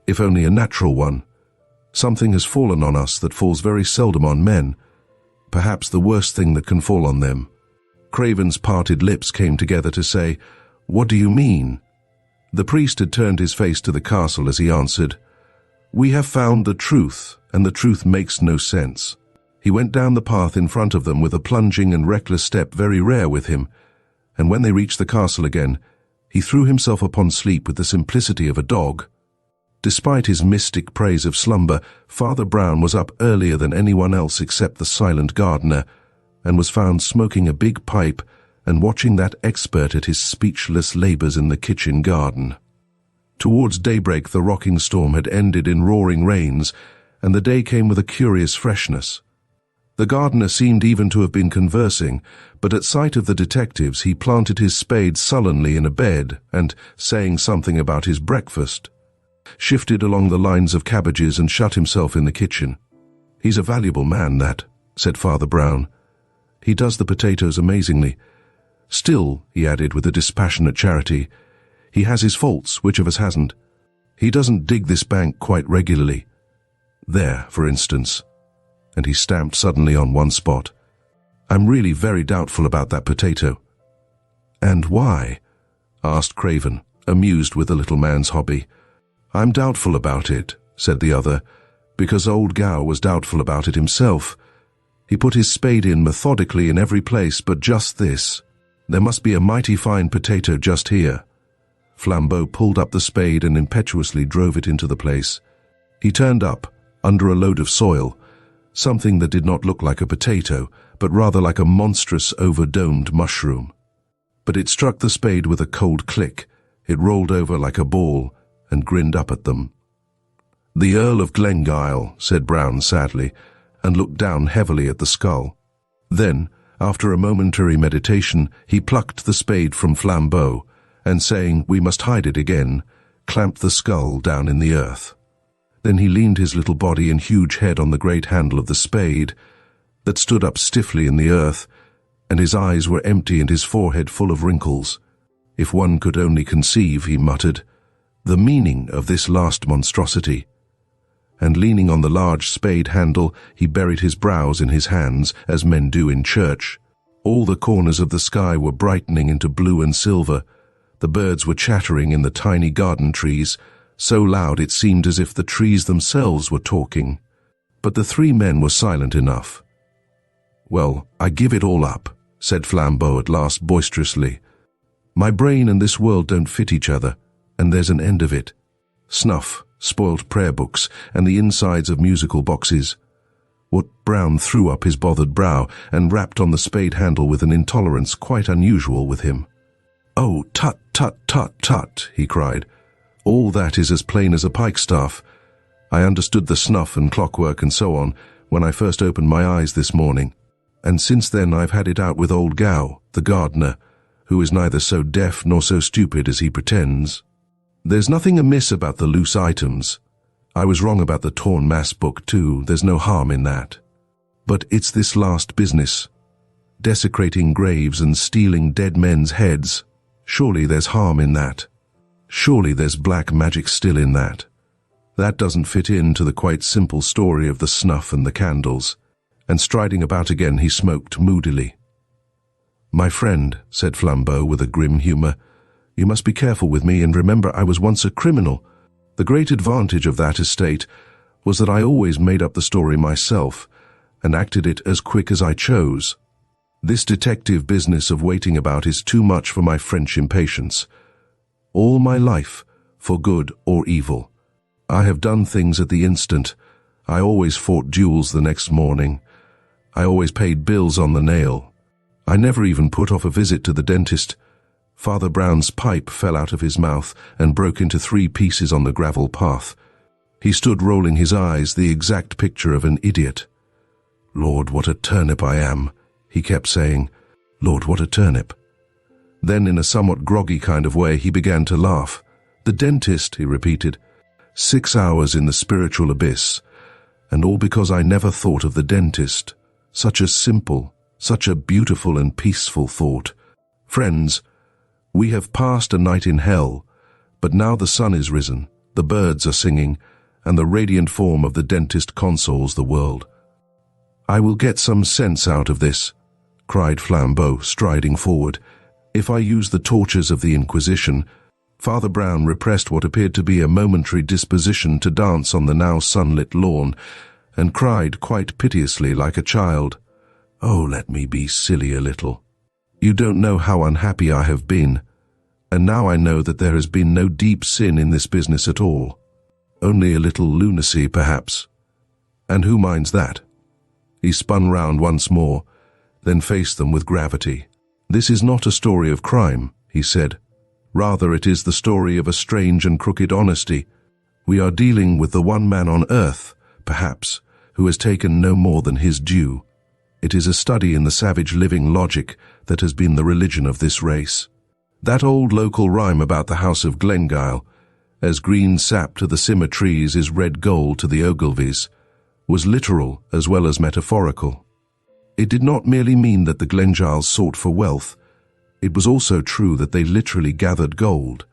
if only a natural one. Something has fallen on us that falls very seldom on men, perhaps the worst thing that can fall on them." Craven's parted lips came together to say, "What do you mean?" The priest had turned his face to the castle as he answered, "We have found the truth, and the truth makes no sense." He went down the path in front of them with a plunging and reckless step very rare with him, and when they reached the castle again, he threw himself upon sleep with the simplicity of a dog. Despite his mystic praise of slumber, Father Brown was up earlier than anyone else except the silent gardener, and was found smoking a big pipe and watching that expert at his speechless labours in the kitchen garden. Towards daybreak the rocking storm had ended in roaring rains, and the day came with a curious freshness. The gardener seemed even to have been conversing, but at sight of the detectives he planted his spade sullenly in a bed and, saying something about his breakfast, shifted along the lines of cabbages and shut himself in the kitchen. "He's a valuable man, that," said Father Brown. "He does the potatoes amazingly. Still," he added with a dispassionate charity, "he has his faults, which of us hasn't? He doesn't dig this bank quite regularly. There, for instance," and he stamped suddenly on one spot. I'm really very doubtful about that potato." "And why?" asked Craven, amused with the little man's hobby. "I'm doubtful about it," said the other, "because old Gow was doubtful about it himself. He put his spade in methodically in every place but just this. There must be a mighty fine potato just here." Flambeau pulled up the spade and impetuously drove it into the place. He turned up, under a load of soil, something that did not look like a potato, but rather like a monstrous over-domed mushroom. But it struck the spade with a cold click. It rolled over like a ball and grinned up at them. "The Earl of Glengyle," said Brown sadly, and looked down heavily at the skull. Then, after a momentary meditation, he plucked the spade from Flambeau, and saying, "We must hide it again," clamped the skull down in the earth. Then he leaned his little body and huge head on the great handle of the spade, that stood up stiffly in the earth, and his eyes were empty and his forehead full of wrinkles. "If one could only conceive," he muttered, "the meaning of this last monstrosity." And leaning on the large spade handle, he buried his brows in his hands, as men do in church. All the corners of the sky were brightening into blue and silver. The birds were chattering in the tiny garden trees, so loud it seemed as if the trees themselves were talking. But the three men were silent enough. "Well, I give it all up," said Flambeau at last boisterously. "My brain and this world don't fit each other, and there's an end of it. Snuff, spoilt prayer books, and the insides of musical boxes." What Brown threw up his bothered brow and rapped on the spade handle with an intolerance quite unusual with him. "Oh, tut, tut, tut, tut," he cried. "All that is as plain as a pikestaff. I understood the snuff and clockwork and so on when I first opened my eyes this morning, and since then I've had it out with old Gow, the gardener, who is neither so deaf nor so stupid as he pretends. There's nothing amiss about the loose items. I was wrong about the torn mass book too, there's no harm in that. But it's this last business, desecrating graves and stealing dead men's heads. Surely there's harm in that. Surely there's black magic still in that. That doesn't fit into the quite simple story of the snuff and the candles." And striding about again, he smoked moodily. "My friend," said Flambeau with a grim humour, "you must be careful with me, and remember I was once a criminal. The great advantage of that estate was that I always made up the story myself, and acted it as quick as I chose. This detective business of waiting about is too much for my French impatience. All my life, for good or evil, I have done things at the instant. I always fought duels the next morning. I always paid bills on the nail. I never even put off a visit to the dentist. Father Brown's pipe fell out of his mouth and broke into 3 pieces on the gravel path. He stood rolling his eyes, the exact picture of an idiot. 'Lord, what a turnip I am,' he kept saying. 'Lord, what a turnip.' Then in a somewhat groggy kind of way he began to laugh. 'The dentist,' he repeated. 6 hours in the spiritual abyss, and all because I never thought of the dentist. Such a simple, such a beautiful and peaceful thought. Friends, we have passed a night in hell, but now the sun is risen, the birds are singing, and the radiant form of the dentist consoles the world. I will get some sense out of this," cried Flambeau, striding forward. "If I use the tortures of the Inquisition." Father Brown repressed what appeared to be a momentary disposition to dance on the now sunlit lawn, and cried quite piteously like a child, "Oh, let me be silly a little. You don't know how unhappy I have been, and now I know that there has been no deep sin in this business at all. Only a little lunacy, perhaps. And who minds that?" He spun round once more, then faced them with gravity. "This is not a story of crime," he said. "Rather it is the story of a strange and crooked honesty. We are dealing with the one man on earth, perhaps, who has taken no more than his due. It is a study in the savage living logic that has been the religion of this race. That old local rhyme about the house of Glengyle, as green sap to the simmer trees is red gold to the Ogilvies, was literal as well as metaphorical. It did not merely mean that the Glengyles sought for wealth. It was also true that they literally gathered gold.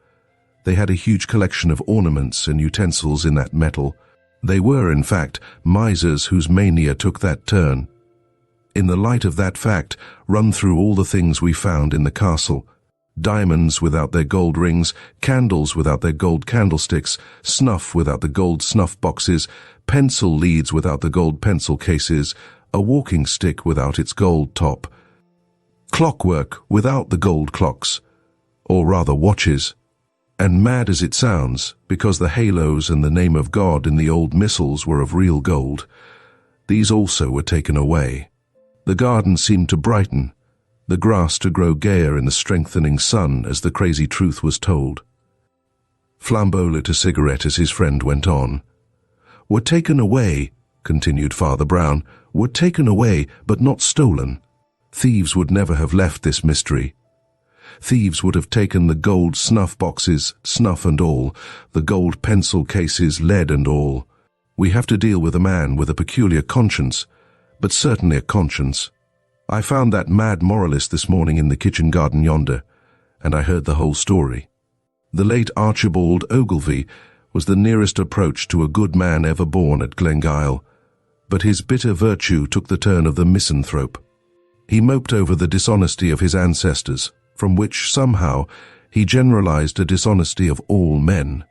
They had a huge collection of ornaments and utensils in that metal. They were, in fact, misers whose mania took that turn. In the light of that fact, run through all the things we found in the castle. Diamonds without their gold rings, candles without their gold candlesticks, snuff without the gold snuff boxes, pencil leads without the gold pencil cases, a walking stick without its gold top, clockwork without the gold clocks, or rather watches. And mad as it sounds, because the halos and the name of God in the old missals were of real gold, these also were taken away. The garden seemed to brighten, the grass to grow gayer in the strengthening sun as the crazy truth was told. Flambeau lit a cigarette as his friend went on. "Were taken away," continued Father Brown, "were taken away, but not stolen. Thieves would never have left this mystery. Thieves would have taken the gold snuff boxes, snuff and all, the gold pencil cases, lead and all. We have to deal with a man with a peculiar conscience, but certainly a conscience. I found that mad moralist this morning in the kitchen garden yonder, and I heard the whole story. The late Archibald Ogilvy was the nearest approach to a good man ever born at Glengyle, but his bitter virtue took the turn of the misanthrope. He moped over the dishonesty of his ancestors, from which, somehow, he generalized a dishonesty of all men.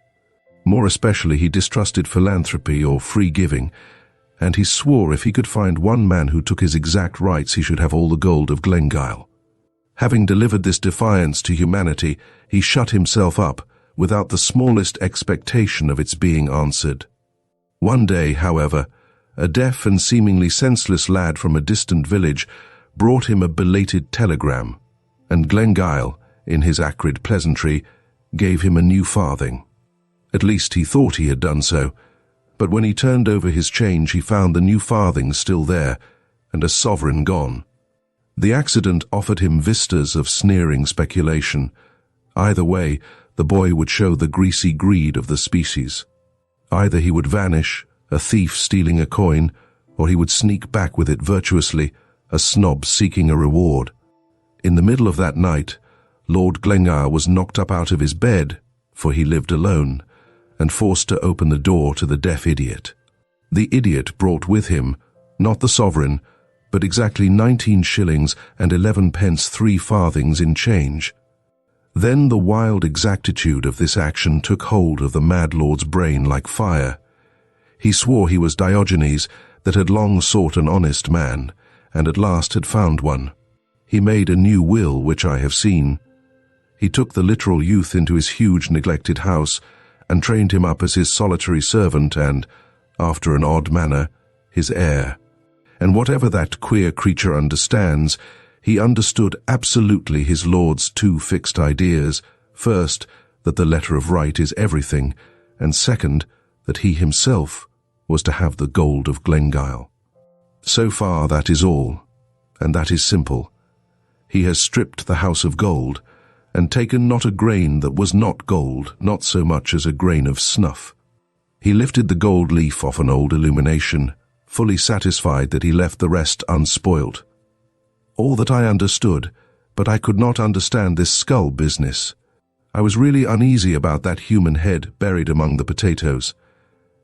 More especially he distrusted philanthropy or free giving, and he swore if he could find one man who took his exact rights he should have all the gold of Glengyle. Having delivered this defiance to humanity, he shut himself up, without the smallest expectation of its being answered. One day, however, a deaf and seemingly senseless lad from a distant village brought him a belated telegram, and Glengyle, in his acrid pleasantry, gave him a new farthing. At least he thought he had done so, but when he turned over his change he found the new farthing still there, and a sovereign gone. The accident offered him vistas of sneering speculation. Either way, the boy would show the greasy greed of the species. Either he would vanish, a thief stealing a coin, or he would sneak back with it virtuously, a snob seeking a reward. In the middle of that night, Lord Glengyle was knocked up out of his bed, for he lived alone, and forced to open the door to the deaf idiot. The idiot brought with him, not the sovereign, but exactly 19 shillings and 11 pence 3 farthings in change. Then the wild exactitude of this action took hold of the mad lord's brain like fire. He swore he was Diogenes, that had long sought an honest man, and at last had found one. He made a new will, which I have seen. He took the literal youth into his huge neglected house, and trained him up as his solitary servant and, after an odd manner, his heir. And whatever that queer creature understands, he understood absolutely his lord's 2 fixed ideas. First, that the letter of right is everything, and second, that he himself was to have the gold of Glengyle. So far that is all, and that is simple. He has stripped the house of gold, and taken not a grain that was not gold, not so much as a grain of snuff. He lifted the gold leaf off an old illumination, fully satisfied that he left the rest unspoilt. All that I understood, but I could not understand this skull business. I was really uneasy about that human head buried among the potatoes.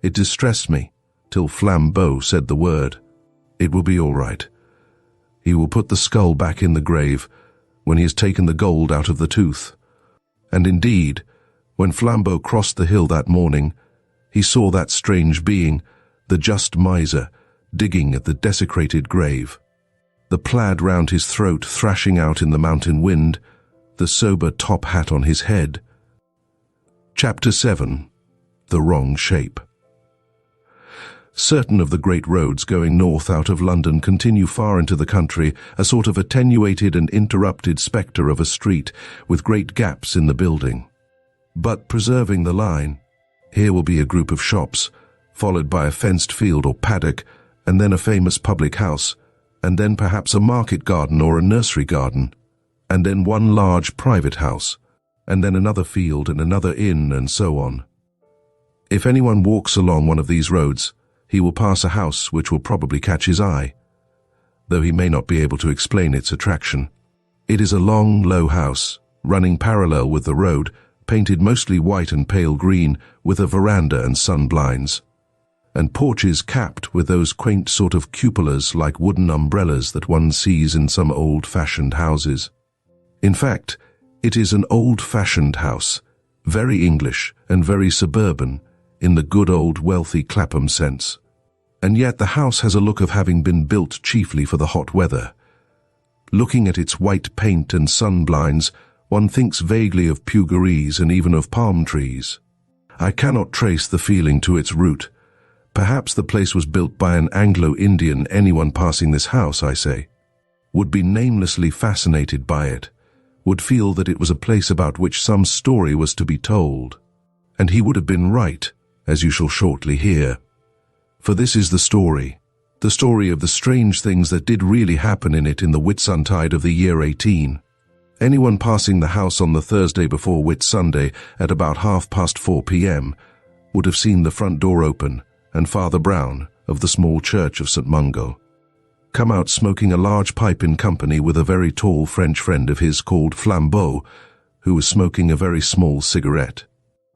It distressed me, till Flambeau said the word. It will be all right. He will put the skull back in the grave when he has taken the gold out of the tooth. And indeed, when Flambeau crossed the hill that morning, he saw that strange being, the just miser, digging at the desecrated grave. The plaid round his throat thrashing out in the mountain wind, the sober top hat on his head. Chapter 7. The Wrong Shape. Certain of the great roads going north out of London continue far into the country, a sort of attenuated and interrupted spectre of a street, with great gaps in the building. But preserving the line, here will be a group of shops, followed by a fenced field or paddock, and then a famous public house, and then perhaps a market garden or a nursery garden, and then one large private house, and then another field and another inn, and so on. If anyone walks along one of these roads, he will pass a house which will probably catch his eye, though he may not be able to explain its attraction. It is a long, low house, running parallel with the road, painted mostly white and pale green, with a veranda and sun blinds. and porches capped with those quaint sort of cupolas like wooden umbrellas that one sees in some old-fashioned houses. In fact, it is an old-fashioned house, very English and very suburban, in the good old wealthy Clapham sense. And yet the house has a look of having been built chiefly for the hot weather. Looking at its white paint and sun blinds, one thinks vaguely of puggarees and even of palm trees. I cannot trace the feeling to its root. Perhaps the place was built by an Anglo-Indian. Anyone passing this house, I say, would be namelessly fascinated by it, would feel that it was a place about which some story was to be told. And he would have been right, as you shall shortly hear. For this is the story of the strange things that did really happen in it in the Whitsuntide of the year 18. Anyone passing the house on the Thursday before Whitsunday at about 4:30 p.m. would have seen the front door open and Father Brown, of the small church of St. Mungo, come out smoking a large pipe in company with a very tall French friend of his called Flambeau, who was smoking a very small cigarette.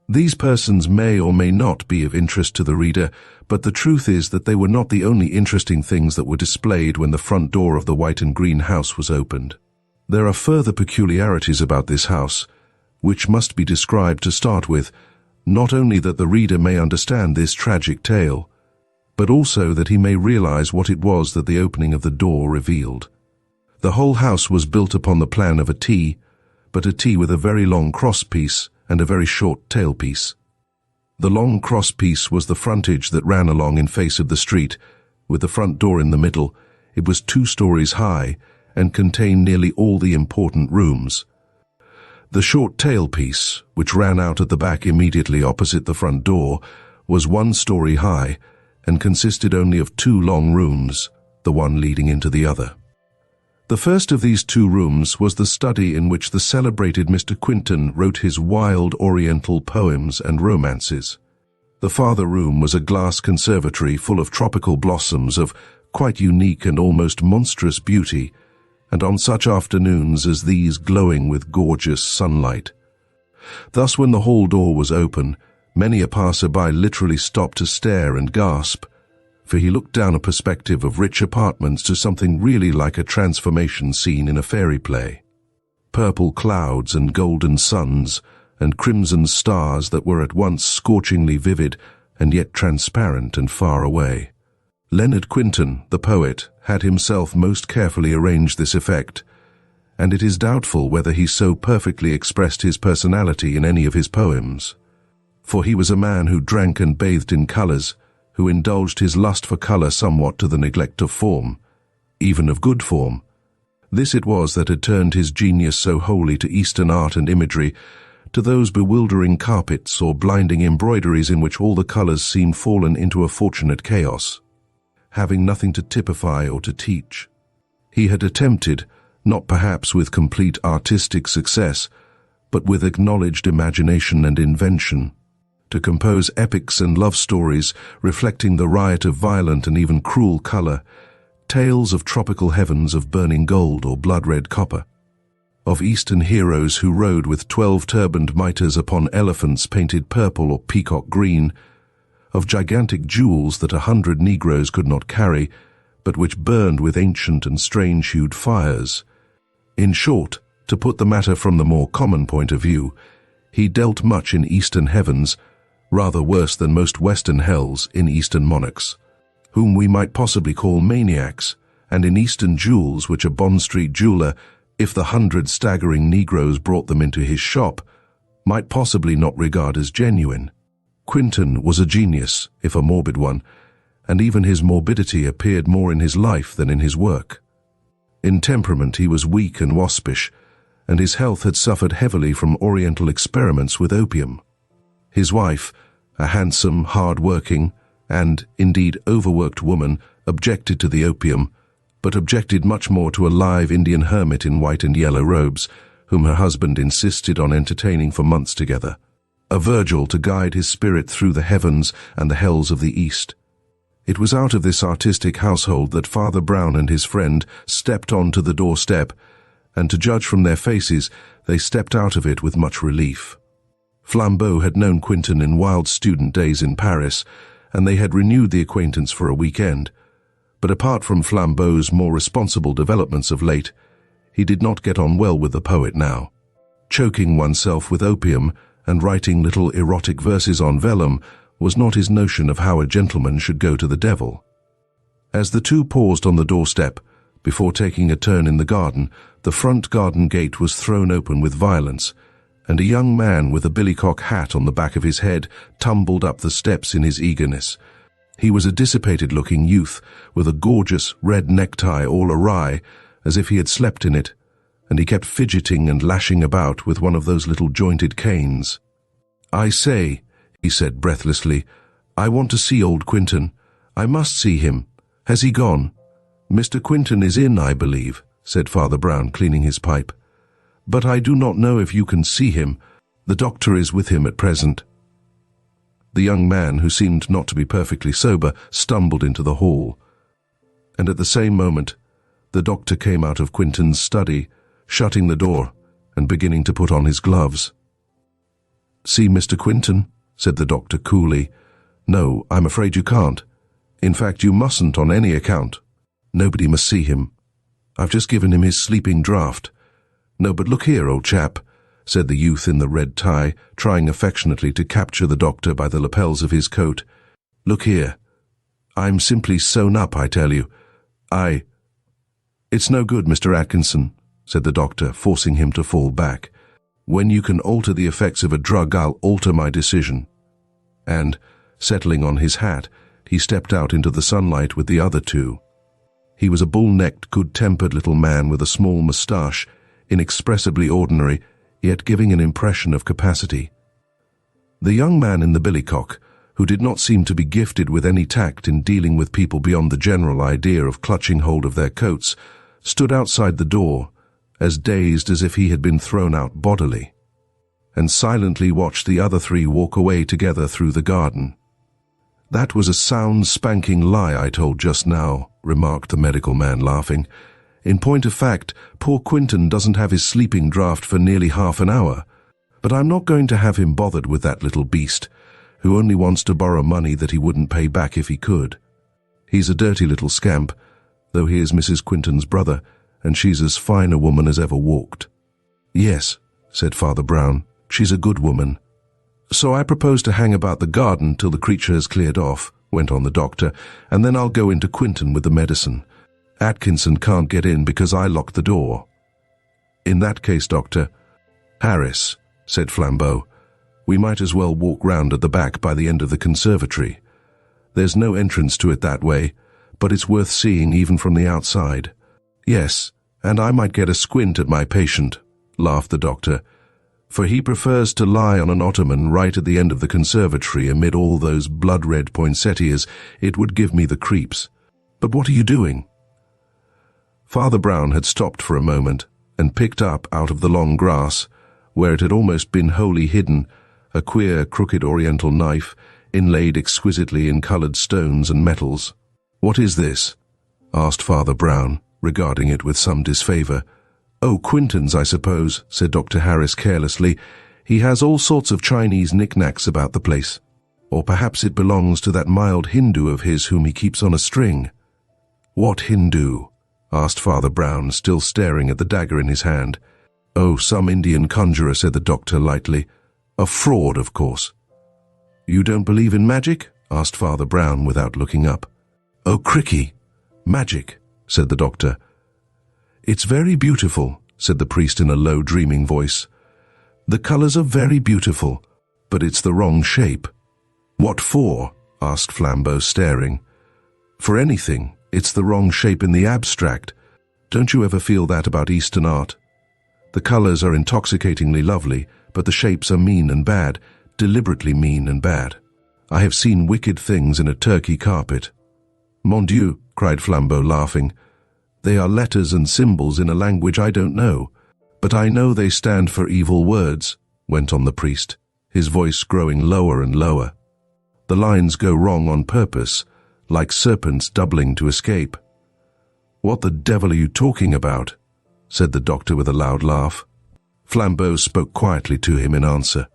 These persons may or may not be of interest to the reader, but the truth is that they were not the only interesting things that were displayed when the front door of the white and green house was opened. There are further peculiarities about this house, which must be described to start with, not only that the reader may understand this tragic tale, but also that he may realize what it was that the opening of the door revealed. The whole house was built upon the plan of a T, but a T with a very long crosspiece and a very short tailpiece. The long crosspiece was the frontage that ran along in face of the street, with the front door in the middle. It was 2 stories high and contained nearly all the important rooms. The short tailpiece, which ran out at the back immediately opposite the front door, was 1 story high and consisted only of 2 long rooms, the one leading into the other. The first of these 2 rooms was the study in which the celebrated Mr. Quinton wrote his wild Oriental poems and romances. The farther room was a glass conservatory full of tropical blossoms of quite unique and almost monstrous beauty, and on such afternoons as these glowing with gorgeous sunlight. Thus, when the hall door was open, many a passer-by literally stopped to stare and gasp, for he looked down a perspective of rich apartments to something really like a transformation scene in a fairy play. Purple clouds and golden suns and crimson stars that were at once scorchingly vivid and yet transparent and far away. Leonard Quinton, the poet, had himself most carefully arranged this effect, and it is doubtful whether he so perfectly expressed his personality in any of his poems. For he was a man who drank and bathed in colors, who indulged his lust for color somewhat to the neglect of form, even of good form. This it was that had turned his genius so wholly to Eastern art and imagery, to those bewildering carpets or blinding embroideries in which all the colors seem fallen into a fortunate chaos, having nothing to typify or to teach. He had attempted, not perhaps with complete artistic success, but with acknowledged imagination and invention, to compose epics and love stories reflecting the riot of violent and even cruel color, tales of tropical heavens of burning gold or blood-red copper, of Eastern heroes who rode with 12 turbaned mitres upon elephants painted purple or peacock green, of gigantic jewels that 100 Negroes could not carry, but which burned with ancient and strange-hued fires. In short, to put the matter from the more common point of view, he dealt much in Eastern heavens, rather worse than most Western hells in Eastern monarchs, whom we might possibly call maniacs, and in Eastern jewels which a Bond Street jeweller, if the 100 staggering Negroes brought them into his shop, might possibly not regard as genuine. Quinton was a genius, if a morbid one, and even his morbidity appeared more in his life than in his work. In temperament he was weak and waspish, and his health had suffered heavily from Oriental experiments with opium. His wife, a handsome, hard-working, and, indeed, overworked woman, objected to the opium, but objected much more to a live Indian hermit in white and yellow robes, whom her husband insisted on entertaining for months together, a Virgil to guide his spirit through the heavens and the hells of the East. It was out of this artistic household that Father Brown and his friend stepped on to the doorstep, and to judge from their faces, they stepped out of it with much relief. Flambeau had known Quinton in wild student days in Paris, and they had renewed the acquaintance for a weekend. But apart from Flambeau's more responsible developments of late, he did not get on well with the poet now. Choking oneself with opium and writing little erotic verses on vellum was not his notion of how a gentleman should go to the devil. As the two paused on the doorstep, before taking a turn in the garden, the front garden gate was thrown open with violence, and a young man with a billycock hat on the back of his head tumbled up the steps in his eagerness. He was a dissipated-looking youth, with a gorgeous red necktie all awry, as if he had slept in it, and he kept fidgeting and lashing about with one of those little jointed canes. "I say," he said breathlessly, "I want to see old Quinton. I must see him. Has he gone?" "Mr. Quinton is in, I believe," said Father Brown, cleaning his pipe. "But I do not know if you can see him. The doctor is with him at present." The young man, who seemed not to be perfectly sober, stumbled into the hall. And at the same moment, the doctor came out of Quinton's study, shutting the door and beginning to put on his gloves. "See Mr. Quinton?" said the doctor coolly. "No, I'm afraid you can't. In fact, you mustn't on any account. Nobody must see him. I've just given him his sleeping draught. No, but look here, old chap," said the youth in the red tie, trying affectionately to capture the doctor by the lapels of his coat. "Look here. I'm simply sewn up, I tell you. It's no good, Mr. Atkinson," said the doctor, forcing him to fall back. "When you can alter the effects of a drug, I'll alter my decision." And, settling on his hat, he stepped out into the sunlight with the other two. He was a bull-necked, good-tempered little man with a small moustache, inexpressibly ordinary, yet giving an impression of capacity. The young man in the billycock, who did not seem to be gifted with any tact in dealing with people beyond the general idea of clutching hold of their coats, stood outside the door, as dazed as if he had been thrown out bodily, and silently watched the other three walk away together through the garden. "That was a sound spanking lie I told just now," remarked the medical man, laughing. "In point of fact, poor Quinton doesn't have his sleeping draught for nearly half an hour. But I'm not going to have him bothered with that little beast, who only wants to borrow money that he wouldn't pay back if he could. He's a dirty little scamp, though he is Mrs. Quinton's brother, and she's as fine a woman as ever walked." "Yes," said Father Brown, "she's a good woman." "So I propose to hang about the garden till the creature has cleared off," went on the doctor, "and then I'll go into Quinton with the medicine. Atkinson can't get in because I locked the door." "In that case, Doctor—" "Harris," said Flambeau, "we might as well walk round at the back by the end of the conservatory. There's no entrance to it that way, but it's worth seeing even from the outside." "Yes, and I might get a squint at my patient," laughed the doctor, "for he prefers to lie on an ottoman right at the end of the conservatory amid all those blood-red poinsettias. It would give me the creeps. But what are you doing?" Father Brown had stopped for a moment and picked up out of the long grass, where it had almost been wholly hidden, a queer, crooked oriental knife, inlaid exquisitely in coloured stones and metals. "What is this?" asked Father Brown, regarding it with some disfavour. "Oh, Quinton's, I suppose," said Dr. Harris carelessly. "He has all sorts of Chinese knickknacks about the place. Or perhaps it belongs to that mild Hindu of his whom he keeps on a string." "What Hindu?" asked Father Brown, still staring at the dagger in his hand. "Oh, some Indian conjurer," said the doctor lightly. "A fraud, of course." "You don't believe in magic?" asked Father Brown without looking up. "Oh, cricky! Magic," said the doctor. "It's very beautiful," said the priest in a low, dreaming voice. "The colours are very beautiful, but it's the wrong shape." "What for?" asked Flambeau, staring. "For anything. It's the wrong shape in the abstract. Don't you ever feel that about Eastern art? The colours are intoxicatingly lovely, but the shapes are mean and bad, deliberately mean and bad. I have seen wicked things in a Turkey carpet." "Mon Dieu," cried Flambeau, laughing. "They are letters and symbols in a language I don't know. But I know they stand for evil words," went on the priest, his voice growing lower and lower. "The lines go wrong on purpose, like serpents doubling to escape." "What the devil are you talking about?" said the doctor with a loud laugh. Flambeau spoke quietly to him in answer.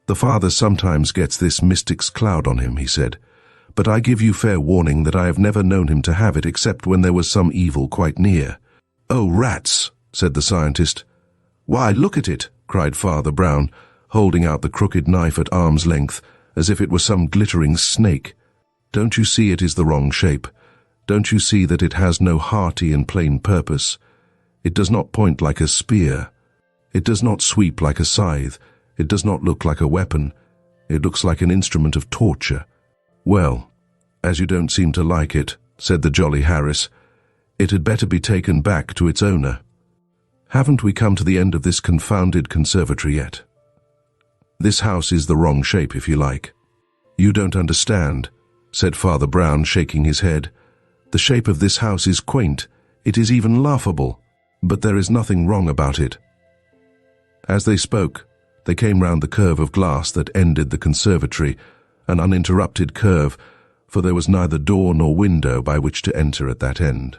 "The father sometimes gets this mystic's cloud on him," he said, "but I give you fair warning that I have never known him to have it except when there was some evil quite near." "Oh, rats," said the scientist. "Why, look at it," cried Father Brown, holding out the crooked knife at arm's length, as if it were some glittering snake. "Don't you see it is the wrong shape? Don't you see that it has no hearty and plain purpose? It does not point like a spear. It does not sweep like a scythe. It does not look like a weapon. It looks like an instrument of torture." "Well, as you don't seem to like it," said the jolly Harris, "it had better be taken back to its owner. Haven't we come to the end of this confounded conservatory yet? This house is the wrong shape, if you like." "You don't understand," said Father Brown, shaking his head. "The shape of this house is quaint. It is even laughable. But there is nothing wrong about it." As they spoke, they came round the curve of glass that ended the conservatory, an uninterrupted curve, for there was neither door nor window by which to enter at that end.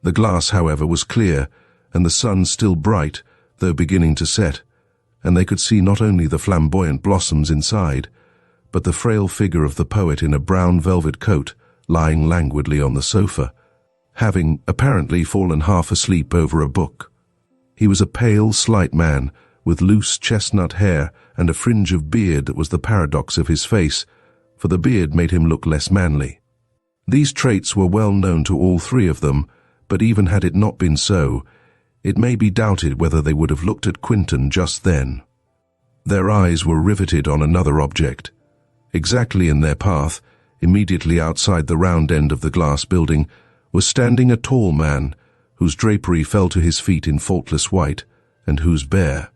The glass, however, was clear, and the sun still bright, though beginning to set, and they could see not only the flamboyant blossoms inside, but the frail figure of the poet in a brown velvet coat lying languidly on the sofa, having apparently fallen half asleep over a book. He was a pale, slight man, with loose chestnut hair and a fringe of beard that was the paradox of his face, for the beard made him look less manly. These traits were well known to all three of them, but even had it not been so, it may be doubted whether they would have looked at Quinton just then. Their eyes were riveted on another object. Exactly in their path, immediately outside the round end of the glass building, was standing a tall man, whose drapery fell to his feet in faultless white, and whose bare,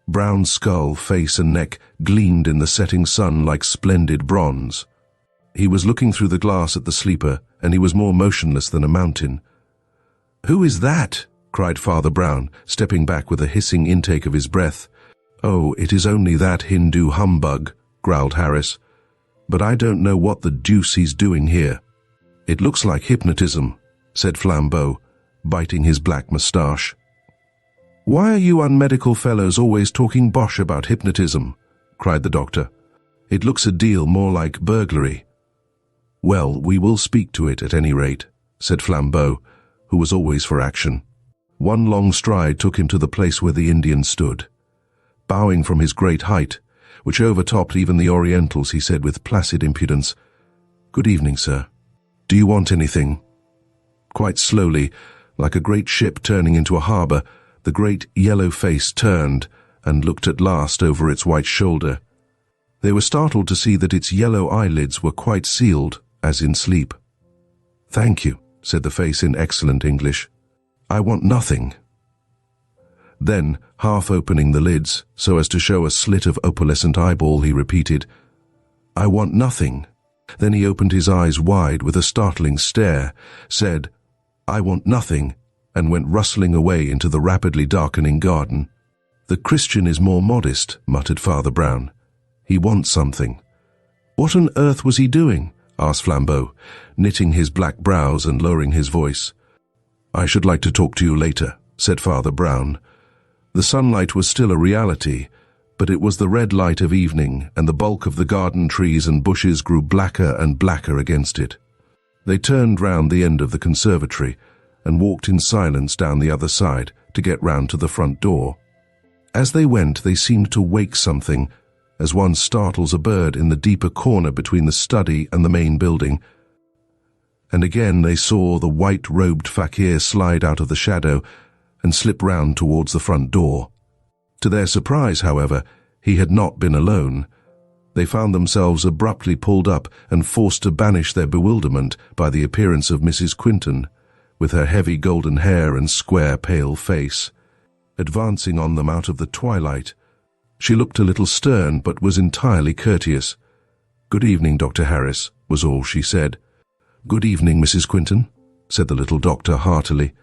brown skull, face and neck gleamed in the setting sun like splendid bronze. He was looking through the glass at the sleeper, and he was more motionless than a mountain. "Who is that?" cried Father Brown, stepping back with a hissing intake of his breath. "Oh, it is only that Hindu humbug," growled Harris. "But I don't know what the deuce he's doing here." "It looks like hypnotism," said Flambeau, biting his black moustache. "Why are you unmedical fellows always talking bosh about hypnotism?" cried the doctor. "It looks a deal more like burglary." "Well, we will speak to it at any rate," said Flambeau, who was always for action. One long stride took him to the place where the Indian stood. Bowing from his great height, which overtopped even the Orientals, he said with placid impudence, "Good evening, sir. Do you want anything?" Quite slowly, like a great ship turning into a harbour, the great yellow face turned and looked at last over its white shoulder. They were startled to see that its yellow eyelids were quite sealed, as in sleep. "Thank you," said the face in excellent English. "I want nothing." Then, half opening the lids, so as to show a slit of opalescent eyeball, he repeated, "I want nothing." Then he opened his eyes wide with a startling stare, said, "I want nothing," and went rustling away into the rapidly darkening garden. "The Christian is more modest," muttered Father Brown. "He wants something." "What on earth was he doing?" asked Flambeau, knitting his black brows and lowering his voice. "I should like to talk to you later," said Father Brown. The sunlight was still a reality, but it was the red light of evening, and the bulk of the garden trees and bushes grew blacker and blacker against it. They turned round the end of the conservatory and walked in silence down the other side to get round to the front door. As they went, they seemed to wake something, as one startles a bird in the deeper corner between the study and the main building. And again they saw the white-robed fakir slide out of the shadow and slip round towards the front door. To their surprise, however, he had not been alone. They found themselves abruptly pulled up and forced to banish their bewilderment by the appearance of Mrs. Quinton, with her heavy golden hair and square pale face, advancing on them out of the twilight. She looked a little stern, but was entirely courteous. "Good evening, Dr. Harris," was all she said. "Good evening, Mrs. Quinton," said the little doctor heartily.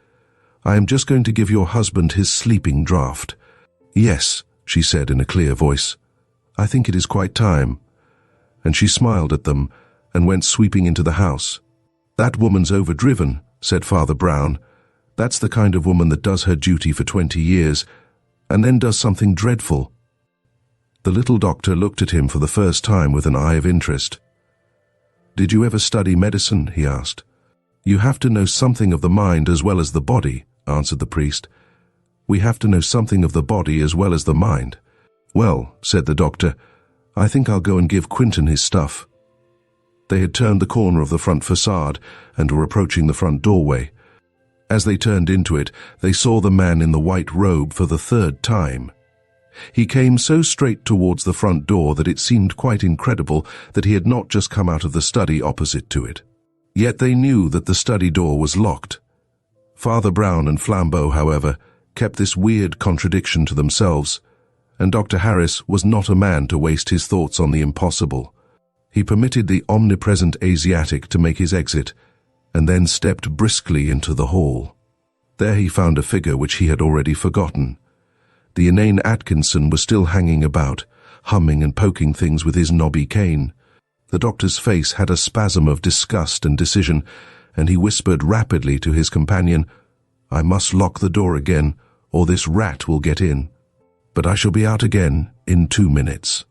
"I am just going to give your husband his sleeping draught." "Yes," she said in a clear voice. "I think it is quite time." And she smiled at them and went sweeping into the house. "That woman's overdriven," said Father Brown. "That's the kind of woman that does her duty for 20 years, and then does something dreadful." The little doctor looked at him for the first time with an eye of interest. "Did you ever study medicine?" he asked. "You have to know something of the mind as well as the body," answered the priest. "We have to know something of the body as well as the mind." "Well," said the doctor, "I think I'll go and give Quentin his stuff." They had turned the corner of the front facade and were approaching the front doorway. As they turned into it, they saw the man in the white robe for the third time. He came so straight towards the front door that it seemed quite incredible that he had not just come out of the study opposite to it. Yet they knew that the study door was locked. Father Brown and Flambeau, however, kept this weird contradiction to themselves, and Dr. Harris was not a man to waste his thoughts on the impossible. He permitted the omnipresent Asiatic to make his exit, and then stepped briskly into the hall. There he found a figure which he had already forgotten. The inane Atkinson was still hanging about, humming and poking things with his knobby cane. The doctor's face had a spasm of disgust and decision, and he whispered rapidly to his companion, "I must lock the door again, or this rat will get in. But I shall be out again in 2 minutes."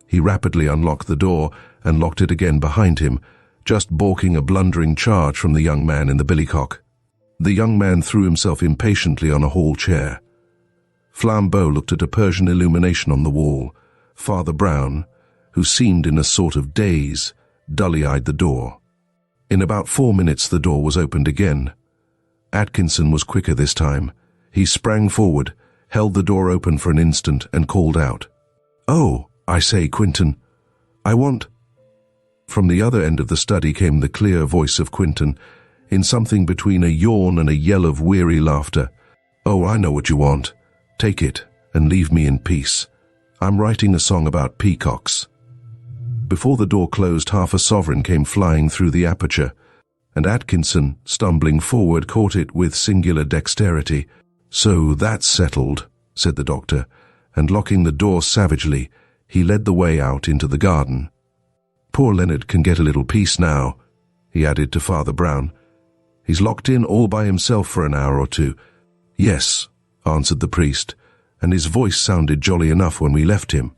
He rapidly unlocked the door and locked it again behind him, just balking a blundering charge from the young man in the billycock. The young man threw himself impatiently on a hall chair. Flambeau looked at a Persian illumination on the wall. Father Brown, who seemed in a sort of daze, dully-eyed the door. In about 4 minutes the door was opened again. Atkinson was quicker this time. He sprang forward, held the door open for an instant, and called out, "Oh, I say, Quentin, I want—" From the other end of the study came the clear voice of Quentin, in something between a yawn and a yell of weary laughter. "Oh, I know what you want. Take it, and leave me in peace. I'm writing a song about peacocks." Before the door closed, half a sovereign came flying through the aperture, and Atkinson, stumbling forward, caught it with singular dexterity. "So that's settled," said the doctor, and locking the door savagely, he led the way out into the garden. "Poor Leonard can get a little peace now," he added to Father Brown. "He's locked in all by himself for an hour or two." "Yes," answered the priest, and his voice sounded jolly enough when we left him.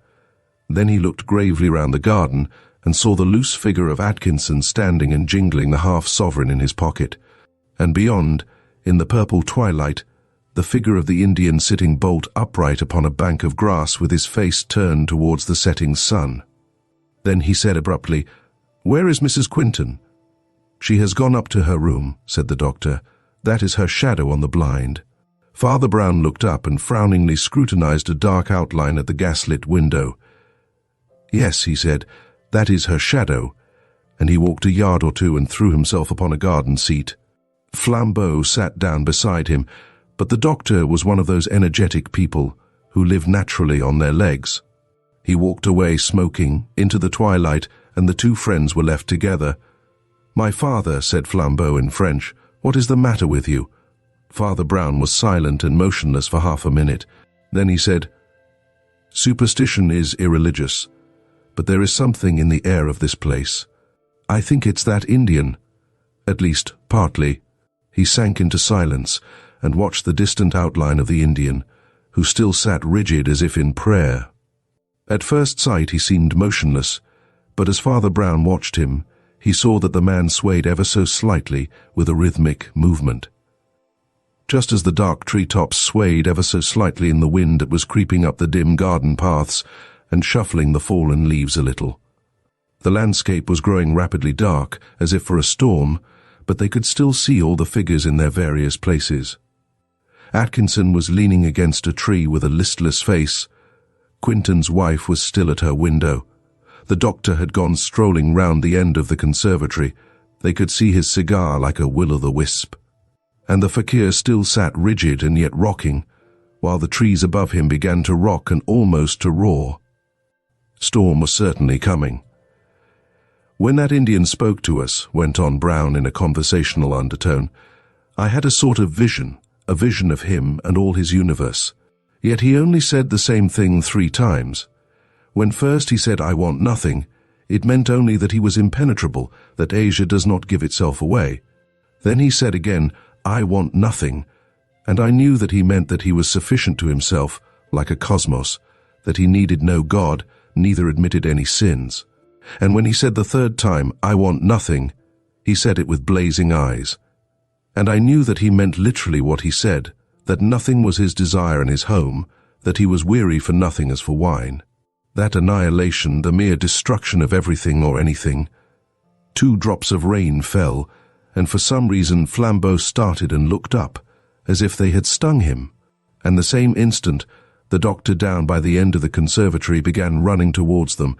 Then he looked gravely round the garden and saw the loose figure of Atkinson standing and jingling the half-sovereign in his pocket, and beyond, in the purple twilight, the figure of the Indian sitting bolt upright upon a bank of grass with his face turned towards the setting sun. Then he said abruptly, "Where is Mrs. Quentin?" "She has gone up to her room," said the doctor. "That is her shadow on the blind." Father Brown looked up and frowningly scrutinized a dark outline at the gaslit window. "Yes," he said, "that is her shadow," and he walked a yard or two and threw himself upon a garden seat. Flambeau sat down beside him, but the doctor was one of those energetic people who live naturally on their legs. He walked away smoking into the twilight, and the two friends were left together. "My father," said Flambeau in French, "what is the matter with you?" Father Brown was silent and motionless for half a minute. Then he said, "Superstition is irreligious, but there is something in the air of this place. I think it's that Indian, at least partly." He sank into silence and watched the distant outline of the Indian, who still sat rigid as if in prayer. At first sight he seemed motionless, but as Father Brown watched him, he saw that the man swayed ever so slightly with a rhythmic movement. Just as the dark treetops swayed ever so slightly in the wind that was creeping up the dim garden paths and shuffling the fallen leaves a little. The landscape was growing rapidly dark, as if for a storm, but they could still see all the figures in their various places. Atkinson was leaning against a tree with a listless face. Quentin's wife was still at her window. The doctor had gone strolling round the end of the conservatory. They could see his cigar like a will-o'-the-wisp. And the fakir still sat rigid and yet rocking, while the trees above him began to rock and almost to roar. Storm was certainly coming. "When that Indian spoke to us," went on Brown in a conversational undertone, "I had a sort of vision, a vision of him and all his universe. Yet he only said the same thing 3 times. When first he said, 'I want nothing,' it meant only that he was impenetrable, that Asia does not give itself away. Then he said again, 'I want nothing,' and I knew that he meant that he was sufficient to himself, like a cosmos, that he needed no God, neither admitted any sins. And when he said the third time, "I want nothing," he said it with blazing eyes. And I knew that he meant literally what he said, that nothing was his desire in his home, that he was weary for nothing as for wine. That annihilation, the mere destruction of everything or anything. 2 drops of rain fell, and for some reason Flambeau started and looked up, as if they had stung him. And the same instant, the doctor down by the end of the conservatory began running towards them,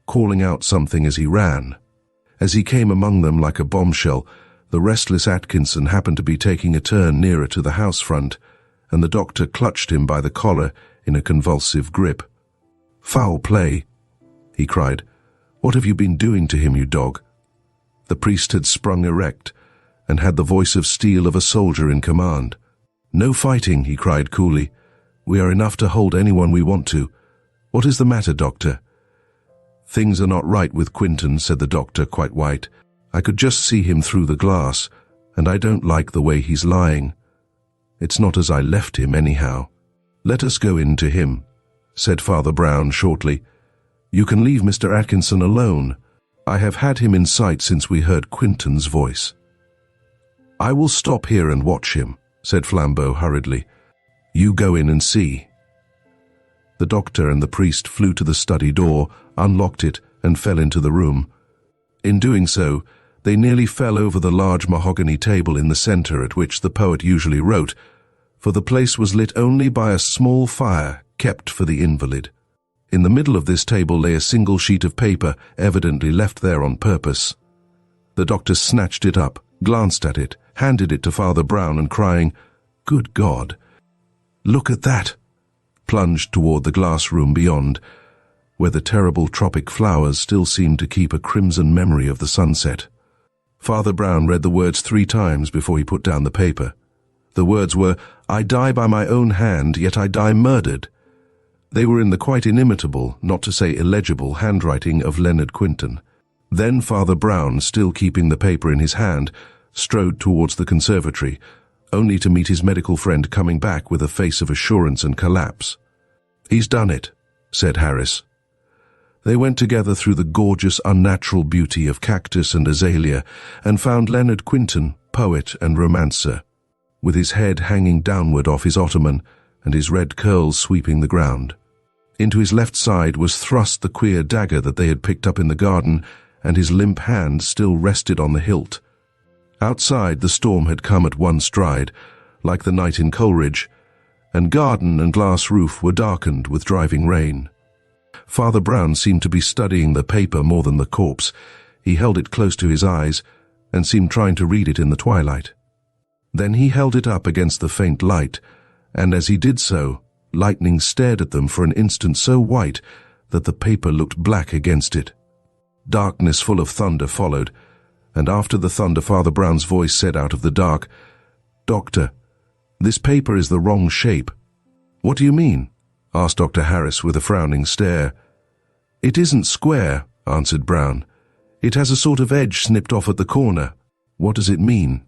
calling out something as he ran. As he came among them like a bombshell, the restless Atkinson happened to be taking a turn nearer to the house front, and the doctor clutched him by the collar in a convulsive grip. "Foul play," he cried. "What have you been doing to him, you dog?" The priest had sprung erect, and had the voice of steel of a soldier in command. "No fighting," he cried coolly. "We are enough to hold anyone we want to. What is the matter, doctor?" "Things are not right with Quinton," said the doctor, quite white. "I could just see him through the glass, and I don't like the way he's lying. It's not as I left him, anyhow." "Let us go in to him," said Father Brown shortly. "You can leave Mr. Atkinson alone. I have had him in sight since we heard Quinton's voice." "I will stop here and watch him," said Flambeau hurriedly. "You go in and see." The doctor and the priest flew to the study door, unlocked it, and fell into the room. In doing so, they nearly fell over the large mahogany table in the center at which the poet usually wrote, for the place was lit only by a small fire kept for the invalid. In the middle of this table lay a single sheet of paper, evidently left there on purpose. The doctor snatched it up, glanced at it, handed it to Father Brown, and crying, "Good God! Look at that!" plunged toward the glass room beyond, where the terrible tropic flowers still seemed to keep a crimson memory of the sunset. Father Brown read the words 3 times before he put down the paper. The words were, "I die by my own hand, yet I die murdered." They were in the quite inimitable, not to say illegible, handwriting of Leonard Quinton. Then Father Brown, still keeping the paper in his hand, strode towards the conservatory, only to meet his medical friend coming back with a face of assurance and collapse. "He's done it," said Harris. They went together through the gorgeous, unnatural beauty of cactus and azalea, and found Leonard Quinton, poet and romancer, with his head hanging downward off his ottoman and his red curls sweeping the ground. Into his left side was thrust the queer dagger that they had picked up in the garden, and his limp hand still rested on the hilt. Outside, the storm had come at one stride, like the night in Coleridge, and garden and glass roof were darkened with driving rain. Father Brown seemed to be studying the paper more than the corpse. He held it close to his eyes, and seemed trying to read it in the twilight. Then he held it up against the faint light, and as he did so, lightning stared at them for an instant so white that the paper looked black against it. Darkness full of thunder followed, and after the thunder Father Brown's voice said out of the dark, "Doctor, this paper is the wrong shape." "What do you mean?" asked Dr. Harris with a frowning stare. "It isn't square," answered Brown. "It has a sort of edge snipped off at the corner." "What does it mean?"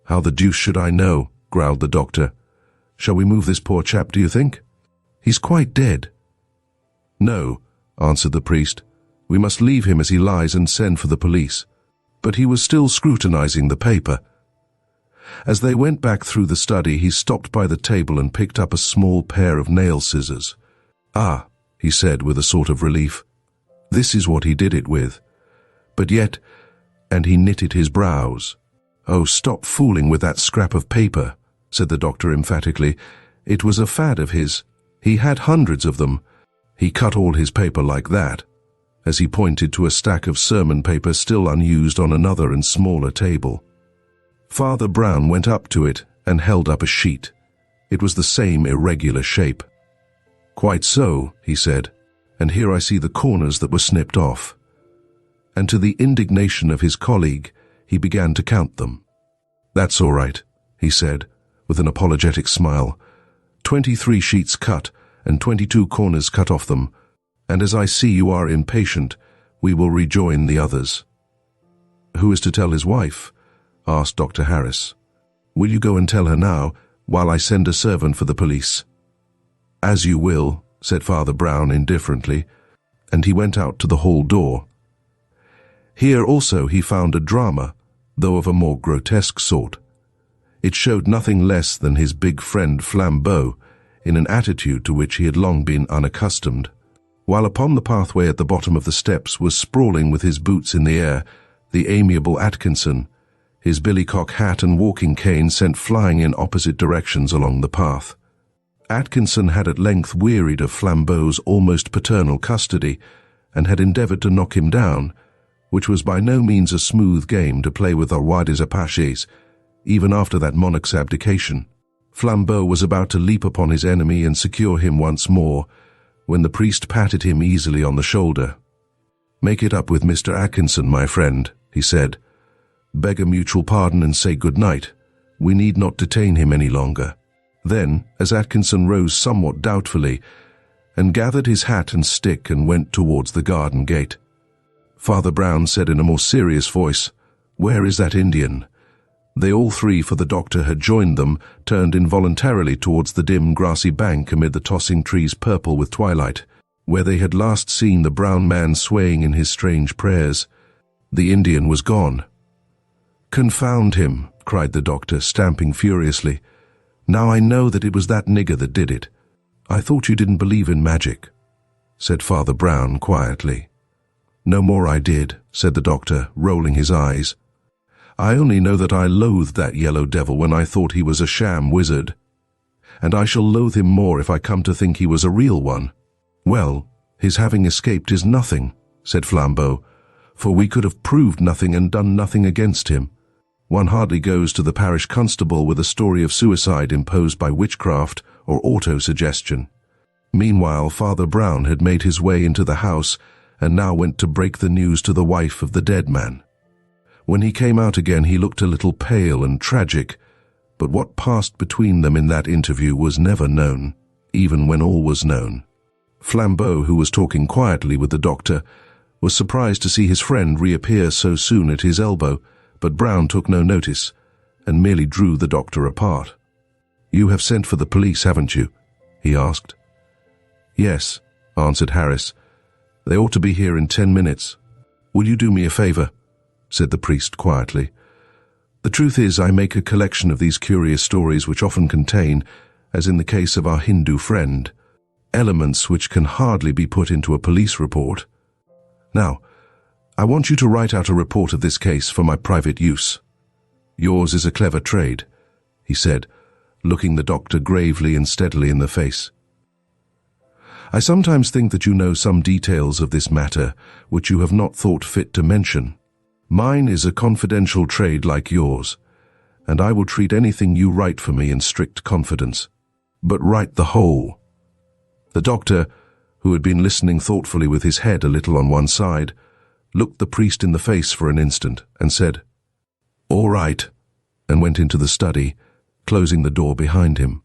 "How the deuce should I know?" growled the doctor. "Shall we move this poor chap, do you think? He's quite dead." "No," answered the priest. "We must leave him as he lies and send for the police." But he was still scrutinizing the paper. As they went back through the study, he stopped by the table and picked up a small pair of nail scissors. "Ah," he said with a sort of relief. "This is what he did it with. But yet," and he knitted his brows. "Oh, stop fooling with that scrap of paper," said the doctor emphatically. "It was a fad of his. He had hundreds of them. He cut all his paper like that," as he pointed to a stack of sermon paper still unused on another and smaller table. Father Brown went up to it and held up a sheet. It was the same irregular shape. "Quite so," he said, "and here I see the corners that were snipped off." And to the indignation of his colleague, he began to count them. "That's all right," he said, with an apologetic smile. 23 sheets cut, and 22 corners cut off them, and as I see you are impatient, we will rejoin the others." "Who is to tell his wife?" asked Dr. Harris. "Will you go and tell her now, while I send a servant for the police?" "As you will," said Father Brown indifferently, and he went out to the hall door. Here also he found a drama, though of a more grotesque sort. It showed nothing less than his big friend Flambeau, in an attitude to which he had long been unaccustomed. While upon the pathway at the bottom of the steps was sprawling with his boots in the air, the amiable Atkinson, his billycock hat and walking cane sent flying in opposite directions along the path. Atkinson had at length wearied of Flambeau's almost paternal custody, and had endeavoured to knock him down, which was by no means a smooth game to play with the roi des Apaches, even after that monarch's abdication. Flambeau was about to leap upon his enemy and secure him once more, when the priest patted him easily on the shoulder. "Make it up with Mr. Atkinson, my friend," he said. "Beg a mutual pardon and say good night. We need not detain him any longer." Then, as Atkinson rose somewhat doubtfully, and gathered his hat and stick and went towards the garden gate, Father Brown said in a more serious voice, "Where is that Indian?" They all three, for the doctor had joined them, turned involuntarily towards the dim grassy bank amid the tossing trees purple with twilight, where they had last seen the brown man swaying in his strange prayers. The Indian was gone. "Confound him," cried the doctor, stamping furiously. "Now I know that it was that nigger that did it." "I thought you didn't believe in magic," said Father Brown quietly. "No more I did," said the doctor, rolling his eyes. "I only know that I loathed that yellow devil when I thought he was a sham wizard, and I shall loathe him more if I come to think he was a real one." "Well, his having escaped is nothing," said Flambeau, "for we could have proved nothing and done nothing against him. One hardly goes to the parish constable with a story of suicide imposed by witchcraft or auto-suggestion." Meanwhile, Father Brown had made his way into the house and now went to break the news to the wife of the dead man. When he came out again, he looked a little pale and tragic, but what passed between them in that interview was never known, even when all was known. Flambeau, who was talking quietly with the doctor, was surprised to see his friend reappear so soon at his elbow, but Brown took no notice, and merely drew the doctor apart. "You have sent for the police, haven't you?" he asked. "Yes," answered Harris. "They ought to be here in 10 minutes. Will you do me a favor?" said the priest quietly. "The truth is, I make a collection of these curious stories which often contain, as in the case of our Hindu friend, elements which can hardly be put into a police report. Now, I want you to write out a report of this case for my private use. Yours is a clever trade," he said, looking the doctor gravely and steadily in the face. "I sometimes think that you know some details of this matter which you have not thought fit to mention. Mine is a confidential trade like yours, and I will treat anything you write for me in strict confidence. But write the whole." The doctor, who had been listening thoughtfully with his head a little on one side, looked the priest in the face for an instant and said, "All right," and went into the study, closing the door behind him.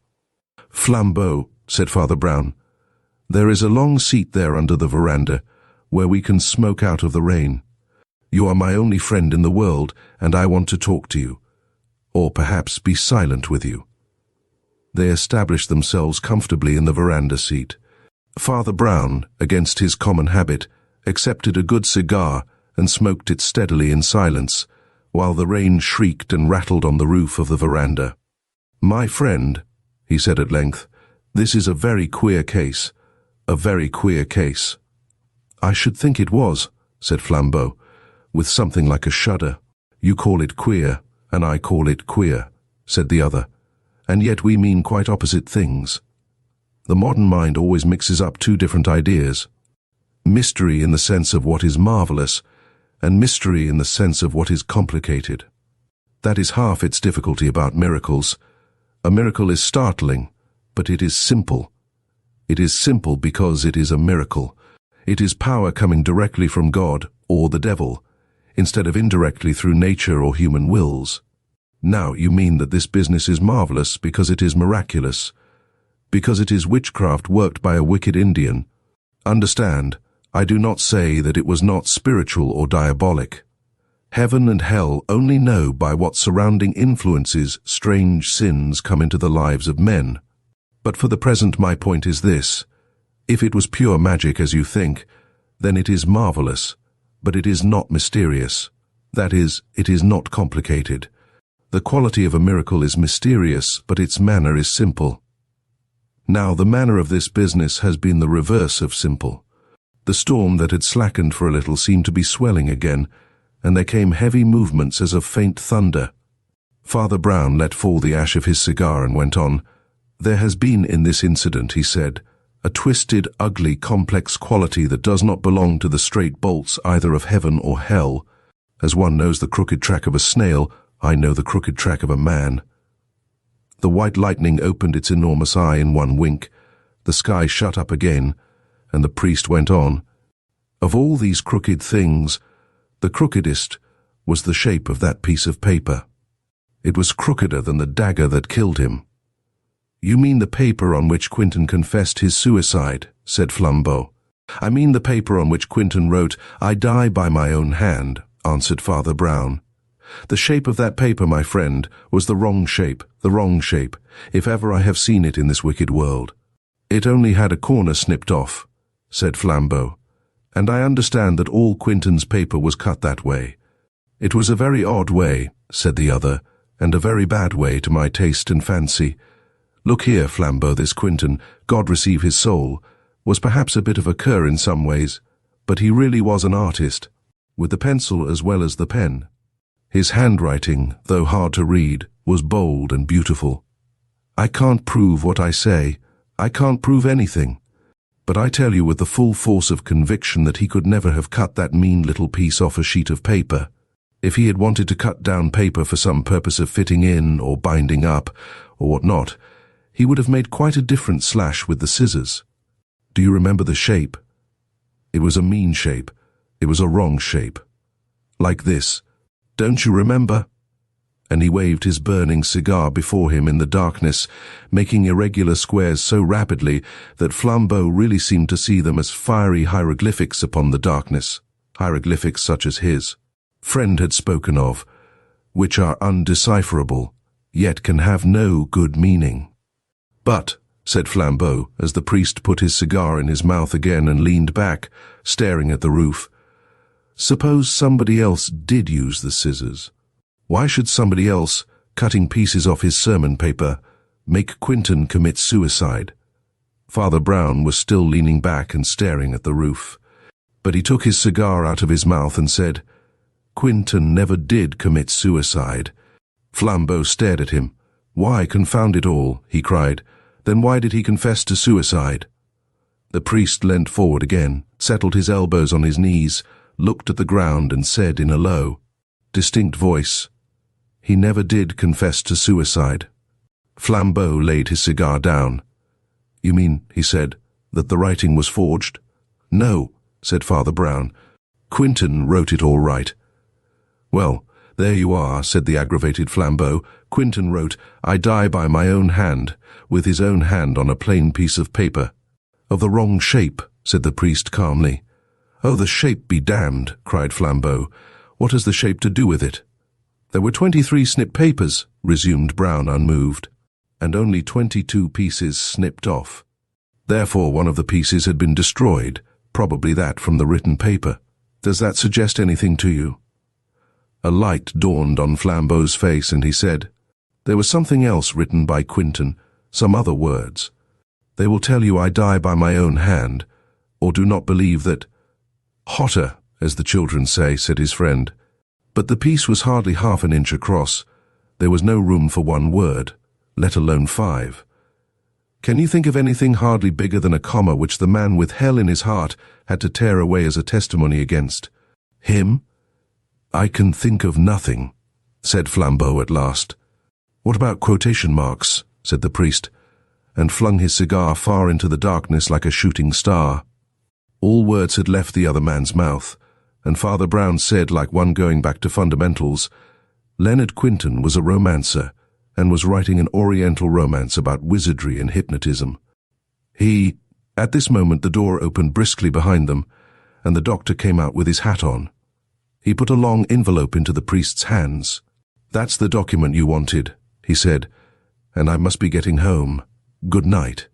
"Flambeau," said Father Brown, "there is a long seat there under the veranda, where we can smoke out of the rain. You are my only friend in the world, and I want to talk to you, or perhaps be silent with you." They established themselves comfortably in the veranda seat. Father Brown, against his common habit, accepted a good cigar and smoked it steadily in silence, while the rain shrieked and rattled on the roof of the veranda. "My friend," he said at length, "this is a very queer case, a very queer case." "I should think it was," said Flambeau, with something like a shudder. "You call it queer, and I call it queer," said the other, "and yet we mean quite opposite things. The modern mind always mixes up two different ideas. Mystery in the sense of what is marvelous, and mystery in the sense of what is complicated. That is half its difficulty about miracles. A miracle is startling, but it is simple. It is simple because it is a miracle. It is power coming directly from God or the devil, instead of indirectly through nature or human wills. Now you mean that this business is marvelous because it is miraculous, because it is witchcraft worked by a wicked Indian. Understand, I do not say that it was not spiritual or diabolic. Heaven and hell only know by what surrounding influences strange sins come into the lives of men. But for the present my point is this. If it was pure magic as you think, then it is marvelous, but it is not mysterious. That is, it is not complicated. The quality of a miracle is mysterious, but its manner is simple. Now, the manner of this business has been the reverse of simple. The storm that had slackened for a little seemed to be swelling again, and there came heavy movements as of faint thunder. Father Brown let fall the ash of his cigar and went on. "There has been in this incident," he said, "a twisted, ugly, complex quality that does not belong to the straight bolts either of heaven or hell. As one knows the crooked track of a snail, I know the crooked track of a man." The white lightning opened its enormous eye in one wink. The sky shut up again, and the priest went on. "Of all these crooked things, the crookedest was the shape of that piece of paper. It was crookeder than the dagger that killed him." "You mean the paper on which Quentin confessed his suicide," said Flambeau. "I mean the paper on which Quentin wrote, 'I die by my own hand,'" answered Father Brown. "The shape of that paper, my friend, was the wrong shape, if ever I have seen it in this wicked world." "It only had a corner snipped off," said Flambeau, "and I understand that all Quentin's paper was cut that way." "It was a very odd way," said the other, "and a very bad way to my taste and fancy. Look here, Flambeau, this Quentin, God receive his soul, was perhaps a bit of a cur in some ways, but he really was an artist, with the pencil as well as the pen. His handwriting, though hard to read, was bold and beautiful. I can't prove what I say. I can't prove anything. But I tell you with the full force of conviction that he could never have cut that mean little piece off a sheet of paper. If he had wanted to cut down paper for some purpose of fitting in or binding up or what not, he would have made quite a different slash with the scissors. Do you remember the shape? It was a mean shape. It was a wrong shape. Like this. Don't you remember?" And he waved his burning cigar before him in the darkness, making irregular squares so rapidly that Flambeau really seemed to see them as fiery hieroglyphics upon the darkness, hieroglyphics such as his friend had spoken of, which are undecipherable, yet can have no good meaning. "But," said Flambeau, as the priest put his cigar in his mouth again and leaned back, staring at the roof, "suppose somebody else did use the scissors. Why should somebody else, cutting pieces off his sermon paper, make Quentin commit suicide?" Father Brown was still leaning back and staring at the roof, but he took his cigar out of his mouth and said, "Quentin never did commit suicide." Flambeau stared at him. "Why, confound it all," he cried. "Then why did he confess to suicide?" The priest leant forward again, settled his elbows on his knees, looked at the ground and said in a low, distinct voice, "He never did confess to suicide." Flambeau laid his cigar down. "You mean," he said, "that the writing was forged?" "No," said Father Brown. "Quentin wrote it all right." "Well, there you are," said the aggravated Flambeau. "Quentin wrote, 'I die by my own hand,' with his own hand on a plain piece of paper." "Of the wrong shape," said the priest calmly. "Oh, the shape be damned," cried Flambeau. "What has the shape to do with it?" "There were 23 snipped papers," resumed Brown unmoved, "and only 22 pieces snipped off. Therefore one of the pieces had been destroyed, probably that from the written paper. Does that suggest anything to you?" A light dawned on Flambeau's face, and he said, "There was something else written by Quentin, some other words. They will tell you I die by my own hand, or do not believe that—" "Hotter, as the children say," said his friend. "But the piece was hardly half an inch across. There was no room for one word, let alone 5. Can you think of anything hardly bigger than a comma which the man with hell in his heart had to tear away as a testimony against him?" "I can think of nothing," said Flambeau at last. "What about quotation marks?" said the priest, and flung his cigar far into the darkness like a shooting star. All words had left the other man's mouth, and Father Brown said, like one going back to fundamentals, Leonard Quentin was a romancer, and was writing an oriental romance about wizardry and hypnotism. At this moment the door opened briskly behind them, and the doctor came out with his hat on. He put a long envelope into the priest's hands. "That's the document you wanted," he said, "and I must be getting home. Good night."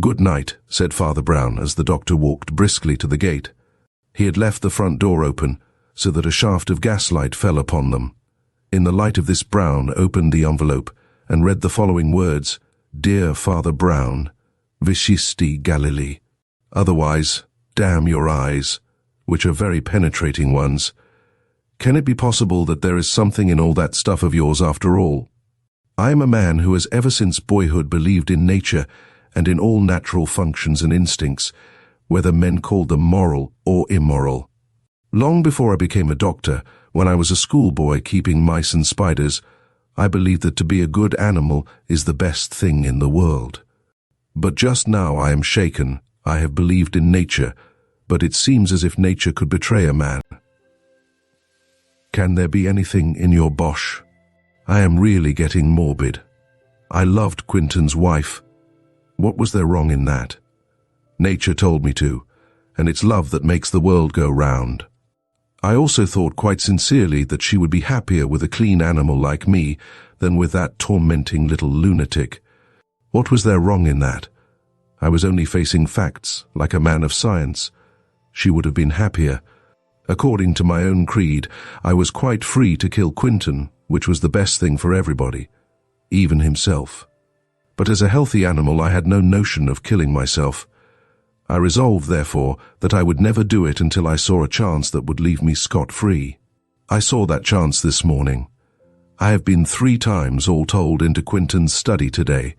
"Good night," said Father Brown as the doctor walked briskly to the gate. He had left the front door open so that a shaft of gaslight fell upon them. In the light of this, Brown opened the envelope and read the following words: "Dear Father Brown, Viscisti Galilee." Otherwise, "Damn your eyes," which are very penetrating ones. Can it be possible that there is something in all that stuff of yours after all? I am a man who has ever since boyhood believed in nature and in all natural functions and instincts, whether men called them moral or immoral. Long before I became a doctor, when I was a schoolboy keeping mice and spiders, I believed that to be a good animal is the best thing in the world. But just now I am shaken. I have believed in nature, but it seems as if nature could betray a man. Can there be anything in your bosh? I am really getting morbid. I loved Quentin's wife. What was there wrong in that? Nature told me to, and it's love that makes the world go round. I also thought quite sincerely that she would be happier with a clean animal like me than with that tormenting little lunatic. What was there wrong in that? I was only facing facts, like a man of science. She would have been happier. According to my own creed, I was quite free to kill Quentin, which was the best thing for everybody, even himself. But as a healthy animal, I had no notion of killing myself. I resolved, therefore, that I would never do it until I saw a chance that would leave me scot-free. I saw that chance this morning. I have been 3 times, all told, into Quentin's study today.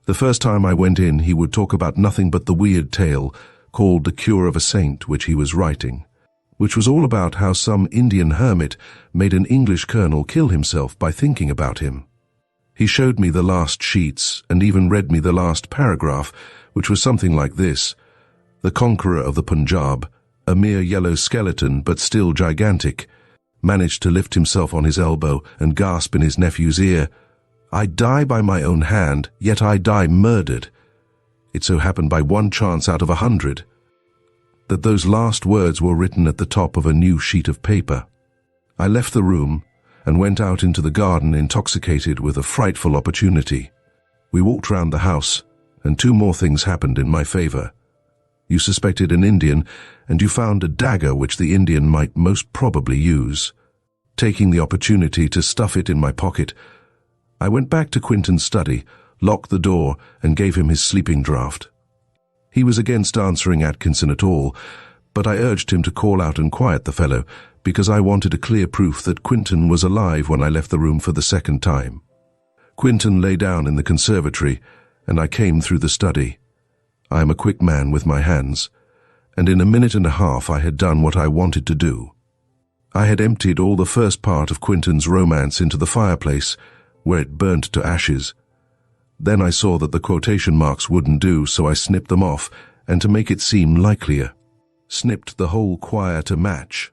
The first time I went in, he would talk about nothing but the weird tale called The Cure of a Saint, which he was writing, which was all about how some Indian hermit made an English colonel kill himself by thinking about him. He showed me the last sheets and even read me the last paragraph, which was something like this: "The conqueror of the Punjab, a mere yellow skeleton but still gigantic, managed to lift himself on his elbow and gasp in his nephew's ear, 'I die by my own hand, yet I die murdered.' It so happened by one chance out of 100 that those last words were written at the top of a new sheet of paper. I left the room and went out into the garden intoxicated with a frightful opportunity. We walked round the house, and 2 more things happened in my favor. You suspected an Indian, and you found a dagger which the Indian might most probably use. Taking the opportunity to stuff it in my pocket, I went back to Quentin's study, locked the door, and gave him his sleeping draught. He was against answering Atkinson at all, but I urged him to call out and quiet the fellow, because I wanted a clear proof that Quentin was alive when I left the room for the second time. Quentin lay down in the conservatory, and I came through the study. I am a quick man with my hands, and in a minute and a half I had done what I wanted to do. I had emptied all the first part of Quentin's romance into the fireplace, where it burnt to ashes. Then I saw that the quotation marks wouldn't do, so I snipped them off, and to make it seem likelier, snipped the whole quire to match.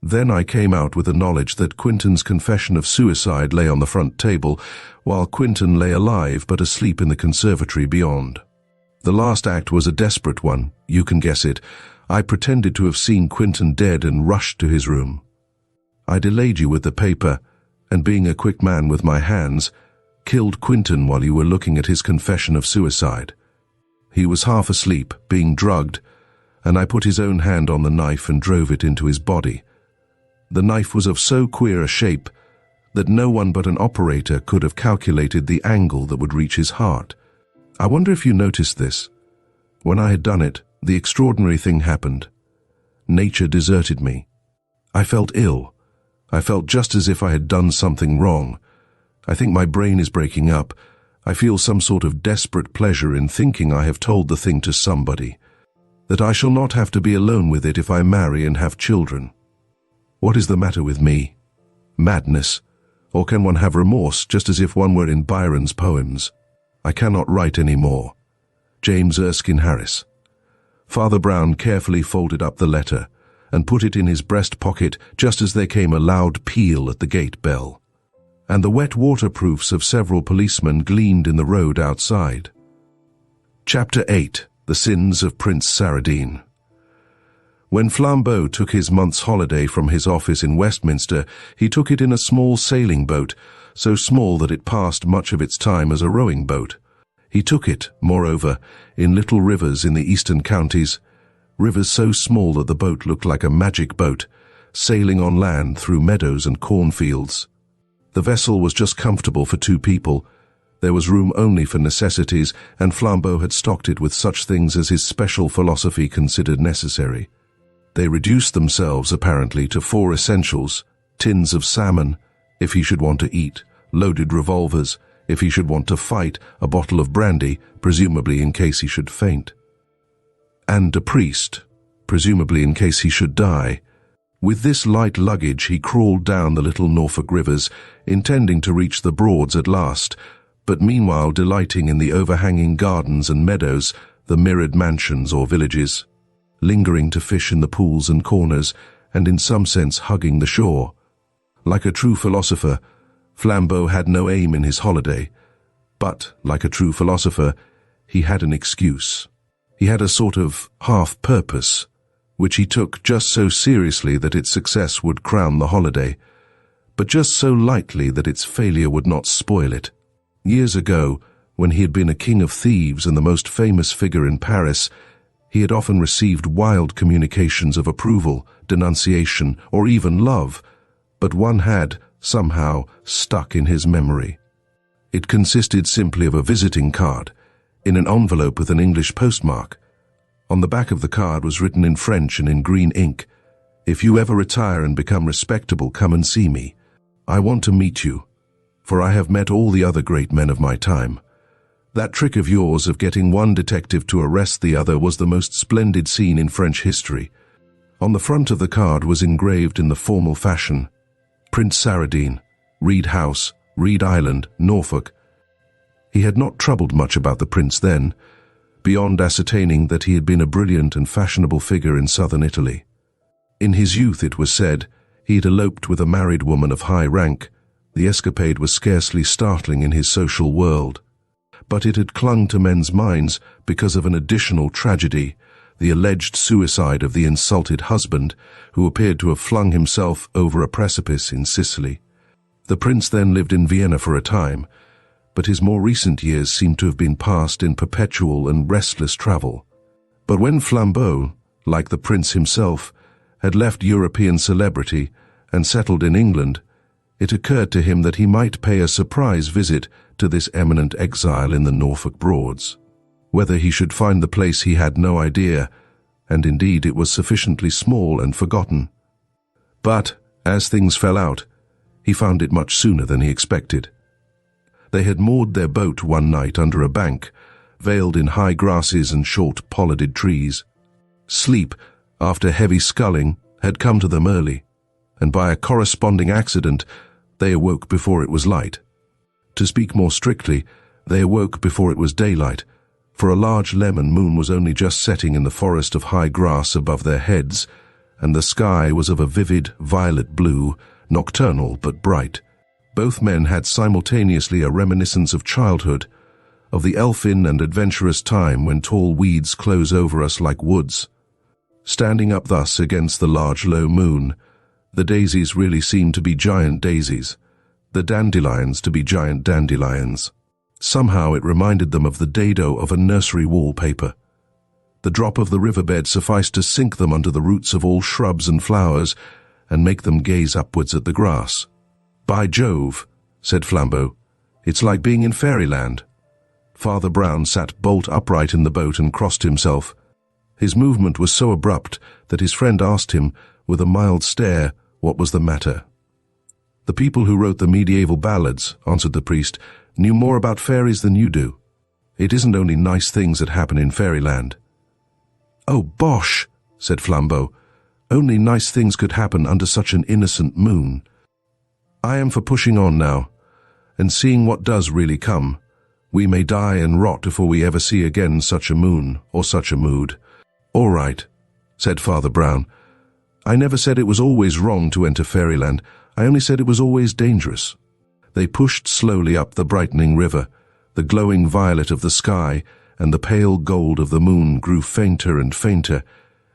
Then I came out with the knowledge that Quentin's confession of suicide lay on the front table, while Quentin lay alive but asleep in the conservatory beyond. The last act was a desperate one, you can guess it. I pretended to have seen Quentin dead and rushed to his room. I delayed you with the paper, and being a quick man with my hands, killed Quentin while you were looking at his confession of suicide. He was half asleep, being drugged, and I put his own hand on the knife and drove it into his body. The knife was of so queer a shape that no one but an operator could have calculated the angle that would reach his heart. I wonder if you noticed this. When I had done it, the extraordinary thing happened. Nature deserted me. I felt ill. I felt just as if I had done something wrong. I think my brain is breaking up. I feel some sort of desperate pleasure in thinking I have told the thing to somebody, that I shall not have to be alone with it if I marry and have children. What is the matter with me? Madness? Or can one have remorse just as if one were in Byron's poems? I cannot write any more. James Erskine Harris. Father Brown carefully folded up the letter and put it in his breast pocket just as there came a loud peal at the gate bell, and the wet waterproofs of several policemen gleamed in the road outside. Chapter 8. The Sins of Prince Saradine. When Flambeau took his month's holiday from his office in Westminster, he took it in a small sailing boat, so small that it passed much of its time as a rowing boat. He took it, moreover, in little rivers in the eastern counties, rivers so small that the boat looked like a magic boat, sailing on land through meadows and cornfields. The vessel was just comfortable for 2 people. There was room only for necessities, and Flambeau had stocked it with such things as his special philosophy considered necessary. They reduced themselves, apparently, to 4 essentials: tins of salmon, if he should want to eat, loaded revolvers, if he should want to fight, a bottle of brandy, presumably in case he should faint, and a priest, presumably in case he should die. With this light luggage he crawled down the little Norfolk rivers, intending to reach the Broads at last, but meanwhile delighting in the overhanging gardens and meadows, the mirrored mansions or villages, lingering to fish in the pools and corners, and in some sense hugging the shore. Like a true philosopher, Flambeau had no aim in his holiday, but, like a true philosopher, he had an excuse. He had a sort of half-purpose, which he took just so seriously that its success would crown the holiday, but just so lightly that its failure would not spoil it. Years ago, when he had been a king of thieves and the most famous figure in Paris, he had often received wild communications of approval, denunciation, or even love, but one had, somehow, stuck in his memory. It consisted simply of a visiting card, in an envelope with an English postmark. On the back of the card was written in French and in green ink, "If you ever retire and become respectable, come and see me. I want to meet you, for I have met all the other great men of my time. That trick of yours of getting one detective to arrest the other was the most splendid scene in French history." On the front of the card was engraved in the formal fashion, Prince Saradine, Reed House, Reed Island, Norfolk. He had not troubled much about the prince then, beyond ascertaining that he had been a brilliant and fashionable figure in southern Italy. In his youth, it was said, he had eloped with a married woman of high rank. The escapade was scarcely startling in his social world, but it had clung to men's minds because of an additional tragedy, the alleged suicide of the insulted husband, who appeared to have flung himself over a precipice in Sicily. The prince then lived in Vienna for a time, but his more recent years seem to have been passed in perpetual and restless travel. But when Flambeau, like the prince himself, had left European celebrity and settled in England, it occurred to him that he might pay a surprise visit to this eminent exile in the Norfolk Broads. Whether he should find the place he had no idea, and indeed it was sufficiently small and forgotten. But, as things fell out, he found it much sooner than he expected. They had moored their boat one night under a bank, veiled in high grasses and short pollarded trees. Sleep, after heavy sculling, had come to them early, and by a corresponding accident, they awoke before it was light. To speak more strictly, they awoke before it was daylight, for a large lemon moon was only just setting in the forest of high grass above their heads, and the sky was of a vivid violet blue, nocturnal but bright. Both men had simultaneously a reminiscence of childhood, of the elfin and adventurous time when tall weeds close over us like woods. Standing up thus against the large low moon, the daisies really seemed to be giant daisies, the dandelions to be giant dandelions. Somehow it reminded them of the dado of a nursery wallpaper. The drop of the riverbed sufficed to sink them under the roots of all shrubs and flowers and make them gaze upwards at the grass. "By Jove," said Flambeau, "it's like being in fairyland." Father Brown sat bolt upright in the boat and crossed himself. His movement was so abrupt that his friend asked him, with a mild stare, what was the matter. "The people who wrote the medieval ballads," answered the priest, "knew more about fairies than you do. It isn't only nice things that happen in fairyland." "Oh, bosh," said Flambeau. "Only nice things could happen under such an innocent moon. I am for pushing on now, and seeing what does really come. We may die and rot before we ever see again such a moon or such a mood." "All right," said Father Brown. "I never said it was always wrong to enter fairyland. I only said it was always dangerous." They pushed slowly up the brightening river. The glowing violet of the sky and the pale gold of the moon grew fainter and fainter,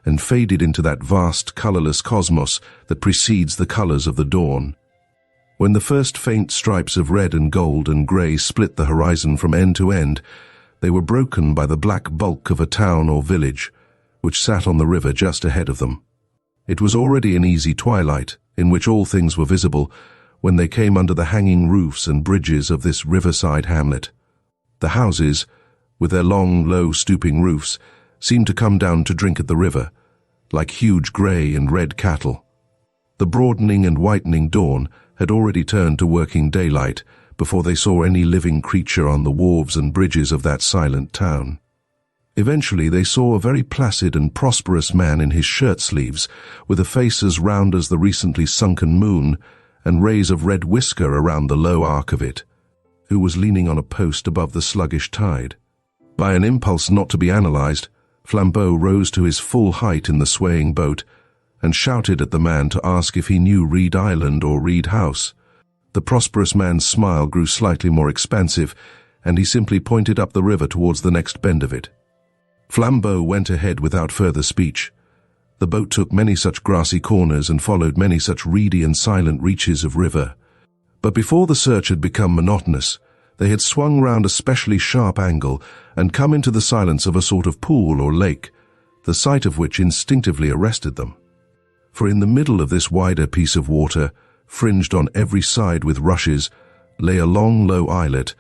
and faded into that vast colorless cosmos that precedes the colors of the dawn. When the first faint stripes of red and gold and gray split the horizon from end to end, They were broken by the black bulk of a town or village, which sat on the river just ahead of them. It was already an easy twilight, in which all things were visible, when they came under the hanging roofs and bridges of this riverside hamlet. The houses, with their long, low, stooping roofs, seemed to come down to drink at the river, like huge grey and red cattle. The broadening and whitening dawn had already turned to working daylight before they saw any living creature on the wharves and bridges of that silent town. Eventually they saw a very placid and prosperous man in his shirt-sleeves, with a face as round as the recently sunken moon, and rays of red whisker around the low arc of it, who was leaning on a post above the sluggish tide. By an impulse not to be analysed, Flambeau rose to his full height in the swaying boat, and shouted at the man to ask if he knew Reed Island or Reed House. The prosperous man's smile grew slightly more expansive, and he simply pointed up the river towards the next bend of it. Flambeau went ahead without further speech. The boat took many such grassy corners and followed many such reedy and silent reaches of river. But before the search had become monotonous, they had swung round a specially sharp angle and come into the silence of a sort of pool or lake, the sight of which instinctively arrested them. For in the middle of this wider piece of water, fringed on every side with rushes, lay a long, low islet,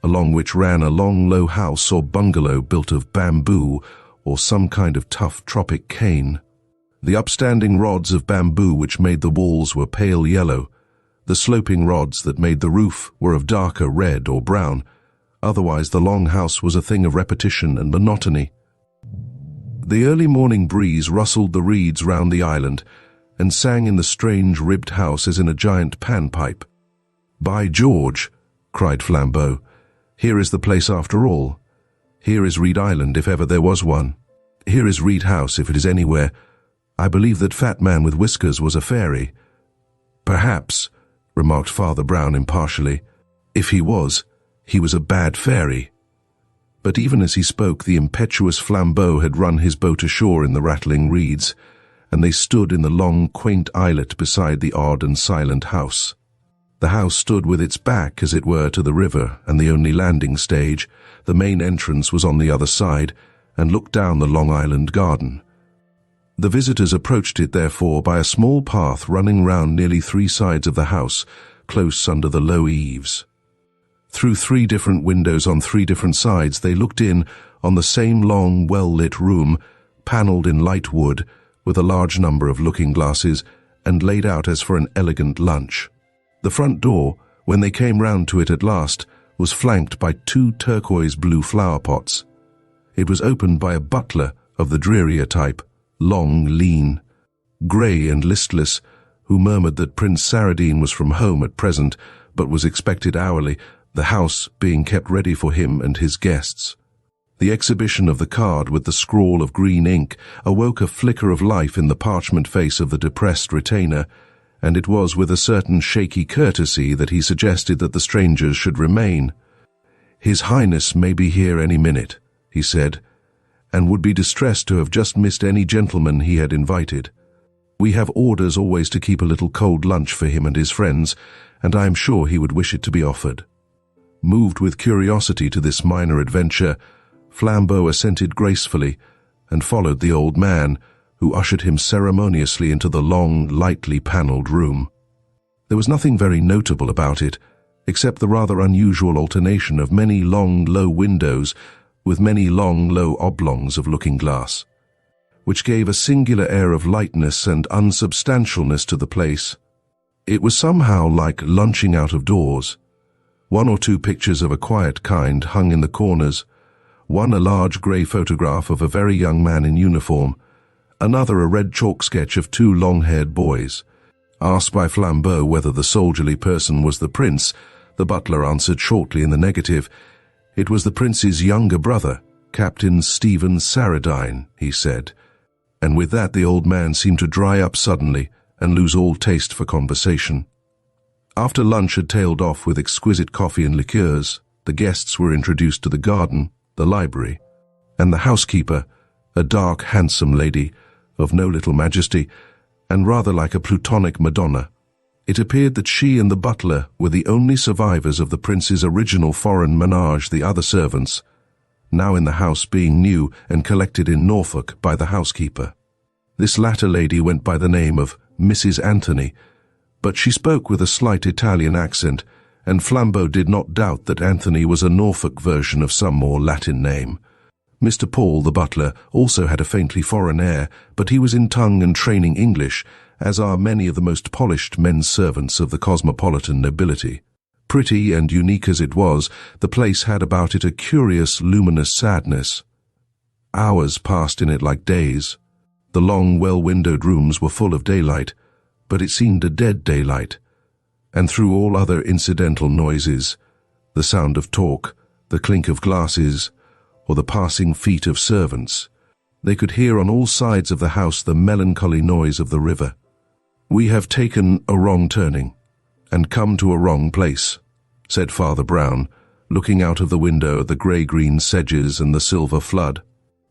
along which ran a long, low house or bungalow built of bamboo or some kind of tough tropic cane. The upstanding rods of bamboo which made the walls were pale yellow. The sloping rods that made the roof were of darker red or brown. Otherwise the long house was a thing of repetition and monotony. The early morning breeze rustled the reeds round the island and sang in the strange ribbed house as in a giant panpipe. "By George!" cried Flambeau. "Here is the place after all. Here is Reed Island, if ever there was one. Here is Reed House, if it is anywhere. I believe that fat man with whiskers was a fairy." "Perhaps," remarked Father Brown impartially. "If he was a bad fairy." But even as he spoke, the impetuous Flambeau had run his boat ashore in the rattling reeds, and they stood in the long, quaint islet beside the odd and silent house. The house stood with its back, as it were, to the river and the only landing stage. The main entrance was on the other side, and looked down the Long Island garden. The visitors approached it, therefore, by a small path running round nearly 3 sides of the house, close under the low eaves. Through 3 different windows on 3 different sides they looked in on the same long, well-lit room, panelled in light wood, with a large number of looking-glasses, and laid out as for an elegant lunch. The front door, when they came round to it at last, was flanked by 2 turquoise-blue flower-pots. It was opened by a butler of the drearier type, long, lean, grey and listless, who murmured that Prince Saradine was from home at present, but was expected hourly, the house being kept ready for him and his guests. The exhibition of the card with the scrawl of green ink awoke a flicker of life in the parchment face of the depressed retainer, and it was with a certain shaky courtesy that he suggested that the strangers should remain. "His Highness may be here any minute," he said, "and would be distressed to have just missed any gentleman he had invited. We have orders always to keep a little cold lunch for him and his friends, and I am sure he would wish it to be offered." Moved with curiosity to this minor adventure, Flambeau assented gracefully and followed the old man, who ushered him ceremoniously into the long, lightly panelled room. There was nothing very notable about it, except the rather unusual alternation of many long, low windows with many long, low oblongs of looking-glass, which gave a singular air of lightness and unsubstantialness to the place. It was somehow like lunching out of doors. 1 or 2 pictures of a quiet kind hung in the corners, one a large grey photograph of a very young man in uniform, another a red chalk sketch of 2 long-haired boys. Asked by Flambeau whether the soldierly person was the prince, the butler answered shortly in the negative. It was the prince's younger brother, Captain Stephen Saradine, he said, and with that the old man seemed to dry up suddenly and lose all taste for conversation. After lunch had tailed off with exquisite coffee and liqueurs, the guests were introduced to the garden, the library, and the housekeeper, a dark, handsome lady, of no little majesty, and rather like a Plutonic Madonna. It appeared that she and the butler were the only survivors of the prince's original foreign menage. The other servants, now in the house being new and collected in Norfolk by the housekeeper. This latter lady went by the name of Mrs. Anthony, but she spoke with a slight Italian accent, and Flambeau did not doubt that Anthony was a Norfolk version of some more Latin name. Mr. Paul, the butler, also had a faintly foreign air, but he was in tongue and training English, as are many of the most polished men servants of the cosmopolitan nobility. Pretty and unique as it was, the place had about it a curious, luminous sadness. Hours passed in it like days. The long, well-windowed rooms were full of daylight, but it seemed a dead daylight, and through all other incidental noises, the sound of talk, the clink of glasses, or the passing feet of servants, they could hear on all sides of the house the melancholy noise of the river. "We have taken a wrong turning, and come to a wrong place," said Father Brown, looking out of the window at the grey-green sedges and the silver flood.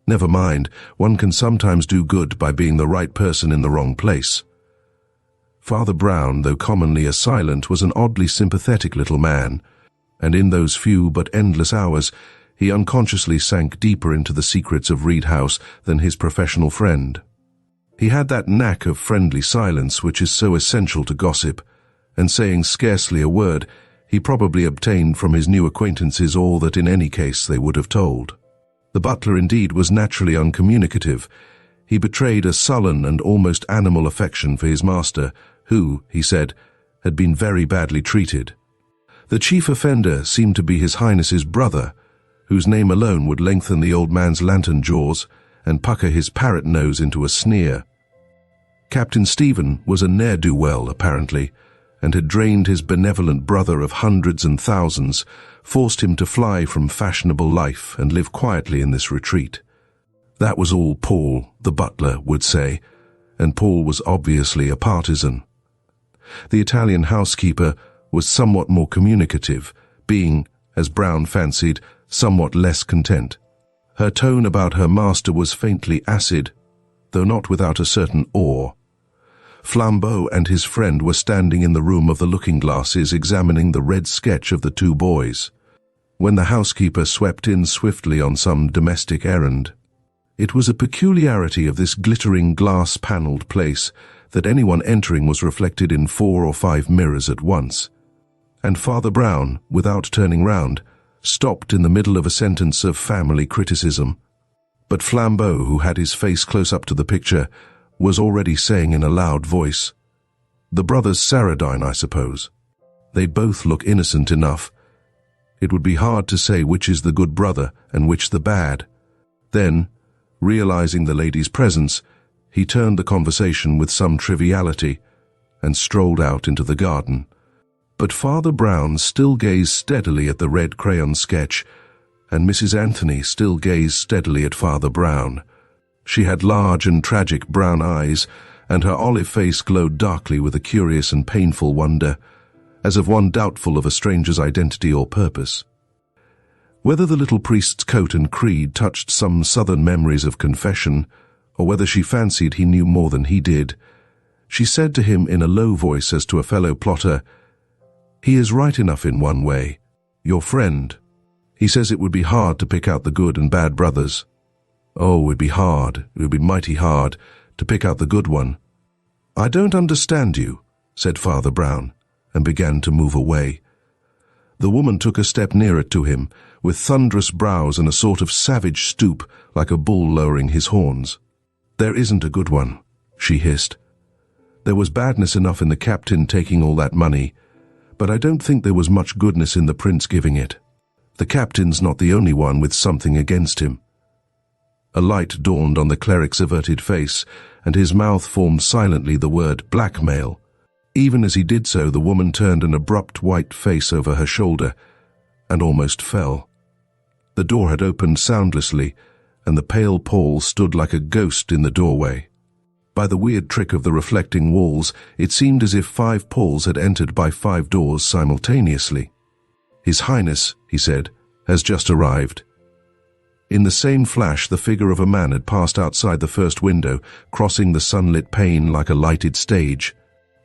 "Never mind, one can sometimes do good by being the right person in the wrong place." Father Brown, though commonly a silent, was an oddly sympathetic little man, and in those few but endless hours he unconsciously sank deeper into the secrets of Reed House than his professional friend. He had that knack of friendly silence which is so essential to gossip, and saying scarcely a word, he probably obtained from his new acquaintances all that in any case they would have told. The butler indeed was naturally uncommunicative. He betrayed a sullen and almost animal affection for his master, who, he said, had been very badly treated. The chief offender seemed to be His Highness's brother, whose name alone would lengthen the old man's lantern jaws and pucker his parrot nose into a sneer. Captain Stephen was a ne'er-do-well, apparently, and had drained his benevolent brother of hundreds and thousands, forced him to fly from fashionable life and live quietly in this retreat. That was all Paul, the butler, would say, and Paul was obviously a partisan. The Italian housekeeper was somewhat more communicative, being, as Brown fancied, somewhat less content. Her tone about her master was faintly acid, though not without a certain awe. Flambeau and his friend were standing in the room of the looking-glasses examining the red sketch of the two boys, when the housekeeper swept in swiftly on some domestic errand. It was a peculiarity of this glittering glass-panelled place that anyone entering was reflected in 4 or 5 mirrors at once, and Father Brown, without turning round, stopped in the middle of a sentence of family criticism. But Flambeau, who had his face close up to the picture, was already saying in a loud voice, "The brothers Saradine, I suppose. They both look innocent enough. It would be hard to say which is the good brother and which the bad." Then, realizing the lady's presence, he turned the conversation with some triviality and strolled out into the garden. But Father Brown still gazed steadily at the red crayon sketch, and Mrs. Anthony still gazed steadily at Father Brown. She had large and tragic brown eyes, and her olive face glowed darkly with a curious and painful wonder, as of one doubtful of a stranger's identity or purpose. Whether the little priest's coat and creed touched some southern memories of confession, or whether she fancied he knew more than he did, she said to him in a low voice as to a fellow plotter, "He is right enough in one way. Your friend. He says it would be hard to pick out the good and bad brothers. Oh, it would be hard, it would be mighty hard, to pick out the good one." "I don't understand you," said Father Brown, and began to move away. The woman took a step nearer to him, with thunderous brows and a sort of savage stoop, like a bull lowering his horns. "There isn't a good one," she hissed. "There was badness enough in the captain taking all that money, but I don't think there was much goodness in the prince giving it. The captain's not the only one with something against him." A light dawned on the cleric's averted face, and his mouth formed silently the word blackmail. Even as he did so, the woman turned an abrupt white face over her shoulder, and almost fell. The door had opened soundlessly, and the pale Paul stood like a ghost in the doorway. By the weird trick of the reflecting walls, it seemed as if 5 Pauls had entered by 5 doors simultaneously. "His Highness," he said, "has just arrived." In the same flash, the figure of a man had passed outside the first window, crossing the sunlit pane like a lighted stage.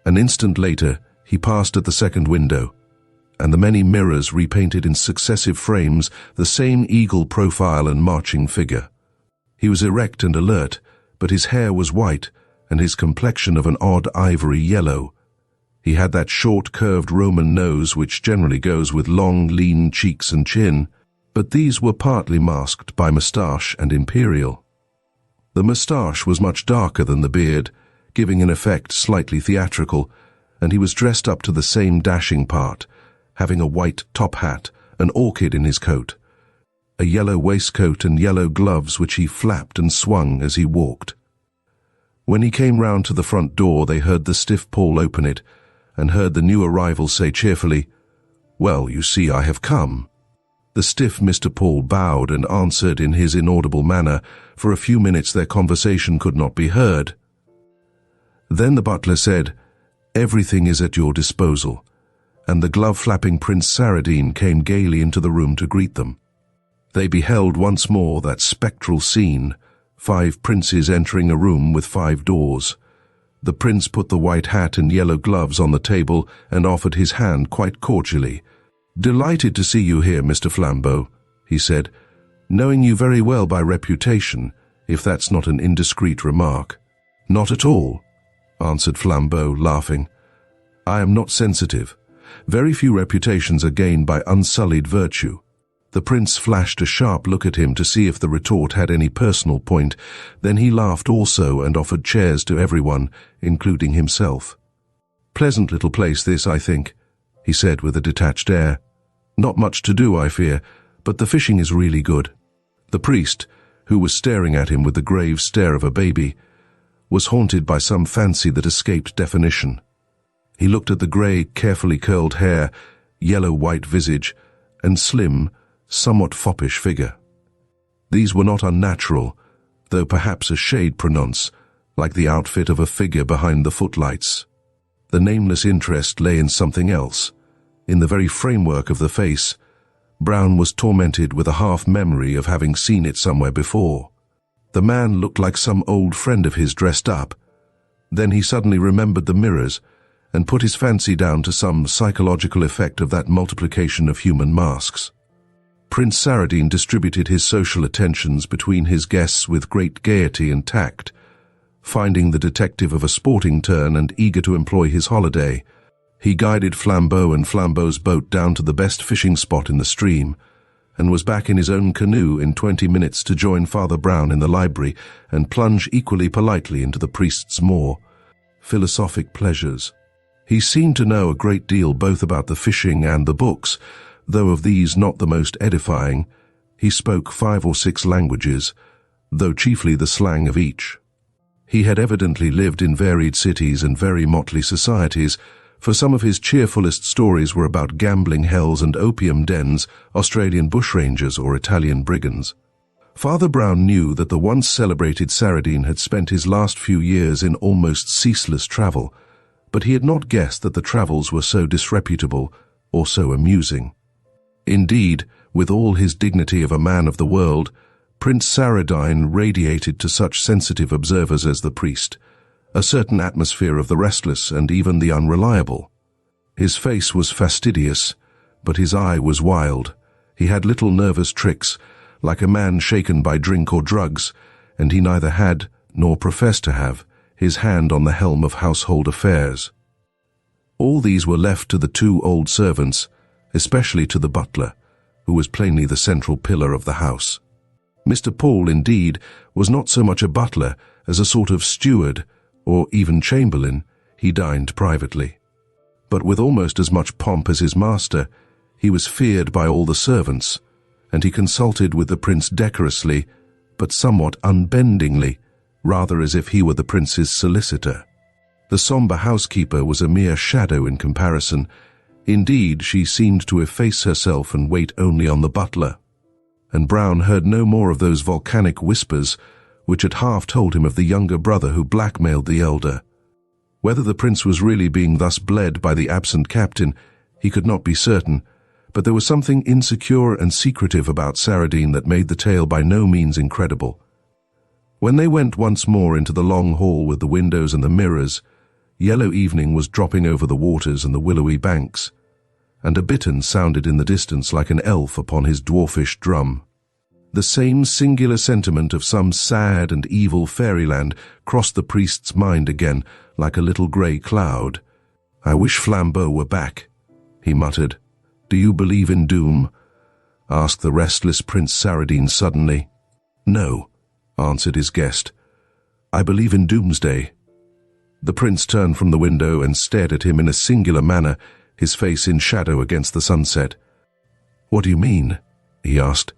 An instant later, he passed at the second window, and the many mirrors repainted in successive frames the same eagle profile and marching figure. He was erect and alert, but his hair was white, and his complexion of an odd ivory yellow. He had that short, curved Roman nose which generally goes with long, lean cheeks and chin, but these were partly masked by moustache and imperial. The moustache was much darker than the beard, giving an effect slightly theatrical, and he was dressed up to the same dashing part, having a white top hat, an orchid in his coat, a yellow waistcoat and yellow gloves which he flapped and swung as he walked. When he came round to the front door, they heard the stiff Paul open it, and heard the new arrival say cheerfully, "Well, you see, I have come." The stiff Mr. Paul bowed and answered in his inaudible manner. For a few minutes their conversation could not be heard. Then the butler said, "Everything is at your disposal," and the glove-flapping Prince Saradine came gaily into the room to greet them. They beheld once more that spectral scene, 5 princes entering a room with 5 doors. The prince put the white hat and yellow gloves on the table and offered his hand quite cordially. "Delighted to see you here, Mr. Flambeau," he said, "knowing you very well by reputation, if that's not an indiscreet remark." "Not at all," answered Flambeau, laughing. "I am not sensitive. Very few reputations are gained by unsullied virtue." The prince flashed a sharp look at him to see if the retort had any personal point. Then he laughed also and offered chairs to everyone, including himself. "Pleasant little place this, I think," he said with a detached air. "Not much to do, I fear, but the fishing is really good." The priest, who was staring at him with the grave stare of a baby, was haunted by some fancy that escaped definition. He looked at the grey, carefully curled hair, yellow-white visage, and slim, somewhat foppish figure. These were not unnatural, though perhaps a shade pronounced, like the outfit of a figure behind the footlights. The nameless interest lay in something else. In the very framework of the face, Brown was tormented with a half-memory of having seen it somewhere before. The man looked like some old friend of his dressed up. Then he suddenly remembered the mirrors and put his fancy down to some psychological effect of that multiplication of human masks. Prince Saradine distributed his social attentions between his guests with great gaiety and tact, finding the detective of a sporting turn and eager to employ his holiday. He guided Flambeau and Flambeau's boat down to the best fishing spot in the stream, and was back in his own canoe in 20 minutes to join Father Brown in the library and plunge equally politely into the priest's more philosophic pleasures. He seemed to know a great deal both about the fishing and the books, though of these not the most edifying. He spoke 5 or 6 languages, though chiefly the slang of each. He had evidently lived in varied cities and very motley societies, for some of his cheerfulest stories were about gambling hells and opium dens, Australian bushrangers or Italian brigands. Father Brown knew that the once celebrated Saradine had spent his last few years in almost ceaseless travel, but he had not guessed that the travels were so disreputable or so amusing. Indeed, with all his dignity of a man of the world, Prince Saradine radiated to such sensitive observers as the priest a certain atmosphere of the restless and even the unreliable. His face was fastidious, but his eye was wild. He had little nervous tricks, like a man shaken by drink or drugs, and he neither had, nor professed to have, his hand on the helm of household affairs. All these were left to the 2 old servants, especially to the butler, who was plainly the central pillar of the house. Mr. Paul, indeed, was not so much a butler as a sort of steward, or even chamberlain. He dined privately. But with almost as much pomp as his master, he was feared by all the servants, and he consulted with the prince decorously, but somewhat unbendingly, rather as if he were the prince's solicitor. The sombre housekeeper was a mere shadow in comparison. Indeed, she seemed to efface herself and wait only on the butler. And Brown heard no more of those volcanic whispers which had half told him of the younger brother who blackmailed the elder. Whether the prince was really being thus bled by the absent captain, he could not be certain, but there was something insecure and secretive about Saradine that made the tale by no means incredible. When they went once more into the long hall with the windows and the mirrors, yellow evening was dropping over the waters and the willowy banks. and a bittern sounded in the distance like an elf upon his dwarfish drum. The same singular sentiment of some sad and evil fairyland crossed the priest's mind again like a little grey cloud. "I wish Flambeau were back," he muttered. "Do you believe in doom?" asked the restless Prince Saradine suddenly. "No," answered his guest. "I believe in doomsday." The prince turned from the window and stared at him in a singular manner, his face in shadow against the sunset. "What do you mean?" he asked.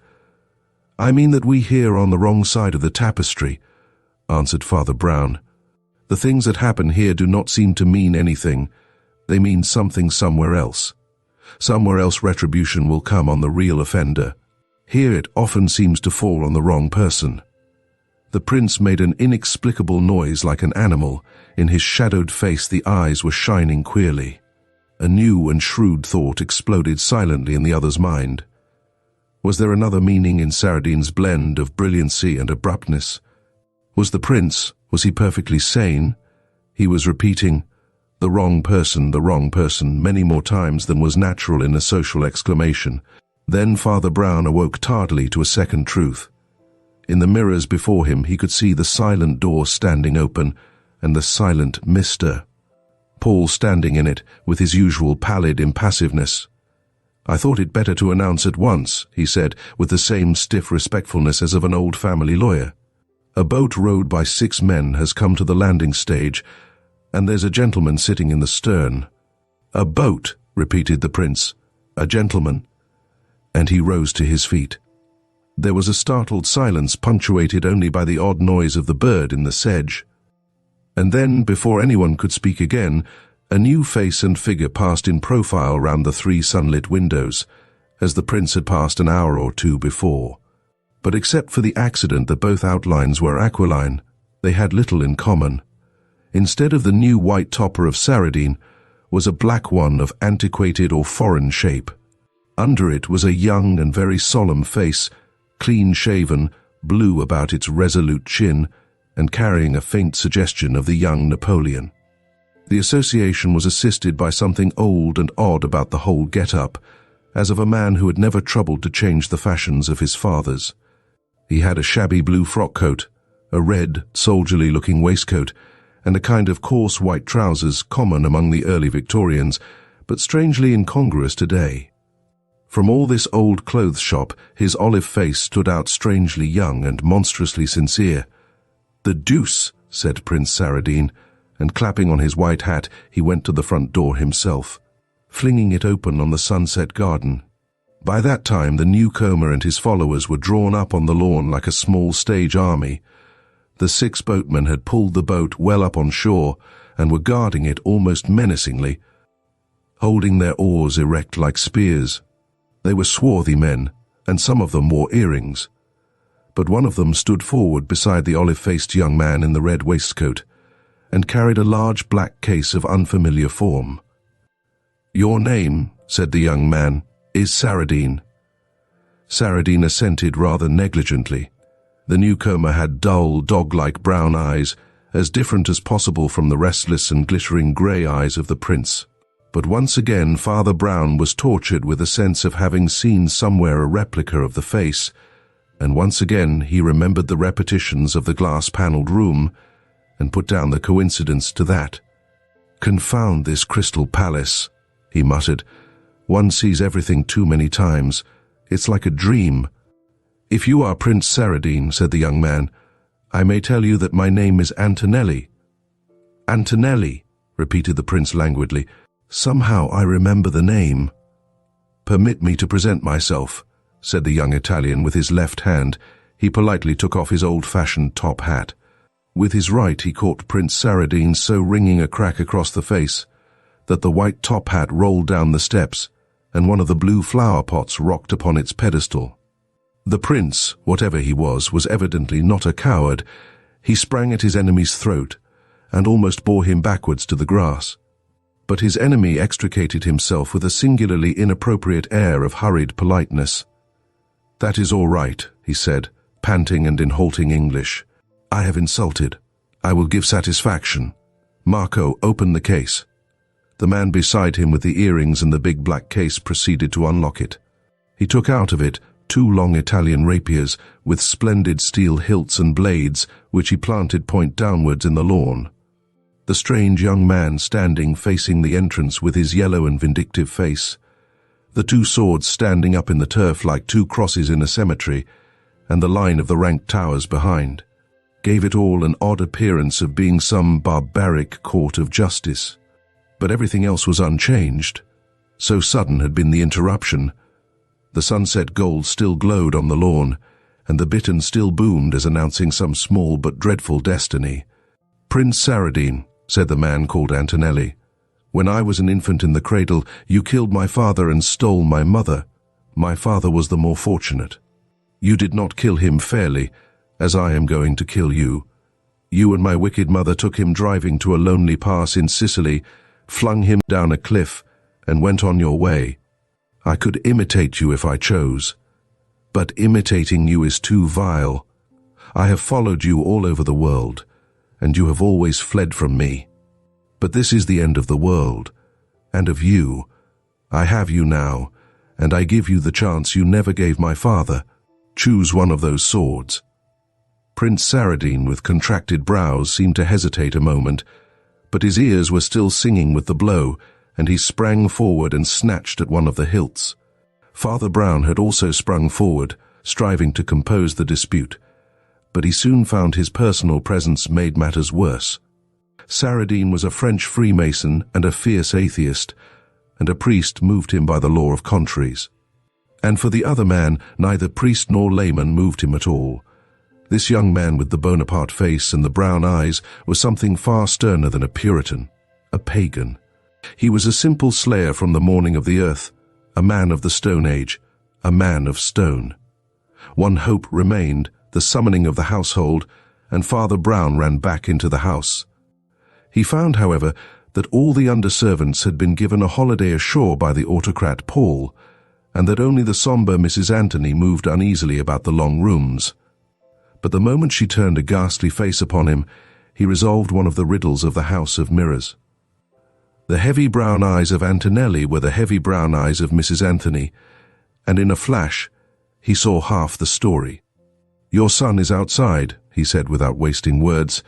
"I mean that we here are on the wrong side of the tapestry," answered Father Brown. "The things that happen here do not seem to mean anything. They mean something somewhere else. Somewhere else retribution will come on the real offender. Here it often seems to fall on the wrong person." The prince made an inexplicable noise like an animal. In his shadowed face the eyes were shining queerly. A new and shrewd thought exploded silently in the other's mind. Was there another meaning in Saradine's blend of brilliancy and abruptness? Was he perfectly sane? He was repeating, the wrong person, many more times than was natural in a social exclamation. Then Father Brown awoke tardily to a second truth. In the mirrors before him he could see the silent door standing open, and the silent Mr. Paul standing in it with his usual pallid impassiveness. "I thought it better to announce at once," he said, with the same stiff respectfulness as of an old family lawyer. "A boat rowed by 6 men has come to the landing stage, and there's a gentleman sitting in the stern." "A boat," repeated the prince. "A gentleman." And he rose to his feet. There was a startled silence punctuated only by the odd noise of the bird in the sedge. And then, before anyone could speak again, a new face and figure passed in profile round the 3 sunlit windows, as the prince had passed an hour or 2 before. But except for the accident that both outlines were aquiline, they had little in common. Instead of the new white topper of Saradine, was a black one of antiquated or foreign shape. Under it was a young and very solemn face, clean-shaven, blue about its resolute chin, and carrying a faint suggestion of the young Napoleon. The association was assisted by something old and odd about the whole get-up, as of a man who had never troubled to change the fashions of his fathers. He had a shabby blue frock-coat, a red, soldierly-looking waistcoat, and a kind of coarse white trousers common among the early Victorians, but strangely incongruous today. From all this old clothes shop, his olive face stood out strangely young and monstrously sincere. "The deuce," said Prince Saradine, and clapping on his white hat, he went to the front door himself, flinging it open on the sunset garden. By that time the newcomer and his followers were drawn up on the lawn like a small stage army. The 6 boatmen had pulled the boat well up on shore, and were guarding it almost menacingly, holding their oars erect like spears. They were swarthy men, and some of them wore earrings. But one of them stood forward beside the olive-faced young man in the red waistcoat, and carried a large black case of unfamiliar form. "Your name," said the young man, "is Saradine." Saradine assented rather negligently. The newcomer had dull, dog-like brown eyes, as different as possible from the restless and glittering grey eyes of the prince. But once again Father Brown was tortured with a sense of having seen somewhere a replica of the face, and once again he remembered the repetitions of the glass-panelled room, and put down the coincidence to that. "Confound this crystal palace," he muttered. "One sees everything too many times. It's like a dream." "If you are Prince Saradine," said the young man, "I may tell you that my name is Antonelli." "Antonelli," repeated the prince languidly. "Somehow I remember the name." "Permit me to present myself," said the young Italian with his left hand. He politely took off his old-fashioned top hat. With his right he caught Prince Saradine so ringing a crack across the face that the white top hat rolled down the steps, and one of the blue flower pots rocked upon its pedestal. The prince, whatever he was evidently not a coward. He sprang at his enemy's throat, and almost bore him backwards to the grass. But his enemy extricated himself with a singularly inappropriate air of hurried politeness. "That is all right," he said, panting and in halting English. "I have insulted. I will give satisfaction. Marco, open the case." The man beside him with the earrings and the big black case proceeded to unlock it. He took out of it 2 long Italian rapiers with splendid steel hilts and blades, which he planted point downwards in the lawn. The strange young man standing facing the entrance with his yellow and vindictive face, the 2 swords standing up in the turf like 2 crosses in a cemetery, and the line of the ranked towers behind, gave it all an odd appearance of being some barbaric court of justice. But everything else was unchanged. So sudden had been the interruption. The sunset gold still glowed on the lawn, and the bittern still boomed as announcing some small but dreadful destiny. "Prince Saradine," said the man called Antonelli, "when I was an infant in the cradle, you killed my father and stole my mother. My father was the more fortunate. You did not kill him fairly, as I am going to kill you. You and my wicked mother took him driving to a lonely pass in Sicily, flung him down a cliff, and went on your way. I could imitate you if I chose, but imitating you is too vile. I have followed you all over the world, and you have always fled from me. But this is the end of the world, and of you. I have you now, and I give you the chance you never gave my father. Choose one of those swords." Prince Saradine, with contracted brows, seemed to hesitate a moment, but his ears were still singing with the blow, and he sprang forward and snatched at one of the hilts. Father Brown had also sprung forward, striving to compose the dispute, but he soon found his personal presence made matters worse. Saradine was a French Freemason and a fierce atheist, and a priest moved him by the law of contraries. And for the other man, neither priest nor layman moved him at all. This young man with the Bonaparte face and the brown eyes was something far sterner than a Puritan, a pagan. He was a simple slayer from the morning of the earth, a man of the Stone Age, a man of stone. One hope remained, the summoning of the household, and Father Brown ran back into the house. He found, however, that all the underservants had been given a holiday ashore by the autocrat Paul, and that only the sombre Mrs. Anthony moved uneasily about the long rooms. But the moment she turned a ghastly face upon him, he resolved one of the riddles of the House of Mirrors. The heavy brown eyes of Antonelli were the heavy brown eyes of Mrs. Anthony, and in a flash he saw half the story. "Your son is outside," he said without wasting words.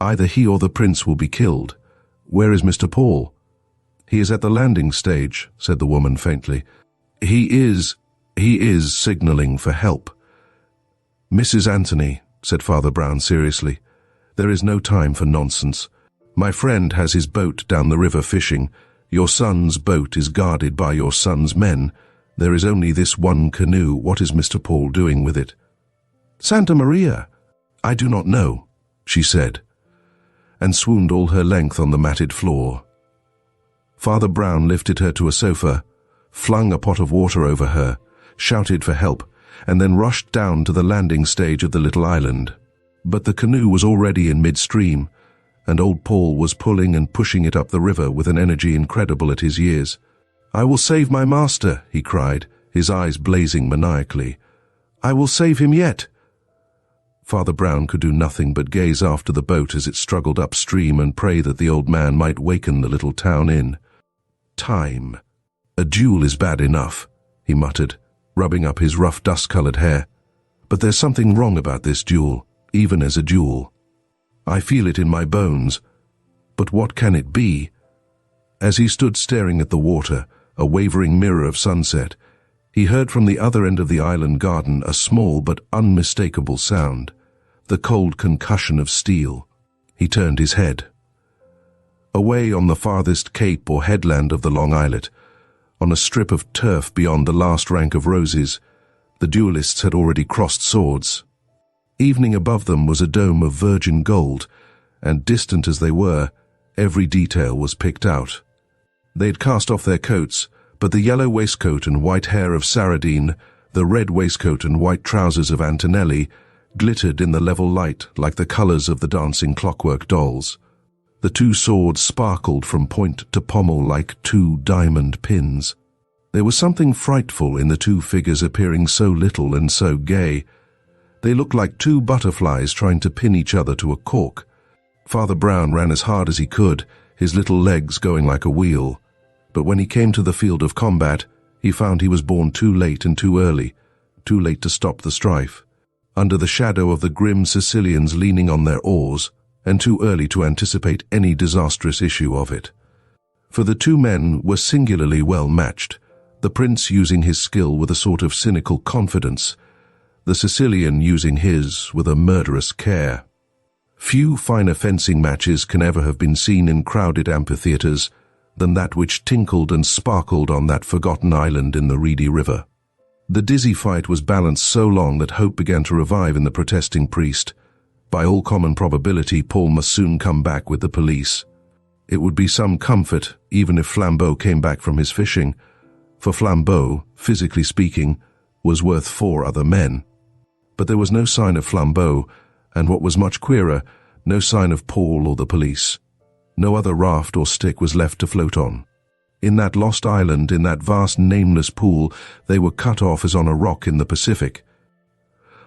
"Either he or the prince will be killed. Where is Mr. Paul?" "He is at the landing stage," said the woman faintly. He is signaling for help." "Mrs. Anthony," said Father Brown seriously, "there is no time for nonsense. My friend has his boat down the river fishing. Your son's boat is guarded by your son's men. There is only this one canoe. What is Mr. Paul doing with it?" "Santa Maria!" "I do not know," she said, and swooned all her length on the matted floor. Father Brown lifted her to a sofa, flung a pot of water over her, shouted for help, and then rushed down to the landing stage of the little island. But the canoe was already in midstream, and old Paul was pulling and pushing it up the river with an energy incredible at his years. "I will save my master," he cried, his eyes blazing maniacally. "I will save him yet." Father Brown could do nothing but gaze after the boat as it struggled upstream and pray that the old man might waken the little town inn. "Time. A duel is bad enough," he muttered, rubbing up his rough dust-colored hair. "But there's something wrong about this duel, even as a duel. I feel it in my bones. But what can it be?" As he stood staring at the water, a wavering mirror of sunset, he heard from the other end of the island garden a small but unmistakable sound, the cold concussion of steel. He turned his head. Away on the farthest cape or headland of the long islet, on a strip of turf beyond the last rank of roses, the duelists had already crossed swords. Evening above them was a dome of virgin gold, and distant as they were, every detail was picked out. They had cast off their coats, but the yellow waistcoat and white hair of Saradine, the red waistcoat and white trousers of Antonelli, glittered in the level light like the colors of the dancing clockwork dolls. The 2 swords sparkled from point to pommel like 2 diamond pins. There was something frightful in the 2 figures appearing so little and so gay. They looked like 2 butterflies trying to pin each other to a cork. Father Brown ran as hard as he could, his little legs going like a wheel. But when he came to the field of combat, he found he was born too late and too early, too late to stop the strife, under the shadow of the grim Sicilians leaning on their oars, and too early to anticipate any disastrous issue of it. For the two men were singularly well matched, the prince using his skill with a sort of cynical confidence, the Sicilian using his with a murderous care. Few finer fencing matches can ever have been seen in crowded amphitheatres than that which tinkled and sparkled on that forgotten island in the reedy river. The dizzy fight was balanced so long that hope began to revive in the protesting priest. By all common probability, Paul must soon come back with the police. It would be some comfort, even if Flambeau came back from his fishing, for Flambeau, physically speaking, was worth 4 other men. But there was no sign of Flambeau, and what was much queerer, no sign of Paul or the police. No other raft or stick was left to float on. In that lost island, in that vast nameless pool, they were cut off as on a rock in the Pacific.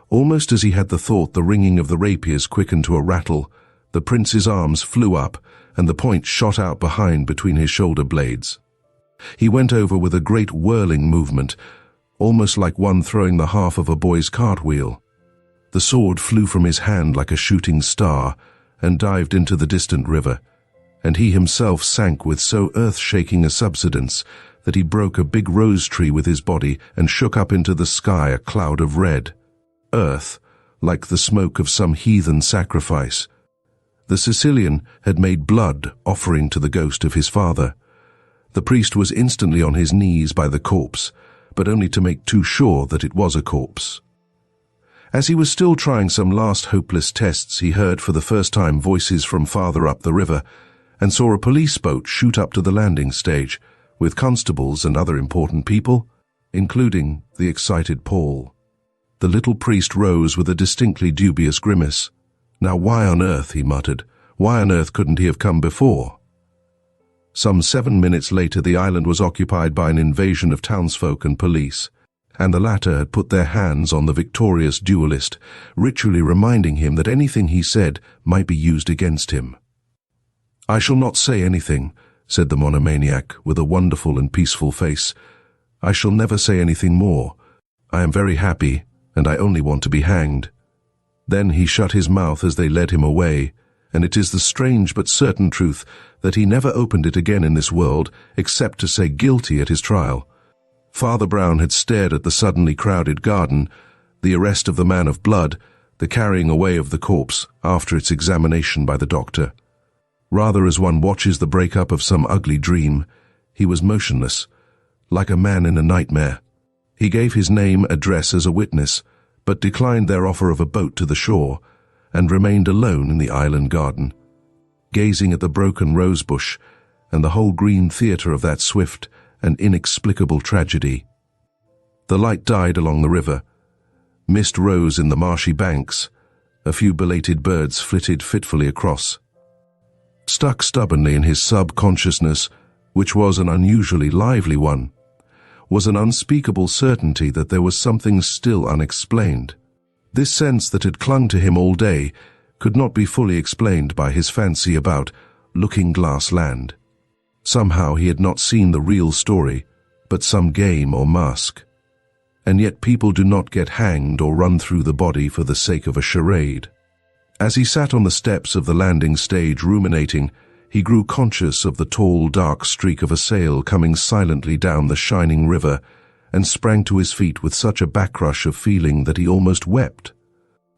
Almost as he had the thought, the ringing of the rapiers quickened to a rattle, the prince's arms flew up, and the point shot out behind between his shoulder blades. He went over with a great whirling movement, almost like one throwing the half of a boy's cartwheel. The sword flew from his hand like a shooting star, and dived into the distant river, and he himself sank with so earth-shaking a subsidence that he broke a big rose tree with his body and shook up into the sky a cloud of red. Earth, like the smoke of some heathen sacrifice. The Sicilian had made blood offering to the ghost of his father. The priest was instantly on his knees by the corpse, but only to make too sure that it was a corpse. As he was still trying some last hopeless tests, he heard for the first time voices from farther up the river, and saw a police boat shoot up to the landing stage, with constables and other important people, including the excited Paul. The little priest rose with a distinctly dubious grimace. Now why on earth, he muttered, why on earth couldn't he have come before? Some 7 minutes later the island was occupied by an invasion of townsfolk and police, and the latter had put their hands on the victorious duellist, ritually reminding him that anything he said might be used against him. "I shall not say anything," said the monomaniac with a wonderful and peaceful face. "I shall never say anything more. I am very happy, and I only want to be hanged." Then he shut his mouth as they led him away, and it is the strange but certain truth that he never opened it again in this world except to say guilty at his trial. Father Brown had stared at the suddenly crowded garden, the arrest of the man of blood, the carrying away of the corpse after its examination by the doctor. Rather as one watches the break-up of some ugly dream, he was motionless, like a man in a nightmare. He gave his name, address as a witness, but declined their offer of a boat to the shore, and remained alone in the island garden, gazing at the broken rosebush and the whole green theatre of that swift and inexplicable tragedy. The light died along the river. Mist rose in the marshy banks. A few belated birds flitted fitfully across. Stuck stubbornly in his subconsciousness, which was an unusually lively one, was an unspeakable certainty that there was something still unexplained. This sense that had clung to him all day could not be fully explained by his fancy about Looking-Glass Land. Somehow he had not seen the real story, but some game or mask. And yet people do not get hanged or run through the body for the sake of a charade. As he sat on the steps of the landing stage ruminating, he grew conscious of the tall, dark streak of a sail coming silently down the shining river, and sprang to his feet with such a backrush of feeling that he almost wept.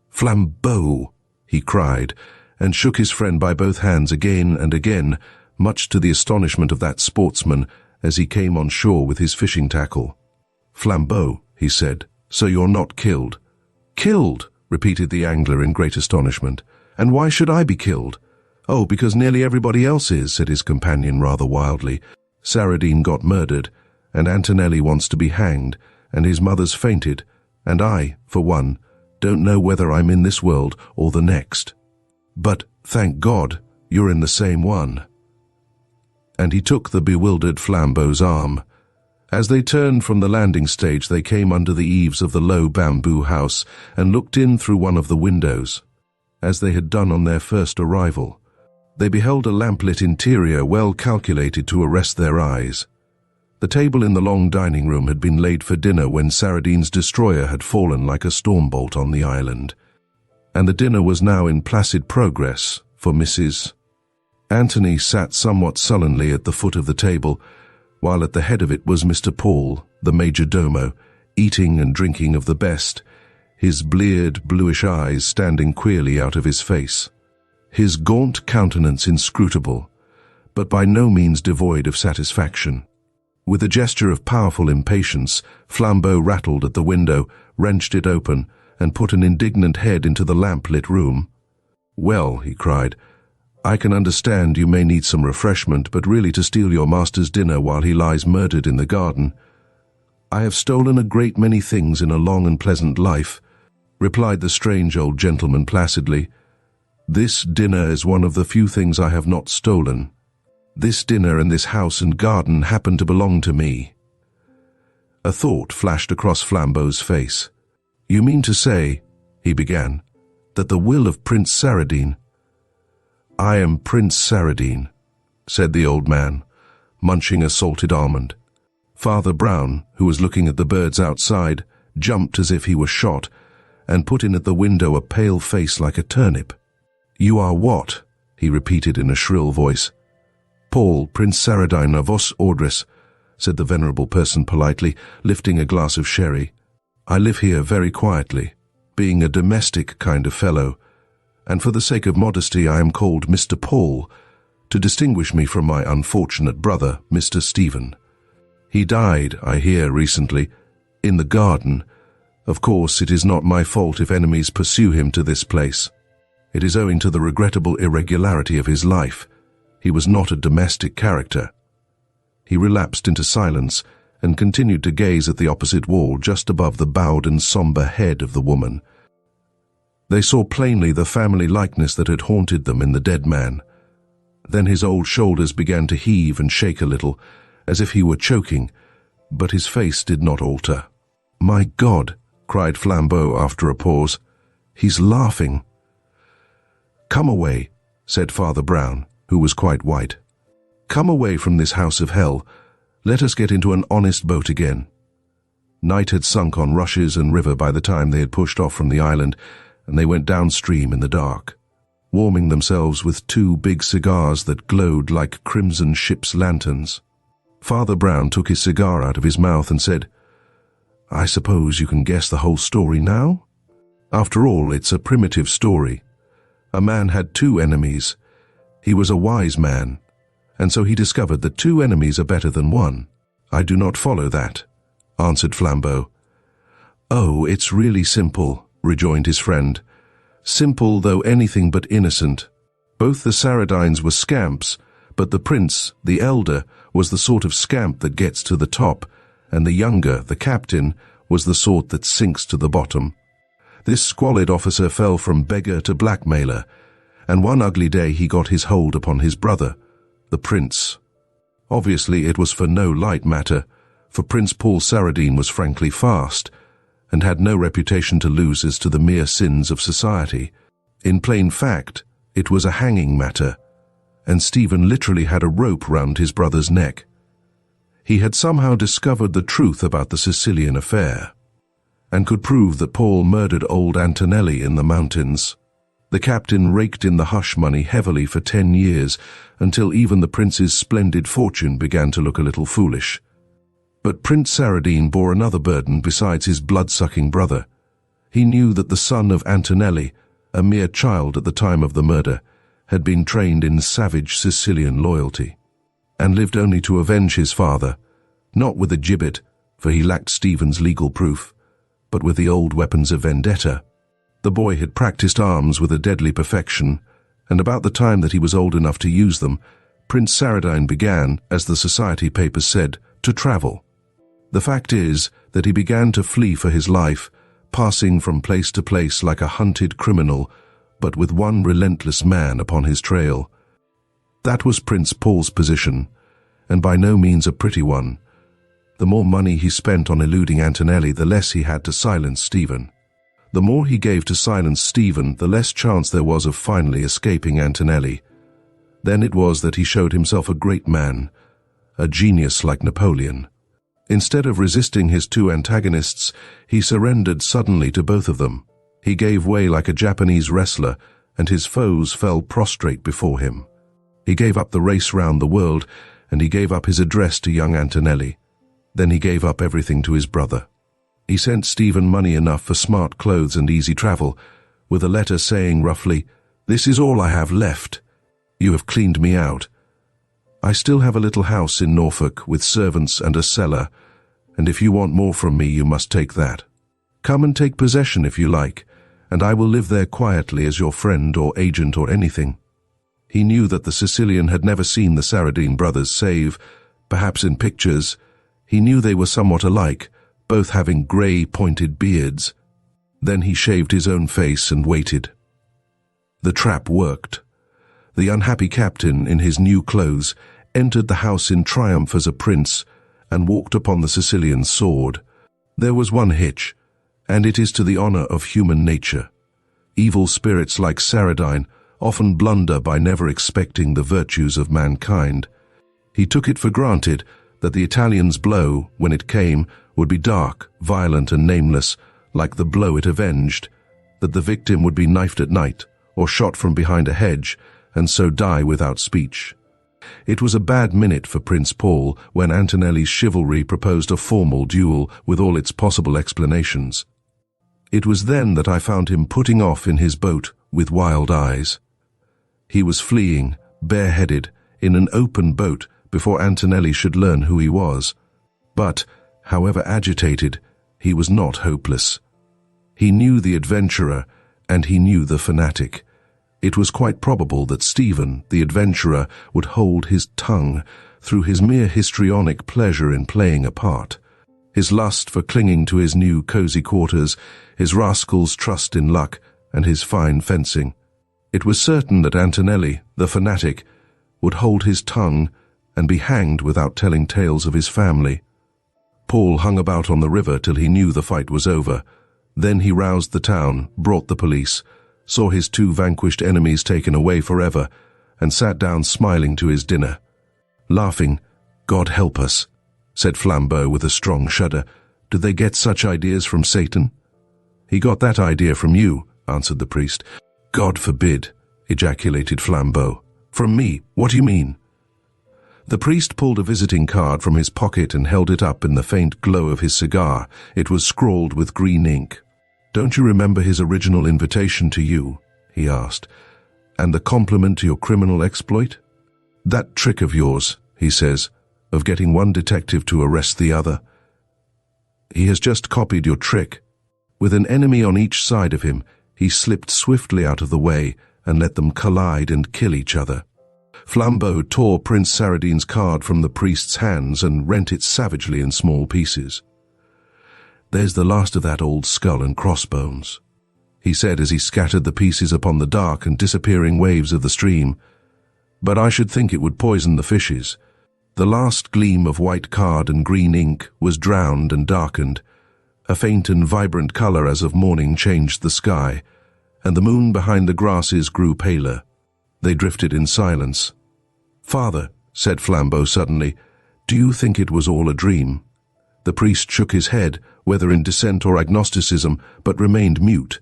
"Flambeau!" he cried, and shook his friend by both hands again and again, much to the astonishment of that sportsman as he came on shore with his fishing tackle. "Flambeau," he said, "so you're not killed?" "Killed?" repeated the angler in great astonishment. "And why should I be killed?" "Oh, because nearly everybody else is," said his companion rather wildly. "Saradine got murdered, and Antonelli wants to be hanged, and his mother's fainted, and I, for one, don't know whether I'm in this world or the next. But, thank God, you're in the same one." And he took the bewildered Flambeau's arm. As they turned from the landing stage, they came under the eaves of the low bamboo house and looked in through one of the windows, as they had done on their first arrival. They beheld a lamplit interior well calculated to arrest their eyes. The table in the long dining room had been laid for dinner when Saradine's destroyer had fallen like a storm bolt on the island, and the dinner was now in placid progress for Mrs. Anthony sat somewhat sullenly at the foot of the table, while at the head of it was Mr. Paul, the major domo, eating and drinking of the best, his bleared, bluish eyes standing queerly out of his face, his gaunt countenance inscrutable, but by no means devoid of satisfaction. With a gesture of powerful impatience, Flambeau rattled at the window, wrenched it open, and put an indignant head into the lamp-lit room. "Well," he cried, "I can understand you may need some refreshment, but really to steal your master's dinner while he lies murdered in the garden." "I have stolen a great many things in a long and pleasant life," replied the strange old gentleman placidly. "This dinner is one of the few things I have not stolen. This dinner and this house and garden happen to belong to me." A thought flashed across Flambeau's face. "You mean to say," he began, "that the will of Prince Saradine—" "I am Prince Saradine," said the old man, munching a salted almond. Father Brown, who was looking at the birds outside, jumped as if he were shot, and put in at the window a pale face like a turnip. "You are what?" he repeated in a shrill voice. "Paul, Prince Saradine of vos ordres," said the venerable person politely, lifting a glass of sherry. "I live here very quietly, being a domestic kind of fellow, and for the sake of modesty I am called Mr. Paul, to distinguish me from my unfortunate brother, Mr. Stephen. He died, I hear, recently, in the garden. Of course, it is not my fault if enemies pursue him to this place. It is owing to the regrettable irregularity of his life. He was not a domestic character." He relapsed into silence and continued to gaze at the opposite wall just above the bowed and sombre head of the woman. They saw plainly the family likeness that had haunted them in the dead man. Then his old shoulders began to heave and shake a little, as if he were choking, but his face did not alter. "My God!" cried Flambeau after a pause. "He's laughing." "Come away," said Father Brown, who was quite white. "Come away from this house of hell. Let us get into an honest boat again." Night had sunk on rushes and river by the time they had pushed off from the island, and they went downstream in the dark, warming themselves with 2 big cigars that glowed like crimson ship's lanterns. Father Brown took his cigar out of his mouth and said, "I suppose you can guess the whole story now? After all, it's a primitive story. A man had 2 enemies. He was a wise man, and so he discovered that 2 enemies are better than 1. "I do not follow that," answered Flambeau. "Oh, it's really simple," rejoined his friend. "Simple, though anything but innocent. Both the Saradines were scamps, but the prince, the elder, was the sort of scamp that gets to the top, and the younger, the captain, was the sort that sinks to the bottom. This squalid officer fell from beggar to blackmailer, and one ugly day he got his hold upon his brother, the prince. Obviously it was for no light matter, for Prince Paul Saradine was frankly fast, and had no reputation to lose as to the mere sins of society. In plain fact, it was a hanging matter, and Stephen literally had a rope round his brother's neck. He had somehow discovered the truth about the Sicilian affair, and could prove that Paul murdered old Antonelli in the mountains. The captain raked in the hush money heavily for 10 years, until even the prince's splendid fortune began to look a little foolish. But Prince Saradine bore another burden besides his blood-sucking brother. He knew that the son of Antonelli, a mere child at the time of the murder, had been trained in savage Sicilian loyalty, and lived only to avenge his father, not with a gibbet, for he lacked Stephen's legal proof, but with the old weapons of vendetta. The boy had practiced arms with a deadly perfection, and about the time that he was old enough to use them, Prince Saradine began, as the society papers said, to travel. The fact is that he began to flee for his life, passing from place to place like a hunted criminal, but with one relentless man upon his trail. That was Prince Paul's position, and by no means a pretty one. The more money he spent on eluding Antonelli, the less he had to silence Stephen. The more he gave to silence Stephen, the less chance there was of finally escaping Antonelli. Then it was that he showed himself a great man, a genius like Napoleon. Instead of resisting his two antagonists, he surrendered suddenly to both of them. He gave way like a Japanese wrestler, and his foes fell prostrate before him. He gave up the race round the world, and he gave up his address to young Antonelli. Then he gave up everything to his brother. He sent Stephen money enough for smart clothes and easy travel, with a letter saying roughly, "This is all I have left. You have cleaned me out. I still have a little house in Norfolk with servants and a cellar, and if you want more from me, you must take that. Come and take possession if you like, and I will live there quietly as your friend or agent or anything." He knew that the Sicilian had never seen the Saradine brothers save, perhaps in pictures. He knew they were somewhat alike, both having grey pointed beards. Then he shaved his own face and waited. The trap worked. The unhappy captain, in his new clothes, entered the house in triumph as a prince and walked upon the Sicilian's sword. There was one hitch, and it is to the honor of human nature. Evil spirits like Saradine often blunder by never expecting the virtues of mankind. He took it for granted that the Italian's blow, when it came, would be dark, violent, and nameless, like the blow it avenged, that the victim would be knifed at night or shot from behind a hedge, and so die without speech. It was a bad minute for Prince Paul when Antonelli's chivalry proposed a formal duel with all its possible explanations. It was then that I found him putting off in his boat with wild eyes. He was fleeing, bareheaded, in an open boat before Antonelli should learn who he was. But, however agitated, he was not hopeless. He knew the adventurer, and he knew the fanatic. It was quite probable that Stephen, the adventurer, would hold his tongue through his mere histrionic pleasure in playing a part, his lust for clinging to his new cozy quarters, his rascal's trust in luck, and his fine fencing. It was certain that Antonelli, the fanatic, would hold his tongue and be hanged without telling tales of his family. Paul hung about on the river till he knew the fight was over. Then he roused the town, brought the police, saw his two vanquished enemies taken away forever, and sat down smiling to his dinner. Laughing, "God help us," said Flambeau with a strong shudder. "Did they get such ideas from Satan?" "He got that idea from you," answered the priest. "God forbid," ejaculated Flambeau. "From me? What do you mean?" The priest pulled a visiting card from his pocket and held it up in the faint glow of his cigar. It was scrawled with green ink. "Don't you remember his original invitation to you?" he asked. "And the compliment to your criminal exploit? That trick of yours," he says, "of getting one detective to arrest the other. He has just copied your trick. With an enemy on each side of him, he slipped swiftly out of the way and let them collide and kill each other." Flambeau tore Prince Saradine's card from the priest's hands and rent it savagely in small pieces. "There's the last of that old skull and crossbones," he said as he scattered the pieces upon the dark and disappearing waves of the stream. "But I should think it would poison the fishes." The last gleam of white card and green ink was drowned and darkened. A faint and vibrant color as of morning changed the sky, and the moon behind the grasses grew paler. They drifted in silence. "Father," said Flambeau suddenly, "do you think it was all a dream?" The priest shook his head, whether in dissent or agnosticism, but remained mute.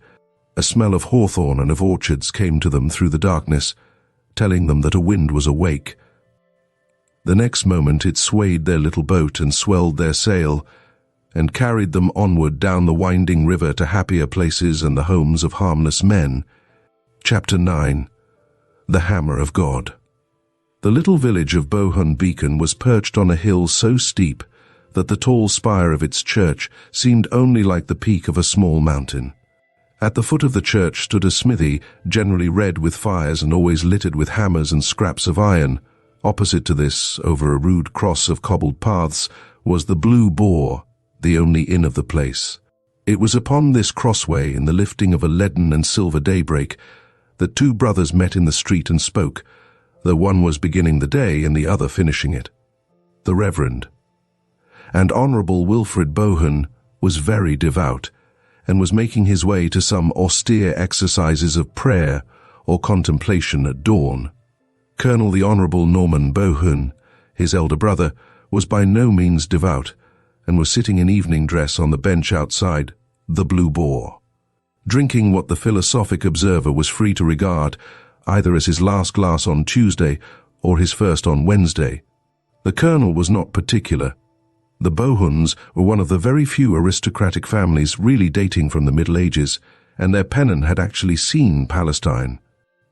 A smell of hawthorn and of orchards came to them through the darkness, telling them that a wind was awake. The next moment it swayed their little boat and swelled their sail, and carried them onward down the winding river to happier places and the homes of harmless men. Chapter 9. The Hammer of God. The little village of Bohun Beacon was perched on a hill so steep that the tall spire of its church seemed only like the peak of a small mountain. At the foot of the church stood a smithy, generally red with fires and always littered with hammers and scraps of iron. Opposite to this, over a rude cross of cobbled paths, was the Blue Boar, the only inn of the place. It was upon this crossway, in the lifting of a leaden and silver daybreak, that two brothers met in the street and spoke, though one was beginning the day and the other finishing it. The Reverend and Honourable Wilfred Bohun was very devout, and was making his way to some austere exercises of prayer or contemplation at dawn. Colonel the Honourable Norman Bohun, his elder brother, was by no means devout, and was sitting in evening dress on the bench outside the Blue Boar, drinking what the philosophic observer was free to regard either as his last glass on Tuesday or his first on Wednesday. The Colonel was not particular. The Bohuns were one of the very few aristocratic families really dating from the Middle Ages, and their pennon had actually seen Palestine.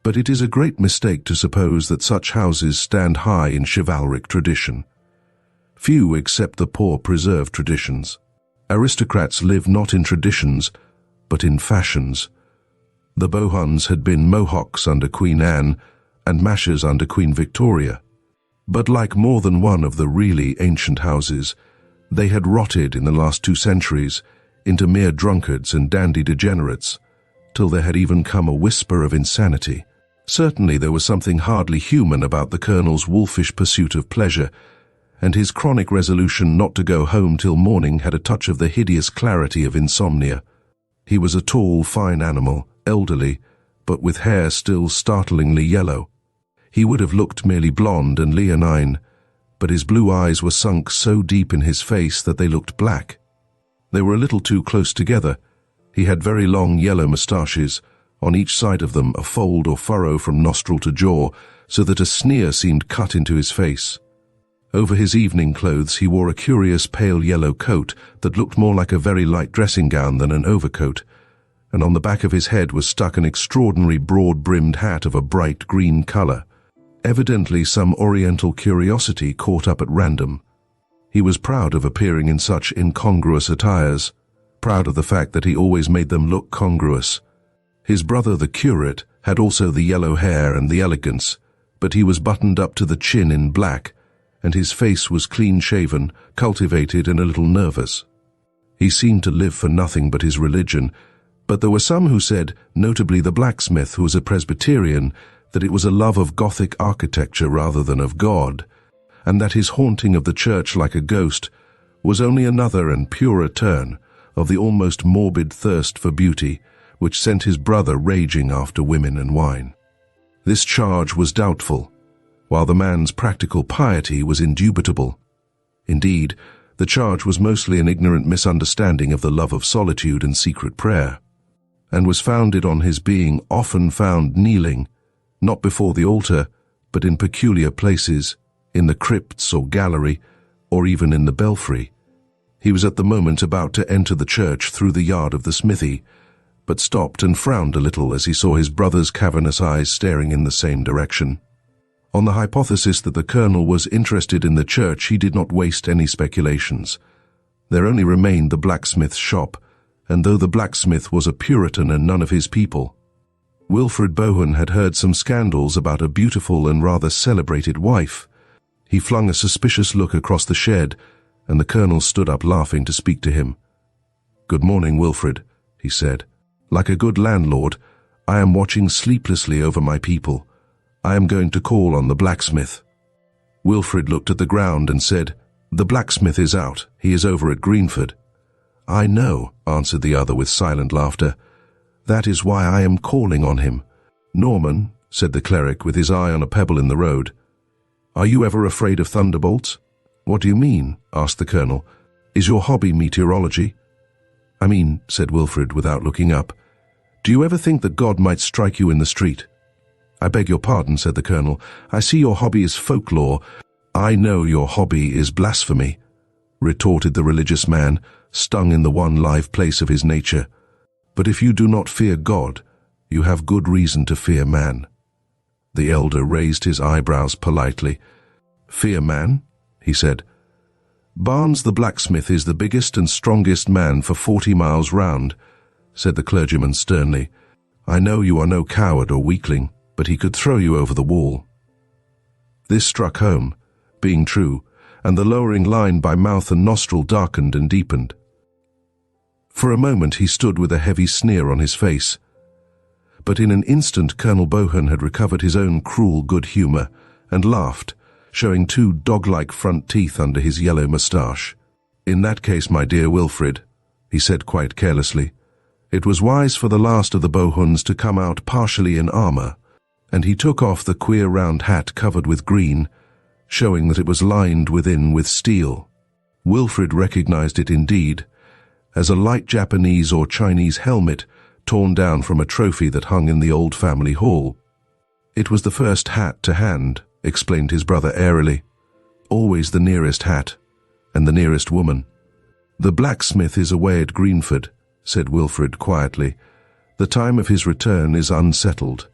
But it is a great mistake to suppose that such houses stand high in chivalric tradition. Few except the poor preserve traditions. Aristocrats live not in traditions, but in fashions. The Bohuns had been Mohocks under Queen Anne and Mashers under Queen Victoria. But like more than one of the really ancient houses, they had rotted in the last 2 centuries into mere drunkards and dandy degenerates, till there had even come a whisper of insanity. Certainly there was something hardly human about the Colonel's wolfish pursuit of pleasure, and his chronic resolution not to go home till morning had a touch of the hideous clarity of insomnia. He was a tall, fine animal, elderly, but with hair still startlingly yellow. He would have looked merely blonde and leonine, but his blue eyes were sunk so deep in his face that they looked black. They were a little too close together. He had very long yellow moustaches, on each side of them a fold or furrow from nostril to jaw, so that a sneer seemed cut into his face. Over his evening clothes he wore a curious pale yellow coat that looked more like a very light dressing gown than an overcoat, and on the back of his head was stuck an extraordinary broad-brimmed hat of a bright green colour, evidently some oriental curiosity caught up at random. He was proud of appearing in such incongruous attires, proud of the fact that he always made them look congruous. His brother, the curate, had also the yellow hair and the elegance, but he was buttoned up to the chin in black, and his face was clean-shaven, cultivated, and a little nervous. He seemed to live for nothing but his religion, but there were some who said, notably the blacksmith, who was a Presbyterian, that it was a love of Gothic architecture rather than of God, and that his haunting of the church like a ghost was only another and purer turn of the almost morbid thirst for beauty which sent his brother raging after women and wine. This charge was doubtful, while the man's practical piety was indubitable. Indeed, the charge was mostly an ignorant misunderstanding of the love of solitude and secret prayer, and was founded on his being often found kneeling, not before the altar, but in peculiar places, in the crypts or gallery, or even in the belfry. He was at the moment about to enter the church through the yard of the smithy, but stopped and frowned a little as he saw his brother's cavernous eyes staring in the same direction. On the hypothesis that the Colonel was interested in the church, he did not waste any speculations. There only remained the blacksmith's shop, and though the blacksmith was a Puritan and none of his people, Wilfred Bohun had heard some scandals about a beautiful and rather celebrated wife. He flung a suspicious look across the shed, and the Colonel stood up laughing to speak to him. "Good morning, Wilfred," he said. "Like a good landlord, I am watching sleeplessly over my people. I am going to call on the blacksmith." Wilfred looked at the ground and said, "The blacksmith is out. He is over at Greenford." "I know," answered the other with silent laughter. "That is why I am calling on him." "Norman," said the cleric with his eye on a pebble in the road, "are you ever afraid of thunderbolts?" "What do you mean?" asked the Colonel. "Is your hobby meteorology?" "I mean," said Wilfred without looking up, "do you ever think that God might strike you in the street?" "I beg your pardon," said the Colonel. "I see your hobby is folklore." "I know your hobby is blasphemy," retorted the religious man, stung in the one live place of his nature. "But if you do not fear God, you have good reason to fear man." The elder raised his eyebrows politely. "Fear man?" he said. "Barnes the blacksmith is the biggest and strongest man for 40 miles round," said the clergyman sternly. "I know you are no coward or weakling, but he could throw you over the wall." This struck home, being true, and the lowering line by mouth and nostril darkened and deepened. For a moment he stood with a heavy sneer on his face, but in an instant Colonel Bohun had recovered his own cruel good humour and laughed, showing 2 dog-like front teeth under his yellow moustache. "In that case, my dear Wilfred," he said quite carelessly, "it was wise for the last of the Bohuns to come out partially in armour, and he took off the queer round hat covered with green, showing that it was lined within with steel. Wilfrid recognized it indeed, as a light Japanese or Chinese helmet torn down from a trophy that hung in the old family hall. "It was the first hat to hand," explained his brother airily. "Always the nearest hat, and the nearest woman." "The blacksmith is away at Greenford," said Wilfrid quietly. "The time of his return is unsettled."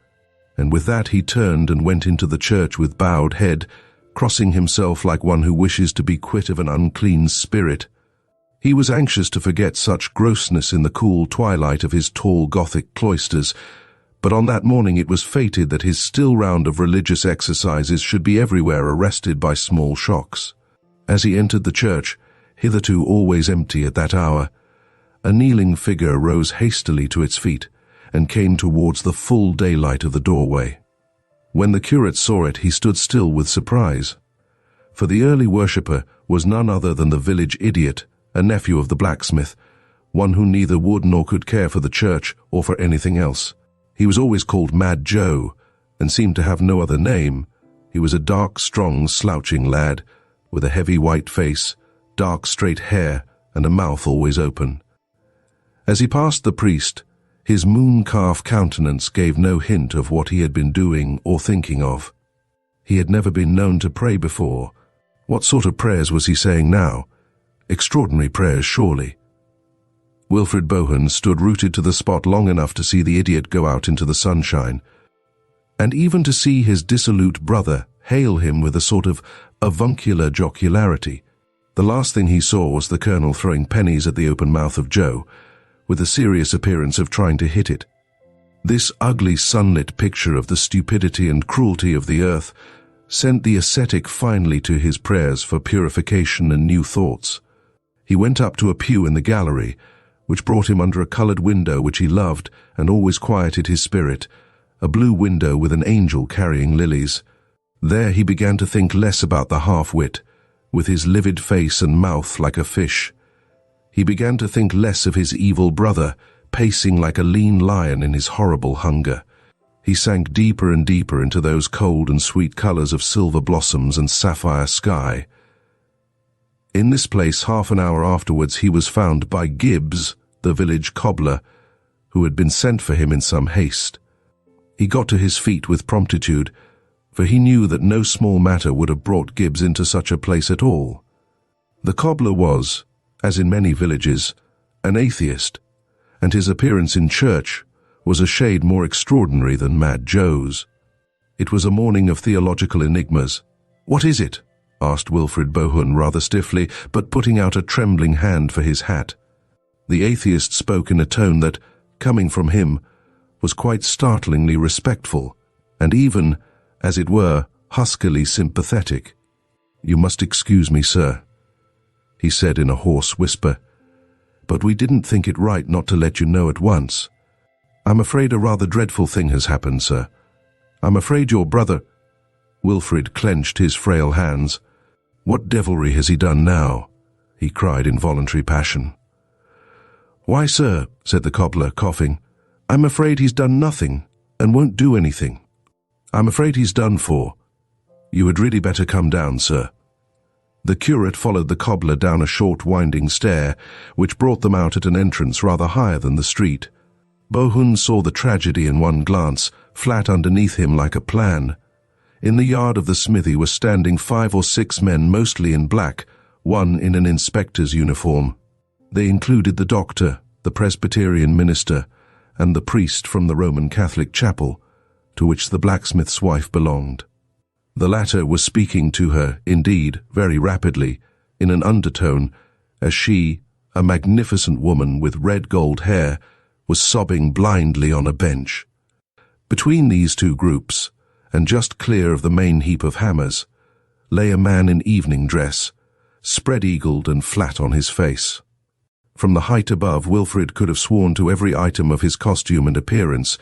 And with that he turned and went into the church with bowed head, crossing himself like one who wishes to be quit of an unclean spirit. He was anxious to forget such grossness in the cool twilight of his tall Gothic cloisters, but on that morning it was fated that his still round of religious exercises should be everywhere arrested by small shocks. As he entered the church, hitherto always empty at that hour, a kneeling figure rose hastily to its feet and came towards the full daylight of the doorway. When the curate saw it, he stood still with surprise, for the early worshipper was none other than the village idiot, a nephew of the blacksmith, one who neither would nor could care for the church or for anything else. He was always called Mad Joe, and seemed to have no other name. He was a dark, strong, slouching lad, with a heavy white face, dark straight hair, and a mouth always open. As he passed the priest, his moon-calf countenance gave no hint of what he had been doing or thinking of. He had never been known to pray before. What sort of prayers was he saying now? Extraordinary prayers, surely. Wilfrid Bohun stood rooted to the spot long enough to see the idiot go out into the sunshine, and even to see his dissolute brother hail him with a sort of avuncular jocularity. The last thing he saw was the colonel throwing pennies at the open mouth of Joe, with a serious appearance of trying to hit it. This ugly sunlit picture of the stupidity and cruelty of the earth sent the ascetic finally to his prayers for purification and new thoughts. He went up to a pew in the gallery, which brought him under a coloured window which he loved and always quieted his spirit, a blue window with an angel carrying lilies. There he began to think less about the half-wit, with his livid face and mouth like a fish. He began to think less of his evil brother, pacing like a lean lion in his horrible hunger. He sank deeper and deeper into those cold and sweet colours of silver blossoms and sapphire sky. In this place, half an hour afterwards, he was found by Gibbs, the village cobbler, who had been sent for him in some haste. He got to his feet with promptitude, for he knew that no small matter would have brought Gibbs into such a place at all. The cobbler was, as in many villages, an atheist, and his appearance in church was a shade more extraordinary than Mad Joe's. It was a morning of theological enigmas. "What is it?" asked Wilfrid Bohun rather stiffly, but putting out a trembling hand for his hat. The atheist spoke in a tone that, coming from him, was quite startlingly respectful, and even, as it were, huskily sympathetic. "You must excuse me, sir," he said in a hoarse whisper, "but we didn't think it right not to let you know at once. I'm afraid a rather dreadful thing has happened, sir. I'm afraid your brother—" Wilfrid clenched his frail hands. "What devilry has he done now?" he cried in voluntary passion. "Why, sir," said the cobbler, coughing, "I'm afraid he's done nothing, and won't do anything. I'm afraid he's done for. You had really better come down, sir." The curate followed the cobbler down a short winding stair, which brought them out at an entrance rather higher than the street. Bohun saw the tragedy in one glance, flat underneath him like a plan. In the yard of the smithy were standing 5 or 6 men, mostly in black, one in an inspector's uniform. They included the doctor, the Presbyterian minister, and the priest from the Roman Catholic chapel, to which the blacksmith's wife belonged. The latter was speaking to her, indeed, very rapidly, in an undertone, as she, a magnificent woman with red gold hair, was sobbing blindly on a bench. Between these two groups, and just clear of the main heap of hammers, lay a man in evening dress, spread-eagled and flat on his face. From the height above, Wilfrid could have sworn to every item of his costume and appearance,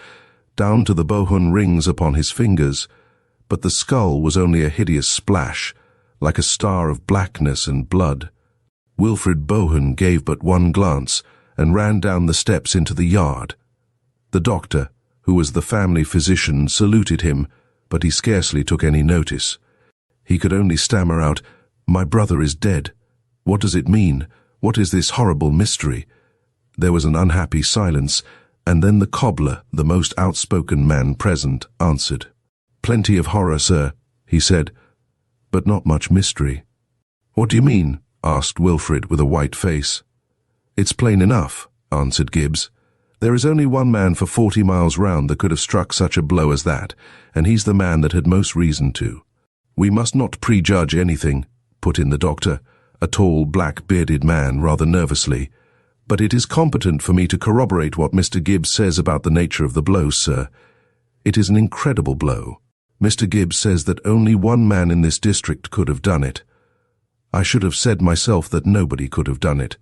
down to the Bohun rings upon his fingers, but the skull was only a hideous splash, like a star of blackness and blood. Wilfrid Bohun gave but one glance, and ran down the steps into the yard. The doctor, who was the family physician, saluted him, but he scarcely took any notice. He could only stammer out, "My brother is dead. What does it mean? What is this horrible mystery?" There was an unhappy silence, and then the cobbler, the most outspoken man present, answered. "Plenty of horror, sir," he said, "but not much mystery." "What do you mean?" asked Wilfred with a white face. "It's plain enough," answered Gibbs. "There is only one man for 40 miles round that could have struck such a blow as that, and he's the man that had most reason to." "We must not prejudge anything," put in the doctor, a tall, black-bearded man, rather nervously. "But it is competent for me to corroborate what Mr. Gibbs says about the nature of the blow, sir. It is an incredible blow. Mr. Gibbs says that only one man in this district could have done it. I should have said myself that nobody could have done it."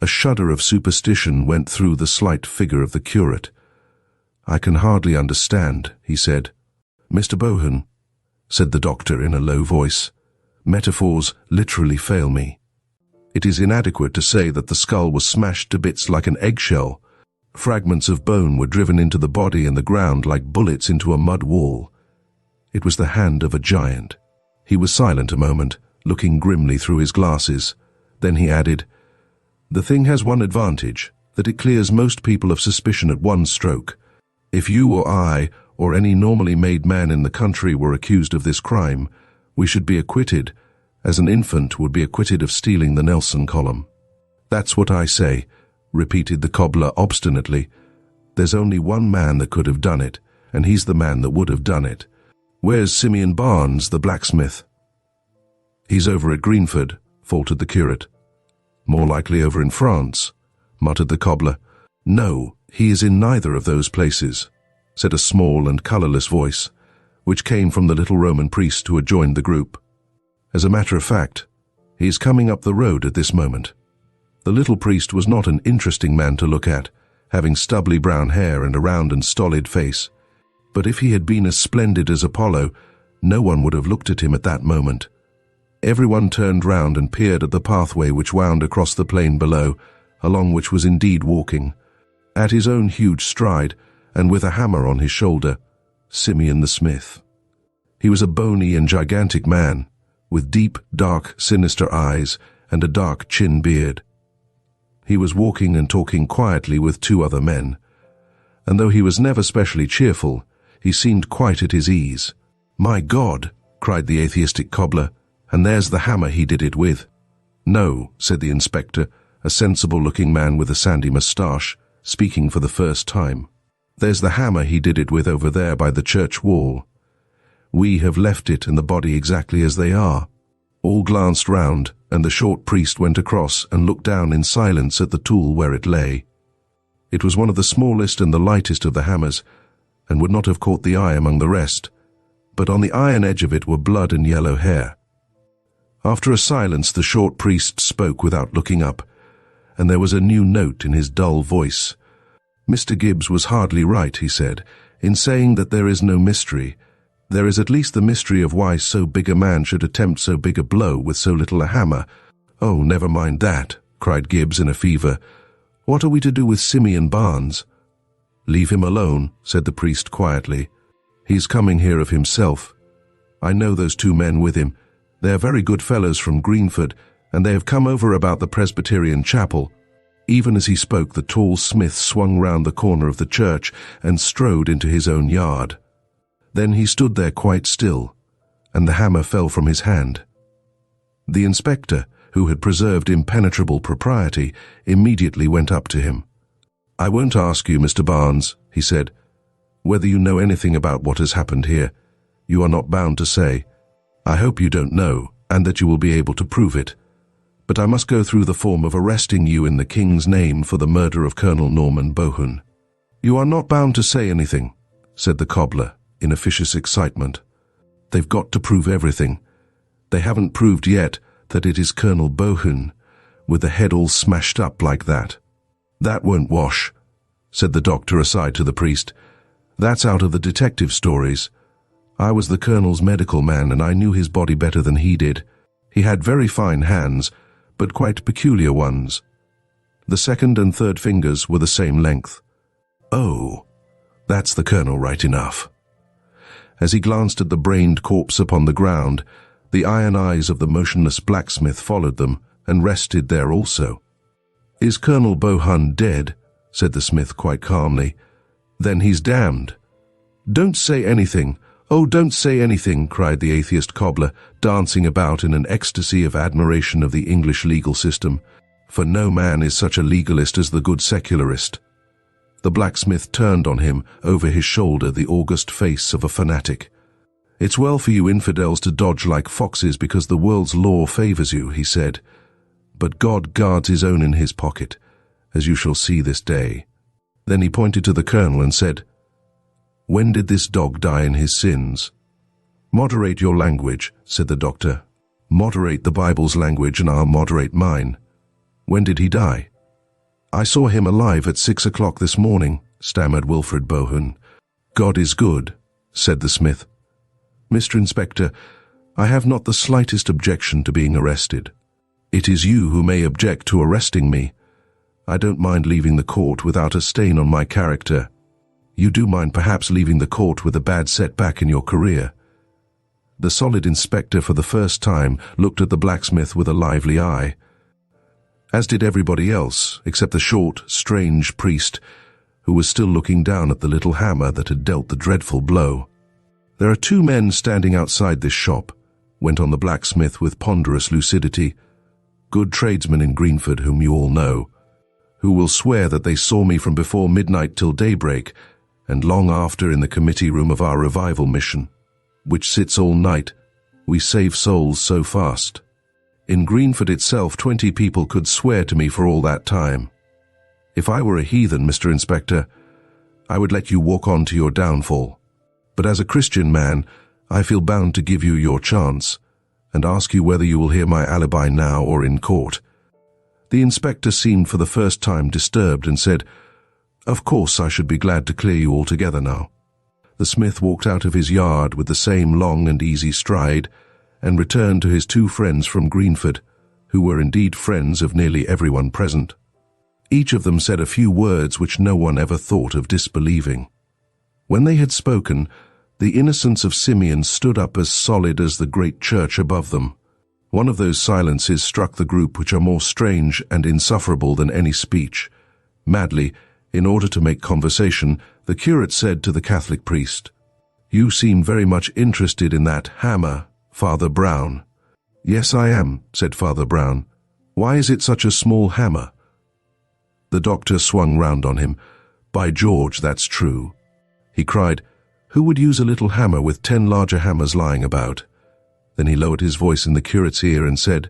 A shudder of superstition went through the slight figure of the curate. "I can hardly understand," he said. "Mr. Bohun," said the doctor in a low voice, "metaphors literally fail me. It is inadequate to say that the skull was smashed to bits like an eggshell. Fragments of bone were driven into the body and the ground like bullets into a mud wall. It was the hand of a giant." He was silent a moment, looking grimly through his glasses. Then he added, "The thing has one advantage, that it clears most people of suspicion at one stroke. If you or I, or any normally made man in the country were accused of this crime, we should be acquitted, as an infant would be acquitted of stealing the Nelson column." "That's what I say," repeated the cobbler obstinately. "There's only one man that could have done it, and he's the man that would have done it. Where's Simeon Barnes, the blacksmith?" "He's over at Greenford," faltered the curate. "More likely over in France," muttered the cobbler. "No, he is in neither of those places," said a small and colourless voice, which came from the little Roman priest who had joined the group. "As a matter of fact, he is coming up the road at this moment." The little priest was not an interesting man to look at, having stubbly brown hair and a round and stolid face. But if he had been as splendid as Apollo, no one would have looked at him at that moment. Everyone turned round and peered at the pathway which wound across the plain below, along which was indeed walking, at his own huge stride, and with a hammer on his shoulder, Simeon the smith. He was a bony and gigantic man, with deep, dark, sinister eyes and a dark chin beard. He was walking and talking quietly with 2 other men, and though he was never specially cheerful, he seemed quite at his ease. "My God!" cried the atheistic cobbler, "and there's the hammer he did it with." "No," said the inspector, a sensible-looking man with a sandy moustache, speaking for the first time. "There's the hammer he did it with over there by the church wall. We have left it and the body exactly as they are." All glanced round, and the short priest went across and looked down in silence at the tool where it lay. It was one of the smallest and the lightest of the hammers, and would not have caught the eye among the rest, but on the iron edge of it were blood and yellow hair. After a silence, the short priest spoke without looking up, and there was a new note in his dull voice. "Mr. Gibbs was hardly right," he said, "in saying that there is no mystery. There is at least the mystery of why so big a man should attempt so big a blow with so little a hammer." "Oh, never mind that," cried Gibbs in a fever. "What are we to do with Simeon Barnes?" "Leave him alone," said the priest quietly. "He's coming here of himself. I know those 2 men with him. They are very good fellows from Greenford, and they have come over about the Presbyterian chapel." Even as he spoke, the tall smith swung round the corner of the church and strode into his own yard. Then he stood there quite still, and the hammer fell from his hand. The inspector, who had preserved impenetrable propriety, immediately went up to him. "I won't ask you, Mr. Barnes," he said, "whether you know anything about what has happened here. You are not bound to say. I hope you don't know, and that you will be able to prove it. But I must go through the form of arresting you in the King's name for the murder of Colonel Norman Bohun." "You are not bound to say anything," said the cobbler, in officious excitement. "They've got to prove everything. They haven't proved yet that it is Colonel Bohun, with the head all smashed up like that." "That won't wash," said the doctor aside to the priest. "That's out of the detective stories. I was the Colonel's medical man, and I knew his body better than he did. He had very fine hands, but quite peculiar ones. The 2nd and 3rd fingers were the same length." "Oh," That's the colonel right enough. As he glanced at the brained corpse upon the ground, the iron eyes of the motionless blacksmith followed them and rested there also. "Is Colonel Bohun dead?" said the smith quite calmly. "Then he's damned." "Don't say anything. Oh, don't say anything," cried the atheist cobbler, dancing about in an ecstasy of admiration of the English legal system, for no man is such a legalist as the good secularist. The blacksmith turned on him, over his shoulder, the august face of a fanatic. "It's well for you infidels to dodge like foxes because the world's law favors you," he said. "But God guards his own in his pocket, as you shall see this day." Then he pointed to the colonel and said, "When did this dog die in his sins?" "Moderate your language," said the doctor. "Moderate the Bible's language and I'll moderate mine. When did he die?" "I saw him alive at 6 o'clock this morning," stammered Wilfred Bohun. "God is good," said the smith. "Mr. Inspector, I have not the slightest objection to being arrested. It is you who may object to arresting me. I don't mind leaving the court without a stain on my character. You do mind perhaps leaving the court with a bad setback in your career." The solid inspector for the first time looked at the blacksmith with a lively eye, as did everybody else, except the short, strange priest, who was still looking down at the little hammer that had dealt the dreadful blow. "There are 2 men standing outside this shop," went on the blacksmith with ponderous lucidity, "good tradesmen in Greenford whom you all know, who will swear that they saw me from before midnight till daybreak, and long after in the committee room of our revival mission, which sits all night, we save souls so fast. In Greenford itself 20 people could swear to me for all that time. If I were a heathen, Mr. Inspector, I would let you walk on to your downfall. But as a Christian man, I feel bound to give you your chance, and ask you whether you will hear my alibi now or in court." The inspector seemed for the first time disturbed and said, "Of course I should be glad to clear you altogether now." The smith walked out of his yard with the same long and easy stride, and returned to his 2 friends from Greenford, who were indeed friends of nearly everyone present. Each of them said a few words which no one ever thought of disbelieving. When they had spoken, the innocence of Simeon stood up as solid as the great church above them. One of those silences struck the group which are more strange and insufferable than any speech. Madly, in order to make conversation, the curate said to the Catholic priest, "You seem very much interested in that hammer, Father Brown." "Yes, I am," said Father Brown. "Why is it such a small hammer?" The doctor swung round on him. "By George, that's true." He cried, "Who would use a little hammer with 10 larger hammers lying about?" Then he lowered his voice in the curate's ear and said,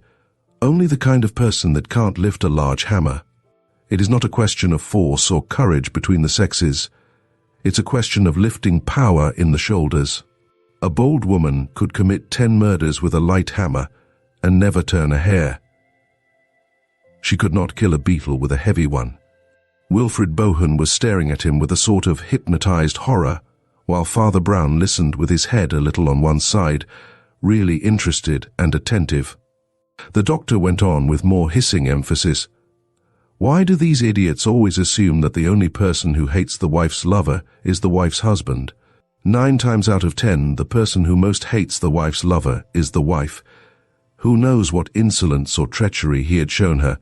"Only the kind of person that can't lift a large hammer. It is not a question of force or courage between the sexes. It's a question of lifting power in the shoulders. A bold woman could commit 10 murders with a light hammer and never turn a hair. She could not kill a beetle with a heavy one." Wilfred Bohun was staring at him with a sort of hypnotized horror, while Father Brown listened with his head a little on one side, really interested and attentive. The doctor went on with more hissing emphasis. "Why do these idiots always assume that the only person who hates the wife's lover is the wife's husband? 9 times out of 10, the person who most hates the wife's lover is the wife. Who knows what insolence or treachery he had shown her?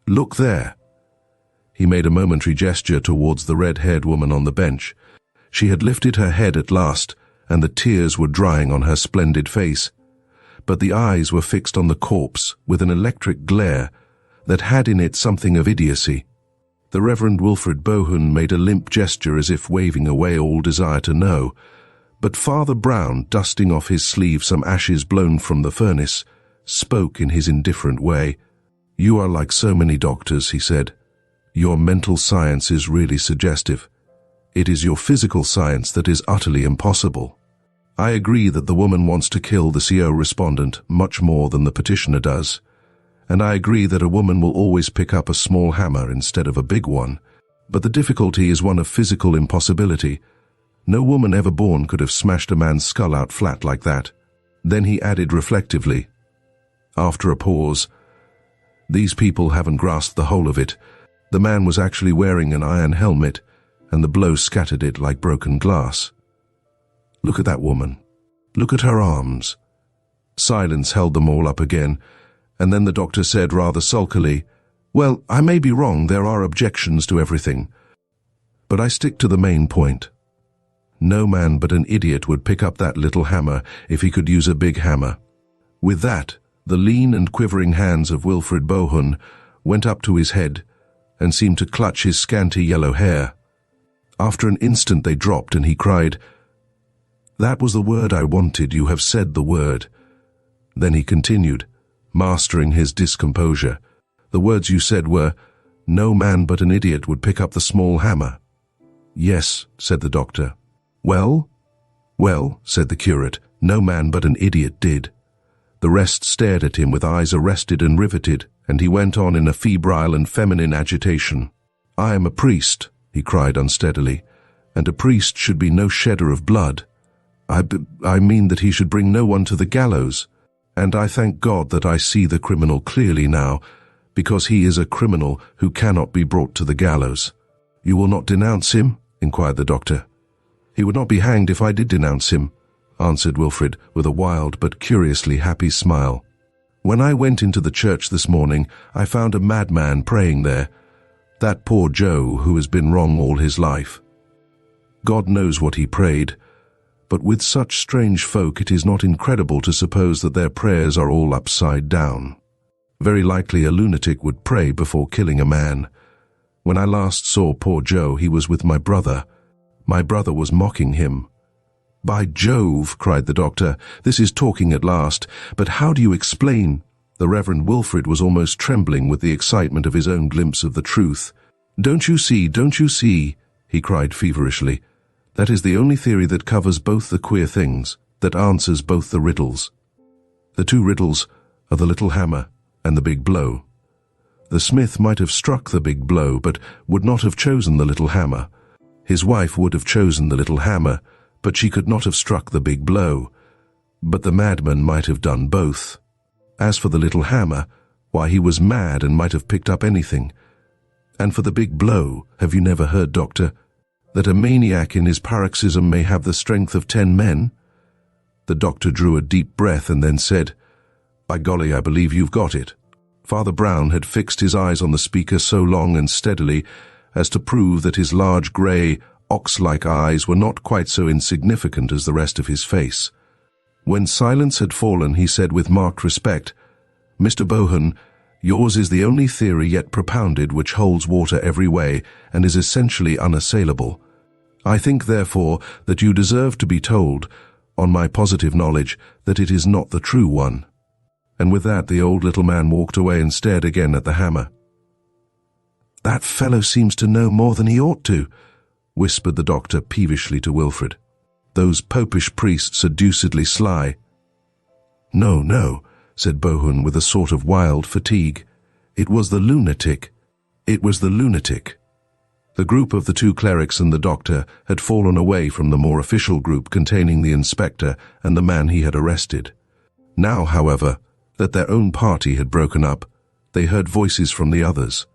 Look there." He made a momentary gesture towards the red-haired woman on the bench. She had lifted her head at last, and the tears were drying on her splendid face. But the eyes were fixed on the corpse with an electric glare that had in it something of idiocy. The Reverend Wilfred Bohun made a limp gesture as if waving away all desire to know, but Father Brown, dusting off his sleeve some ashes blown from the furnace, spoke in his indifferent way. "You are like so many doctors," he said. "Your mental science is really suggestive. It is your physical science that is utterly impossible. I agree that the woman wants to kill the CO respondent much more than the petitioner does, and I agree that a woman will always pick up a small hammer instead of a big one, but the difficulty is one of physical impossibility. No woman ever born could have smashed a man's skull out flat like that." Then he added reflectively, after a pause, "These people haven't grasped the whole of it. The man was actually wearing an iron helmet, and the blow scattered it like broken glass. "Look at that woman. Look at her arms." Silence held them all up again, and then the doctor said rather sulkily, "Well, I may be wrong, there are objections to everything. But I stick to the main point. No man but an idiot would pick up that little hammer if he could use a big hammer." With that, the lean and quivering hands of Wilfred Bohun went up to his head and seemed to clutch his scanty yellow hair. After an instant they dropped, and he cried, "That was the word I wanted, you have said the word." Then he continued, mastering his discomposure, "The words you said were, 'No man but an idiot would pick up the small hammer.'" "Yes," said the doctor. "Well?" "Well," said the curate, "no man but an idiot did." The rest stared at him with eyes arrested and riveted, and he went on in a febrile and feminine agitation. "I am a priest," he cried unsteadily, "and a priest should be no shedder of blood. I mean that he should bring no one to the gallows, and I thank God that I see the criminal clearly now, because he is a criminal who cannot be brought to the gallows." "You will not denounce him?" inquired the doctor. "He would not be hanged if I did denounce him," answered Wilfred with a wild but curiously happy smile. "When I went into the church this morning, I found a madman praying there. That poor Joe who has been wrong all his life. God knows what he prayed, but with such strange folk it is not incredible to suppose that their prayers are all upside down. Very likely a lunatic would pray before killing a man. When I last saw poor Joe, he was with my brother. My brother was mocking him." "By Jove," cried the doctor, "this is talking at last. But how do you explain—" The Reverend Wilfred was almost trembling with the excitement of his own glimpse of the truth. Don't you see," he cried feverishly. "That is the only theory that covers both the queer things, that answers both the riddles. The two riddles are the little hammer and the big blow. The smith might have struck the big blow, but would not have chosen the little hammer. His wife would have chosen the little hammer, but she could not have struck the big blow. But the madman might have done both. As for the little hammer, why, he was mad and might have picked up anything. And for the big blow, have you never heard, doctor, that a maniac in his paroxysm may have the strength of 10 men? The doctor drew a deep breath and then said, "By golly, I believe you've got it." Father Brown had fixed his eyes on the speaker so long and steadily as to prove that his large grey, ox-like eyes were not quite so insignificant as the rest of his face. When silence had fallen, he said with marked respect, "Mr. Bohun, yours is the only theory yet propounded which holds water every way and is essentially unassailable. I think, therefore, that you deserve to be told, on my positive knowledge, that it is not the true one." And with that the old little man walked away and stared again at the hammer. "That fellow seems to know more than he ought to," whispered the doctor peevishly to Wilfred. "Those popish priests are deucedly sly." "No, no," said Bohun with a sort of wild fatigue. "It was the lunatic. It was the lunatic." The group of the two clerics and the doctor had fallen away from the more official group containing the inspector and the man he had arrested. Now, however, that their own party had broken up, they heard voices from the others.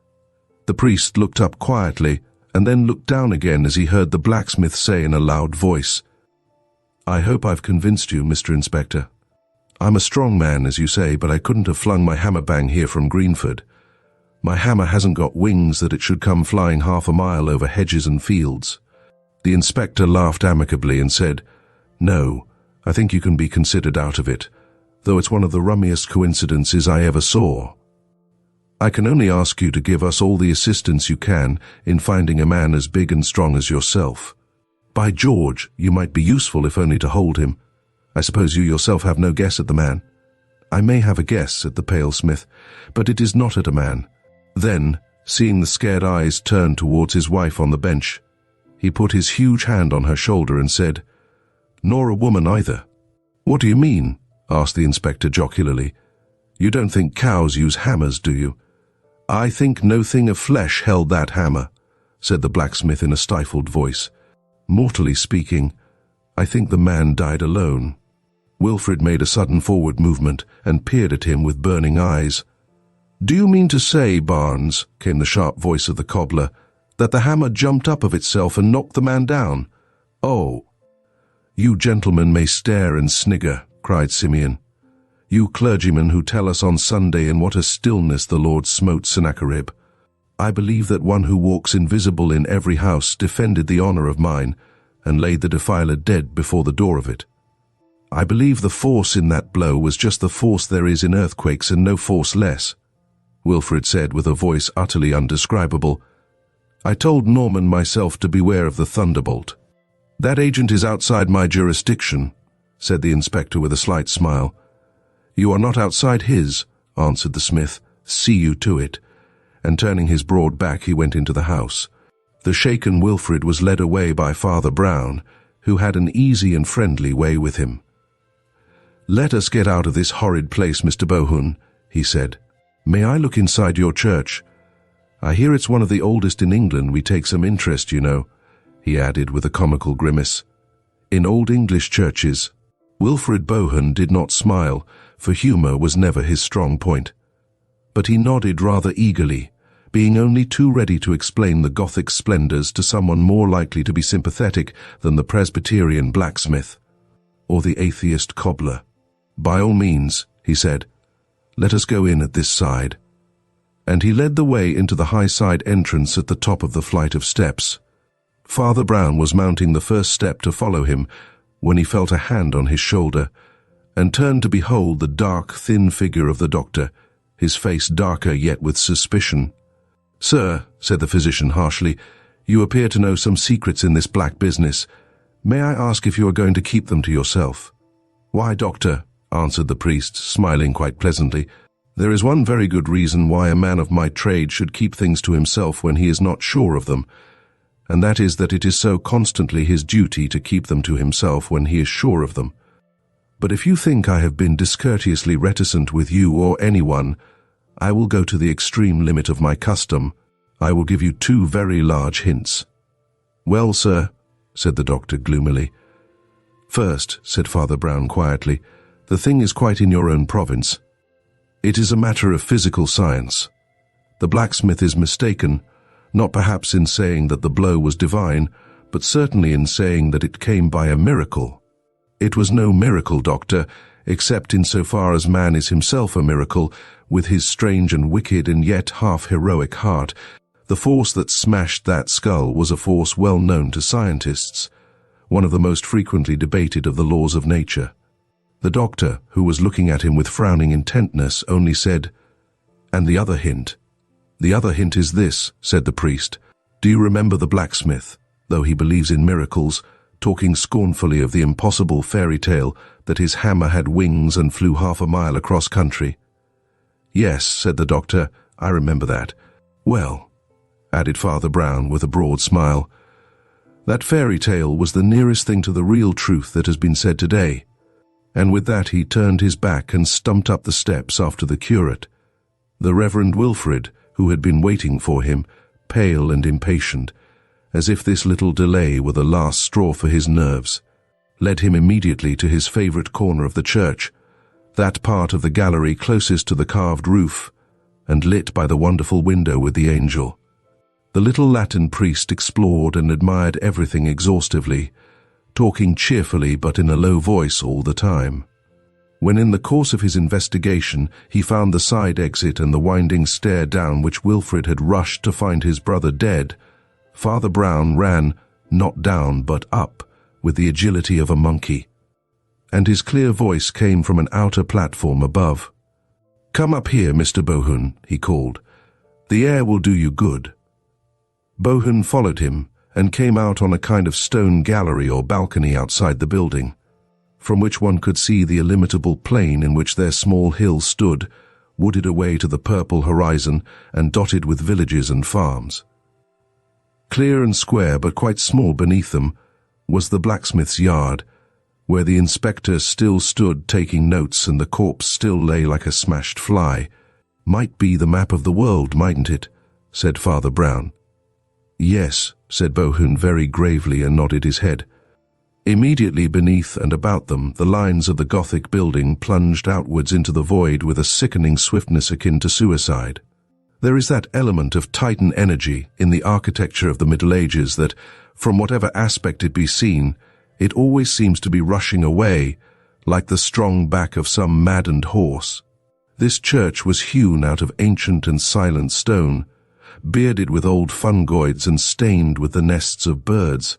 The priest looked up quietly and then looked down again as he heard the blacksmith say in a loud voice, "I hope I've convinced you, Mr. Inspector. I'm a strong man, as you say, but I couldn't have flung my hammer bang here from Greenford. My hammer hasn't got wings that it should come flying 1/2 mile over hedges and fields." The inspector laughed amicably and said, "No, I think you can be considered out of it, though it's one of the rummiest coincidences I ever saw. I can only ask you to give us all the assistance you can in finding a man as big and strong as yourself. By George, you might be useful if only to hold him. I suppose you yourself have no guess at the man." "I may have a guess," said the pale smith, "but it is not at a man." Then, seeing the scared eyes turn towards his wife on the bench, he put his huge hand on her shoulder and said, "Nor a woman either." "What do you mean?" asked the inspector jocularly. "You don't think cows use hammers, do you?" "I think no thing of flesh held that hammer," said the blacksmith in a stifled voice. "Mortally speaking, I think the man died alone." Wilfred made a sudden forward movement and peered at him with burning eyes. "Do you mean to say, Barnes," came the sharp voice of the cobbler, that the hammer jumped up of itself and knocked the man down. "Oh, you gentlemen may stare and snigger," cried Simeon. "You clergymen who tell us on Sunday in what a stillness the Lord smote Sennacherib. I believe that one who walks invisible in every house defended the honor of mine and laid the defiler dead before the door of it. I believe the force in that blow was just the force there is in earthquakes and no force less," Wilfrid said with a voice utterly undescribable. "I told Norman myself to beware of the thunderbolt." "That agent is outside my jurisdiction," said the inspector with a slight smile. "You are not outside his," answered the smith. "See you to it." And turning his broad back, he went into the house. The shaken Wilfrid was led away by Father Brown, who had an easy and friendly way with him. "Let us get out of this horrid place, Mr. Bohun," he said. "May I look inside your church? I hear it's one of the oldest in England. We take some interest, you know," he added with a comical grimace. "In old English churches." Wilfrid Bohun did not smile, for humour was never his strong point. But he nodded rather eagerly, being only too ready to explain the Gothic splendours to someone more likely to be sympathetic than the Presbyterian blacksmith or the atheist cobbler. "By all means," he said. "Let us go in at this side." And he led the way into the high side entrance at the top of the flight of steps. Father Brown was mounting the first step to follow him when he felt a hand on his shoulder, and turned to behold the dark, thin figure of the doctor, his face darker yet with suspicion. "Sir," said the physician harshly, "you appear to know some secrets in this black business. May I ask if you are going to keep them to yourself?" "Why, doctor," answered the priest, smiling quite pleasantly, "there is one very good reason why a man of my trade should keep things to himself when he is not sure of them, and that is that it is so constantly his duty to keep them to himself when he is sure of them. But if you think I have been discourteously reticent with you or anyone, I will go to the extreme limit of my custom. I will give you 2 very large hints." "Well, sir," said the doctor gloomily. "First," said Father Brown quietly, "the thing is quite in your own province. It is a matter of physical science. The blacksmith is mistaken, not perhaps in saying that the blow was divine, but certainly in saying that it came by a miracle. It was no miracle, doctor, except in so far as man is himself a miracle, with his strange and wicked and yet half-heroic heart. The force that smashed that skull was a force well known to scientists, one of the most frequently debated of the laws of nature." The doctor, who was looking at him with frowning intentness, only said, "And the other hint?" "The other hint is this," said the priest. "Do you remember the blacksmith, though he believes in miracles, talking scornfully of the impossible fairy tale that his hammer had wings and flew half a mile across country?" "Yes," said the doctor, "I remember that." "Well," added Father Brown with a broad smile, "that fairy tale was the nearest thing to the real truth that has been said today." And with that he turned his back and stumped up the steps after the curate. The Reverend Wilfrid, who had been waiting for him, pale and impatient, as if this little delay were the last straw for his nerves, led him immediately to his favourite corner of the church, that part of the gallery closest to the carved roof, and lit by the wonderful window with the angel. The little Latin priest explored and admired everything exhaustively, talking cheerfully but in a low voice all the time. When in the course of his investigation he found the side exit and the winding stair down which Wilfrid had rushed to find his brother dead, Father Brown ran, not down but up, with the agility of a monkey, and his clear voice came from an outer platform above. "Come up here, Mr. Bohun," he called. "The air will do you good." Bohun followed him and came out on a kind of stone gallery or balcony outside the building, from which one could see the illimitable plain in which their small hill stood, wooded away to the purple horizon and dotted with villages and farms. Clear and square, but quite small beneath them, was the blacksmith's yard, where the inspector still stood taking notes and the corpse still lay like a smashed fly. "Might be the map of the world, mightn't it?" said Father Brown. "Yes," said Bohun very gravely and nodded his head. Immediately beneath and about them, the lines of the Gothic building plunged outwards into the void with a sickening swiftness akin to suicide. There is that element of Titan energy in the architecture of the Middle Ages that, from whatever aspect it be seen, it always seems to be rushing away, like the strong back of some maddened horse. This church was hewn out of ancient and silent stone, bearded with old fungoids and stained with the nests of birds.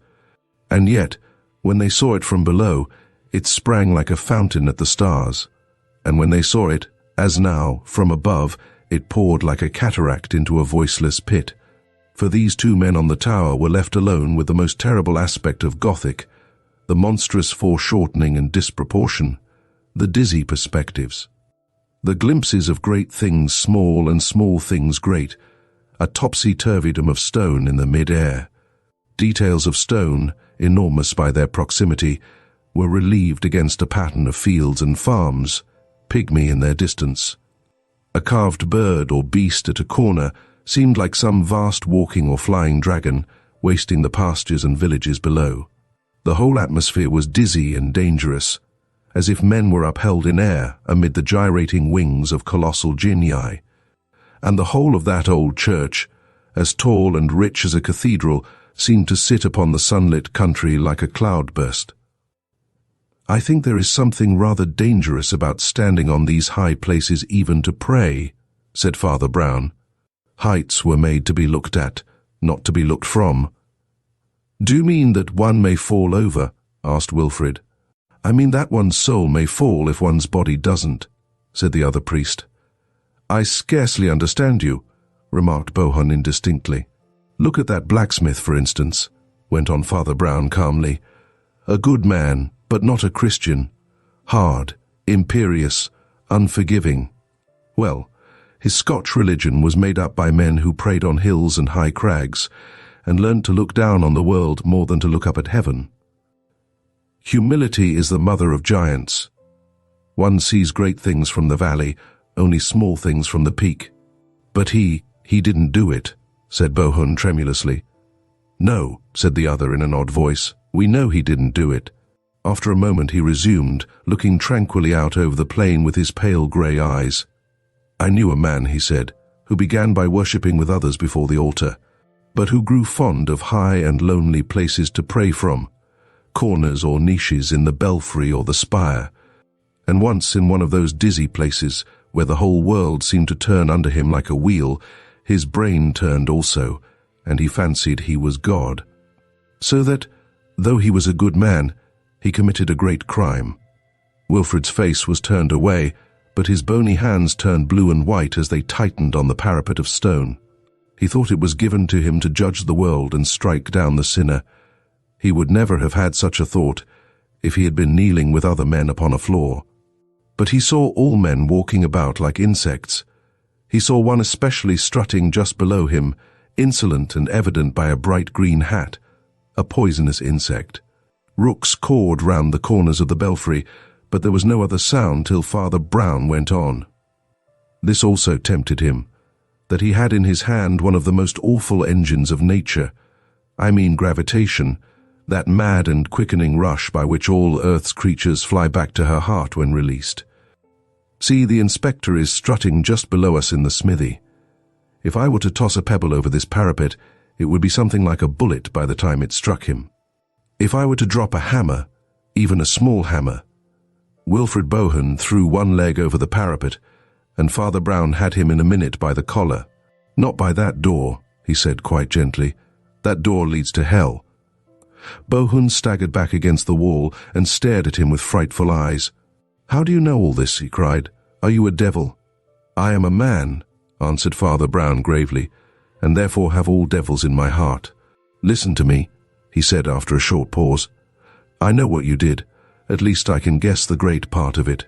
And yet, when they saw it from below, it sprang like a fountain at the stars. And when they saw it, as now, from above, it poured like a cataract into a voiceless pit. For these two men on the tower were left alone with the most terrible aspect of Gothic, the monstrous foreshortening and disproportion, the dizzy perspectives. The glimpses of great things small and small things great, a topsy-turvydom of stone in the mid-air. Details of stone, enormous by their proximity, were relieved against a pattern of fields and farms, pygmy in their distance. A carved bird or beast at a corner seemed like some vast walking or flying dragon, wasting the pastures and villages below. The whole atmosphere was dizzy and dangerous, as if men were upheld in air amid the gyrating wings of colossal genii. And the whole of that old church, as tall and rich as a cathedral, seemed to sit upon the sunlit country like a cloudburst. I think there is something rather dangerous about standing on these high places even to pray, said Father Brown. Heights were made to be looked at, not to be looked from. Do you mean that one may fall over? Asked Wilfrid. I mean that one's soul may fall if one's body doesn't, said the other priest. I scarcely understand you, remarked Bohun indistinctly. Look at that blacksmith, for instance, went on Father Brown calmly. A good man, but not a Christian. Hard, imperious, unforgiving. Well, his Scotch religion was made up by men who prayed on hills and high crags, and learned to look down on the world more than to look up at heaven. Humility is the mother of giants. One sees great things from the valley, only small things from the peak. But he didn't do it, said Bohun tremulously. No, said the other in an odd voice, we know he didn't do it. After a moment he resumed, looking tranquilly out over the plain with his pale grey eyes. I knew a man, he said, who began by worshipping with others before the altar, but who grew fond of high and lonely places to pray from, corners or niches in the belfry or the spire, and once in one of those dizzy places where the whole world seemed to turn under him like a wheel, his brain turned also, and he fancied he was God. So that, though he was a good man, he committed a great crime. Wilfrid's face was turned away, but his bony hands turned blue and white as they tightened on the parapet of stone. He thought it was given to him to judge the world and strike down the sinner. He would never have had such a thought if he had been kneeling with other men upon a floor. But he saw all men walking about like insects. He saw one especially strutting just below him, insolent and evident by a bright green hat, a poisonous insect. Rooks cawed round the corners of the belfry, but there was no other sound till Father Brown went on. This also tempted him, that he had in his hand one of the most awful engines of nature. I mean gravitation, that mad and quickening rush by which all Earth's creatures fly back to her heart when released. See, the inspector is strutting just below us in the smithy. If I were to toss a pebble over this parapet, it would be something like a bullet by the time it struck him. If I were to drop a hammer, even a small hammer. Wilfrid Bohun threw one leg over the parapet, and Father Brown had him in a minute by the collar. Not by that door, he said quite gently. That door leads to hell. Bohun staggered back against the wall and stared at him with frightful eyes. How do you know all this? He cried. Are you a devil? I am a man, answered Father Brown gravely, and therefore have all devils in my heart. Listen to me, he said after a short pause. I know what you did. At least I can guess the great part of it.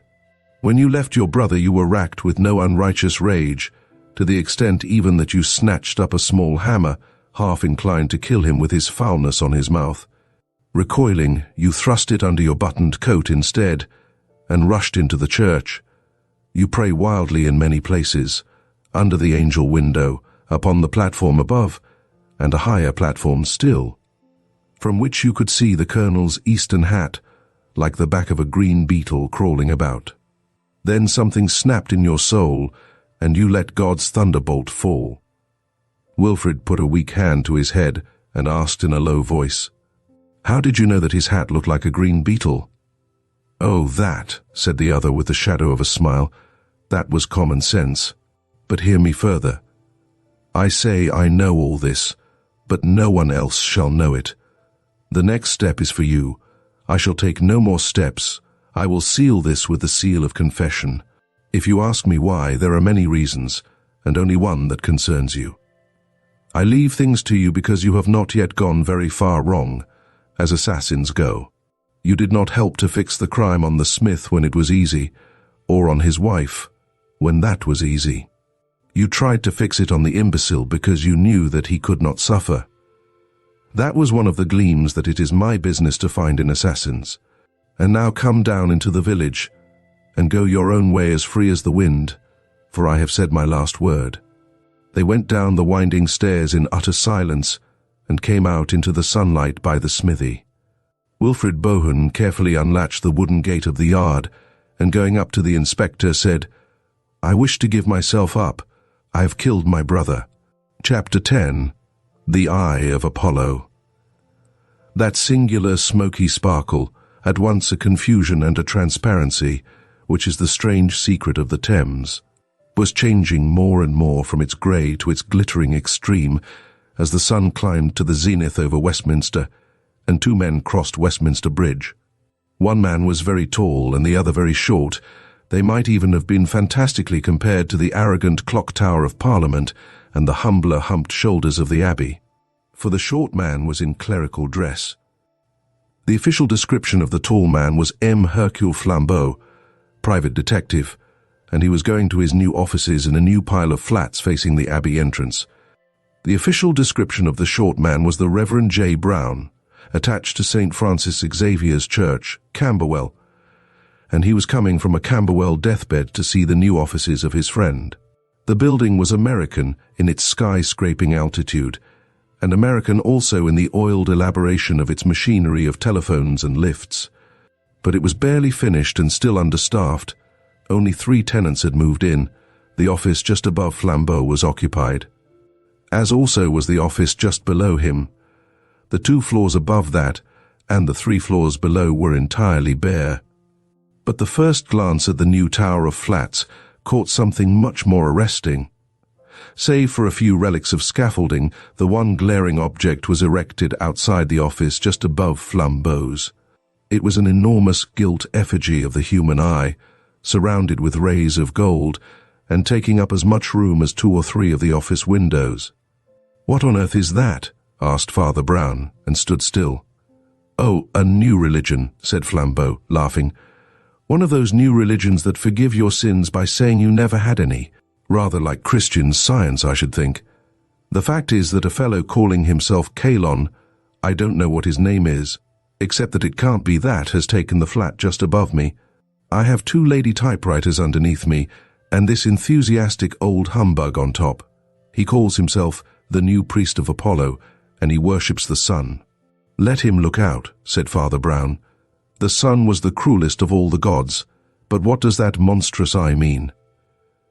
When you left your brother, you were racked with no unrighteous rage, to the extent even that you snatched up a small hammer, half inclined to kill him with his foulness on his mouth. Recoiling, you thrust it under your buttoned coat instead, and rushed into the church. You pray wildly in many places, under the angel window, upon the platform above, and a higher platform still, from which you could see the colonel's eastern hat, like the back of a green beetle crawling about. Then something snapped in your soul, and you let God's thunderbolt fall." Wilfrid put a weak hand to his head and asked in a low voice, "How did you know that his hat looked like a green beetle?" "Oh, that," said the other with the shadow of a smile, "that was common sense. But hear me further. I say I know all this, but no one else shall know it. The next step is for you. I shall take no more steps. I will seal this with the seal of confession. If you ask me why, there are many reasons, and only one that concerns you. I leave things to you because you have not yet gone very far wrong, as assassins go. You did not help to fix the crime on the smith when it was easy, or on his wife when that was easy. You tried to fix it on the imbecile because you knew that he could not suffer. That was one of the gleams that it is my business to find in assassins. And now come down into the village, and go your own way as free as the wind, for I have said my last word." They went down the winding stairs in utter silence, and came out into the sunlight by the smithy. Wilfrid Bohun carefully unlatched the wooden gate of the yard, and going up to the inspector said, "I wish to give myself up. I have killed my brother." Chapter 10. The Eye of Apollo. That singular smoky sparkle, at once a confusion and a transparency, which is the strange secret of the Thames, was changing more and more from its grey to its glittering extreme as the sun climbed to the zenith over Westminster, and two men crossed Westminster Bridge. One man was very tall and the other very short. They might even have been fantastically compared to the arrogant clock tower of Parliament and the humbler humped shoulders of the Abbey, for the short man was in clerical dress. The official description of the tall man was M. Hercule Flambeau, private detective, and he was going to his new offices in a new pile of flats facing the Abbey entrance. The official description of the short man was the Reverend J. Brown, attached to St. Francis Xavier's Church, Camberwell, and he was coming from a Camberwell deathbed to see the new offices of his friend. The building was American in its skyscraping altitude, and American also in the oiled elaboration of its machinery of telephones and lifts. But it was barely finished and still understaffed. Only 3 tenants had moved in. The office just above Flambeau was occupied, as also was the office just below him. The 2 floors above that and the 3 floors below were entirely bare. But the first glance at the new tower of flats caught something much more arresting. Save for a few relics of scaffolding, the one glaring object was erected outside the office just above Flambeau's. It was an enormous gilt effigy of the human eye, surrounded with rays of gold, and taking up as much room as 2 or 3 of the office windows. "What on earth is that?" asked Father Brown, and stood still. "Oh, a new religion," said Flambeau, laughing. "One of those new religions that forgive your sins by saying you never had any. Rather like Christian Science, I should think. The fact is that a fellow calling himself Kalon, I don't know what his name is, except that it can't be that, has taken the flat just above me. I have 2 lady typewriters underneath me, and this enthusiastic old humbug on top. He calls himself the new priest of Apollo, and he worships the sun." "Let him look out," said Father Brown. "The sun was the cruelest of all the gods, but what does that monstrous eye mean?"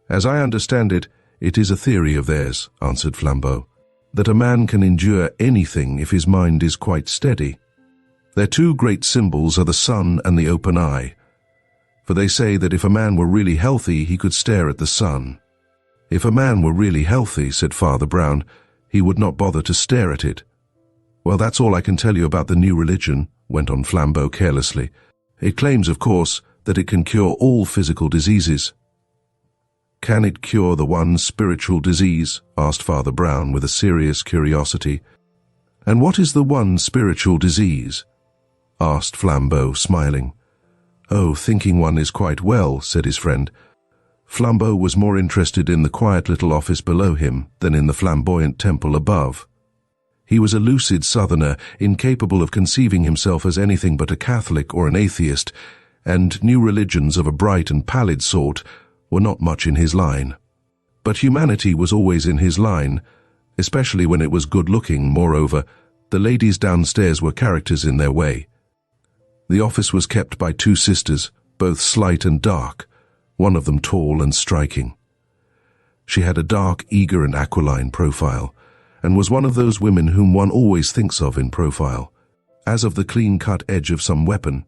"As I understand it, it is a theory of theirs," answered Flambeau, "that a man can endure anything if his mind is quite steady. Their 2 great symbols are the sun and the open eye, for they say that if a man were really healthy, he could stare at the sun." "If a man were really healthy," said Father Brown, "he would not bother to stare at it." "Well, that's all I can tell you about the new religion," went on Flambeau carelessly. "It claims, of course, that it can cure all physical diseases." "Can it cure the one spiritual disease?" asked Father Brown with a serious curiosity. "And what is the one spiritual disease?" asked Flambeau, smiling. "Oh, thinking one is quite well," said his friend. Flambeau was more interested in the quiet little office below him than in the flamboyant temple above. He was a lucid southerner, incapable of conceiving himself as anything but a Catholic or an atheist, and new religions of a bright and pallid sort were not much in his line. But humanity was always in his line, especially when it was good-looking. Moreover, the ladies downstairs were characters in their way. The office was kept by 2 sisters, both slight and dark, one of them tall and striking. She had a dark, eager and aquiline profile, and was one of those women whom one always thinks of in profile, as of the clean-cut edge of some weapon.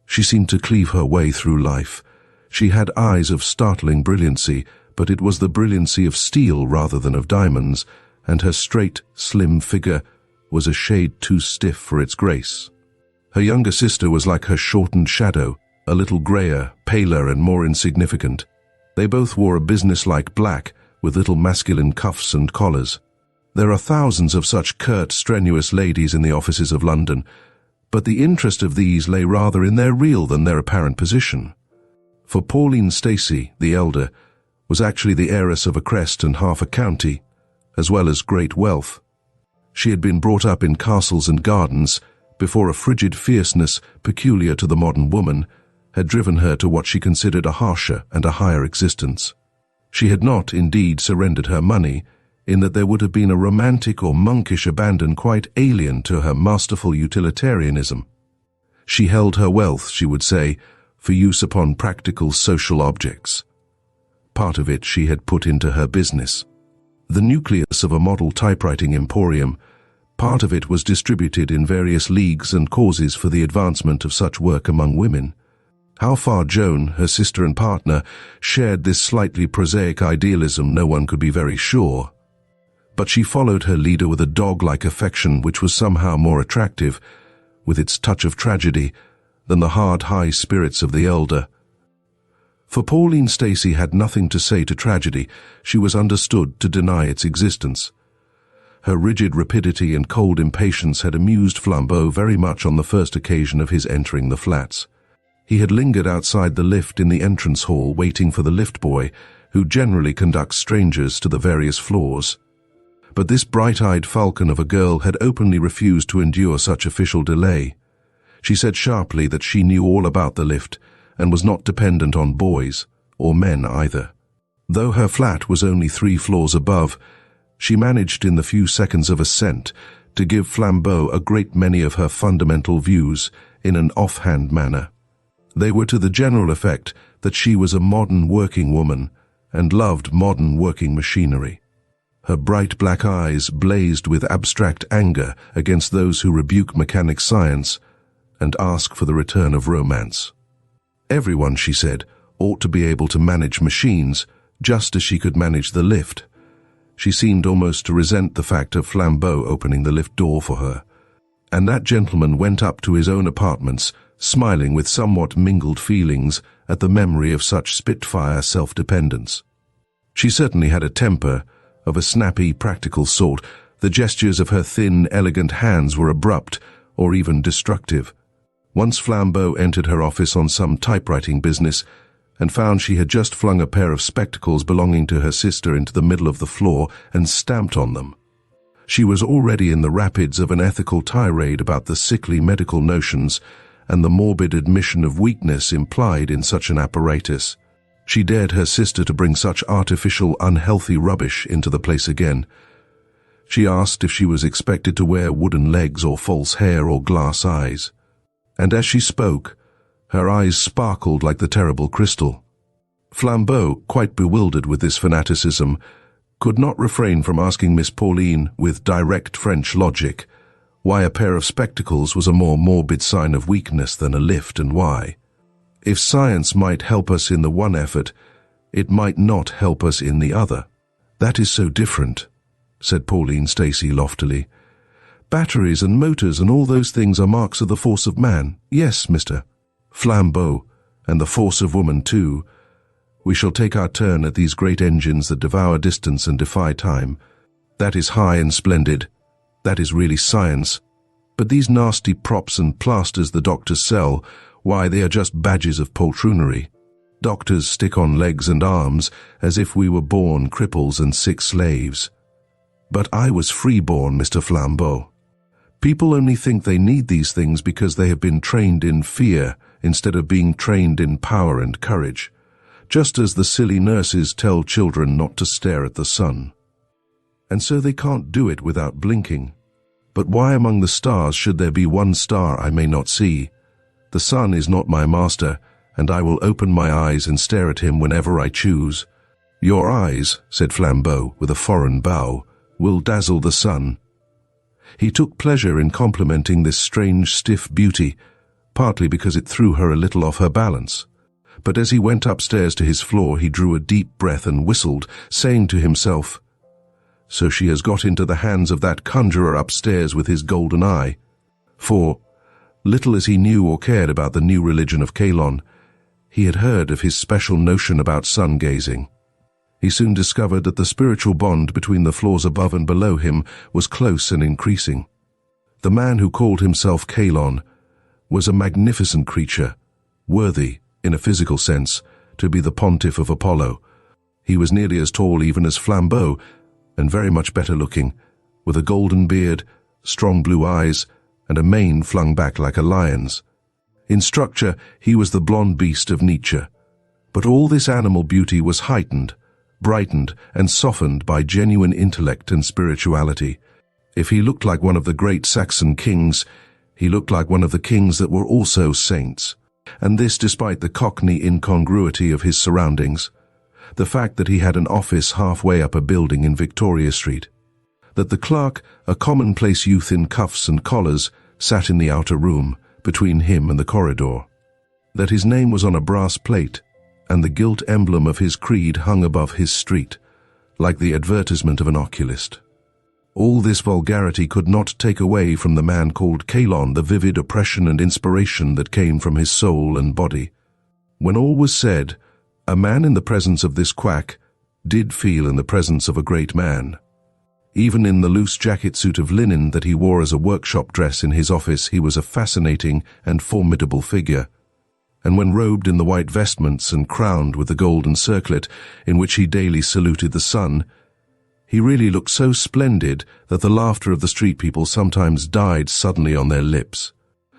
She seemed to cleave her way through life. She had eyes of startling brilliancy, but it was the brilliancy of steel rather than of diamonds, and her straight, slim figure was a shade too stiff for its grace. Her younger sister was like her shortened shadow, a little grayer, paler and more insignificant. They both wore a businesslike black, with little masculine cuffs and collars. There are thousands of such curt, strenuous ladies in the offices of London, but the interest of these lay rather in their real than their apparent position. For Pauline Stacey, the elder, was actually the heiress of a crest and half a county, as well as great wealth. She had been brought up in castles and gardens before a frigid fierceness peculiar to the modern woman had driven her to what she considered a harsher and a higher existence. She had not, indeed, surrendered her money, in that there would have been a romantic or monkish abandon quite alien to her masterful utilitarianism. She held her wealth, she would say, for use upon practical social objects. Part of it she had put into her business. The nucleus of a model typewriting emporium, part of it was distributed in various leagues and causes for the advancement of such work among women. How far Joan, her sister and partner, shared this slightly prosaic idealism no one could be very sure. But she followed her leader with a dog-like affection which was somehow more attractive, with its touch of tragedy, than the hard, high spirits of the elder. For Pauline Stacey had nothing to say to tragedy. She was understood to deny its existence. Her rigid rapidity and cold impatience had amused Flambeau very much on the first occasion of his entering the flats. He had lingered outside the lift in the entrance hall waiting for the lift boy, who generally conducts strangers to the various floors. But this bright-eyed falcon of a girl had openly refused to endure such official delay. She said sharply that she knew all about the lift and was not dependent on boys, or men either. Though her flat was only 3 floors above, she managed in the few seconds of ascent to give Flambeau a great many of her fundamental views in an offhand manner. They were to the general effect that she was a modern working woman and loved modern working machinery. Her bright black eyes blazed with abstract anger against those who rebuke mechanic science and ask for the return of romance. Everyone, she said, ought to be able to manage machines just as she could manage the lift. She seemed almost to resent the fact of Flambeau opening the lift door for her, and that gentleman went up to his own apartments, smiling with somewhat mingled feelings at the memory of such spitfire self-dependence. She certainly had a temper, of a snappy, practical sort. The gestures of her thin, elegant hands were abrupt, or even destructive. Once Flambeau entered her office on some typewriting business, and found she had just flung a pair of spectacles belonging to her sister into the middle of the floor and stamped on them. She was already in the rapids of an ethical tirade about the sickly medical notions and the morbid admission of weakness implied in such an apparatus. She dared her sister to bring such artificial, unhealthy rubbish into the place again. She asked if she was expected to wear wooden legs or false hair or glass eyes. And as she spoke, her eyes sparkled like the terrible crystal. Flambeau, quite bewildered with this fanaticism, could not refrain from asking Miss Pauline, with direct French logic, why a pair of spectacles was a more morbid sign of weakness than a lift, and why. If science might help us in the one effort, it might not help us in the other. That is so different, said Pauline Stacey loftily. Batteries and motors and all those things are marks of the force of man. Yes, Mr. Flambeau, and the force of woman too. We shall take our turn at these great engines that devour distance and defy time. That is high and splendid. That is really science. But these nasty props and plasters the doctors sell, why, they are just badges of poltroonery. Doctors stick on legs and arms as if we were born cripples and sick slaves. But I was free-born, Mr. Flambeau. People only think they need these things because they have been trained in fear instead of being trained in power and courage, just as the silly nurses tell children not to stare at the sun. And so they can't do it without blinking. But why among the stars should there be one star I may not see? The sun is not my master, and I will open my eyes and stare at him whenever I choose. "Your eyes," said Flambeau with a foreign bow, "will dazzle the sun." He took pleasure in complimenting this strange, stiff beauty, partly because it threw her a little off her balance. But as he went upstairs to his floor, he drew a deep breath and whistled, saying to himself, "So she has got into the hands of that conjurer upstairs with his golden eye." For, little as he knew or cared about the new religion of Kalon, he had heard of his special notion about sun-gazing. He soon discovered that the spiritual bond between the floors above and below him was close and increasing. The man who called himself Kalon was a magnificent creature, worthy, in a physical sense, to be the pontiff of Apollo. He was nearly as tall even as Flambeau, and very much better looking, with a golden beard, strong blue eyes, and a mane flung back like a lion's. In structure, he was the blonde beast of Nietzsche. But all this animal beauty was heightened, brightened, and softened by genuine intellect and spirituality. If he looked like one of the great Saxon kings, he looked like one of the kings that were also saints. And this despite the Cockney incongruity of his surroundings. The fact that he had an office halfway up a building in Victoria Street. That the clerk, a commonplace youth in cuffs and collars, sat in the outer room, between him and the corridor. That his name was on a brass plate, and the gilt emblem of his creed hung above his street, like the advertisement of an oculist. All this vulgarity could not take away from the man called Kalon the vivid oppression and inspiration that came from his soul and body. When all was said, a man in the presence of this quack did feel in the presence of a great man. Even in the loose jacket suit of linen that he wore as a workshop dress in his office, he was a fascinating and formidable figure. And when robed in the white vestments and crowned with the golden circlet in which he daily saluted the sun, he really looked so splendid that the laughter of the street people sometimes died suddenly on their lips.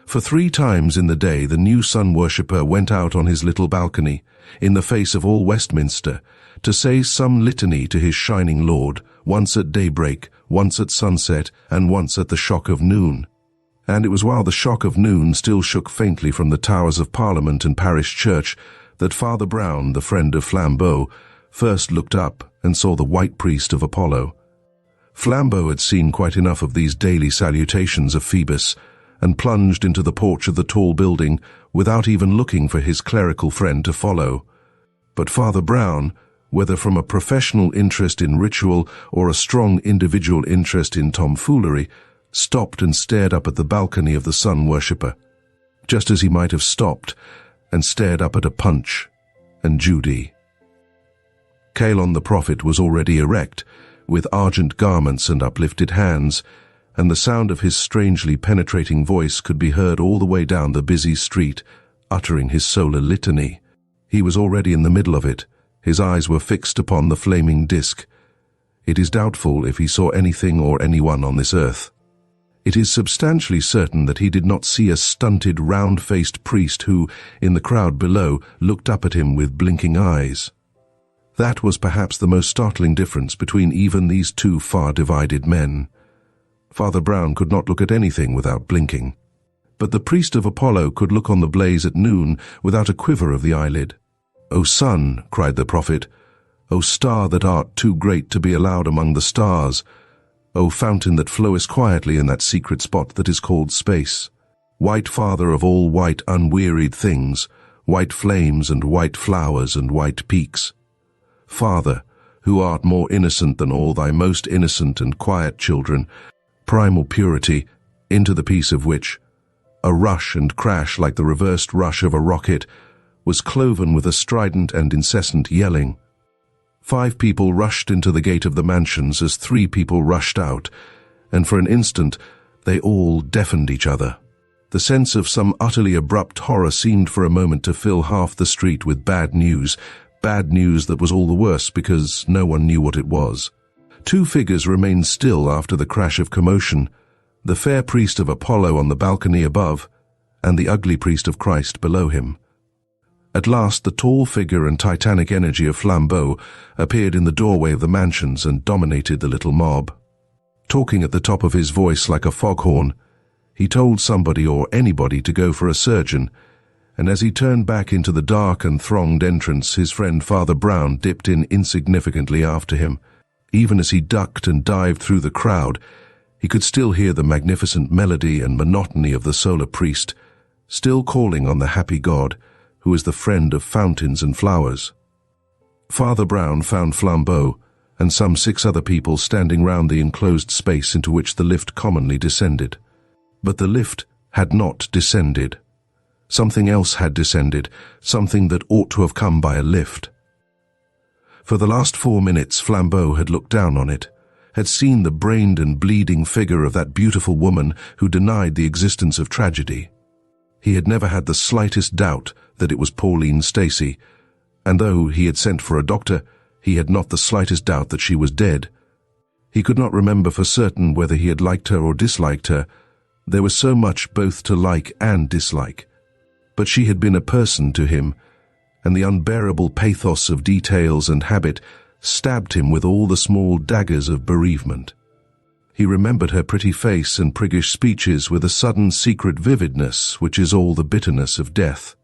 For 3 times in the day the new sun-worshipper went out on his little balcony, in the face of all Westminster, to say some litany to his shining lord, once at daybreak, once at sunset, and once at the shock of noon. And it was while the shock of noon still shook faintly from the towers of Parliament and Parish Church that Father Brown, the friend of Flambeau, first looked up and saw the white priest of Apollo. Flambeau had seen quite enough of these daily salutations of Phoebus, and plunged into the porch of the tall building without even looking for his clerical friend to follow. But Father Brown, whether from a professional interest in ritual or a strong individual interest in tomfoolery, stopped and stared up at the balcony of the sun-worshipper, just as he might have stopped and stared up at a Punch and Judy. Kalon the prophet was already erect, with argent garments and uplifted hands, and the sound of his strangely penetrating voice could be heard all the way down the busy street, uttering his solar litany. He was already in the middle of it. His eyes were fixed upon the flaming disk. It is doubtful if he saw anything or anyone on this earth. It is substantially certain that he did not see a stunted, round-faced priest who, in the crowd below, looked up at him with blinking eyes. That was perhaps the most startling difference between even these 2 far-divided men. Father Brown could not look at anything without blinking. But the priest of Apollo could look on the blaze at noon without a quiver of the eyelid. "O sun," cried the prophet, "O star that art too great to be allowed among the stars, O fountain that flowest quietly in that secret spot that is called space, white father of all white unwearied things, white flames and white flowers and white peaks. Father, who art more innocent than all thy most innocent and quiet children, primal purity, into the peace of which a rush and crash like the reversed rush of a rocket was cloven with a strident and incessant yelling. 5 people rushed into the gate of the mansions as 3 people rushed out, and for an instant they all deafened each other. The sense of some utterly abrupt horror seemed for a moment to fill half the street with bad news that was all the worse because no one knew what it was. 2 figures remained still after the crash of commotion, the fair priest of Apollo on the balcony above, and the ugly priest of Christ below him. At last the tall figure and titanic energy of Flambeau appeared in the doorway of the mansions and dominated the little mob. Talking at the top of his voice like a foghorn, he told somebody or anybody to go for a surgeon, and as he turned back into the dark and thronged entrance, his friend Father Brown dipped in insignificantly after him. Even as he ducked and dived through the crowd, he could still hear the magnificent melody and monotony of the solar priest, still calling on the happy god, who is the friend of fountains and flowers. Father Brown found Flambeau and some 6 other people standing round the enclosed space into which the lift commonly descended. But the lift had not descended. Something else had descended, something that ought to have come by a lift. For the last 4 minutes, Flambeau had looked down on it, had seen the brained and bleeding figure of that beautiful woman who denied the existence of tragedy. He had never had the slightest doubt that it was Pauline Stacey, and though he had sent for a doctor, he had not the slightest doubt that she was dead. He could not remember for certain whether he had liked her or disliked her. There was so much both to like and dislike. But she had been a person to him, and the unbearable pathos of details and habit stabbed him with all the small daggers of bereavement. He remembered her pretty face and priggish speeches with a sudden secret vividness which is all the bitterness of death.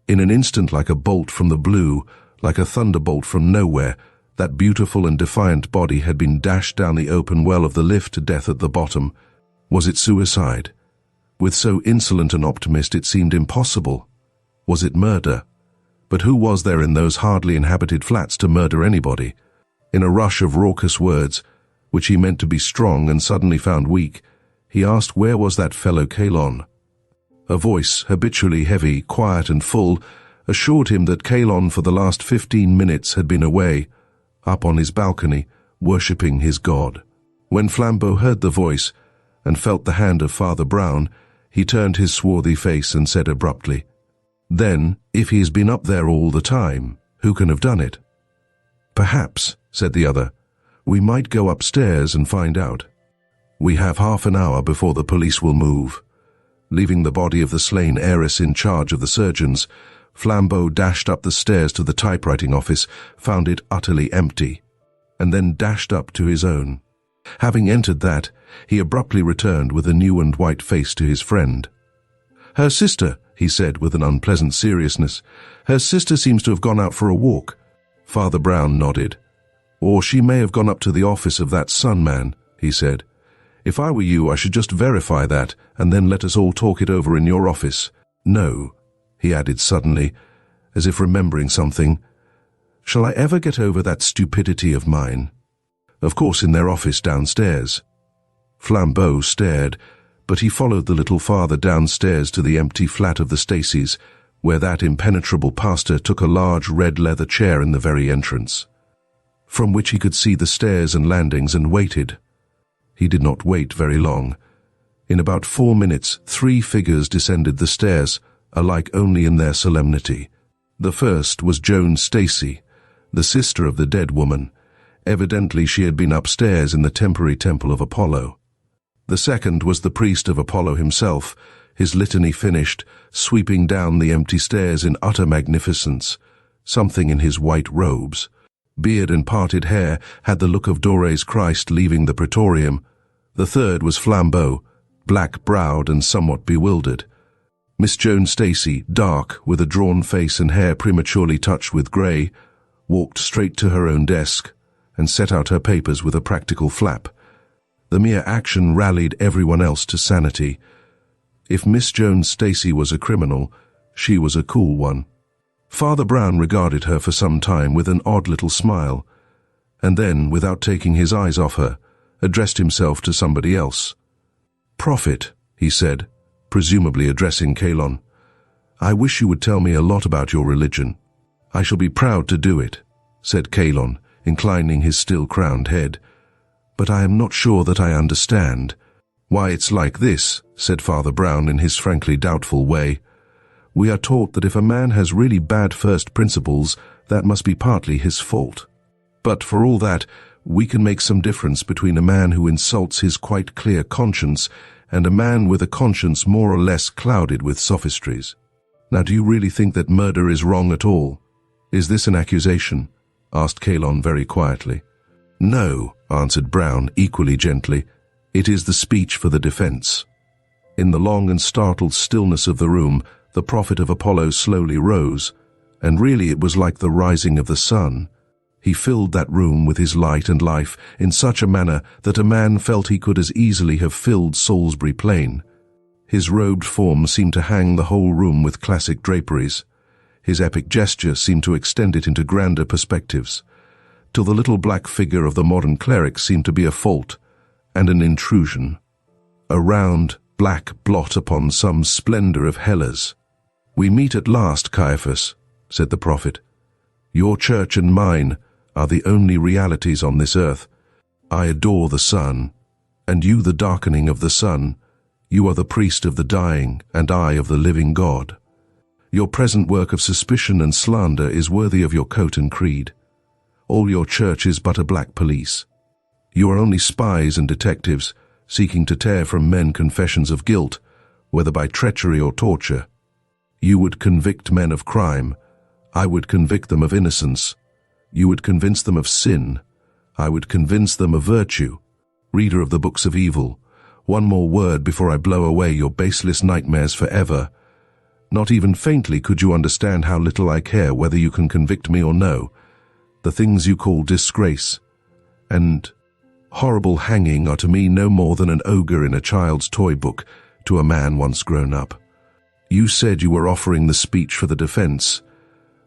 In an instant, like a bolt from the blue, like a thunderbolt from nowhere, that beautiful and defiant body had been dashed down the open well of the lift to death at the bottom. Was it suicide? With so insolent an optimist it seemed impossible. Was it murder? But who was there in those hardly inhabited flats to murder anybody? In a rush of raucous words, which he meant to be strong and suddenly found weak, he asked where was that fellow Kalon. A voice, habitually heavy, quiet and full, assured him that Kalon for the last 15 minutes had been away, up on his balcony, worshipping his god. When Flambeau heard the voice and felt the hand of Father Brown, he turned his swarthy face and said abruptly, "Then, if he has been up there all the time, who can have done it?" "Perhaps," said the other, "we might go upstairs and find out. We have half an hour before the police will move." Leaving the body of the slain heiress in charge of the surgeons, Flambeau dashed up the stairs to the typewriting office, found it utterly empty, and then dashed up to his own. Having entered that, he abruptly returned with a new and white face to his friend. "Her sister," he said with an unpleasant seriousness. "Her sister seems to have gone out for a walk." Father Brown nodded. "Or she may have gone up to the office of that Sun man," he said. "If I were you, I should just verify that, and then let us all talk it over in your office. No," he added suddenly, as if remembering something, "shall I ever get over that stupidity of mine? Of course in their office downstairs." Flambeau stared, but he followed the little father downstairs to the empty flat of the Stacys, where that impenetrable pastor took a large red leather chair in the very entrance, from which he could see the stairs and landings, and waited. He did not wait very long. In about 4 minutes, 3 figures descended the stairs, alike only in their solemnity. The first was Joan Stacey, the sister of the dead woman. Evidently she had been upstairs in the temporary temple of Apollo. The second was the priest of Apollo himself, his litany finished, sweeping down the empty stairs in utter magnificence, something in his white robes. Beard and parted hair had the look of Doré's Christ leaving the praetorium. The third was Flambeau, black-browed and somewhat bewildered. Miss Joan Stacey, dark, with a drawn face and hair prematurely touched with grey, walked straight to her own desk and set out her papers with a practical flap. The mere action rallied everyone else to sanity. If Miss Joan Stacey was a criminal, she was a cool one. Father Brown regarded her for some time with an odd little smile, and then, without taking his eyes off her, addressed himself to somebody else. "Prophet," he said, presumably addressing Kalon, "I wish you would tell me a lot about your religion." "I shall be proud to do it," said Kalon, inclining his still-crowned head. "But I am not sure that I understand." "Why, it's like this," said Father Brown in his frankly doubtful way. "We are taught that if a man has really bad first principles, that must be partly his fault. But for all that, we can make some difference between a man who insults his quite clear conscience and a man with a conscience more or less clouded with sophistries. Now, do you really think that murder is wrong at all? Is this an accusation?" asked Kalon very quietly. "No," answered Brown equally gently. "It is the speech for the defense." In the long and startled stillness of the room, The prophet of Apollo slowly rose, and really it was like the rising of the sun. He filled that room with his light and life in such a manner that a man felt he could as easily have filled Salisbury Plain. His robed form seemed to hang the whole room with classic draperies. His epic gesture seemed to extend it into grander perspectives, till the little black figure of the modern cleric seemed to be a fault and an intrusion, a round, black blot upon some splendor of Hellas. "We meet at last, Caiaphas," said the prophet. "Your church and mine are the only realities on this earth. I adore the sun, and you the darkening of the sun. You are the priest of the dying, and I of the living God. Your present work of suspicion and slander is worthy of your coat and creed. All your church is but a black police. You are only spies and detectives, seeking to tear from men confessions of guilt, whether by treachery or torture. You would convict men of crime. I would convict them of innocence. You would convince them of sin. I would convince them of virtue. Reader of the books of evil, one more word before I blow away your baseless nightmares forever. Not even faintly could you understand how little I care whether you can convict me or no. The things you call disgrace and horrible hanging are to me no more than an ogre in a child's toy book to a man once grown up. You said you were offering the speech for the defense.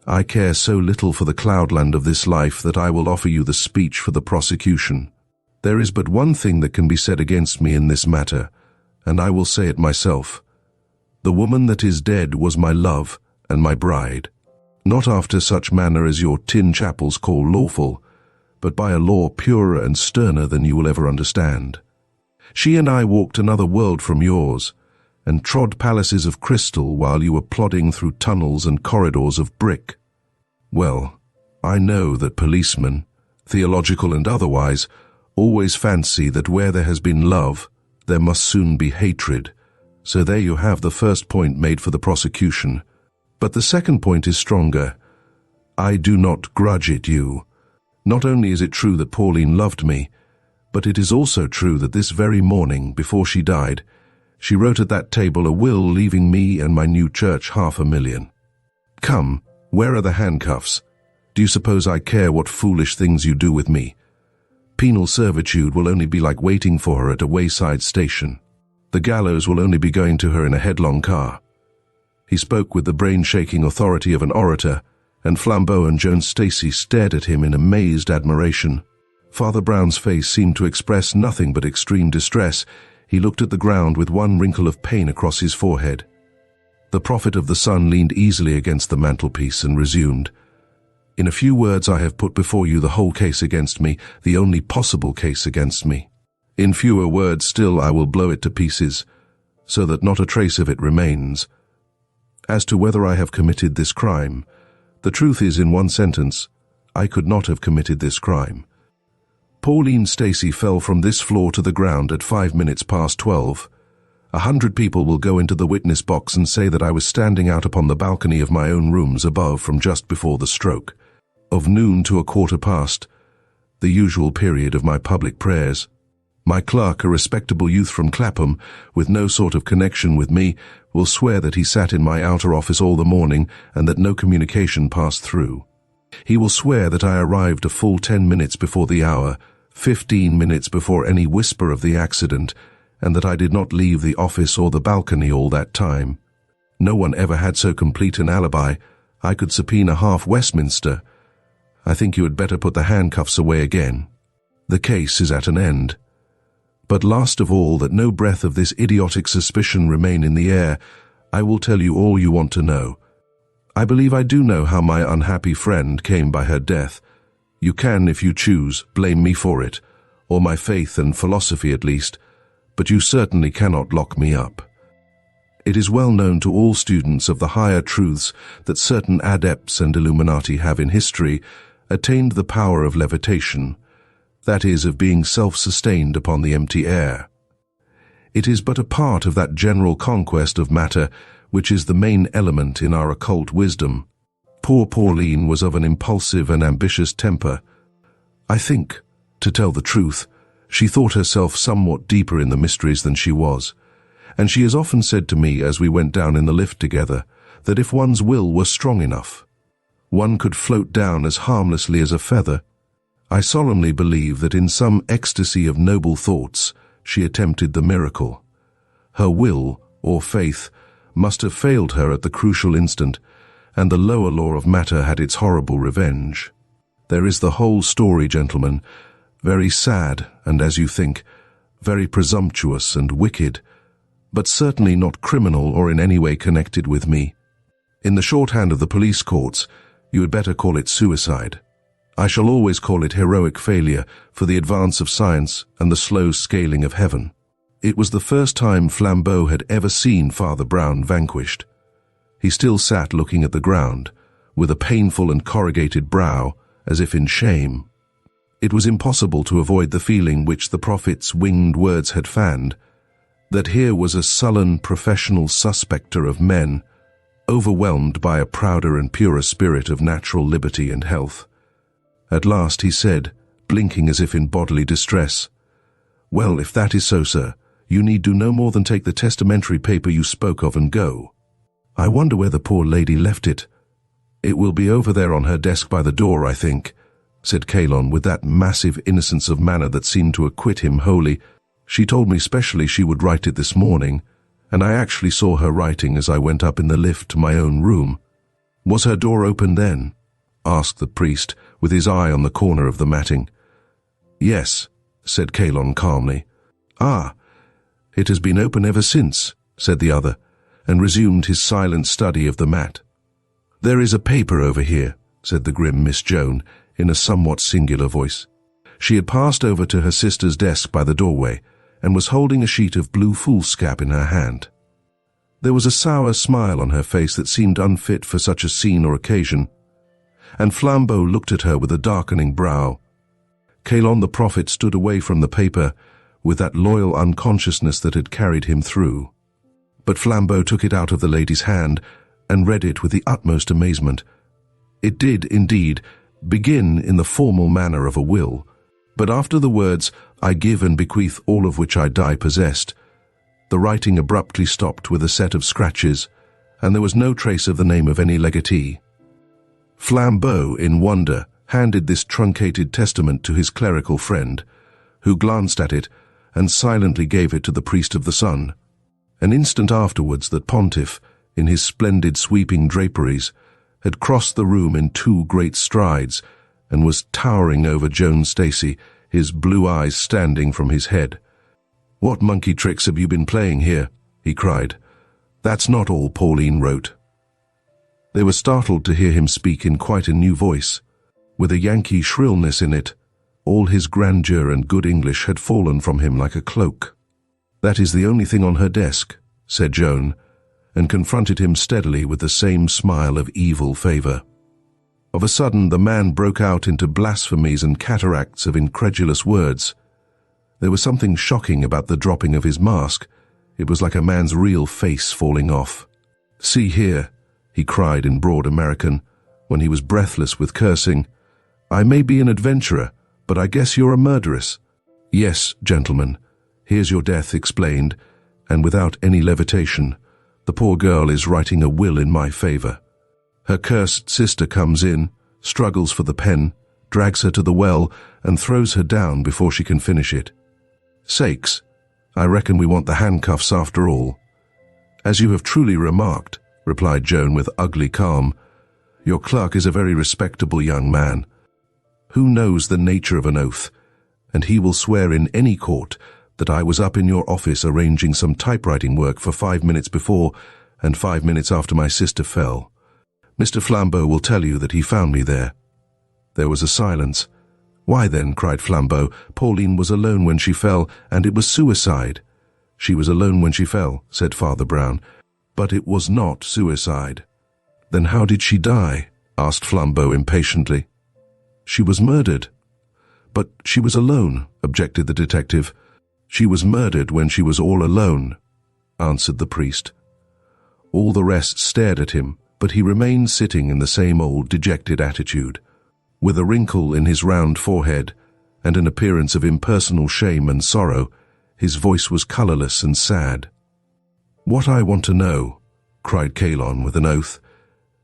I care so little for the cloudland of this life that I will offer you the speech for the prosecution. There is but one thing that can be said against me in this matter, and I will say it myself. The woman that is dead was my love and my bride, not after such manner as your tin chapels call lawful, but by a law purer and sterner than you will ever understand. She and I walked another world from yours, and trod palaces of crystal while you were plodding through tunnels and corridors of brick. Well, I know that policemen, theological and otherwise, always fancy that where there has been love, there must soon be hatred. So there you have the first point made for the prosecution. But the second point is stronger. I do not grudge it you. Not only is it true that Pauline loved me, but it is also true that this very morning, before she died, she wrote at that table a will leaving me and my new church $500,000. Come, where are the handcuffs? Do you suppose I care what foolish things you do with me? Penal servitude will only be like waiting for her at a wayside station. The gallows will only be going to her in a headlong car. He spoke with the brain-shaking authority of an orator, and Flambeau and Joan Stacey stared at him in amazed admiration. Father Brown's face seemed to express nothing but extreme distress. He looked at the ground with one wrinkle of pain across his forehead. The prophet of the sun leaned easily against the mantelpiece and resumed, "In a few words I have put before you the whole case against me, the only possible case against me. In fewer words still I will blow it to pieces, so that not a trace of it remains. As to whether I have committed this crime, the truth is, in one sentence, I could not have committed this crime. Pauline Stacey fell from this floor to the ground at 12:05. 100 people will go into the witness box and say that I was standing out upon the balcony of my own rooms above from just before the stroke of noon to 1:15, the usual period of my public prayers. My clerk, a respectable youth from Clapham, with no sort of connection with me, will swear that he sat in my outer office all the morning and that no communication passed through. He will swear that I arrived a full 10 minutes before the hour, 15 minutes before any whisper of the accident, and that I did not leave the office or the balcony all that time. No one ever had so complete an alibi. I could subpoena half Westminster. I think you had better put the handcuffs away again. The case is at an end. But last of all, that no breath of this idiotic suspicion remain in the air, I will tell you all you want to know. I believe I do know how my unhappy friend came by her death. You can, if you choose, blame me for it, or my faith and philosophy at least, but you certainly cannot lock me up. It is well known to all students of the higher truths that certain adepts and Illuminati have in history attained the power of levitation, that is, of being self-sustained upon the empty air. It is but a part of that general conquest of matter which is the main element in our occult wisdom. Poor Pauline was of an impulsive and ambitious temper. I think, to tell the truth, she thought herself somewhat deeper in the mysteries than she was, and she has often said to me as we went down in the lift together, that if one's will were strong enough, one could float down as harmlessly as a feather. I solemnly believe that in some ecstasy of noble thoughts, she attempted the miracle. Her will, or faith, must have failed her at the crucial instant, and the lower law of matter had its horrible revenge. There is the whole story, gentlemen, very sad, and as you think, very presumptuous and wicked, but certainly not criminal or in any way connected with me. In the shorthand of the police courts, you had better call it suicide. I shall always call it heroic failure for the advance of science and the slow scaling of heaven. It was the first time Flambeau had ever seen Father Brown vanquished. He still sat looking at the ground, with a painful and corrugated brow, as if in shame. It was impossible to avoid the feeling which the prophet's winged words had fanned, that here was a sullen professional suspector of men, overwhelmed by a prouder and purer spirit of natural liberty and health. At last he said, blinking as if in bodily distress, "Well, if that is so, sir, you need do no more than take the testamentary paper you spoke of and go. I wonder where the poor lady left it. It will be over there on her desk by the door, I think," said Kalon with that massive innocence of manner that seemed to acquit him wholly. "She told me specially she would write it this morning, and I actually saw her writing as I went up in the lift to my own room." "Was her door open then?" asked the priest, with his eye on the corner of the matting. "Yes," said Kalon calmly. "Ah, it has been open ever since," said the other, and resumed his silent study of the mat. "There is a paper over here," said the grim Miss Joan, in a somewhat singular voice. She had passed over to her sister's desk by the doorway, and was holding a sheet of blue foolscap in her hand. There was a sour smile on her face that seemed unfit for such a scene or occasion, and Flambeau looked at her with a darkening brow. Kalon the prophet stood away from the paper with that loyal unconsciousness that had carried him through. But Flambeau took it out of the lady's hand and read it with the utmost amazement. It did, indeed, begin in the formal manner of a will, but after the words, "I give and bequeath all of which I die possessed," the writing abruptly stopped with a set of scratches, and there was no trace of the name of any legatee. Flambeau, in wonder, handed this truncated testament to his clerical friend, who glanced at it and silently gave it to the priest of the sun. An instant afterwards that pontiff, in his splendid sweeping draperies, had crossed the room in 2 great strides and was towering over Joan Stacy, his blue eyes standing from his head. "What monkey tricks have you been playing here?" he cried. "That's not all Pauline wrote." They were startled to hear him speak in quite a new voice, with a Yankee shrillness in it. All his grandeur and good English had fallen from him like a cloak. "That is the only thing on her desk," said Joan, and confronted him steadily with the same smile of evil favor. Of a sudden, the man broke out into blasphemies and cataracts of incredulous words. There was something shocking about the dropping of his mask. It was like a man's real face falling off. "See here," he cried in broad American, when he was breathless with cursing. "I may be an adventurer, but I guess you're a murderess. Yes, gentlemen, here's your death explained, and without any levitation. The poor girl is writing a will in my favor. Her cursed sister comes in, struggles for the pen, drags her to the well, and throws her down before she can finish it. Sakes, I reckon we want the handcuffs after all." "As you have truly remarked," replied Joan with ugly calm, "your clerk is a very respectable young man. Who knows the nature of an oath, and he will swear in any court that I was up in your office arranging some typewriting work for 5 minutes before and 5 minutes after my sister fell. Mr. Flambeau will tell you that he found me there." There was a silence. "Why then," cried Flambeau, "Pauline was alone when she fell, and it was suicide." "She was alone when she fell," said Father Brown, "but it was not suicide." "Then how did she die?" asked Flambeau impatiently. "She was murdered." "But she was alone," objected the detective. "She was murdered when she was all alone," answered the priest. All the rest stared at him, but he remained sitting in the same old dejected attitude, with a wrinkle in his round forehead and an appearance of impersonal shame and sorrow. His voice was colorless and sad. "What I want to know," cried Kalon with an oath,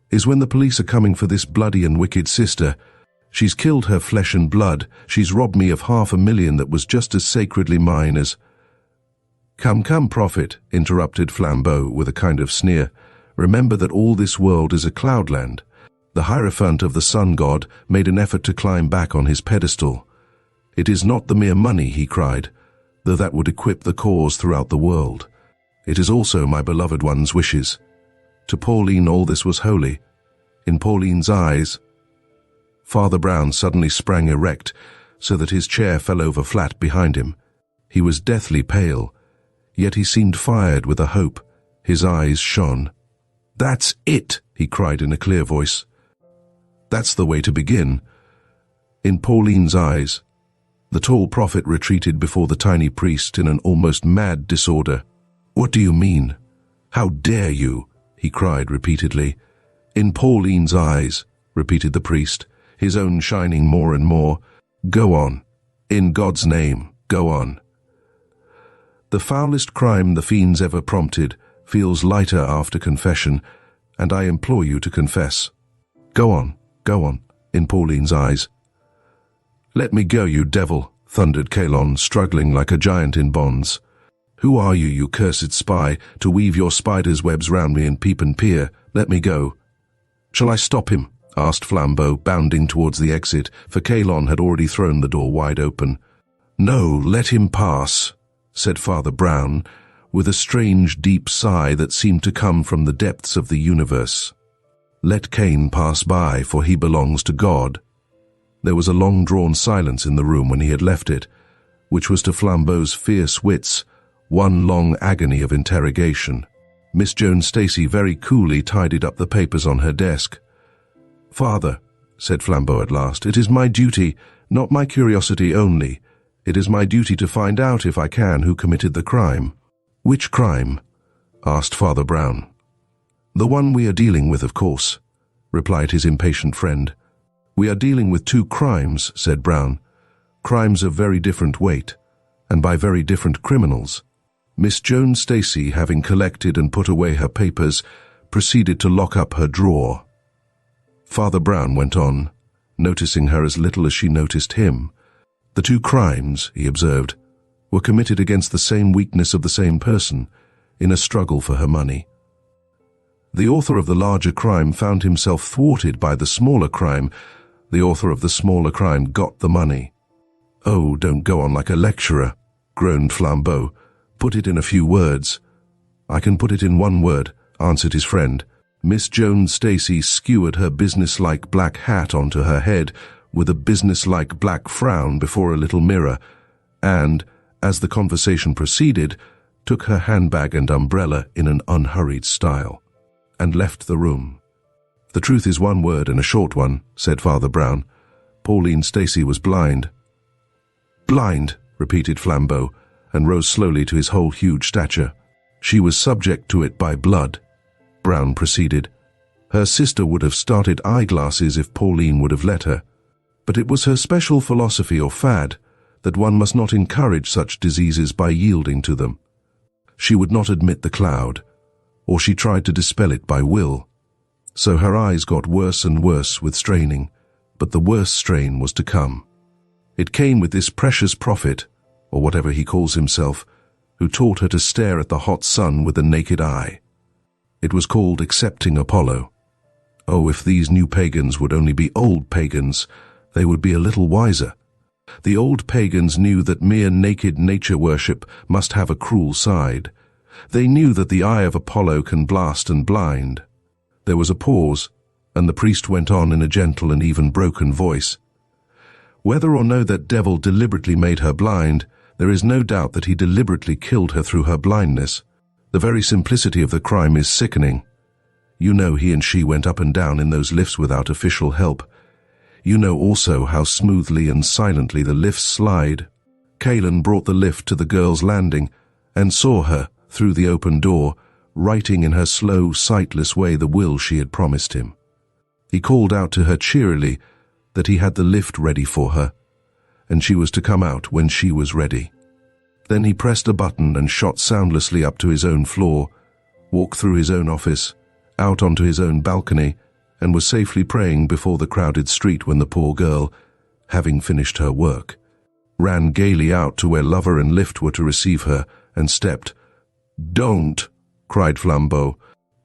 "is when the police are coming for this bloody and wicked sister. She's killed her flesh and blood. She's robbed me of $500,000 that was just as sacredly mine as—" "Come, come, prophet," interrupted Flambeau with a kind of sneer. "Remember that all this world is a cloudland. The Hierophant of the sun god made an effort to climb back on his pedestal. It is not the mere money," he cried, "though that would equip the cause throughout the world. It is also my beloved one's wishes. To Pauline all this was holy. In Pauline's eyes—" Father Brown suddenly sprang erect so that his chair fell over flat behind him. He was deathly pale, yet he seemed fired with a hope. His eyes shone. "That's it," he cried in a clear voice. "That's the way to begin." In Pauline's eyes, the tall prophet retreated before the tiny priest in an almost mad disorder. "What do you mean? How dare you?" he cried repeatedly. "In Pauline's eyes," repeated the priest, his own shining more and more. "Go on. In God's name, go on." "The foulest crime the fiends ever prompted feels lighter after confession, and I implore you to confess. Go on, in Pauline's eyes." "Let me go, you devil," thundered Kalon, struggling like a giant in bonds. "Who are you, you cursed spy, to weave your spider's webs round me and peep and peer? Let me go." "Shall I stop him?" asked Flambeau, bounding towards the exit, for Kalon had already thrown the door wide open. "No, let him pass," said Father Brown, with a strange deep sigh that seemed to come from the depths of the universe. "Let Cain pass by, for he belongs to God." There was a long-drawn silence in the room when he had left it, which was to Flambeau's fierce wits one long agony of interrogation. Miss Joan Stacey very coolly tidied up the papers on her desk. "Father," said Flambeau at last, "it is my duty, not my curiosity only. It is my duty to find out, if I can, who committed the crime." "Which crime?" asked Father Brown. "The one we are dealing with, of course," replied his impatient friend. "We are dealing with two crimes," said Brown. "Crimes of very different weight, and by very different criminals." Miss Joan Stacey, having collected and put away her papers, proceeded to lock up her drawer. Father Brown went on, noticing her as little as she noticed him. "The two crimes," he observed, "were committed against the same weakness of the same person, in a struggle for her money. The author of the larger crime found himself thwarted by the smaller crime. The author of the smaller crime got the money." "Oh, don't go on like a lecturer," groaned Flambeau. "Put it in a few words." "I can put it in one word," answered his friend. Miss Joan Stacey skewered her business-like black hat onto her head with a business-like black frown before a little mirror, and, as the conversation proceeded, took her handbag and umbrella in an unhurried style, and left the room. "The truth is one word and a short one," said Father Brown. "Pauline Stacey was blind." "Blind," repeated Flambeau, and rose slowly to his whole huge stature. "She was subject to it by blood," Brown proceeded. "Her sister would have started eyeglasses if Pauline would have let her. But it was her special philosophy or fad that one must not encourage such diseases by yielding to them. She would not admit the cloud, or she tried to dispel it by will. So her eyes got worse and worse with straining, but the worst strain was to come. It came with this precious prophet, or whatever he calls himself, who taught her to stare at the hot sun with the naked eye. It was called accepting Apollo. Oh, if these new pagans would only be old pagans, they would be a little wiser. The old pagans knew that mere naked nature worship must have a cruel side. They knew that the eye of Apollo can blast and blind. There was a pause, and the priest went on in a gentle and even broken voice. "Whether or no that devil deliberately made her blind, there is no doubt that he deliberately killed her through her blindness. The very simplicity of the crime is sickening. You know he and she went up and down in those lifts without official help. You know also how smoothly and silently the lifts slide. Kalon brought the lift to the girl's landing and saw her, through the open door, writing in her slow, sightless way the will she had promised him. He called out to her cheerily that he had the lift ready for her, and she was to come out when she was ready. Then he pressed a button and shot soundlessly up to his own floor, walked through his own office, out onto his own balcony, and was safely praying before the crowded street when the poor girl, having finished her work, ran gaily out to where lover and lift were to receive her, and stepped. "Don't!" cried Flambeau.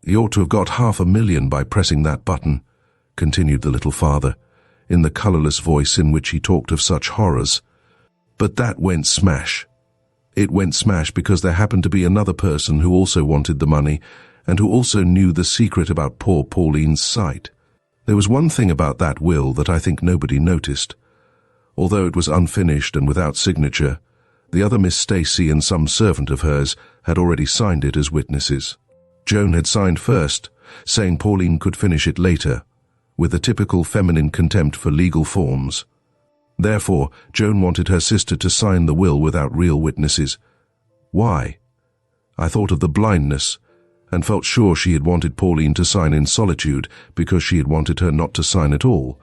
"He ought to have got 500,000 by pressing that button," continued the little father, in the colourless voice in which he talked of such horrors. "But that went smash. It went smash because there happened to be another person who also wanted the money, and who also knew the secret about poor Pauline's sight. There was one thing about that will that I think nobody noticed. Although it was unfinished and without signature, the other Miss Stacy and some servant of hers had already signed it as witnesses. Joan had signed first, saying Pauline could finish it later, with a typical feminine contempt for legal forms. Therefore, Joan wanted her sister to sign the will without real witnesses. Why? I thought of the blindness, and felt sure she had wanted Pauline to sign in solitude because she had wanted her not to sign at all.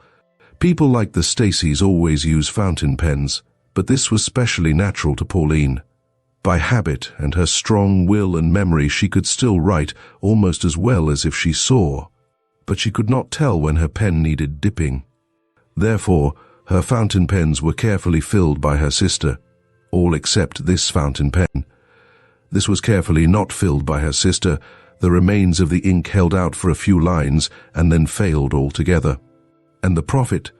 People like the Stacys always use fountain pens, but this was specially natural to Pauline. By habit and her strong will and memory, she could still write almost as well as if she saw, but she could not tell when her pen needed dipping. Therefore, her fountain pens were carefully filled by her sister, all except this fountain pen. This was carefully not filled by her sister, the remains of the ink held out for a few lines and then failed altogether. And the prophet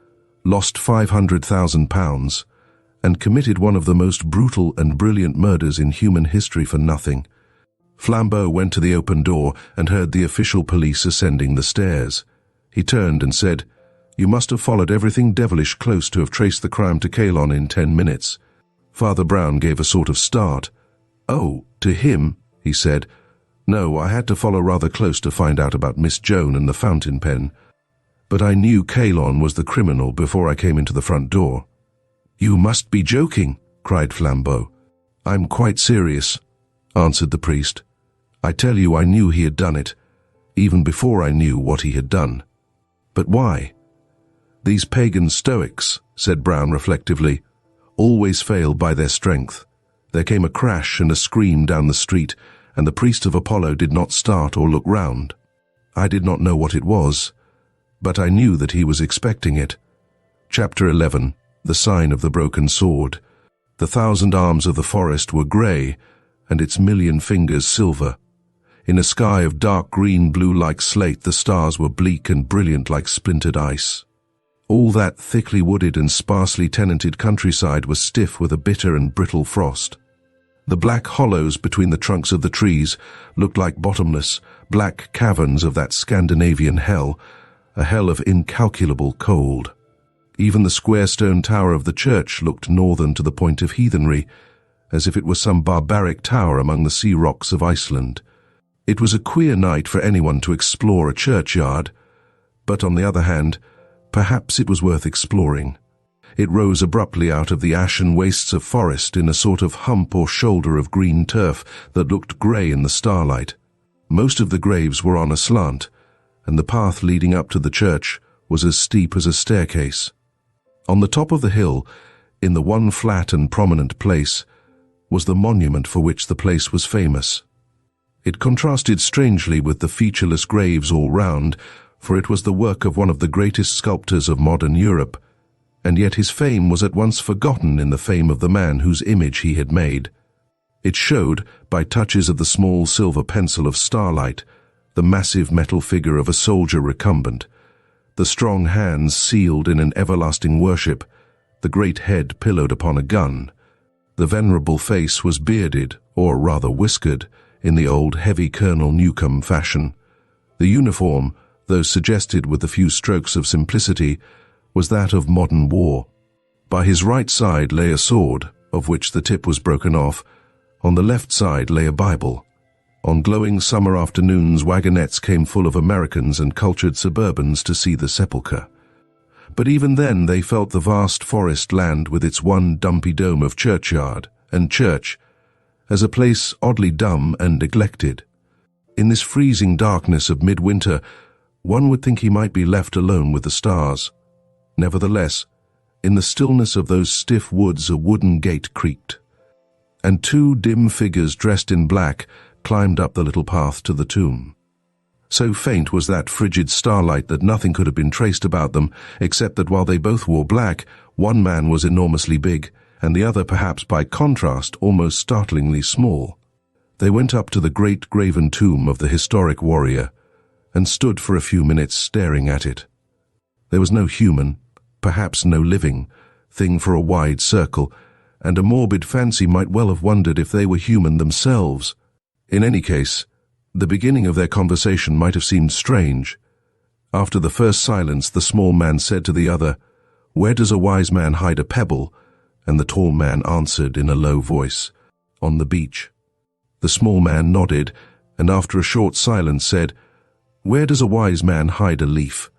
lost £500,000 and committed one of the most brutal and brilliant murders in human history for nothing. Flambeau went to the open door and heard the official police ascending the stairs. He turned and said, "You must have followed everything devilish close to have traced the crime to Calon in 10 minutes. Father Brown gave a sort of start. "Oh, to him," he said. "No, I had to follow rather close to find out about Miss Joan and the fountain pen. But I knew Calon was the criminal before I came into the front door." "You must be joking," cried Flambeau. "I'm quite serious," answered the priest. "I tell you, I knew he had done it, even before I knew what he had done." "But why?" "These pagan Stoics," said Brown reflectively, "always fail by their strength. There came a crash and a scream down the street, and the priest of Apollo did not start or look round. I did not know what it was, but I knew that he was expecting it." Chapter 11, The Sign of the Broken Sword. The 1,000 arms of the forest were grey, and its million fingers silver. In a sky of dark green blue like slate, the stars were bleak and brilliant like splintered ice. All that thickly wooded and sparsely tenanted countryside was stiff with a bitter and brittle frost. The black hollows between the trunks of the trees looked like bottomless, black caverns of that Scandinavian hell, a hell of incalculable cold. Even the square stone tower of the church looked northern to the point of heathenry, as if it was some barbaric tower among the sea rocks of Iceland. It was a queer night for anyone to explore a churchyard, but on the other hand, perhaps it was worth exploring. It rose abruptly out of the ashen wastes of forest in a sort of hump or shoulder of green turf that looked grey in the starlight. Most of the graves were on a slant, and the path leading up to the church was as steep as a staircase. On the top of the hill, in the one flat and prominent place, was the monument for which the place was famous. It contrasted strangely with the featureless graves all round, for it was the work of one of the greatest sculptors of modern Europe, and yet his fame was at once forgotten in the fame of the man whose image he had made. It showed, by touches of the small silver pencil of starlight, the massive metal figure of a soldier recumbent, the strong hands sealed in an everlasting worship, the great head pillowed upon a gun. The venerable face was bearded, or rather whiskered, in the old heavy Colonel Newcome fashion. The uniform, though suggested with a few strokes of simplicity, was that of modern war. By his right side lay a sword, of which the tip was broken off. On the left side lay a Bible. On glowing summer afternoons, wagonettes came full of Americans and cultured suburbans to see the sepulchre. But even then they felt the vast forest land with its one dumpy dome of churchyard and church as a place oddly dumb and neglected. In this freezing darkness of midwinter, one would think he might be left alone with the stars. Nevertheless, in the stillness of those stiff woods a wooden gate creaked, and 2 dim figures dressed in black climbed up the little path to the tomb. So faint was that frigid starlight that nothing could have been traced about them, except that while they both wore black, one man was enormously big, and the other, perhaps by contrast, almost startlingly small. They went up to the great graven tomb of the historic warrior, and stood for a few minutes staring at it. There was no human, perhaps no living, thing for a wide circle, and a morbid fancy might well have wondered if they were human themselves. In any case, the beginning of their conversation might have seemed strange. After the first silence, the small man said to the other, "Where does a wise man hide a pebble?" And the tall man answered in a low voice, "On the beach." The small man nodded, and after a short silence said, "Where does a wise man hide a leaf?"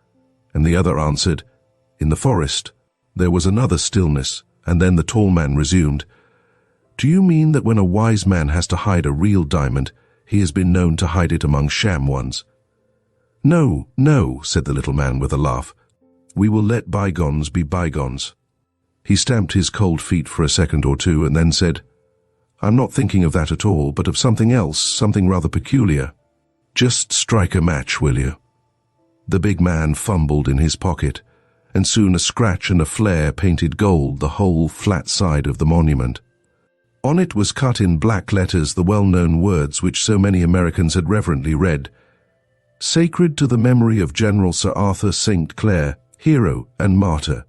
And the other answered, "In the forest." There was another stillness, and then the tall man resumed, "Do you mean that when a wise man has to hide a real diamond, he has been known to hide it among sham ones?" "No, no," said the little man with a laugh. "We will let bygones be bygones." He stamped his cold feet for a second or two and then said, "I'm not thinking of that at all, but of something else, something rather peculiar. Just strike a match, will you?" The big man fumbled in his pocket, and soon a scratch and a flare painted gold the whole flat side of the monument. On it was cut in black letters the well-known words which so many Americans had reverently read: "Sacred to the memory of General Sir Arthur St. Clair, hero and martyr,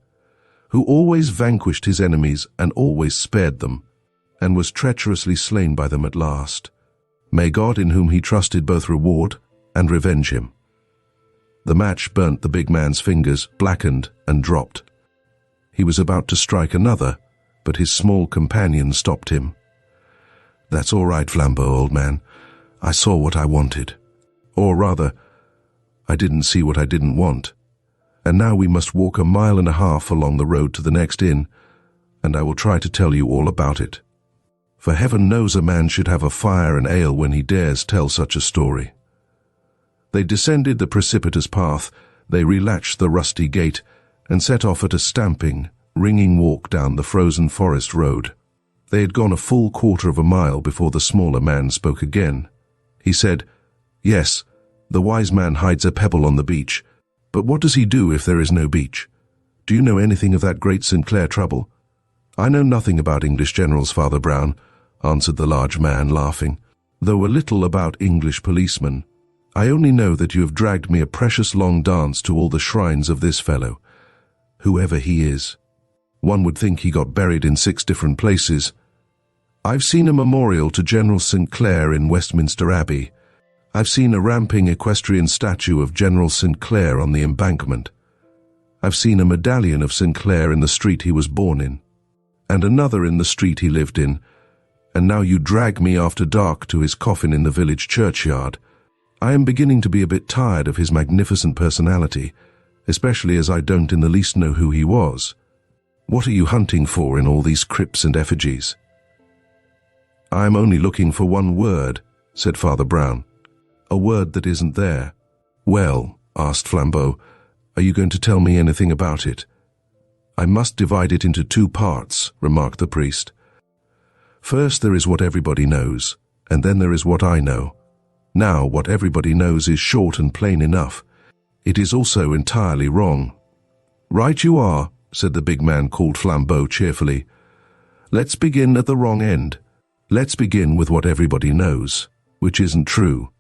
who always vanquished his enemies and always spared them, and was treacherously slain by them at last. May God, in whom he trusted, both reward and revenge him." The match burnt the big man's fingers, blackened, and dropped. He was about to strike another, but his small companion stopped him. "That's all right, Flambeau, old man. I saw what I wanted. Or rather, I didn't see what I didn't want. And now we must walk 1.5 miles along the road to the next inn, and I will try to tell you all about it. For heaven knows a man should have a fire and ale when he dares tell such a story." They descended the precipitous path, they relatched the rusty gate, and set off at a stamping, ringing walk down the frozen forest road. They had gone a full 1/4 mile before the smaller man spoke again. He said, "Yes, the wise man hides a pebble on the beach, but what does he do if there is no beach? Do you know anything of that great Sinclair trouble?" "I know nothing about English generals, Father Brown," answered the large man, laughing, "though a little about English policemen. I only know that you have dragged me a precious long dance to all the shrines of this fellow, whoever he is. One would think he got buried in 6 different places. I've seen a memorial to General St. Clair in Westminster Abbey. I've seen a ramping equestrian statue of General St. Clair on the embankment. I've seen a medallion of St. Clair in the street he was born in, and another in the street he lived in, and now you drag me after dark to his coffin in the village churchyard. I am beginning to be a bit tired of his magnificent personality, especially as I don't in the least know who he was. What are you hunting for in all these crypts and effigies?" "I am only looking for one word," said Father Brown. "A word that isn't there." "Well," asked Flambeau, "are you going to tell me anything about it?" "I must divide it into 2 parts," remarked the priest. "First there is what everybody knows, and then there is what I know. Now, what everybody knows is short and plain enough. It is also entirely wrong." "Right you are," said the big man called Flambeau cheerfully. "Let's begin at the wrong end. Let's begin with what everybody knows, which isn't true.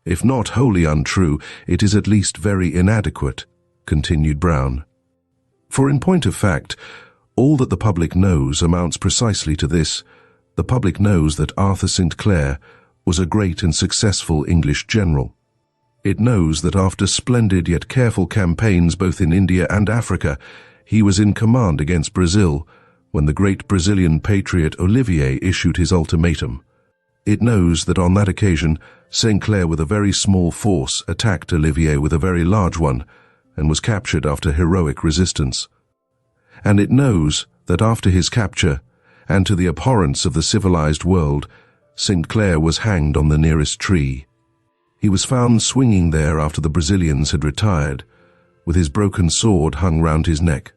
If not wholly untrue, it is at least very inadequate," continued Brown. "For in point of fact, all that the public knows amounts precisely to this. The public knows that Arthur St. Clair was a great and successful English general. It knows that after splendid yet careful campaigns both in India and Africa, he was in command against Brazil when the great Brazilian patriot Olivier issued his ultimatum. It knows that on that occasion, St. Clair with a very small force attacked Olivier with a very large one and was captured after heroic resistance. And it knows that after his capture, and to the abhorrence of the civilized world, St. Clair was hanged on the nearest tree. He was found swinging there after the Brazilians had retired, with his broken sword hung round his neck.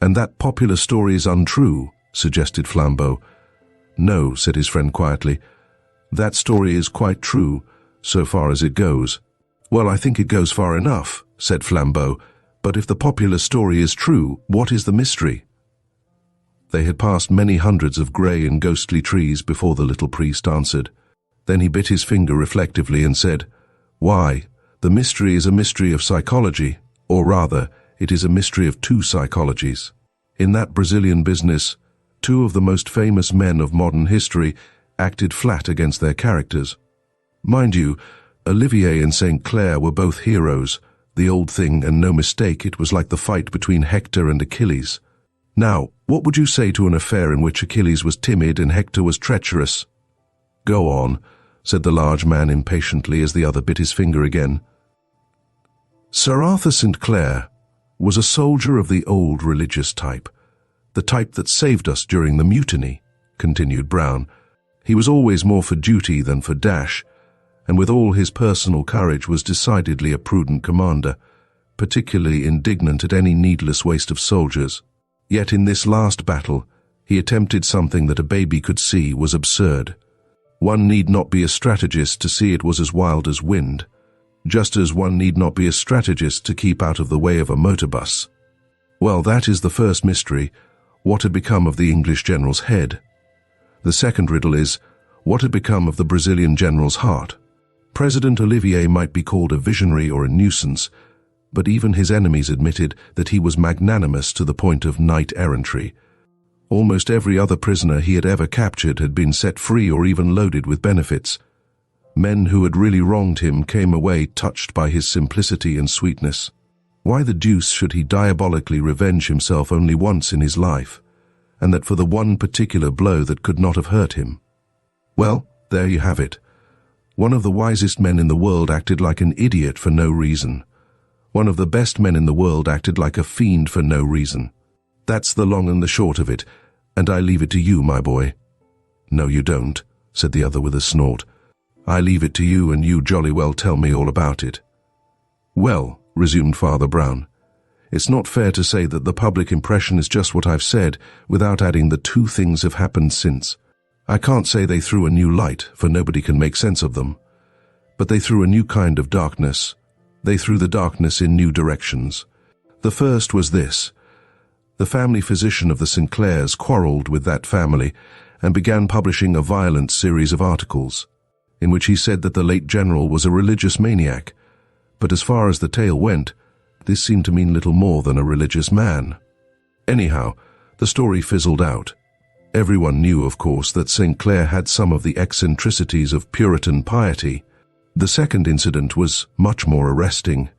"And that popular story is untrue," suggested Flambeau. "No," said his friend quietly. That story is quite true, so far as it goes. Well, I think it goes far enough, said Flambeau, but if the popular story is true, what is the mystery? They had passed many hundreds of grey and ghostly trees before the little priest answered. Then he bit his finger reflectively and said, "Why, the mystery is a mystery of psychology, or rather, it is a mystery of two psychologies. In that Brazilian business, two of the most famous men of modern history acted flat against their characters. Mind you, Olivier and St. Clair were both heroes, the old thing, and no mistake, it was like the fight between Hector and Achilles. Now, what would you say to an affair in which Achilles was timid and Hector was treacherous?" "Go on," said the large man impatiently as the other bit his finger again. "Sir Arthur St. Clair was a soldier of the old religious type, the type that saved us during the mutiny," continued Brown. "He was always more for duty than for dash, and with all his personal courage was decidedly a prudent commander, particularly indignant at any needless waste of soldiers. Yet in this last battle, he attempted something that a baby could see was absurd. One need not be a strategist to see it was as wild as wind, just as one need not be a strategist to keep out of the way of a motor bus. Well, that is the first mystery, what had become of the English general's head. The second riddle is, what had become of the Brazilian general's heart? President Olivier might be called a visionary or a nuisance, but even his enemies admitted that he was magnanimous to the point of knight-errantry. Almost every other prisoner he had ever captured had been set free or even loaded with benefits. Men who had really wronged him came away touched by his simplicity and sweetness. Why the deuce should he diabolically revenge himself only once in his life, and that for the one particular blow that could not have hurt him? Well, there you have it. One of the wisest men in the world acted like an idiot for no reason. One of the best men in the world acted like a fiend for no reason. That's the long and the short of it, and I leave it to you, my boy." "No, you don't," said the other with a snort. "I leave it to you, and you jolly well tell me all about it." "Well," resumed Father Brown, "it's not fair to say that the public impression is just what I've said, without adding the two things have happened since. I can't say they threw a new light, for nobody can make sense of them. But they threw a new kind of darkness. They threw the darkness in new directions. The first was this. The family physician of the St. Clairs quarrelled with that family and began publishing a violent series of articles, in which he said that the late general was a religious maniac. But as far as the tale went, this seemed to mean little more than a religious man. Anyhow, the story fizzled out. Everyone knew, of course, that St. Clair had some of the eccentricities of Puritan piety. The second incident was much more arresting.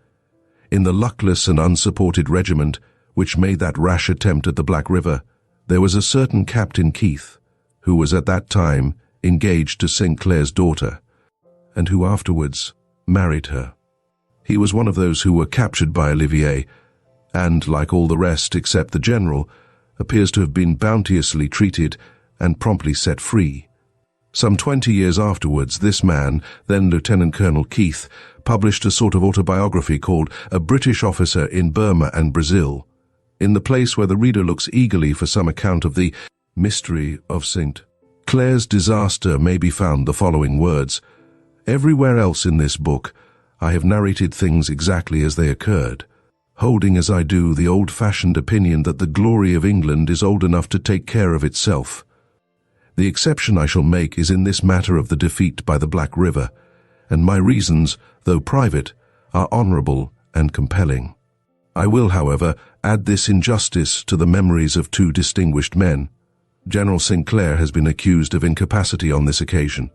In the luckless and unsupported regiment which made that rash attempt at the Black River, there was a certain Captain Keith, who was at that time engaged to St. Clair's daughter, and who afterwards married her. He was one of those who were captured by Olivier, and, like all the rest except the general, appears to have been bounteously treated and promptly set free. Some 20 years afterwards, this man, then Lieutenant Colonel Keith, published a sort of autobiography called A British Officer in Burma and Brazil. In the place where the reader looks eagerly for some account of the mystery of St. Clair's disaster may be found the following words: "Everywhere else in this book, I have narrated things exactly as they occurred, holding as I do the old-fashioned opinion that the glory of England is old enough to take care of itself. The exception I shall make is in this matter of the defeat by the Black River, and my reasons, though private, are honourable and compelling. I will, however, add this injustice to the memories of two distinguished men. General St. Clair has been accused of incapacity on this occasion.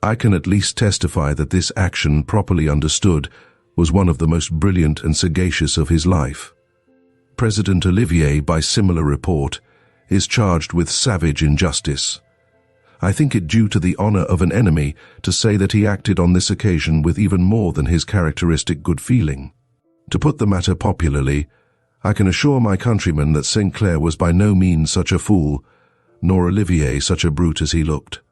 I can at least testify that this action, properly understood, was one of the most brilliant and sagacious of his life. President Olivier, by similar report, is charged with savage injustice. I think it due to the honour of an enemy to say that he acted on this occasion with even more than his characteristic good feeling. To put the matter popularly, I can assure my countrymen that St. Clair was by no means such a fool, nor Olivier such a brute as he looked.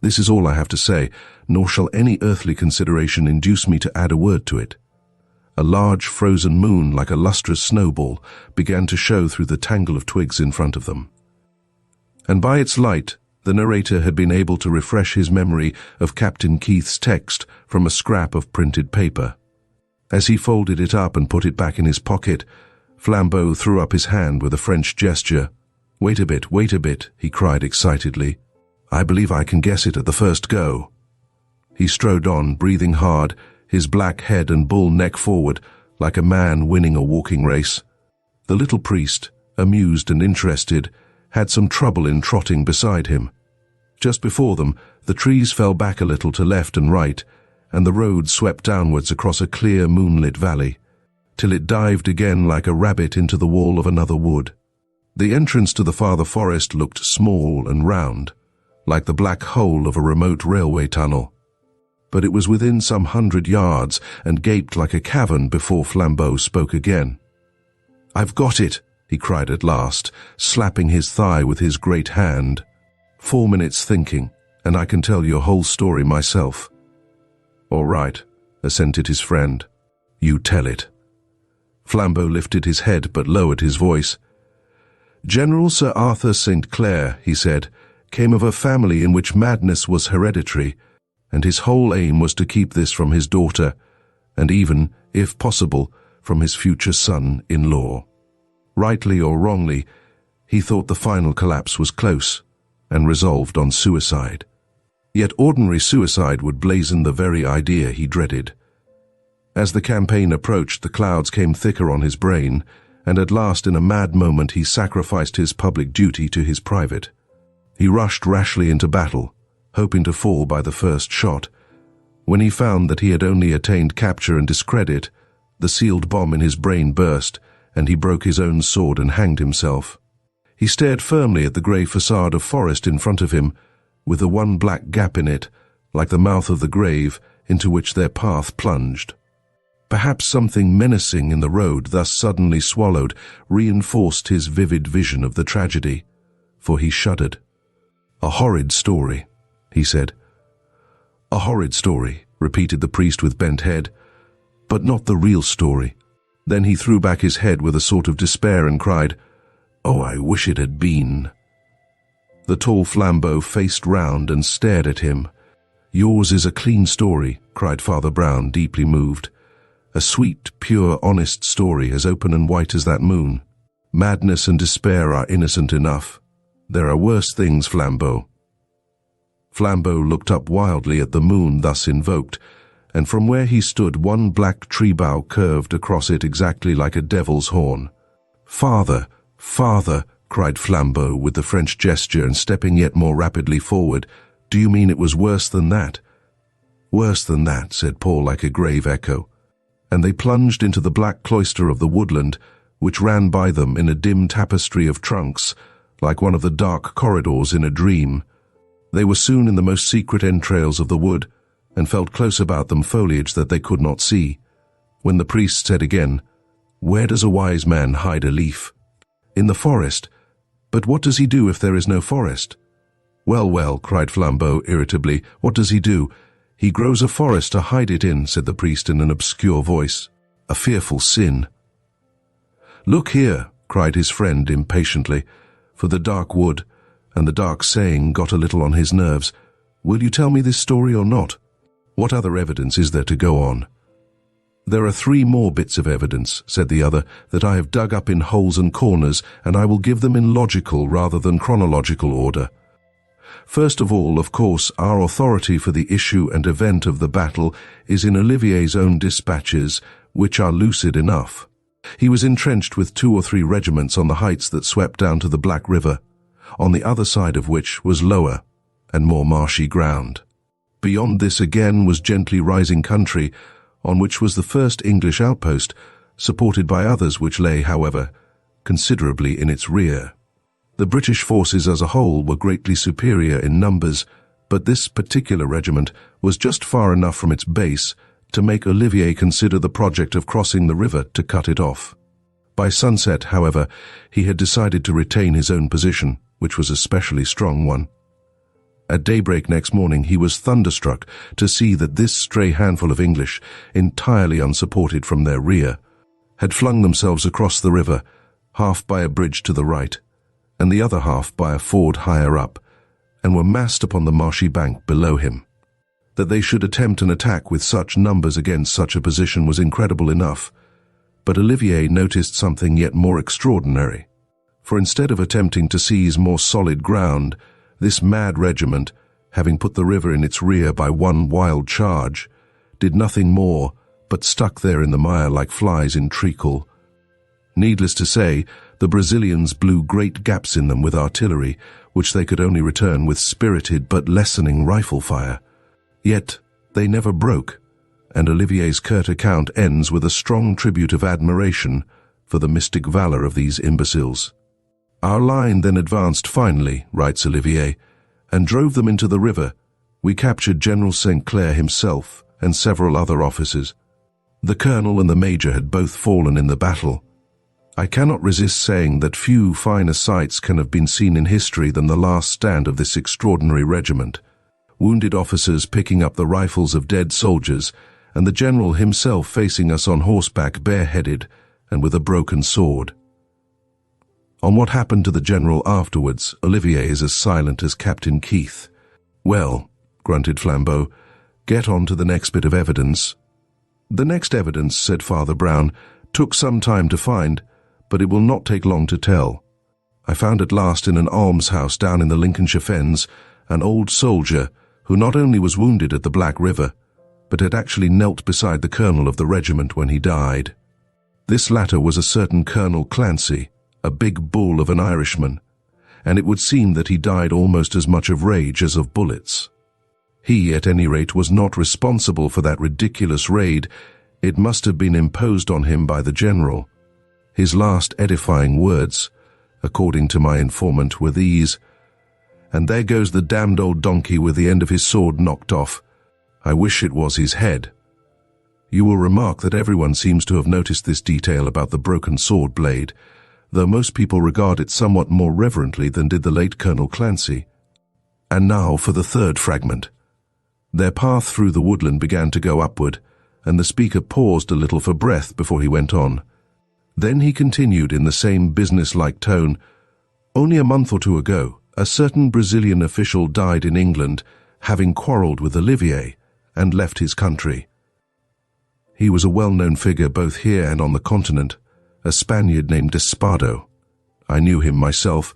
This is all I have to say, nor shall any earthly consideration induce me to add a word to it." A large frozen moon, like a lustrous snowball, began to show through the tangle of twigs in front of them. "And by its light The narrator had been able to refresh his memory of Captain Keith's text from a scrap of printed paper. As he folded it up and put it back in his pocket, Flambeau threw up his hand with a French gesture. Wait a bit, he cried excitedly. I believe I can guess it at the first go." He strode on, breathing hard, his black head and bull neck forward, like a man winning a walking race. The little priest, amused and interested, had some trouble in trotting beside him. Just before them, the trees fell back a little to left and right, and the road swept downwards across a clear moonlit valley, till it dived again like a rabbit into the wall of another wood. The entrance to the farther forest looked small and round, like the black hole of a remote railway tunnel. But it was within some 100 yards and gaped like a cavern before Flambeau spoke again. "I've got it," he cried at last, slapping his thigh with his great hand. 4 minutes thinking, and I can tell your whole story myself." "All right," assented his friend. "You tell it." Flambeau lifted his head but lowered his voice. "General Sir Arthur St. Clair," he said, "came of a family in which madness was hereditary, and his whole aim was to keep this from his daughter, and even, if possible, from his future son-in-law. Rightly or wrongly, he thought the final collapse was close, and resolved on suicide. Yet ordinary suicide would blazon the very idea he dreaded. As the campaign approached, the clouds came thicker on his brain, and at last in a mad moment he sacrificed his public duty to his private. He rushed rashly into battle, hoping to fall by the first shot. When he found that he had only attained capture and discredit, the sealed bomb in his brain burst, and he broke his own sword and hanged himself. He stared firmly at the grey facade of forest in front of him, with the one black gap in it, like the mouth of the grave into which their path plunged. Perhaps something menacing in the road thus suddenly swallowed reinforced his vivid vision of the tragedy, for he shuddered. "A horrid story," he said. "A horrid story," repeated the priest with bent head, "but not the real story." Then he threw back his head with a sort of despair and cried, "Oh, I wish it had been." The tall Flambeau faced round and stared at him. "Yours is a clean story," cried Father Brown, deeply moved. "A sweet, pure, honest story, as open and white as that moon. Madness and despair are innocent enough. There are worse things, Flambeau." Flambeau looked up wildly at the moon thus invoked, and from where he stood one black tree bough curved across it exactly like a devil's horn. "Father, father," cried Flambeau with the French gesture and stepping yet more rapidly forward, "do you mean it was worse than that?" "Worse than that," said Paul like a grave echo, and they plunged into the black cloister of the woodland, which ran by them in a dim tapestry of trunks, like one of the dark corridors in a dream. They were soon in the most secret entrails of the wood, and felt close about them foliage that they could not see, when the priest said again, "Where does a wise man hide a leaf?" "In the forest. But what does he do if there is no forest?" "Well, well," cried Flambeau irritably, "what does he do?" "He grows a forest to hide it in," said the priest in an obscure voice. "A fearful sin." "Look here," cried his friend impatiently, for the dark wood and the dark saying got a little on his nerves. "Will you tell me this story or not? What other evidence is there to go on?" "There are 3 more bits of evidence," said the other, "that I have dug up in holes and corners, and I will give them in logical rather than chronological order. First of all, of course, our authority for the issue and event of the battle is in Olivier's own dispatches, which are lucid enough. He was entrenched with 2 or 3 regiments on the heights that swept down to the Black River, on the other side of which was lower and more marshy ground. Beyond this again was gently rising country, on which was the first English outpost, supported by others which lay, however, considerably in its rear. The British forces as a whole were greatly superior in numbers, but this particular regiment was just far enough from its base to make Olivier consider the project of crossing the river to cut it off. By sunset, however, he had decided to retain his own position, which was a specially strong one. At daybreak next morning he was thunderstruck to see that this stray handful of English, entirely unsupported from their rear, had flung themselves across the river, half by a bridge to the right, and the other half by a ford higher up, and were massed upon the marshy bank below him. That they should attempt an attack with such numbers against such a position was incredible enough, but Olivier noticed something yet more extraordinary. For instead of attempting to seize more solid ground, this mad regiment, having put the river in its rear by one wild charge, did nothing more but stuck there in the mire like flies in treacle. Needless to say, the Brazilians blew great gaps in them with artillery, which they could only return with spirited but lessening rifle fire. Yet they never broke, and Olivier's curt account ends with a strong tribute of admiration for the mystic valor of these imbeciles. Our line then advanced finally, writes Olivier, and drove them into the river. We captured General St. Clair himself and several other officers. The colonel and the major had both fallen in the battle. I cannot resist saying that few finer sights can have been seen in history than the last stand of this extraordinary regiment. Wounded officers picking up the rifles of dead soldiers, and the general himself facing us on horseback bareheaded and with a broken sword. On what happened to the general afterwards, Olivier is as silent as Captain Keith. "Well," grunted Flambeau, "get on to the next bit of evidence." "The next evidence," said Father Brown, "took some time to find, but it will not take long to tell. I found at last in an almshouse down in the Lincolnshire Fens an old soldier who not only was wounded at the Black River, but had actually knelt beside the colonel of the regiment when he died. This latter was a certain Colonel Clancy, a big bull of an Irishman, and it would seem that he died almost as much of rage as of bullets. He, at any rate, was not responsible for that ridiculous raid. It must have been imposed on him by the general. His last edifying words, according to my informant, were these: 'And there goes the damned old donkey with the end of his sword knocked off. I wish it was his head.' You will remark that everyone seems to have noticed this detail about the broken sword blade, though most people regard it somewhat more reverently than did the late Colonel Clancy. And now for the third fragment." Their path through the woodland began to go upward, and the speaker paused a little for breath before he went on. Then he continued in the same business-like tone, "Only a month or two ago, a certain Brazilian official died in England, having quarrelled with Olivier, and left his country. He was a well-known figure both here and on the continent, a Spaniard named Espado. I knew him myself,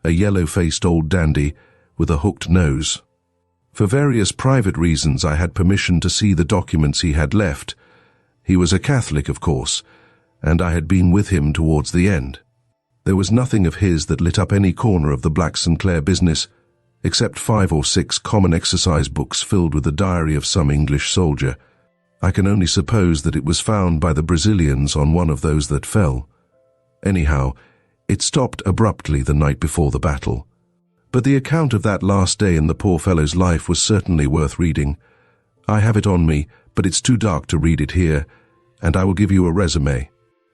a yellow-faced old dandy with a hooked nose. For various private reasons I had permission to see the documents he had left. He was a Catholic, of course, and I had been with him towards the end. There was nothing of his that lit up any corner of the Black St. Clair business, except 5 or 6 common exercise books filled with the diary of some English soldier. I can only suppose that it was found by the Brazilians on one of those that fell. Anyhow, it stopped abruptly the night before the battle. But the account of that last day in the poor fellow's life was certainly worth reading. I have it on me, but it's too dark to read it here, and I will give you a resume.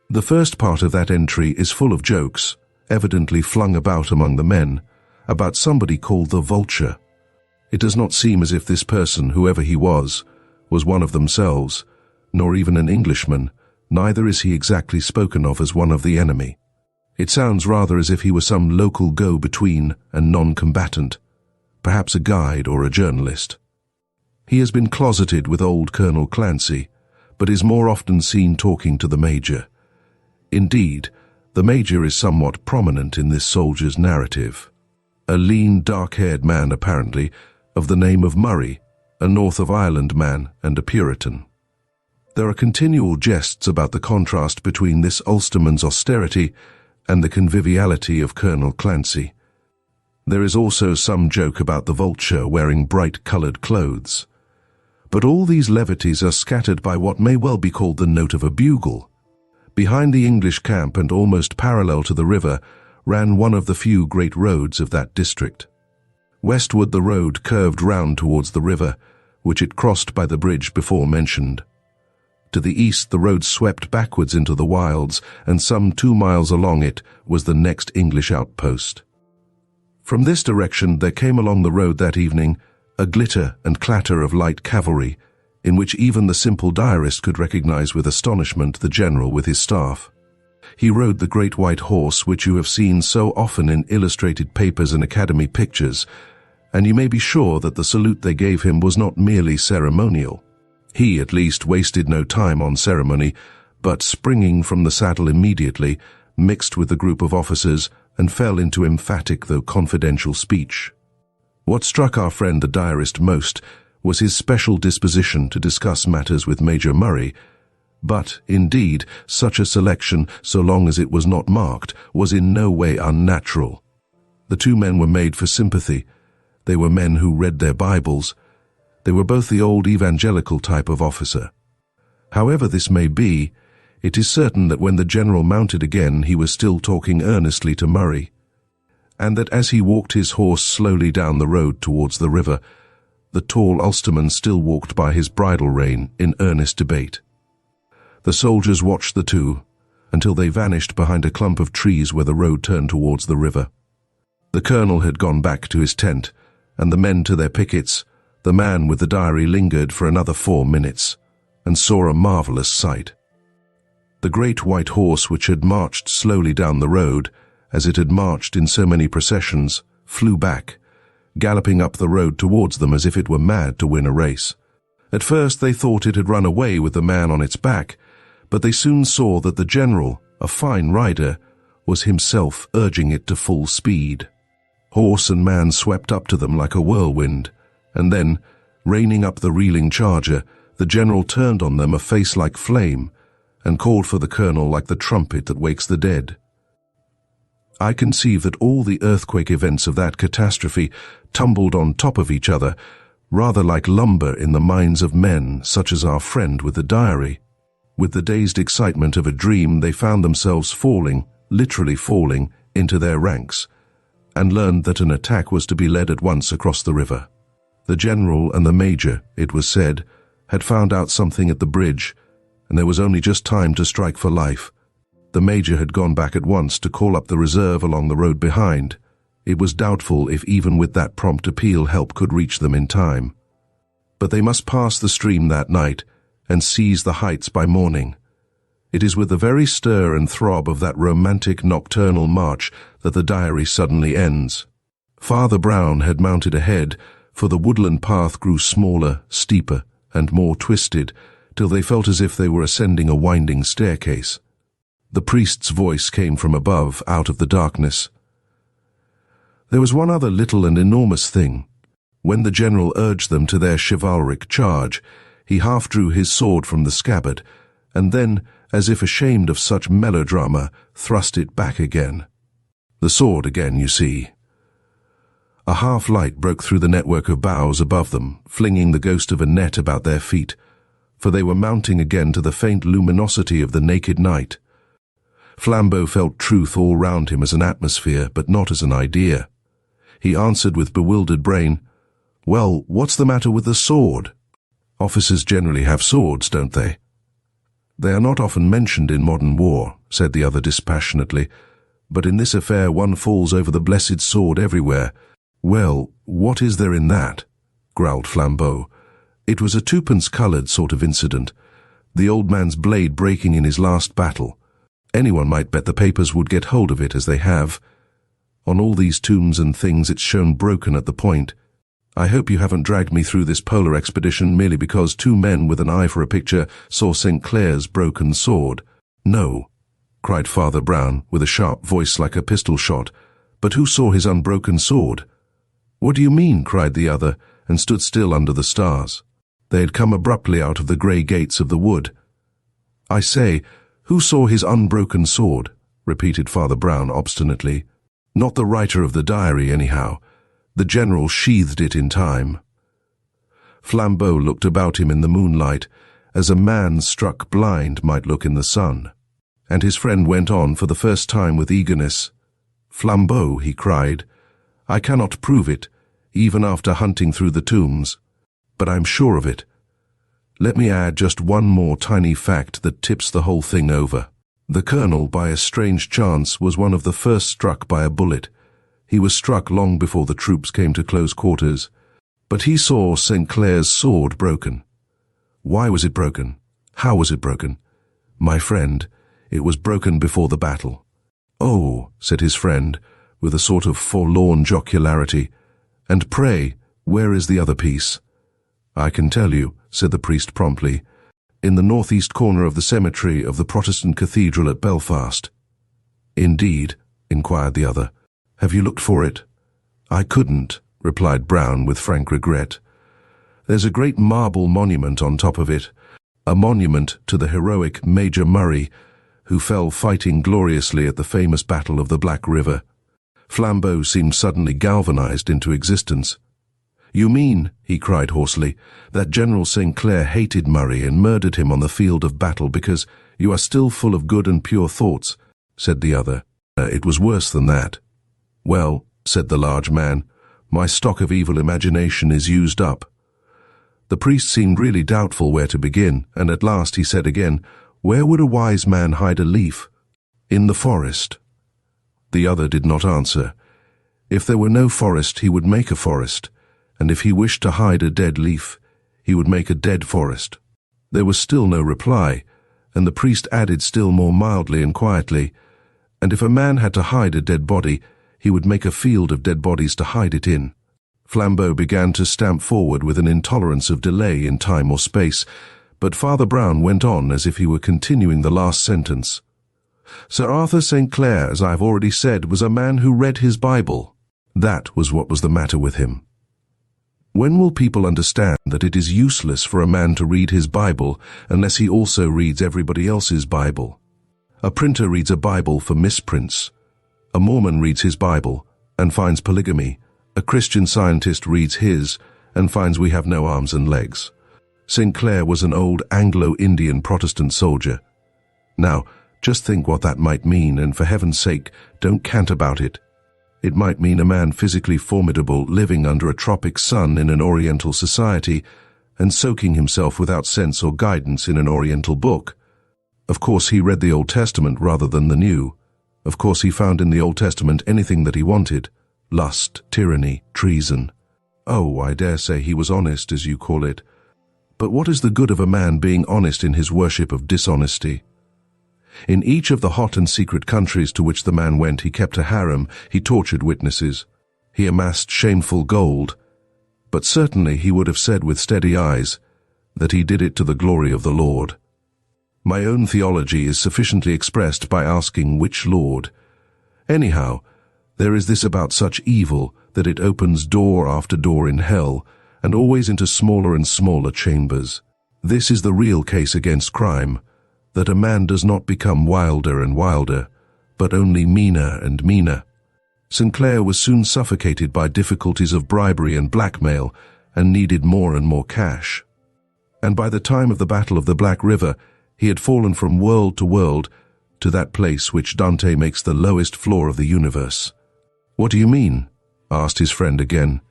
The first part of that entry is full of jokes, evidently flung about among the men, about somebody called the Vulture. It does not seem as if this person, whoever he was one of themselves, nor even an Englishman, neither is he exactly spoken of as one of the enemy. It sounds rather as if he was some local go-between and non-combatant, perhaps a guide or a journalist. He has been closeted with old Colonel Clancy, but is more often seen talking to the Major. Indeed, the Major is somewhat prominent in this soldier's narrative. A lean, dark-haired man, apparently, of the name of Murray, a North of Ireland man and a Puritan. There are continual jests about the contrast between this Ulsterman's austerity and the conviviality of Colonel Clancy. There is also some joke about the Vulture wearing bright-coloured clothes. But all these levities are scattered by what may well be called the note of a bugle. Behind the English camp and almost parallel to the river ran one of the few great roads of that district. Westward the road curved round towards the river, which it crossed by the bridge before mentioned. To the east the road swept backwards into the wilds, and some 2 miles along it was the next English outpost. From this direction there came along the road that evening a glitter and clatter of light cavalry, in which even the simple diarist could recognize with astonishment the general with his staff. He rode the great white horse which you have seen so often in illustrated papers and academy pictures, and you may be sure that the salute they gave him was not merely ceremonial. He, at least, wasted no time on ceremony, but springing from the saddle immediately, mixed with the group of officers and fell into emphatic though confidential speech. What struck our friend the diarist most was his special disposition to discuss matters with Major Murray, but, indeed, such a selection, so long as it was not marked, was in no way unnatural. The two men were made for sympathy. They were men who read their Bibles. They were both the old evangelical type of officer. However this may be, it is certain that when the general mounted again he was still talking earnestly to Murray, and that as he walked his horse slowly down the road towards the river, the tall Ulsterman still walked by his bridle rein in earnest debate. The soldiers watched the two until they vanished behind a clump of trees where the road turned towards the river. The colonel had gone back to his tent, and the men to their pickets. The man with the diary lingered for another 4 minutes, and saw a marvelous sight. The great white horse which had marched slowly down the road, as it had marched in so many processions, flew back, galloping up the road towards them as if it were mad to win a race. At first they thought it had run away with the man on its back, but they soon saw that the general, a fine rider, was himself urging it to full speed. Horse and man swept up to them like a whirlwind, and then, reining up the reeling charger, the general turned on them a face like flame, and called for the colonel like the trumpet that wakes the dead. I conceive that all the earthquake events of that catastrophe tumbled on top of each other, rather like lumber in the minds of men such as our friend with the diary. With the dazed excitement of a dream, they found themselves falling, literally falling, into their ranks, and learned that an attack was to be led at once across the river. The general and the major, it was said, had found out something at the bridge, and there was only just time to strike for life. The major had gone back at once to call up the reserve along the road behind. It was doubtful if even with that prompt appeal help could reach them in time. But they must pass the stream that night and seize the heights by morning. It is with the very stir and throb of that romantic nocturnal march that the diary suddenly ends. Father Brown had mounted ahead, for the woodland path grew smaller, steeper, and more twisted, till they felt as if they were ascending a winding staircase. The priest's voice came from above, out of the darkness. There was one other little and enormous thing. When the general urged them to their chivalric charge, he half drew his sword from the scabbard, and then, as if ashamed of such melodrama, thrust it back again. The sword again, you see. A half-light broke through the network of boughs above them, flinging the ghost of a net about their feet, for they were mounting again to the faint luminosity of the naked night. Flambeau felt truth all round him as an atmosphere, but not as an idea. He answered with bewildered brain, "Well, what's the matter with the sword? Officers generally have swords, don't they?" "They are not often mentioned in modern war," said the other dispassionately, "but in this affair one falls over the blessed sword everywhere." "Well, what is there in that?" growled Flambeau. "It was a twopence-coloured sort of incident, the old man's blade breaking in his last battle. Anyone might bet the papers would get hold of it, as they have. On all these tombs and things it's shown broken at the point. I hope you haven't dragged me through this polar expedition merely because two men with an eye for a picture saw St. Clair's broken sword." "No," cried Father Brown, with a sharp voice like a pistol shot. "But who saw his unbroken sword?" "What do you mean?" cried the other, and stood still under the stars. They had come abruptly out of the grey gates of the wood. "I say, who saw his unbroken sword?" repeated Father Brown obstinately. "Not the writer of the diary, anyhow. The general sheathed it in time." Flambeau looked about him in the moonlight, as a man struck blind might look in the sun, and his friend went on for the first time with eagerness. "Flambeau," he cried, "I cannot prove it, even after hunting through the tombs, but I'm sure of it. Let me add just one more tiny fact that tips the whole thing over. The colonel, by a strange chance, was one of the first struck by a bullet. He was struck long before the troops came to close quarters, but he saw St. Clair's sword broken. Why was it broken? How was it broken? My friend, it was broken before the battle." "Oh," said his friend, with a sort of forlorn jocularity, "And pray, where is the other piece?" "I can tell you," said the priest promptly. "In the northeast corner of the cemetery of the Protestant cathedral at Belfast." "Indeed?" inquired the other. "Have you looked for it?" "I couldn't," replied Brown with frank regret. "There's a great marble monument on top of it, a monument to the heroic Major Murray, who fell fighting gloriously at the famous Battle of the Black River." Flambeau seemed suddenly galvanized into existence. "You mean," he cried hoarsely, "that General St. Clair hated Murray and murdered him on the field of battle because you are still full of good and pure thoughts," said the other. "It was worse than that." "Well," said the large man, "my stock of evil imagination is used up." The priest seemed really doubtful where to begin, and at last he said again, "Where would a wise man hide a leaf?" "In the forest." The other did not answer. If there were no forest, he would make a forest, and if he wished to hide a dead leaf, he would make a dead forest. There was still no reply, and the priest added still more mildly and quietly, "And if a man had to hide a dead body, he would make a field of dead bodies to hide it in." Flambeau began to stamp forward with an intolerance of delay in time or space, but Father Brown went on as if he were continuing the last sentence. "Sir Arthur St. Clair, as I have already said, was a man who read his Bible. That was what was the matter with him." When will people understand that it is useless for a man to read his Bible unless he also reads everybody else's Bible? A printer reads a Bible for misprints. A Mormon reads his Bible and finds polygamy. A Christian Scientist reads his and finds we have no arms and legs. St. Clair was an old Anglo-Indian Protestant soldier. Now, just think what that might mean, and for heaven's sake, don't cant about it. It might mean a man physically formidable living under a tropic sun in an Oriental society and soaking himself without sense or guidance in an Oriental book. Of course, he read the Old Testament rather than the New. Of course, he found in the Old Testament anything that he wanted: lust, tyranny, treason. Oh, I dare say he was honest, as you call it. But what is the good of a man being honest in his worship of dishonesty? In each of the hot and secret countries to which the man went, he kept a harem, he tortured witnesses, he amassed shameful gold, but certainly he would have said with steady eyes that he did it to the glory of the Lord. My own theology is sufficiently expressed by asking which Lord. Anyhow, there is this about such evil that it opens door after door in hell, and always into smaller and smaller chambers. This is the real case against crime, that a man does not become wilder and wilder, but only meaner and meaner. St. Clair was soon suffocated by difficulties of bribery and blackmail, and needed more and more cash. And by the time of the Battle of the Black River, he had fallen from world to that place which Dante makes the lowest floor of the universe. "What do you mean?" asked his friend again.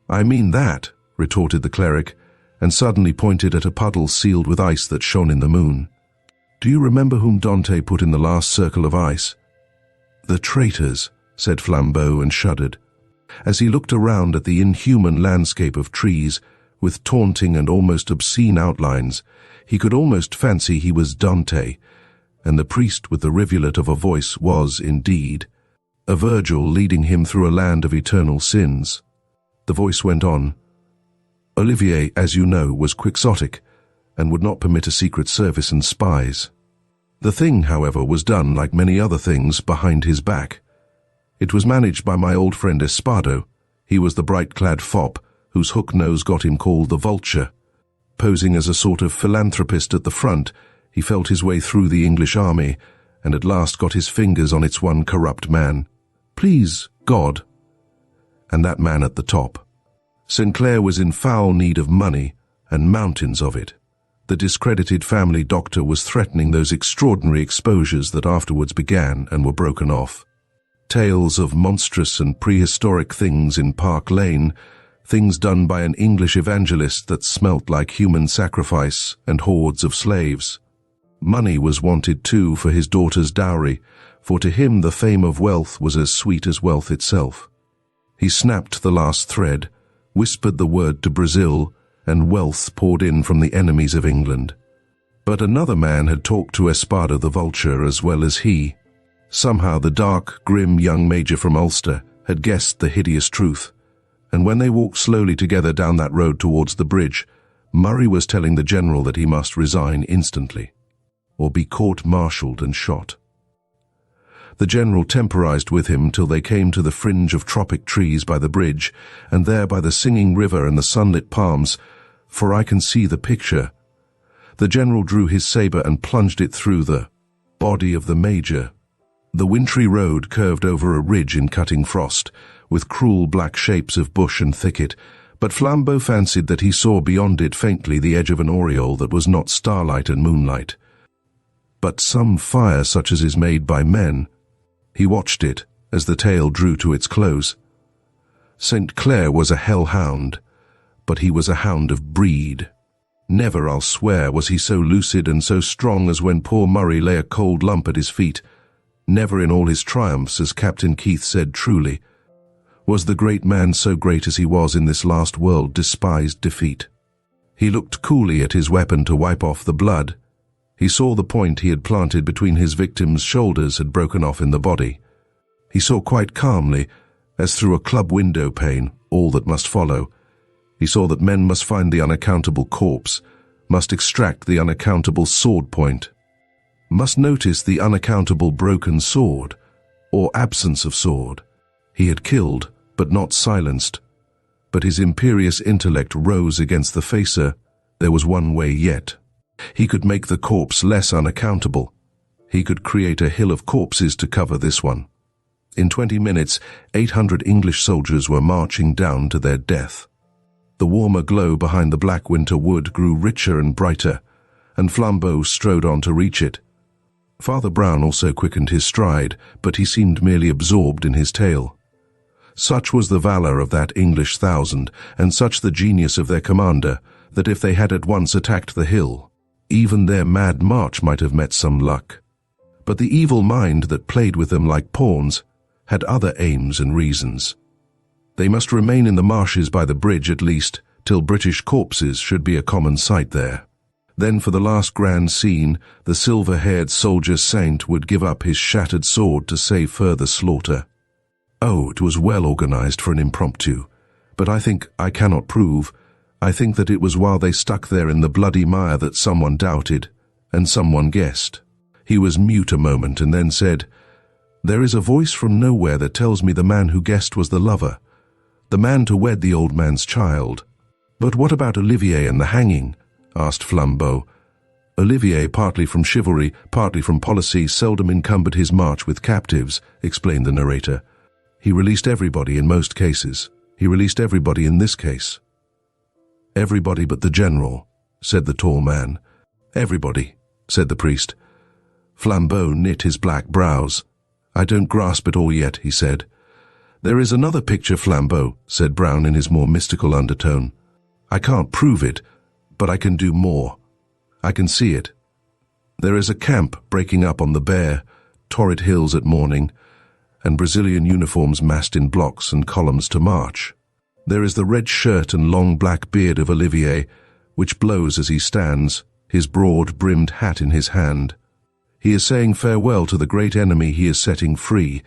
"I mean that," retorted the cleric, and suddenly pointed at a puddle sealed with ice that shone in the moon. "Do you remember whom Dante put in the last circle of ice?" "The traitors," said Flambeau, and shuddered. As he looked around at the inhuman landscape of trees, with taunting and almost obscene outlines, he could almost fancy he was Dante, and the priest with the rivulet of a voice was, indeed, a Virgil leading him through a land of eternal sins. The voice went on. "Olivier, as you know, was quixotic, and would not permit a secret service and spies. The thing, however, was done, like many other things, behind his back. It was managed by my old friend Espado. He was the bright-clad fop, whose hook nose got him called the Vulture. Posing as a sort of philanthropist at the front, he felt his way through the English army, and at last got his fingers on its one corrupt man. Please, God. And that man at the top. St. Clair was in foul need of money, and mountains of it. The discredited family doctor was threatening those extraordinary exposures that afterwards began and were broken off. Tales of monstrous and prehistoric things in Park Lane, things done by an English evangelist that smelt like human sacrifice and hordes of slaves. Money was wanted too for his daughter's dowry, for to him the fame of wealth was as sweet as wealth itself. He snapped the last thread, whispered the word to Brazil, and wealth poured in from the enemies of England. But another man had talked to Espado the Vulture as well as he. Somehow the dark, grim young major from Ulster had guessed the hideous truth, And when they walked slowly together down that road towards the bridge, Murray was telling the general that he must resign instantly, or be court-martialed and shot. The general temporized with him till they came to the fringe of tropic trees by the bridge, and there by the singing river and the sunlit palms, for I can see the picture. The general drew his saber and plunged it through the body of the major. The wintry road curved over a ridge in cutting frost, with cruel black shapes of bush and thicket, but Flambeau fancied that he saw beyond it faintly the edge of an aureole that was not starlight and moonlight, but some fire such as is made by men. He watched it as the tale drew to its close. St. Clair was a hell-hound, but he was a hound of breed. Never, I'll swear, was he so lucid and so strong as when poor Murray lay a cold lump at his feet. Never in all his triumphs, as Captain Keith said truly, was the great man so great as he was in this last world despised defeat. He looked coolly at his weapon to wipe off the blood. He saw the point he had planted between his victim's shoulders had broken off in the body. He saw quite calmly, as through a club window pane, all that must follow. He saw that men must find the unaccountable corpse, must extract the unaccountable sword point, must notice the unaccountable broken sword, or absence of sword. He had killed, but not silenced. But his imperious intellect rose against the facer. There was one way yet. He could make the corpse less unaccountable. He could create a hill of corpses to cover this one. In 20 minutes, 800 English soldiers were marching down to their death. The warmer glow behind the black winter wood grew richer and brighter, and Flambeau strode on to reach it. Father Brown also quickened his stride, but he seemed merely absorbed in his tale. Such was the valor of that English 1,000, and such the genius of their commander, that if they had at once attacked the hill, even their mad march might have met some luck. But the evil mind that played with them like pawns had other aims and reasons. They must remain in the marshes by the bridge at least, till British corpses should be a common sight there. Then for the last grand scene, the silver-haired soldier saint would give up his shattered sword to save further slaughter. Oh, it was well organized for an impromptu, but I cannot prove. I think that it was while they stuck there in the bloody mire that someone doubted, and someone guessed. He was mute a moment and then said, "There is a voice from nowhere that tells me the man who guessed was the lover, the man to wed the old man's child." "But what about Olivier and the hanging?" asked Flambeau. "Olivier, partly from chivalry, partly from policy, seldom encumbered his march with captives," explained the narrator. "He released everybody in most cases. He released everybody in this case." "Everybody but the general," said the tall man. "Everybody," said the priest. Flambeau knit his black brows. "I don't grasp it all yet," he said. "There is another picture, Flambeau," said Brown in his more mystical undertone. "I can't prove it, but I can do more. I can see it. There is a camp breaking up on the bare, torrid hills at morning, and Brazilian uniforms massed in blocks and columns to march. There is the red shirt and long black beard of Olivier, which blows as he stands, his broad-brimmed hat in his hand. He is saying farewell to the great enemy he is setting free,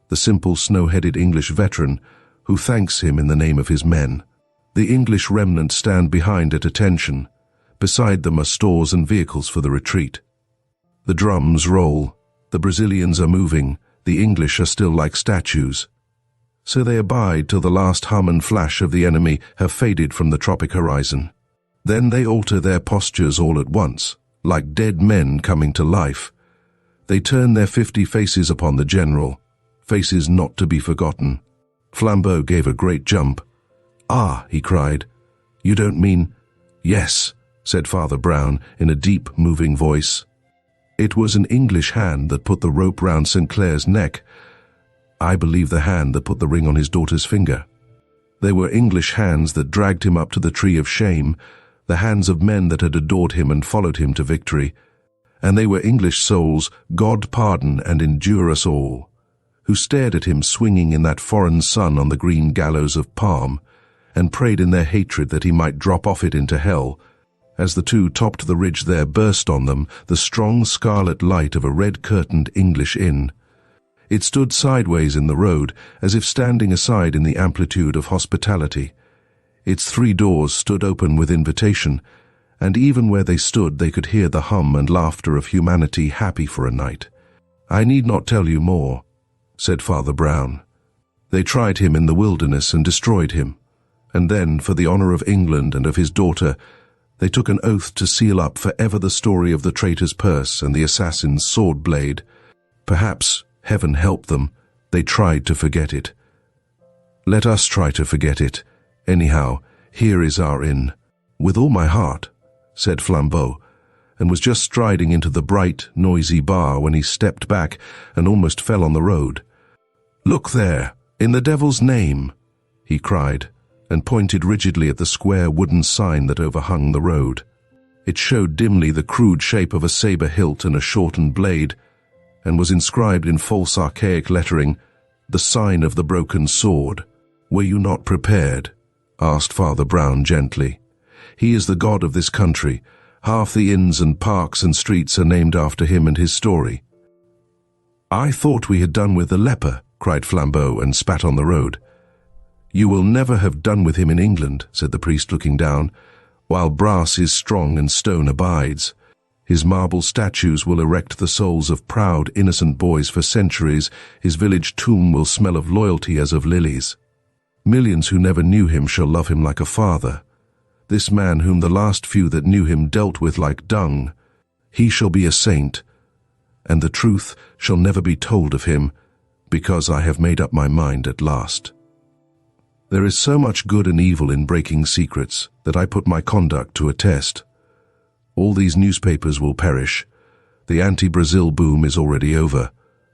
the simple snow-headed English veteran, who thanks him in the name of his men. The English remnant stand behind at attention. Beside them are stores and vehicles for the retreat. The drums roll. The Brazilians are moving. The English are still like statues. So they abide till the last hum and flash of the enemy have faded from the tropic horizon. Then they alter their postures all at once, like dead men coming to life. They turn their 50 faces upon the general, faces not to be forgotten. Flambeau gave a great jump. "Ah," he cried, "you don't mean—" "Yes," said Father Brown in a deep, moving voice. "It was an English hand that put the rope round St. Clair's neck. I believe the hand that put the ring on his daughter's finger. They were English hands that dragged him up to the tree of shame, the hands of men that had adored him and followed him to victory. And they were English souls, God pardon and endure us all, who stared at him swinging in that foreign sun on the green gallows of palm, and prayed in their hatred that he might drop off it into hell. As the two topped the ridge there burst on them the strong scarlet light of a red-curtained English inn. It stood sideways in the road, as if standing aside in the amplitude of hospitality. Its 3 doors stood open with invitation, and even where they stood they could hear the hum and laughter of humanity happy for a night. "I need not tell you more," said Father Brown. "They tried him in the wilderness and destroyed him, and then, for the honor of England and of his daughter, they took an oath to seal up forever the story of the traitor's purse and the assassin's sword blade. Perhaps, heaven help them, they tried to forget it. Let us try to forget it. Anyhow, here is our inn." "With all my heart," said Flambeau, and was just striding into the bright, noisy bar when he stepped back and almost fell on the road. "Look there, in the devil's name!" he cried, and pointed rigidly at the square wooden sign that overhung the road. It showed dimly the crude shape of a saber hilt and a shortened blade, and was inscribed in false archaic lettering, "The Sign of the Broken Sword." "Were you not prepared?" asked Father Brown gently. "He is the god of this country. Half the inns and parks and streets are named after him and his story." "I thought we had done with the leper," cried Flambeau, and spat on the road. "You will never have done with him in England," said the priest, looking down. "While brass is strong and stone abides, his marble statues will erect the souls of proud, innocent boys for centuries. His village tomb will smell of loyalty as of lilies. Millions who never knew him shall love him like a father. This man whom the last few that knew him dealt with like dung, he shall be a saint, and the truth shall never be told of him, because I have made up my mind at last. There is so much good and evil in breaking secrets that I put my conduct to a test. All these newspapers will perish. The anti-Brazil boom is already over.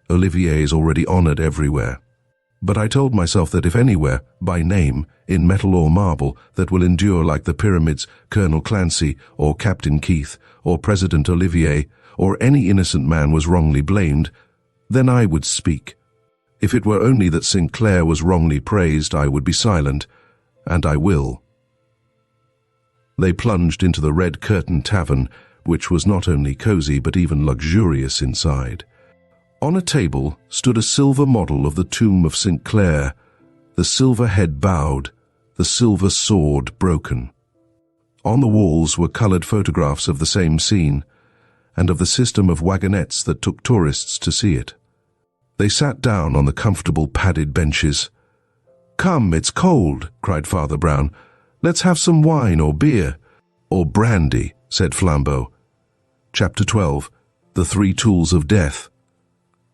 Olivier is already honored everywhere. But I told myself that if anywhere, by name, in metal or marble, that will endure like the pyramids, Colonel Clancy, or Captain Keith, or President Olivier, or any innocent man was wrongly blamed, then I would speak. If it were only that Sinclair was wrongly praised, I would be silent, and I will. They plunged into the Red Curtain Tavern, which was not only cozy but even luxurious inside. On a table stood a silver model of the tomb of St. Clair, the silver head bowed, the silver sword broken. On the walls were colored photographs of the same scene, and of the system of waggonettes that took tourists to see it. They sat down on the comfortable padded benches. "Come, it's cold," cried Father Brown. "Let's have some wine or beer." "Or brandy," said Flambeau. Chapter 12. The 3 Tools of Death.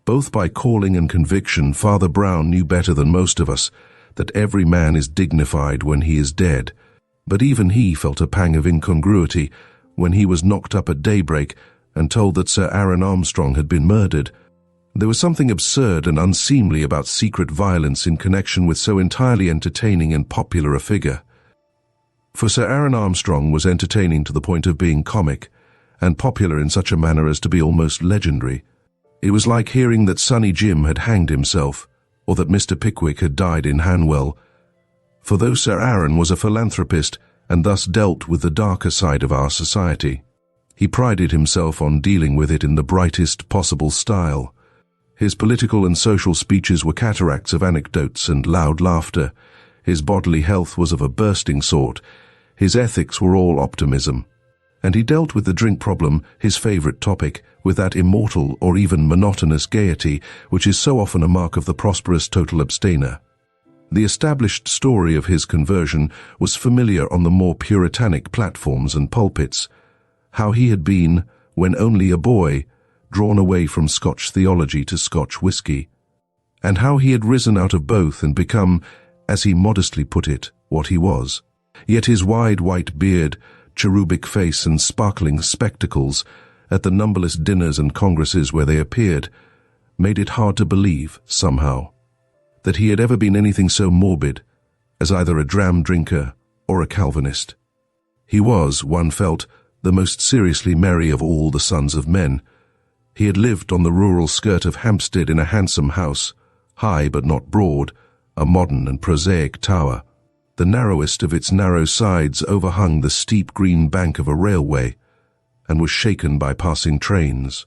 Both by calling and conviction, Father Brown knew better than most of us that every man is dignified when he is dead, but even he felt a pang of incongruity when he was knocked up at daybreak and told that Sir Aaron Armstrong had been murdered. There was something absurd and unseemly about secret violence in connection with so entirely entertaining and popular a figure. For Sir Aaron Armstrong was entertaining to the point of being comic, and popular in such a manner as to be almost legendary. It was like hearing that Sonny Jim had hanged himself, or that Mr. Pickwick had died in Hanwell. For though Sir Aaron was a philanthropist and thus dealt with the darker side of our society, he prided himself on dealing with it in the brightest possible style. His political and social speeches were cataracts of anecdotes and loud laughter. His bodily health was of a bursting sort. His ethics were all optimism. And he dealt with the drink problem, his favorite topic, with that immortal or even monotonous gaiety which is so often a mark of the prosperous total abstainer. The established story of his conversion was familiar on the more puritanic platforms and pulpits. How he had been, when only a boy, drawn away from Scotch theology to Scotch whiskey, and how he had risen out of both and become, as he modestly put it, what he was. Yet his wide white beard, cherubic face and sparkling spectacles, at the numberless dinners and congresses where they appeared, made it hard to believe, somehow, that he had ever been anything so morbid as either a dram drinker or a Calvinist. He was, one felt, the most seriously merry of all the sons of men. He had lived on the rural skirt of Hampstead in a handsome house, high but not broad, a modern and prosaic tower. The narrowest of its narrow sides overhung the steep green bank of a railway, and was shaken by passing trains.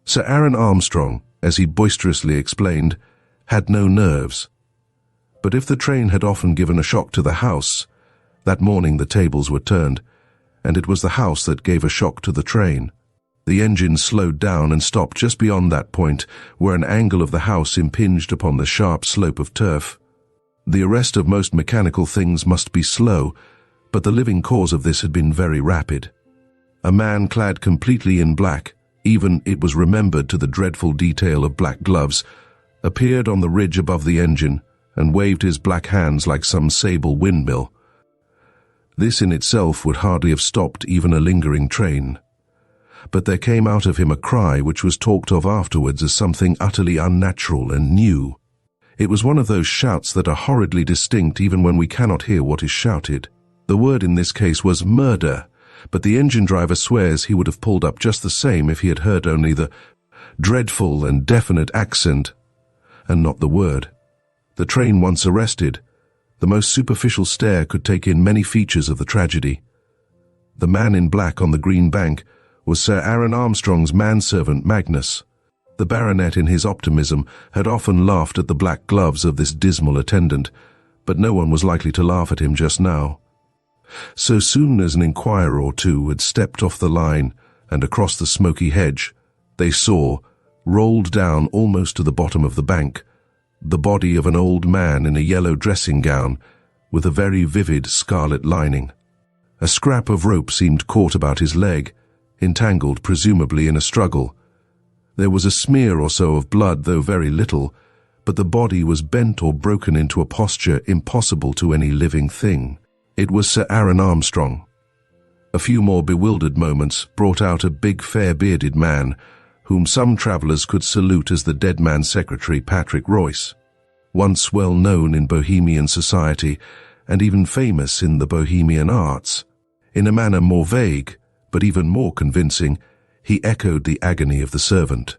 Sir Aaron Armstrong, as he boisterously explained, had no nerves. But if the train had often given a shock to the house, that morning the tables were turned, and it was the house that gave a shock to the train. The engine slowed down and stopped just beyond that point, where an angle of the house impinged upon the sharp slope of turf. The arrest of most mechanical things must be slow, but the living cause of this had been very rapid. A man clad completely in black, even it was remembered to the dreadful detail of black gloves, appeared on the ridge above the engine and waved his black hands like some sable windmill. This in itself would hardly have stopped even a lingering train. But there came out of him a cry which was talked of afterwards as something utterly unnatural and new. It was one of those shouts that are horridly distinct even when we cannot hear what is shouted. The word in this case was murder, but the engine driver swears he would have pulled up just the same if he had heard only the dreadful and definite accent, and not the word. The train once arrested, the most superficial stare could take in many features of the tragedy. The man in black on the green bank was Sir Aaron Armstrong's manservant Magnus. The baronet in his optimism had often laughed at the black gloves of this dismal attendant, but no one was likely to laugh at him just now. So soon as an inquirer or two had stepped off the line and across the smoky hedge, they saw, rolled down almost to the bottom of the bank, the body of an old man in a yellow dressing gown with a very vivid scarlet lining. A scrap of rope seemed caught about his leg, entangled presumably in a struggle. There was a smear or so of blood, though very little, but the body was bent or broken into a posture impossible to any living thing. It was Sir Aaron Armstrong. A few more bewildered moments brought out a big, fair-bearded man, whom some travellers could salute as the dead man's secretary, Patrick Royce. Once well known in Bohemian society, and even famous in the Bohemian arts. In a manner more vague, but even more convincing, he echoed the agony of the servant.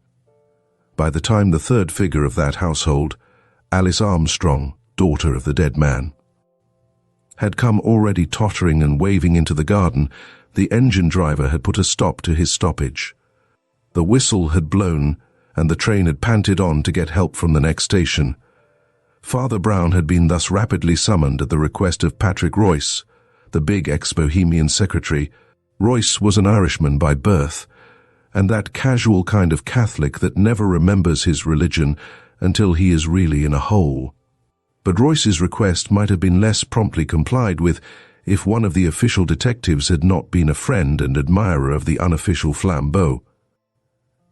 By the time the third figure of that household, Alice Armstrong, daughter of the dead man, had come already tottering and waving into the garden, the engine driver had put a stop to his stoppage. The whistle had blown, and the train had panted on to get help from the next station. Father Brown had been thus rapidly summoned at the request of Patrick Royce, the big ex-Bohemian secretary. Royce was an Irishman by birth, and that casual kind of Catholic that never remembers his religion until he is really in a hole. But Royce's request might have been less promptly complied with if one of the official detectives had not been a friend and admirer of the unofficial Flambeau.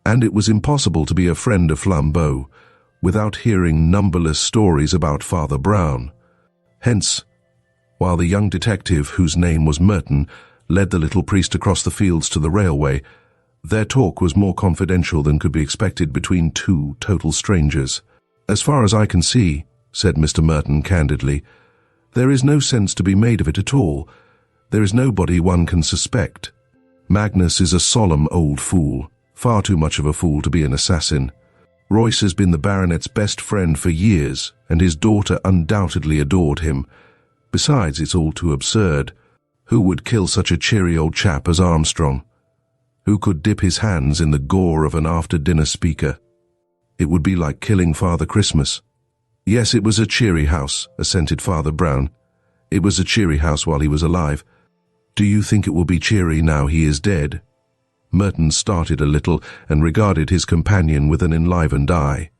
And it was impossible to be a friend of Flambeau without hearing numberless stories about Father Brown. Hence, while the young detective, whose name was Merton, led the little priest across the fields to the railway, their talk was more confidential than could be expected between two total strangers. "As far as I can see," said Mr. Merton candidly, "there is no sense to be made of it at all. There is nobody one can suspect. Magnus is a solemn old fool, far too much of a fool to be an assassin. Royce has been the baronet's best friend for years, and his daughter undoubtedly adored him. Besides, it's all too absurd. Who would kill such a cheery old chap as Armstrong? Who could dip his hands in the gore of an after-dinner speaker? It would be like killing Father Christmas." "Yes, it was a cheery house," assented Father Brown. "It was a cheery house while he was alive. Do you think it will be cheery now he is dead?" Merton started a little and regarded his companion with an enlivened eye.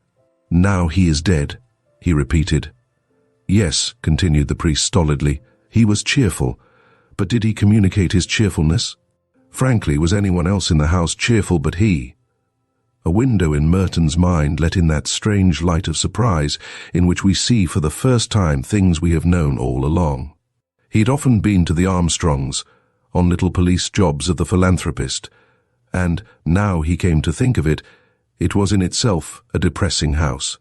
"Now he is dead," he repeated. "Yes," continued the priest stolidly, "he was cheerful. But did he communicate his cheerfulness? Frankly, was anyone else in the house cheerful but he?" A window in Merton's mind let in that strange light of surprise in which we see for the first time things we have known all along. He'd often been to the Armstrongs, on little police jobs of the philanthropist, and, now he came to think of it, it was in itself a depressing house.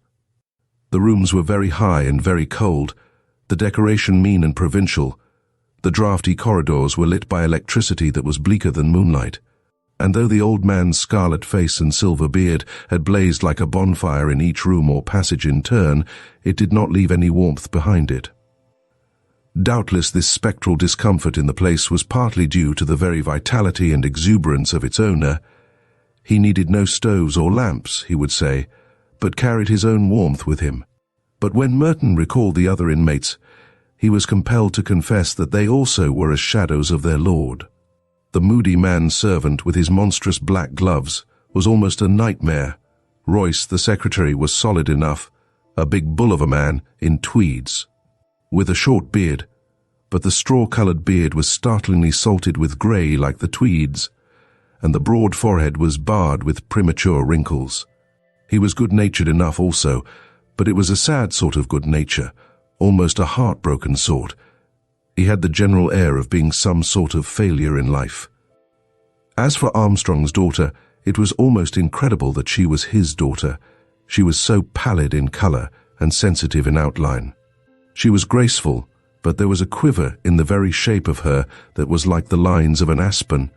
The rooms were very high and very cold, the decoration mean and provincial. The draughty corridors were lit by electricity that was bleaker than moonlight, and though the old man's scarlet face and silver beard had blazed like a bonfire in each room or passage in turn, it did not leave any warmth behind it. Doubtless this spectral discomfort in the place was partly due to the very vitality and exuberance of its owner. He needed no stoves or lamps, he would say, but carried his own warmth with him. But when Merton recalled the other inmates, he was compelled to confess that they also were as shadows of their lord. The moody man-servant with his monstrous black gloves was almost a nightmare. Royce, the secretary, was solid enough, a big bull of a man in tweeds, with a short beard, but the straw-coloured beard was startlingly salted with grey like the tweeds, and the broad forehead was barred with premature wrinkles. He was good-natured enough also, but it was a sad sort of good nature, almost a heartbroken sort. He had the general air of being some sort of failure in life. As for Armstrong's daughter, it was almost incredible that she was his daughter. She was so pallid in colour and sensitive in outline. She was graceful, but there was a quiver in the very shape of her that was like the lines of an aspen.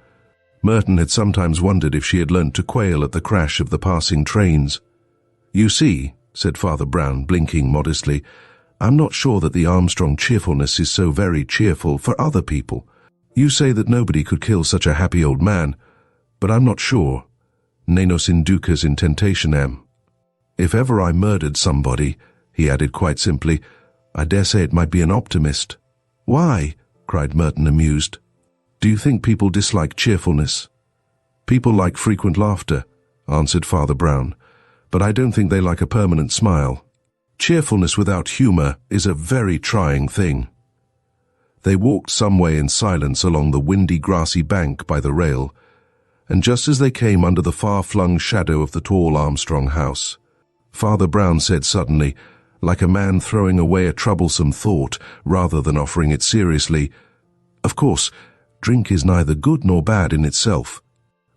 Merton had sometimes wondered if she had learnt to quail at the crash of the passing trains. "You see," said Father Brown, blinking modestly, "I'm not sure that the Armstrong cheerfulness is so very cheerful for other people. You say that nobody could kill such a happy old man, but I'm not sure. Ne nos inducas in tentationem. If ever I murdered somebody," he added quite simply, "I dare say it might be an optimist." "Why?" cried Merton, amused. "Do you think people dislike cheerfulness?" "People like frequent laughter," answered Father Brown, "but I don't think they like a permanent smile. Cheerfulness without humour is a very trying thing." They walked some way in silence along the windy grassy bank by the rail, and just as they came under the far-flung shadow of the tall Armstrong house, Father Brown said suddenly, like a man throwing away a troublesome thought rather than offering it seriously, "Of course, drink is neither good nor bad in itself,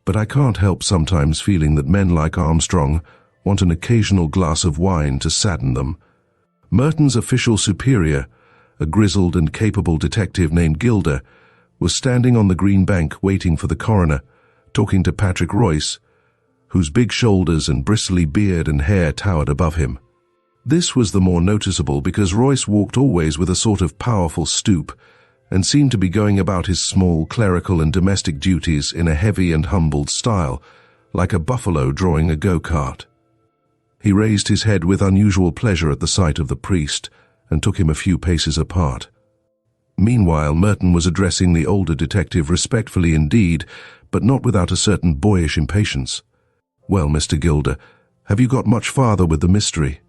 but I can't help sometimes feeling that men like Armstrong want an occasional glass of wine to sadden them." Merton's official superior, a grizzled and capable detective named Gilder, was standing on the green bank waiting for the coroner, talking to Patrick Royce, whose big shoulders and bristly beard and hair towered above him. This was the more noticeable because Royce walked always with a sort of powerful stoop and seemed to be going about his small clerical and domestic duties in a heavy and humbled style, like a buffalo drawing a go-kart. He raised his head with unusual pleasure at the sight of the priest and took him a few paces apart. Meanwhile, Merton was addressing the older detective respectfully indeed, but not without a certain boyish impatience. "Well, Mr. Gilder, have you got much farther with the mystery?"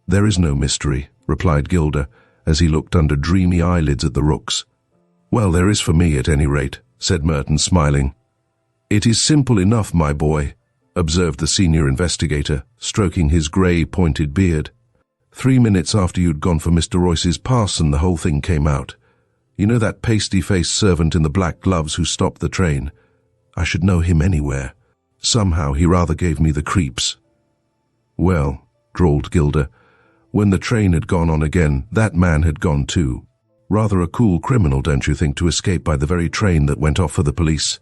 "There is no mystery," replied Gilder, as he looked under dreamy eyelids at the rooks. "Well, there is for me, at any rate," said Merton, smiling. "It is simple enough, my boy," observed the senior investigator, stroking his grey, pointed beard. 3 minutes after you'd gone for Mr. Royce's parson, the whole thing came out. You know that pasty-faced servant in the black gloves who stopped the train? I should know him anywhere. Somehow he rather gave me the creeps." "Well," drawled Gilder, "when the train had gone on again, that man had gone too. Rather a cool criminal, don't you think, to escape by the very train that went off for the police?"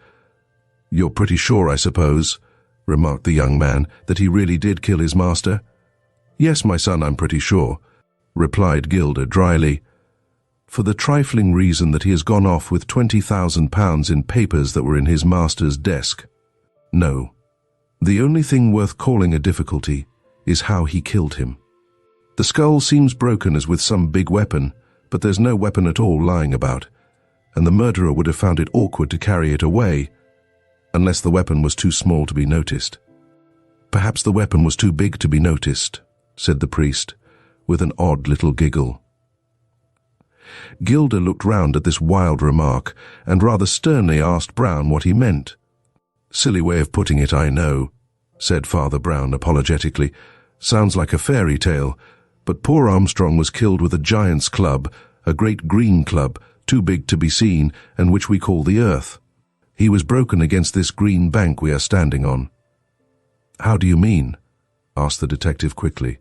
"You're pretty sure, I suppose," remarked the young man, "that he really did kill his master?" "Yes, my son, I'm pretty sure," replied Gilder dryly, "for the trifling reason that he has gone off with £20,000 in papers that were in his master's desk. No, the only thing worth calling a difficulty is how he killed him. The skull seems broken as with some big weapon, but there's no weapon at all lying about, and the murderer would have found it awkward to carry it away, unless the weapon was too small to be noticed." "Perhaps the weapon was too big to be noticed," said the priest, with an odd little giggle. Gilder looked round at this wild remark, and rather sternly asked Brown what he meant. "Silly way of putting it, I know," said Father Brown apologetically. "Sounds like a fairy tale, but poor Armstrong was killed with a giant's club, a great green club, too big to be seen, and which we call the earth. He was broken against this green bank we are standing on." "How do you mean?" asked the detective quickly.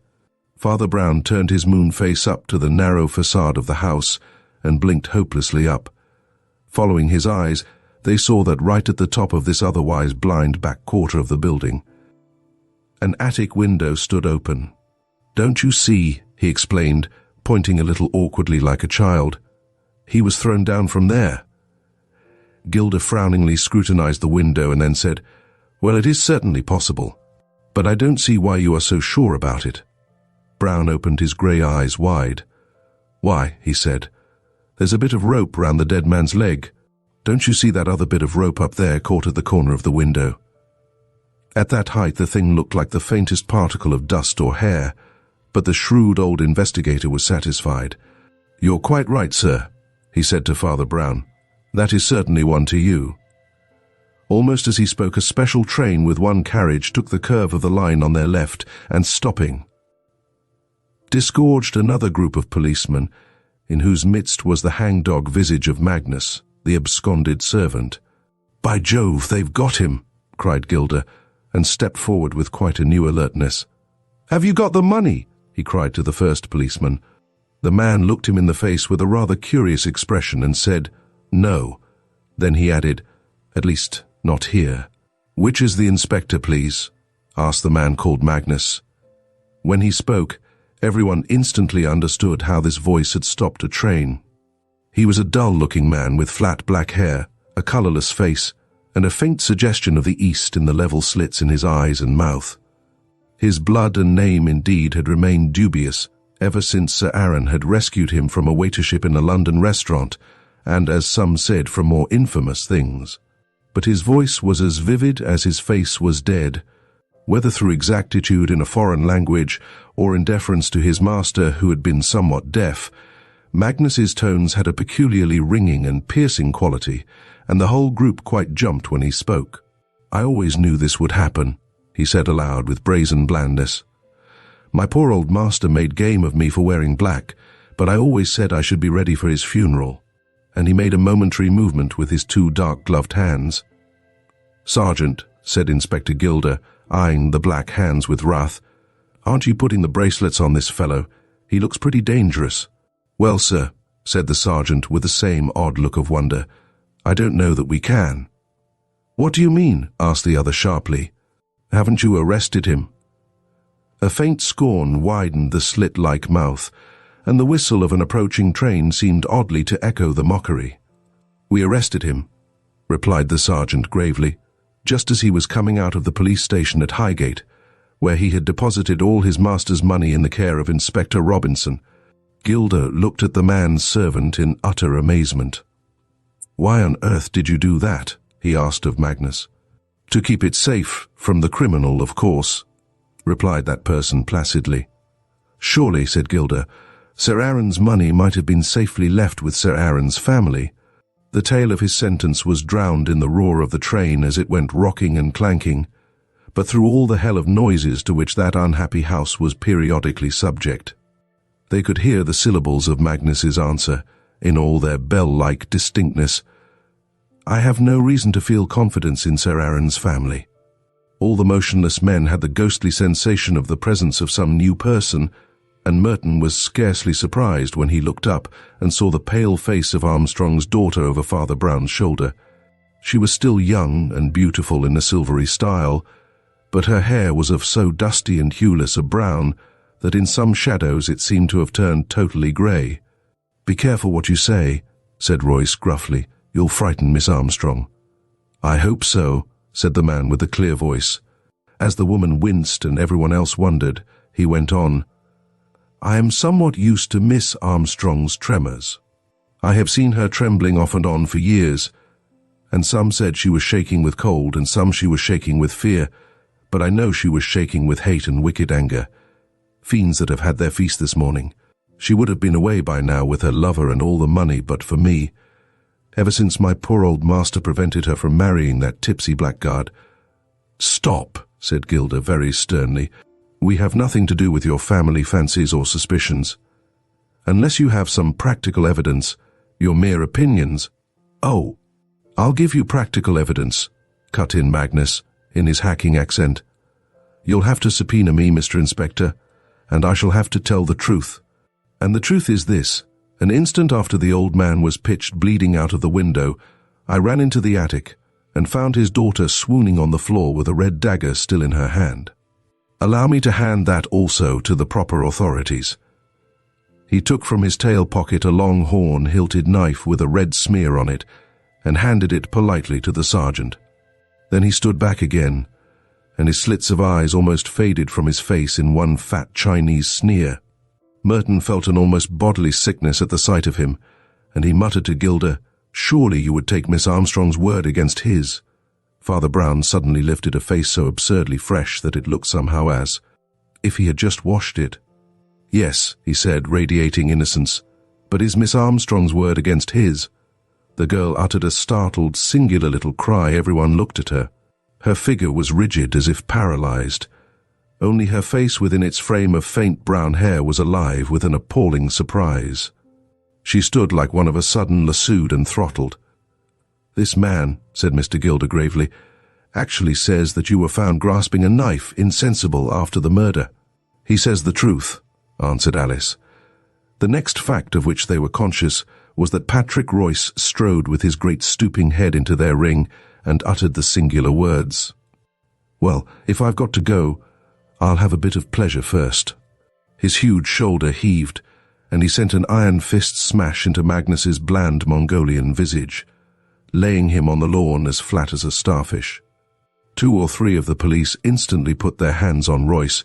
Father Brown turned his moon face up to the narrow facade of the house and blinked hopelessly up. Following his eyes, they saw that right at the top of this otherwise blind back quarter of the building, an attic window stood open. "Don't you see?" he explained, pointing a little awkwardly like a child. "He was thrown down from there." Gilder frowningly scrutinized the window and then said, "Well, it is certainly possible. But I don't see why you are so sure about it." Brown opened his grey eyes wide. "Why," he said, "there's a bit of rope round the dead man's leg. Don't you see that other bit of rope up there caught at the corner of the window?" At that height the thing looked like the faintest particle of dust or hair, but the shrewd old investigator was satisfied. "You're quite right, sir," he said to Father Brown. "That is certainly one to you." Almost as he spoke, a special train with one carriage took the curve of the line on their left and, stopping, disgorged another group of policemen, in whose midst was the hangdog visage of Magnus, the absconded servant. "By Jove, they've got him!" cried Gilder, and stepped forward with quite a new alertness. "Have you got the money?" he cried to the first policeman. The man looked him in the face with a rather curious expression and said, "No." Then he added, "At least, not here." "Which is the inspector, please?" asked the man called Magnus. When he spoke, everyone instantly understood how this voice had stopped a train. He was a dull-looking man with flat black hair, a colourless face, and a faint suggestion of the East in the level slits in his eyes and mouth. His blood and name, indeed, had remained dubious ever since Sir Aaron had rescued him from a waitership in a London restaurant, and, as some said, from more infamous things. But his voice was as vivid as his face was dead, whether through exactitude in a foreign language or in deference to his master, who had been somewhat deaf. Magnus's tones had a peculiarly ringing and piercing quality, and the whole group quite jumped when he spoke. "I always knew this would happen," he said aloud with brazen blandness. "My poor old master made game of me for wearing black, but I always said I should be ready for his funeral." And he made a momentary movement with his two dark-gloved hands. "Sergeant," said Inspector Gilder, eyeing the black hands with wrath, "aren't you putting the bracelets on this fellow? He looks pretty dangerous." "Well, sir," said the sergeant with the same odd look of wonder, "I don't know that we can." "What do you mean?" asked the other sharply. "Haven't you arrested him?" A faint scorn widened the slit-like mouth, and the whistle of an approaching train seemed oddly to echo the mockery. "We arrested him," replied the sergeant gravely, "just as he was coming out of the police station at Highgate, where he had deposited all his master's money in the care of Inspector Robinson." Gilder looked at the man's servant in utter amazement. "Why on earth did you do that?" he asked of Magnus. "To keep it safe from the criminal, of course," replied that person placidly. "Surely," said Gilder, "Sir Aaron's money might have been safely left with Sir Aaron's family." The tale of his sentence was drowned in the roar of the train as it went rocking and clanking, but through all the hell of noises to which that unhappy house was periodically subject, they could hear the syllables of Magnus's answer in all their bell-like distinctness. "I have no reason to feel confidence in Sir Aaron's family." All the motionless men had the ghostly sensation of the presence of some new person, and Merton was scarcely surprised when he looked up and saw the pale face of Armstrong's daughter over Father Brown's shoulder. She was still young and beautiful in a silvery style, but her hair was of so dusty and hueless a brown that in some shadows it seemed to have turned totally grey. "Be careful what you say," said Royce gruffly. "You'll frighten Miss Armstrong." "I hope so," said the man with the clear voice. As the woman winced and everyone else wondered, he went on, "I am somewhat used to Miss Armstrong's tremors. I have seen her trembling off and on for years, and some said she was shaking with cold and some she was shaking with fear, but I know she was shaking with hate and wicked anger. Fiends that have had their feast this morning. She would have been away by now with her lover and all the money but for me. Ever since my poor old master prevented her from marrying that tipsy blackguard." "Stop," said Gilder very sternly. "We have nothing to do with your family fancies or suspicions. Unless you have some practical evidence, your mere opinions—" "Oh, I'll give you practical evidence," cut in Magnus, in his hacking accent. "You'll have to subpoena me, Mr. Inspector, and I shall have to tell the truth. And the truth is this. An instant after the old man was pitched bleeding out of the window, I ran into the attic and found his daughter swooning on the floor with a red dagger still in her hand. Allow me to hand that also to the proper authorities." He took from his tail pocket a long horn-hilted knife with a red smear on it and handed it politely to the sergeant. Then he stood back again and his slits of eyes almost faded from his face in one fat Chinese sneer. Merton felt an almost bodily sickness at the sight of him, and he muttered to Gilda, "Surely you would take Miss Armstrong's word against his." Father Brown suddenly lifted a face so absurdly fresh that it looked somehow as if he had just washed it. "Yes," he said, radiating innocence, "but is Miss Armstrong's word against his?" The girl uttered a startled, singular little cry. Everyone looked at her. Her figure was rigid, as if paralyzed. Only her face within its frame of faint brown hair was alive with an appalling surprise. She stood like one of a sudden lassoed and throttled. "This man," said Mr. Gilder gravely, "actually says that you were found grasping a knife, insensible, after the murder." "He says the truth," answered Alice. The next fact of which they were conscious was that Patrick Royce strode with his great stooping head into their ring and uttered the singular words, "Well, if I've got to go, I'll have a bit of pleasure first." His huge shoulder heaved, and he sent an iron fist smash into Magnus's bland Mongolian visage, laying him on the lawn as flat as a starfish. 2 or 3 of the police instantly put their hands on Royce,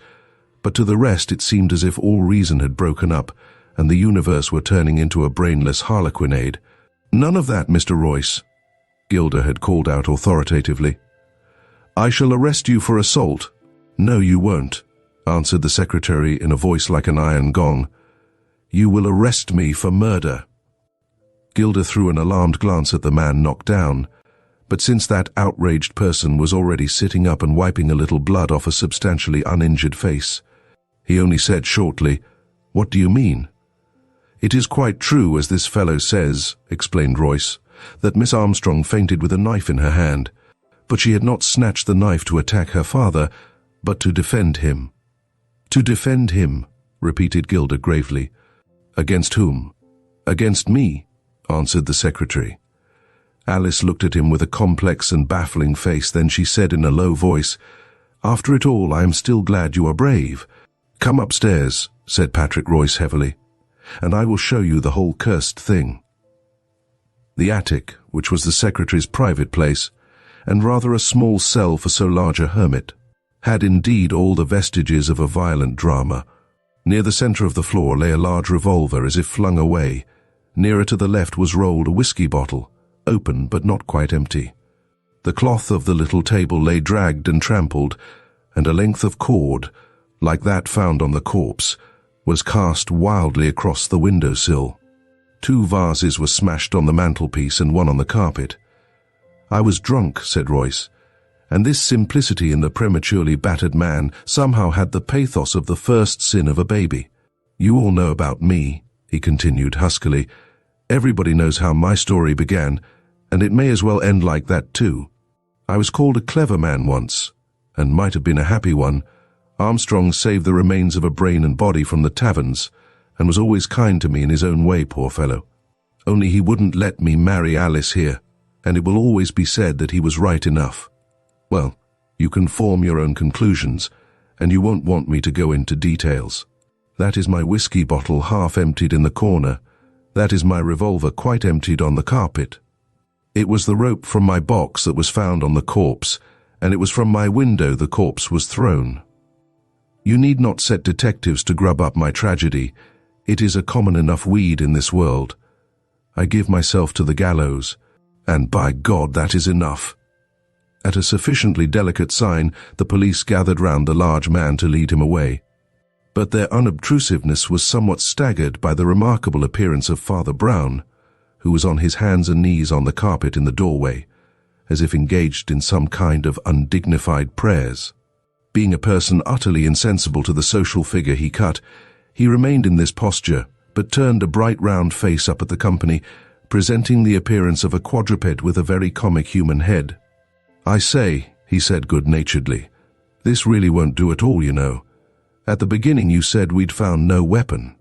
but to the rest it seemed as if all reason had broken up and the universe were turning into a brainless harlequinade. "None of that, Mr. Royce," Gilder had called out authoritatively. "I shall arrest you for assault." "No, you won't," answered the secretary in a voice like an iron gong. "You will arrest me for murder." Gilder threw an alarmed glance at the man knocked down, but since that outraged person was already sitting up and wiping a little blood off a substantially uninjured face, he only said shortly, "What do you mean?" "It is quite true, as this fellow says," explained Royce, "that Miss Armstrong fainted with a knife in her hand, but she had not snatched the knife to attack her father, but to defend him." "To defend him," repeated Gilder gravely. "Against whom?" "Against me," answered the secretary. Alice looked at him with a complex and baffling face. Then she said in a low voice, "After it all, I am still glad you are brave." "Come upstairs," said Patrick Royce heavily, "and I will show you the whole cursed thing." The attic, which was the secretary's private place, and rather a small cell for so large a hermit, had indeed all the vestiges of a violent drama. Near the center of the floor lay a large revolver as if flung away. Nearer to the left was rolled a whiskey bottle, open but not quite empty. The cloth of the little table lay dragged and trampled, and a length of cord, like that found on the corpse, was cast wildly across the window-sill. 2 vases were smashed on the mantelpiece and one on the carpet. "I was drunk," said Royce, and this simplicity in the prematurely battered man somehow had the pathos of the first sin of a baby. "You all know about me," he continued huskily. "Everybody knows how my story began, and it may as well end like that too. I was called a clever man once, and might have been a happy one. Armstrong saved the remains of a brain and body from the taverns, and was always kind to me in his own way, poor fellow. Only he wouldn't let me marry Alice here, and it will always be said that he was right enough. Well, you can form your own conclusions, and you won't want me to go into details. That is my whiskey bottle half emptied in the corner. That is my revolver quite emptied on the carpet. It was the rope from my box that was found on the corpse, and it was from my window the corpse was thrown. You need not set detectives to grub up my tragedy. It is a common enough weed in this world. I give myself to the gallows, and by God that is enough." At a sufficiently delicate sign, the police gathered round the large man to lead him away. But their unobtrusiveness was somewhat staggered by the remarkable appearance of Father Brown, who was on his hands and knees on the carpet in the doorway, as if engaged in some kind of undignified prayers. Being a person utterly insensible to the social figure he cut, he remained in this posture, but turned a bright round face up at the company, presenting the appearance of a quadruped with a very comic human head. "I say," he said good-naturedly, "this really won't do at all, you know. At the beginning you said we'd found no weapon,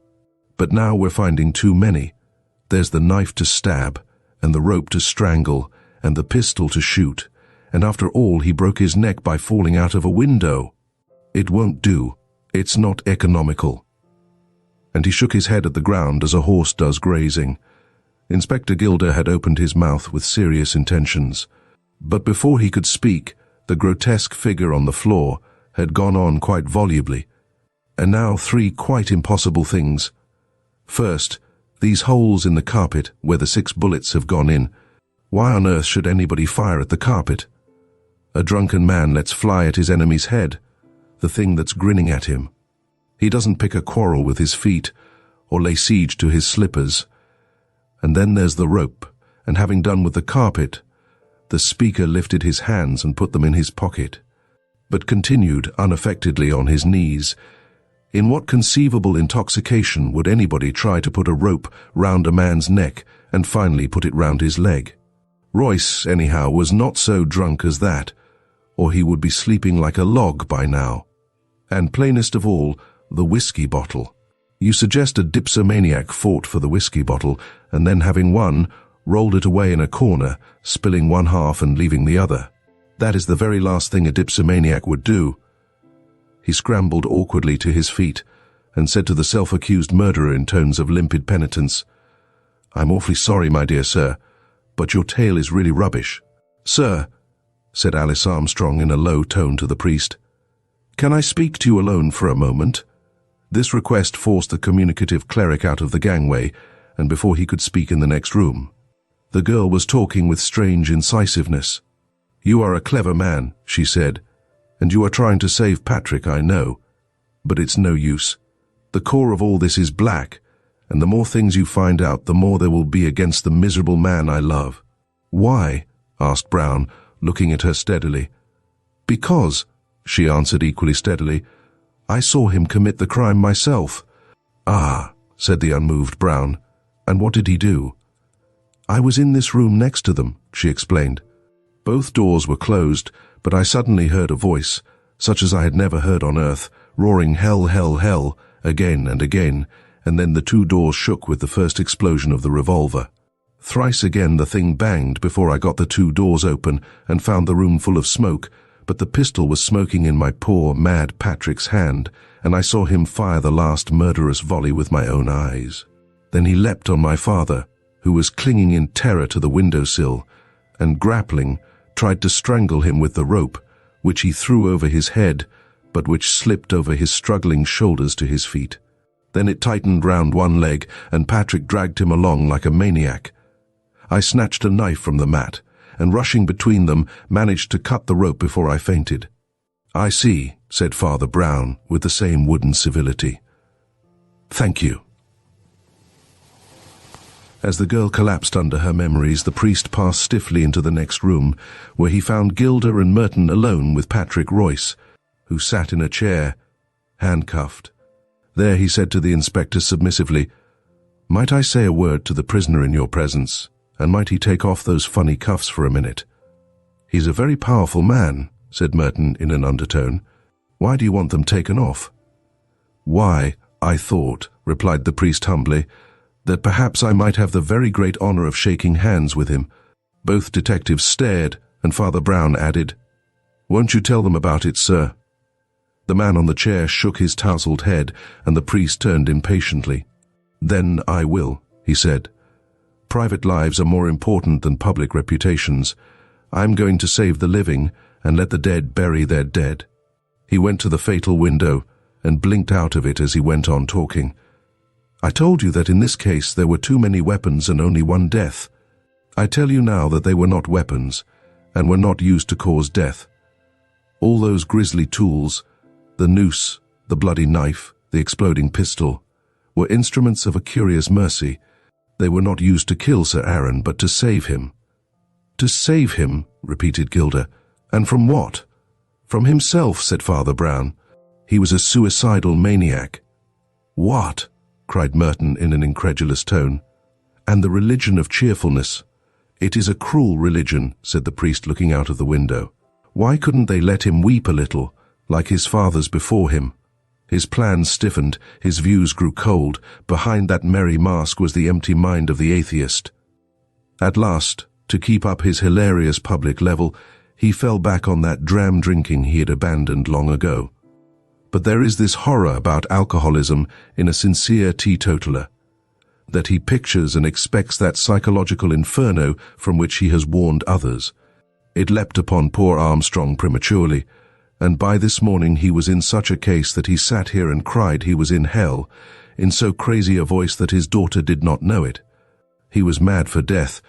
but now we're finding too many. There's the knife to stab, and the rope to strangle, and the pistol to shoot, and after all he broke his neck by falling out of a window. It won't do. It's not economical." And he shook his head at the ground as a horse does grazing. Inspector Gilder had opened his mouth with serious intentions, but before he could speak, The grotesque figure on the floor had gone on quite volubly. And now 3 quite impossible things. First, these holes in the carpet where the 6 bullets have gone in. Why on earth should anybody fire at the carpet? A drunken man lets fly at his enemy's head, the thing that's grinning at him. He doesn't pick a quarrel with his feet or lay siege to his slippers. And then there's the rope, and having done with the carpet, the speaker lifted his hands and put them in his pocket, but continued unaffectedly on his knees. In what conceivable intoxication would anybody try to put a rope round a man's neck and finally put it round his leg? Royce, anyhow, was not so drunk as that, or he would be sleeping like a log by now. And plainest of all, the whiskey bottle. You suggest a dipsomaniac fought for the whiskey bottle, and then having won, rolled it away in a corner, spilling one half and leaving the other. That is the very last thing a dipsomaniac would do. He scrambled awkwardly to his feet and said to the self-accused murderer in tones of limpid penitence, "I'm awfully sorry, my dear sir, but your tale is really rubbish." "Sir," said Alice Armstrong in a low tone to the priest, "can I speak to you alone for a moment?" This request forced the communicative cleric out of the gangway, and before he could speak in the next room. The girl was talking with strange incisiveness. "You are a clever man," she said, "and you are trying to save Patrick, I know. But it's no use. The core of all this is black, and the more things you find out, the more there will be against the miserable man I love." "Why?" asked Brown, looking at her steadily. "Because," she answered equally steadily, "I saw him commit the crime myself." "Ah," said the unmoved Brown, "and what did he do?" "I was in this room next to them," she explained. Both doors were closed, but I suddenly heard a voice, such as I had never heard on earth, roaring "Hell, hell, hell," again and again, and then the 2 doors shook with the first explosion of the revolver. Thrice again the thing banged before I got the 2 doors open and found the room full of smoke, but the pistol was smoking in my poor, mad Patrick's hand, and I saw him fire the last murderous volley with my own eyes. Then he leapt on my father, who was clinging in terror to the windowsill, and grappling, tried to strangle him with the rope, which he threw over his head, but which slipped over his struggling shoulders to his feet. Then it tightened round one leg, and Patrick dragged him along like a maniac. I snatched a knife from the mat, and rushing between them, managed to cut the rope before I fainted. "I see," said Father Brown, with the same wooden civility. "Thank you." As the girl collapsed under her memories, the priest passed stiffly into the next room, where he found Gilda and Merton alone with Patrick Royce, who sat in a chair, handcuffed. There he said to the inspector submissively, "Might I say a word to the prisoner in your presence, and might he take off those funny cuffs for a minute?" "He's a very powerful man," said Merton in an undertone. "Why do you want them taken off?" "Why, I thought," replied the priest humbly, "that perhaps I might have the very great honor of shaking hands with him." Both detectives stared, and Father Brown added, "Won't you tell them about it, sir?" The man on the chair shook his tousled head, and the priest turned impatiently. "Then I will," he said. "Private lives are more important than public reputations. I'm going to save the living and let the dead bury their dead." He went to the fatal window and blinked out of it as he went on talking. "I told you that in this case there were too many weapons and only one death. I tell you now that they were not weapons, and were not used to cause death. All those grisly tools, the noose, the bloody knife, the exploding pistol, were instruments of a curious mercy. They were not used to kill Sir Aaron, but to save him." "To save him," repeated Gilda. "And from what?" "From himself," said Father Brown. "He was a suicidal maniac." "What?" cried Merton in an incredulous tone. "And the religion of cheerfulness. It is a cruel religion," said the priest looking out of the window. "Why couldn't they let him weep a little, like his fathers before him?" His plans stiffened, his views grew cold. Behind that merry mask was the empty mind of the atheist. At last, to keep up his hilarious public level, he fell back on that dram drinking he had abandoned long ago. But there is this horror about alcoholism in a sincere teetotaler, that he pictures and expects that psychological inferno from which he has warned others. It leapt upon poor Armstrong prematurely, and by this morning he was in such a case that he sat here and cried he was in hell, in so crazy a voice that his daughter did not know it. He was mad for death,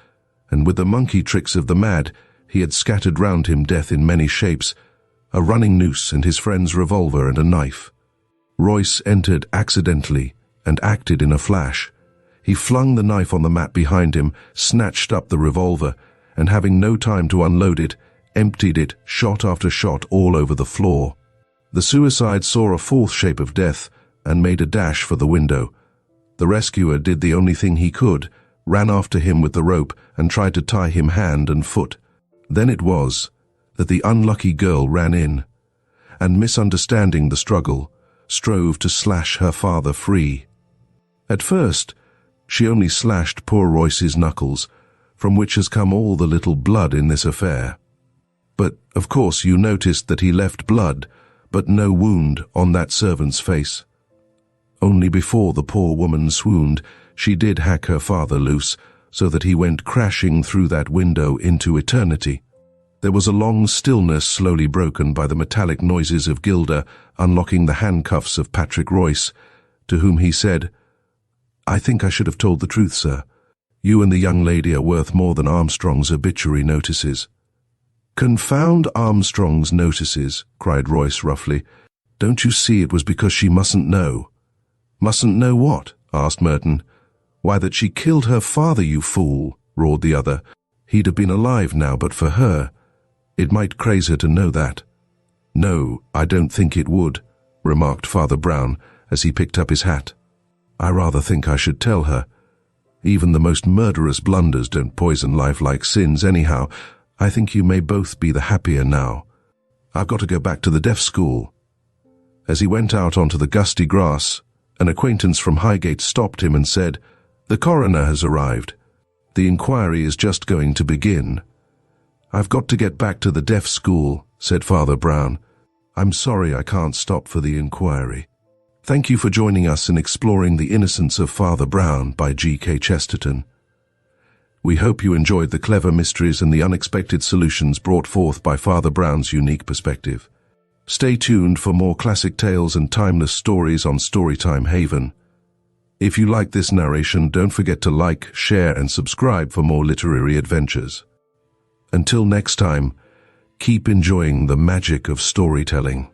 and with the monkey tricks of the mad, he had scattered round him death in many shapes, a running noose and his friend's revolver and a knife. Royce entered accidentally and acted in a flash. He flung the knife on the mat behind him, snatched up the revolver, and having no time to unload it, emptied it, shot after shot, all over the floor. The suicide saw a fourth shape of death and made a dash for the window. The rescuer did the only thing he could, ran after him with the rope and tried to tie him hand and foot. Then it was that the unlucky girl ran in, and misunderstanding the struggle, strove to slash her father free. At first, she only slashed poor Royce's knuckles, from which has come all the little blood in this affair. But, of course, you noticed that he left blood, but no wound on that servant's face. Only before the poor woman swooned, she did hack her father loose, so that he went crashing through that window into eternity. There was a long stillness slowly broken by the metallic noises of Gilda unlocking the handcuffs of Patrick Royce, to whom he said, "I think I should have told the truth, sir. You and the young lady are worth more than Armstrong's obituary notices." "Confound Armstrong's notices," cried Royce roughly. "Don't you see it was because she mustn't know?" "Mustn't know what?" asked Merton. "Why, that she killed her father, you fool," roared the other. "He'd have been alive now but for her. It might craze her to know that." "No, I don't think it would," remarked Father Brown as he picked up his hat. "I rather think I should tell her. Even the most murderous blunders don't poison life like sins anyhow. I think you may both be the happier now. I've got to go back to the deaf school." As he went out onto the gusty grass, an acquaintance from Highgate stopped him and said, "The coroner has arrived. The inquiry is just going to begin." "I've got to get back to the deaf school," said Father Brown. "I'm sorry I can't stop for the inquiry." Thank you for joining us in exploring The Innocence of Father Brown by G.K. Chesterton. We hope you enjoyed the clever mysteries and the unexpected solutions brought forth by Father Brown's unique perspective. Stay tuned for more classic tales and timeless stories on Storytime Haven. If you like this narration, don't forget to like, share, and subscribe for more literary adventures. Until next time, keep enjoying the magic of storytelling.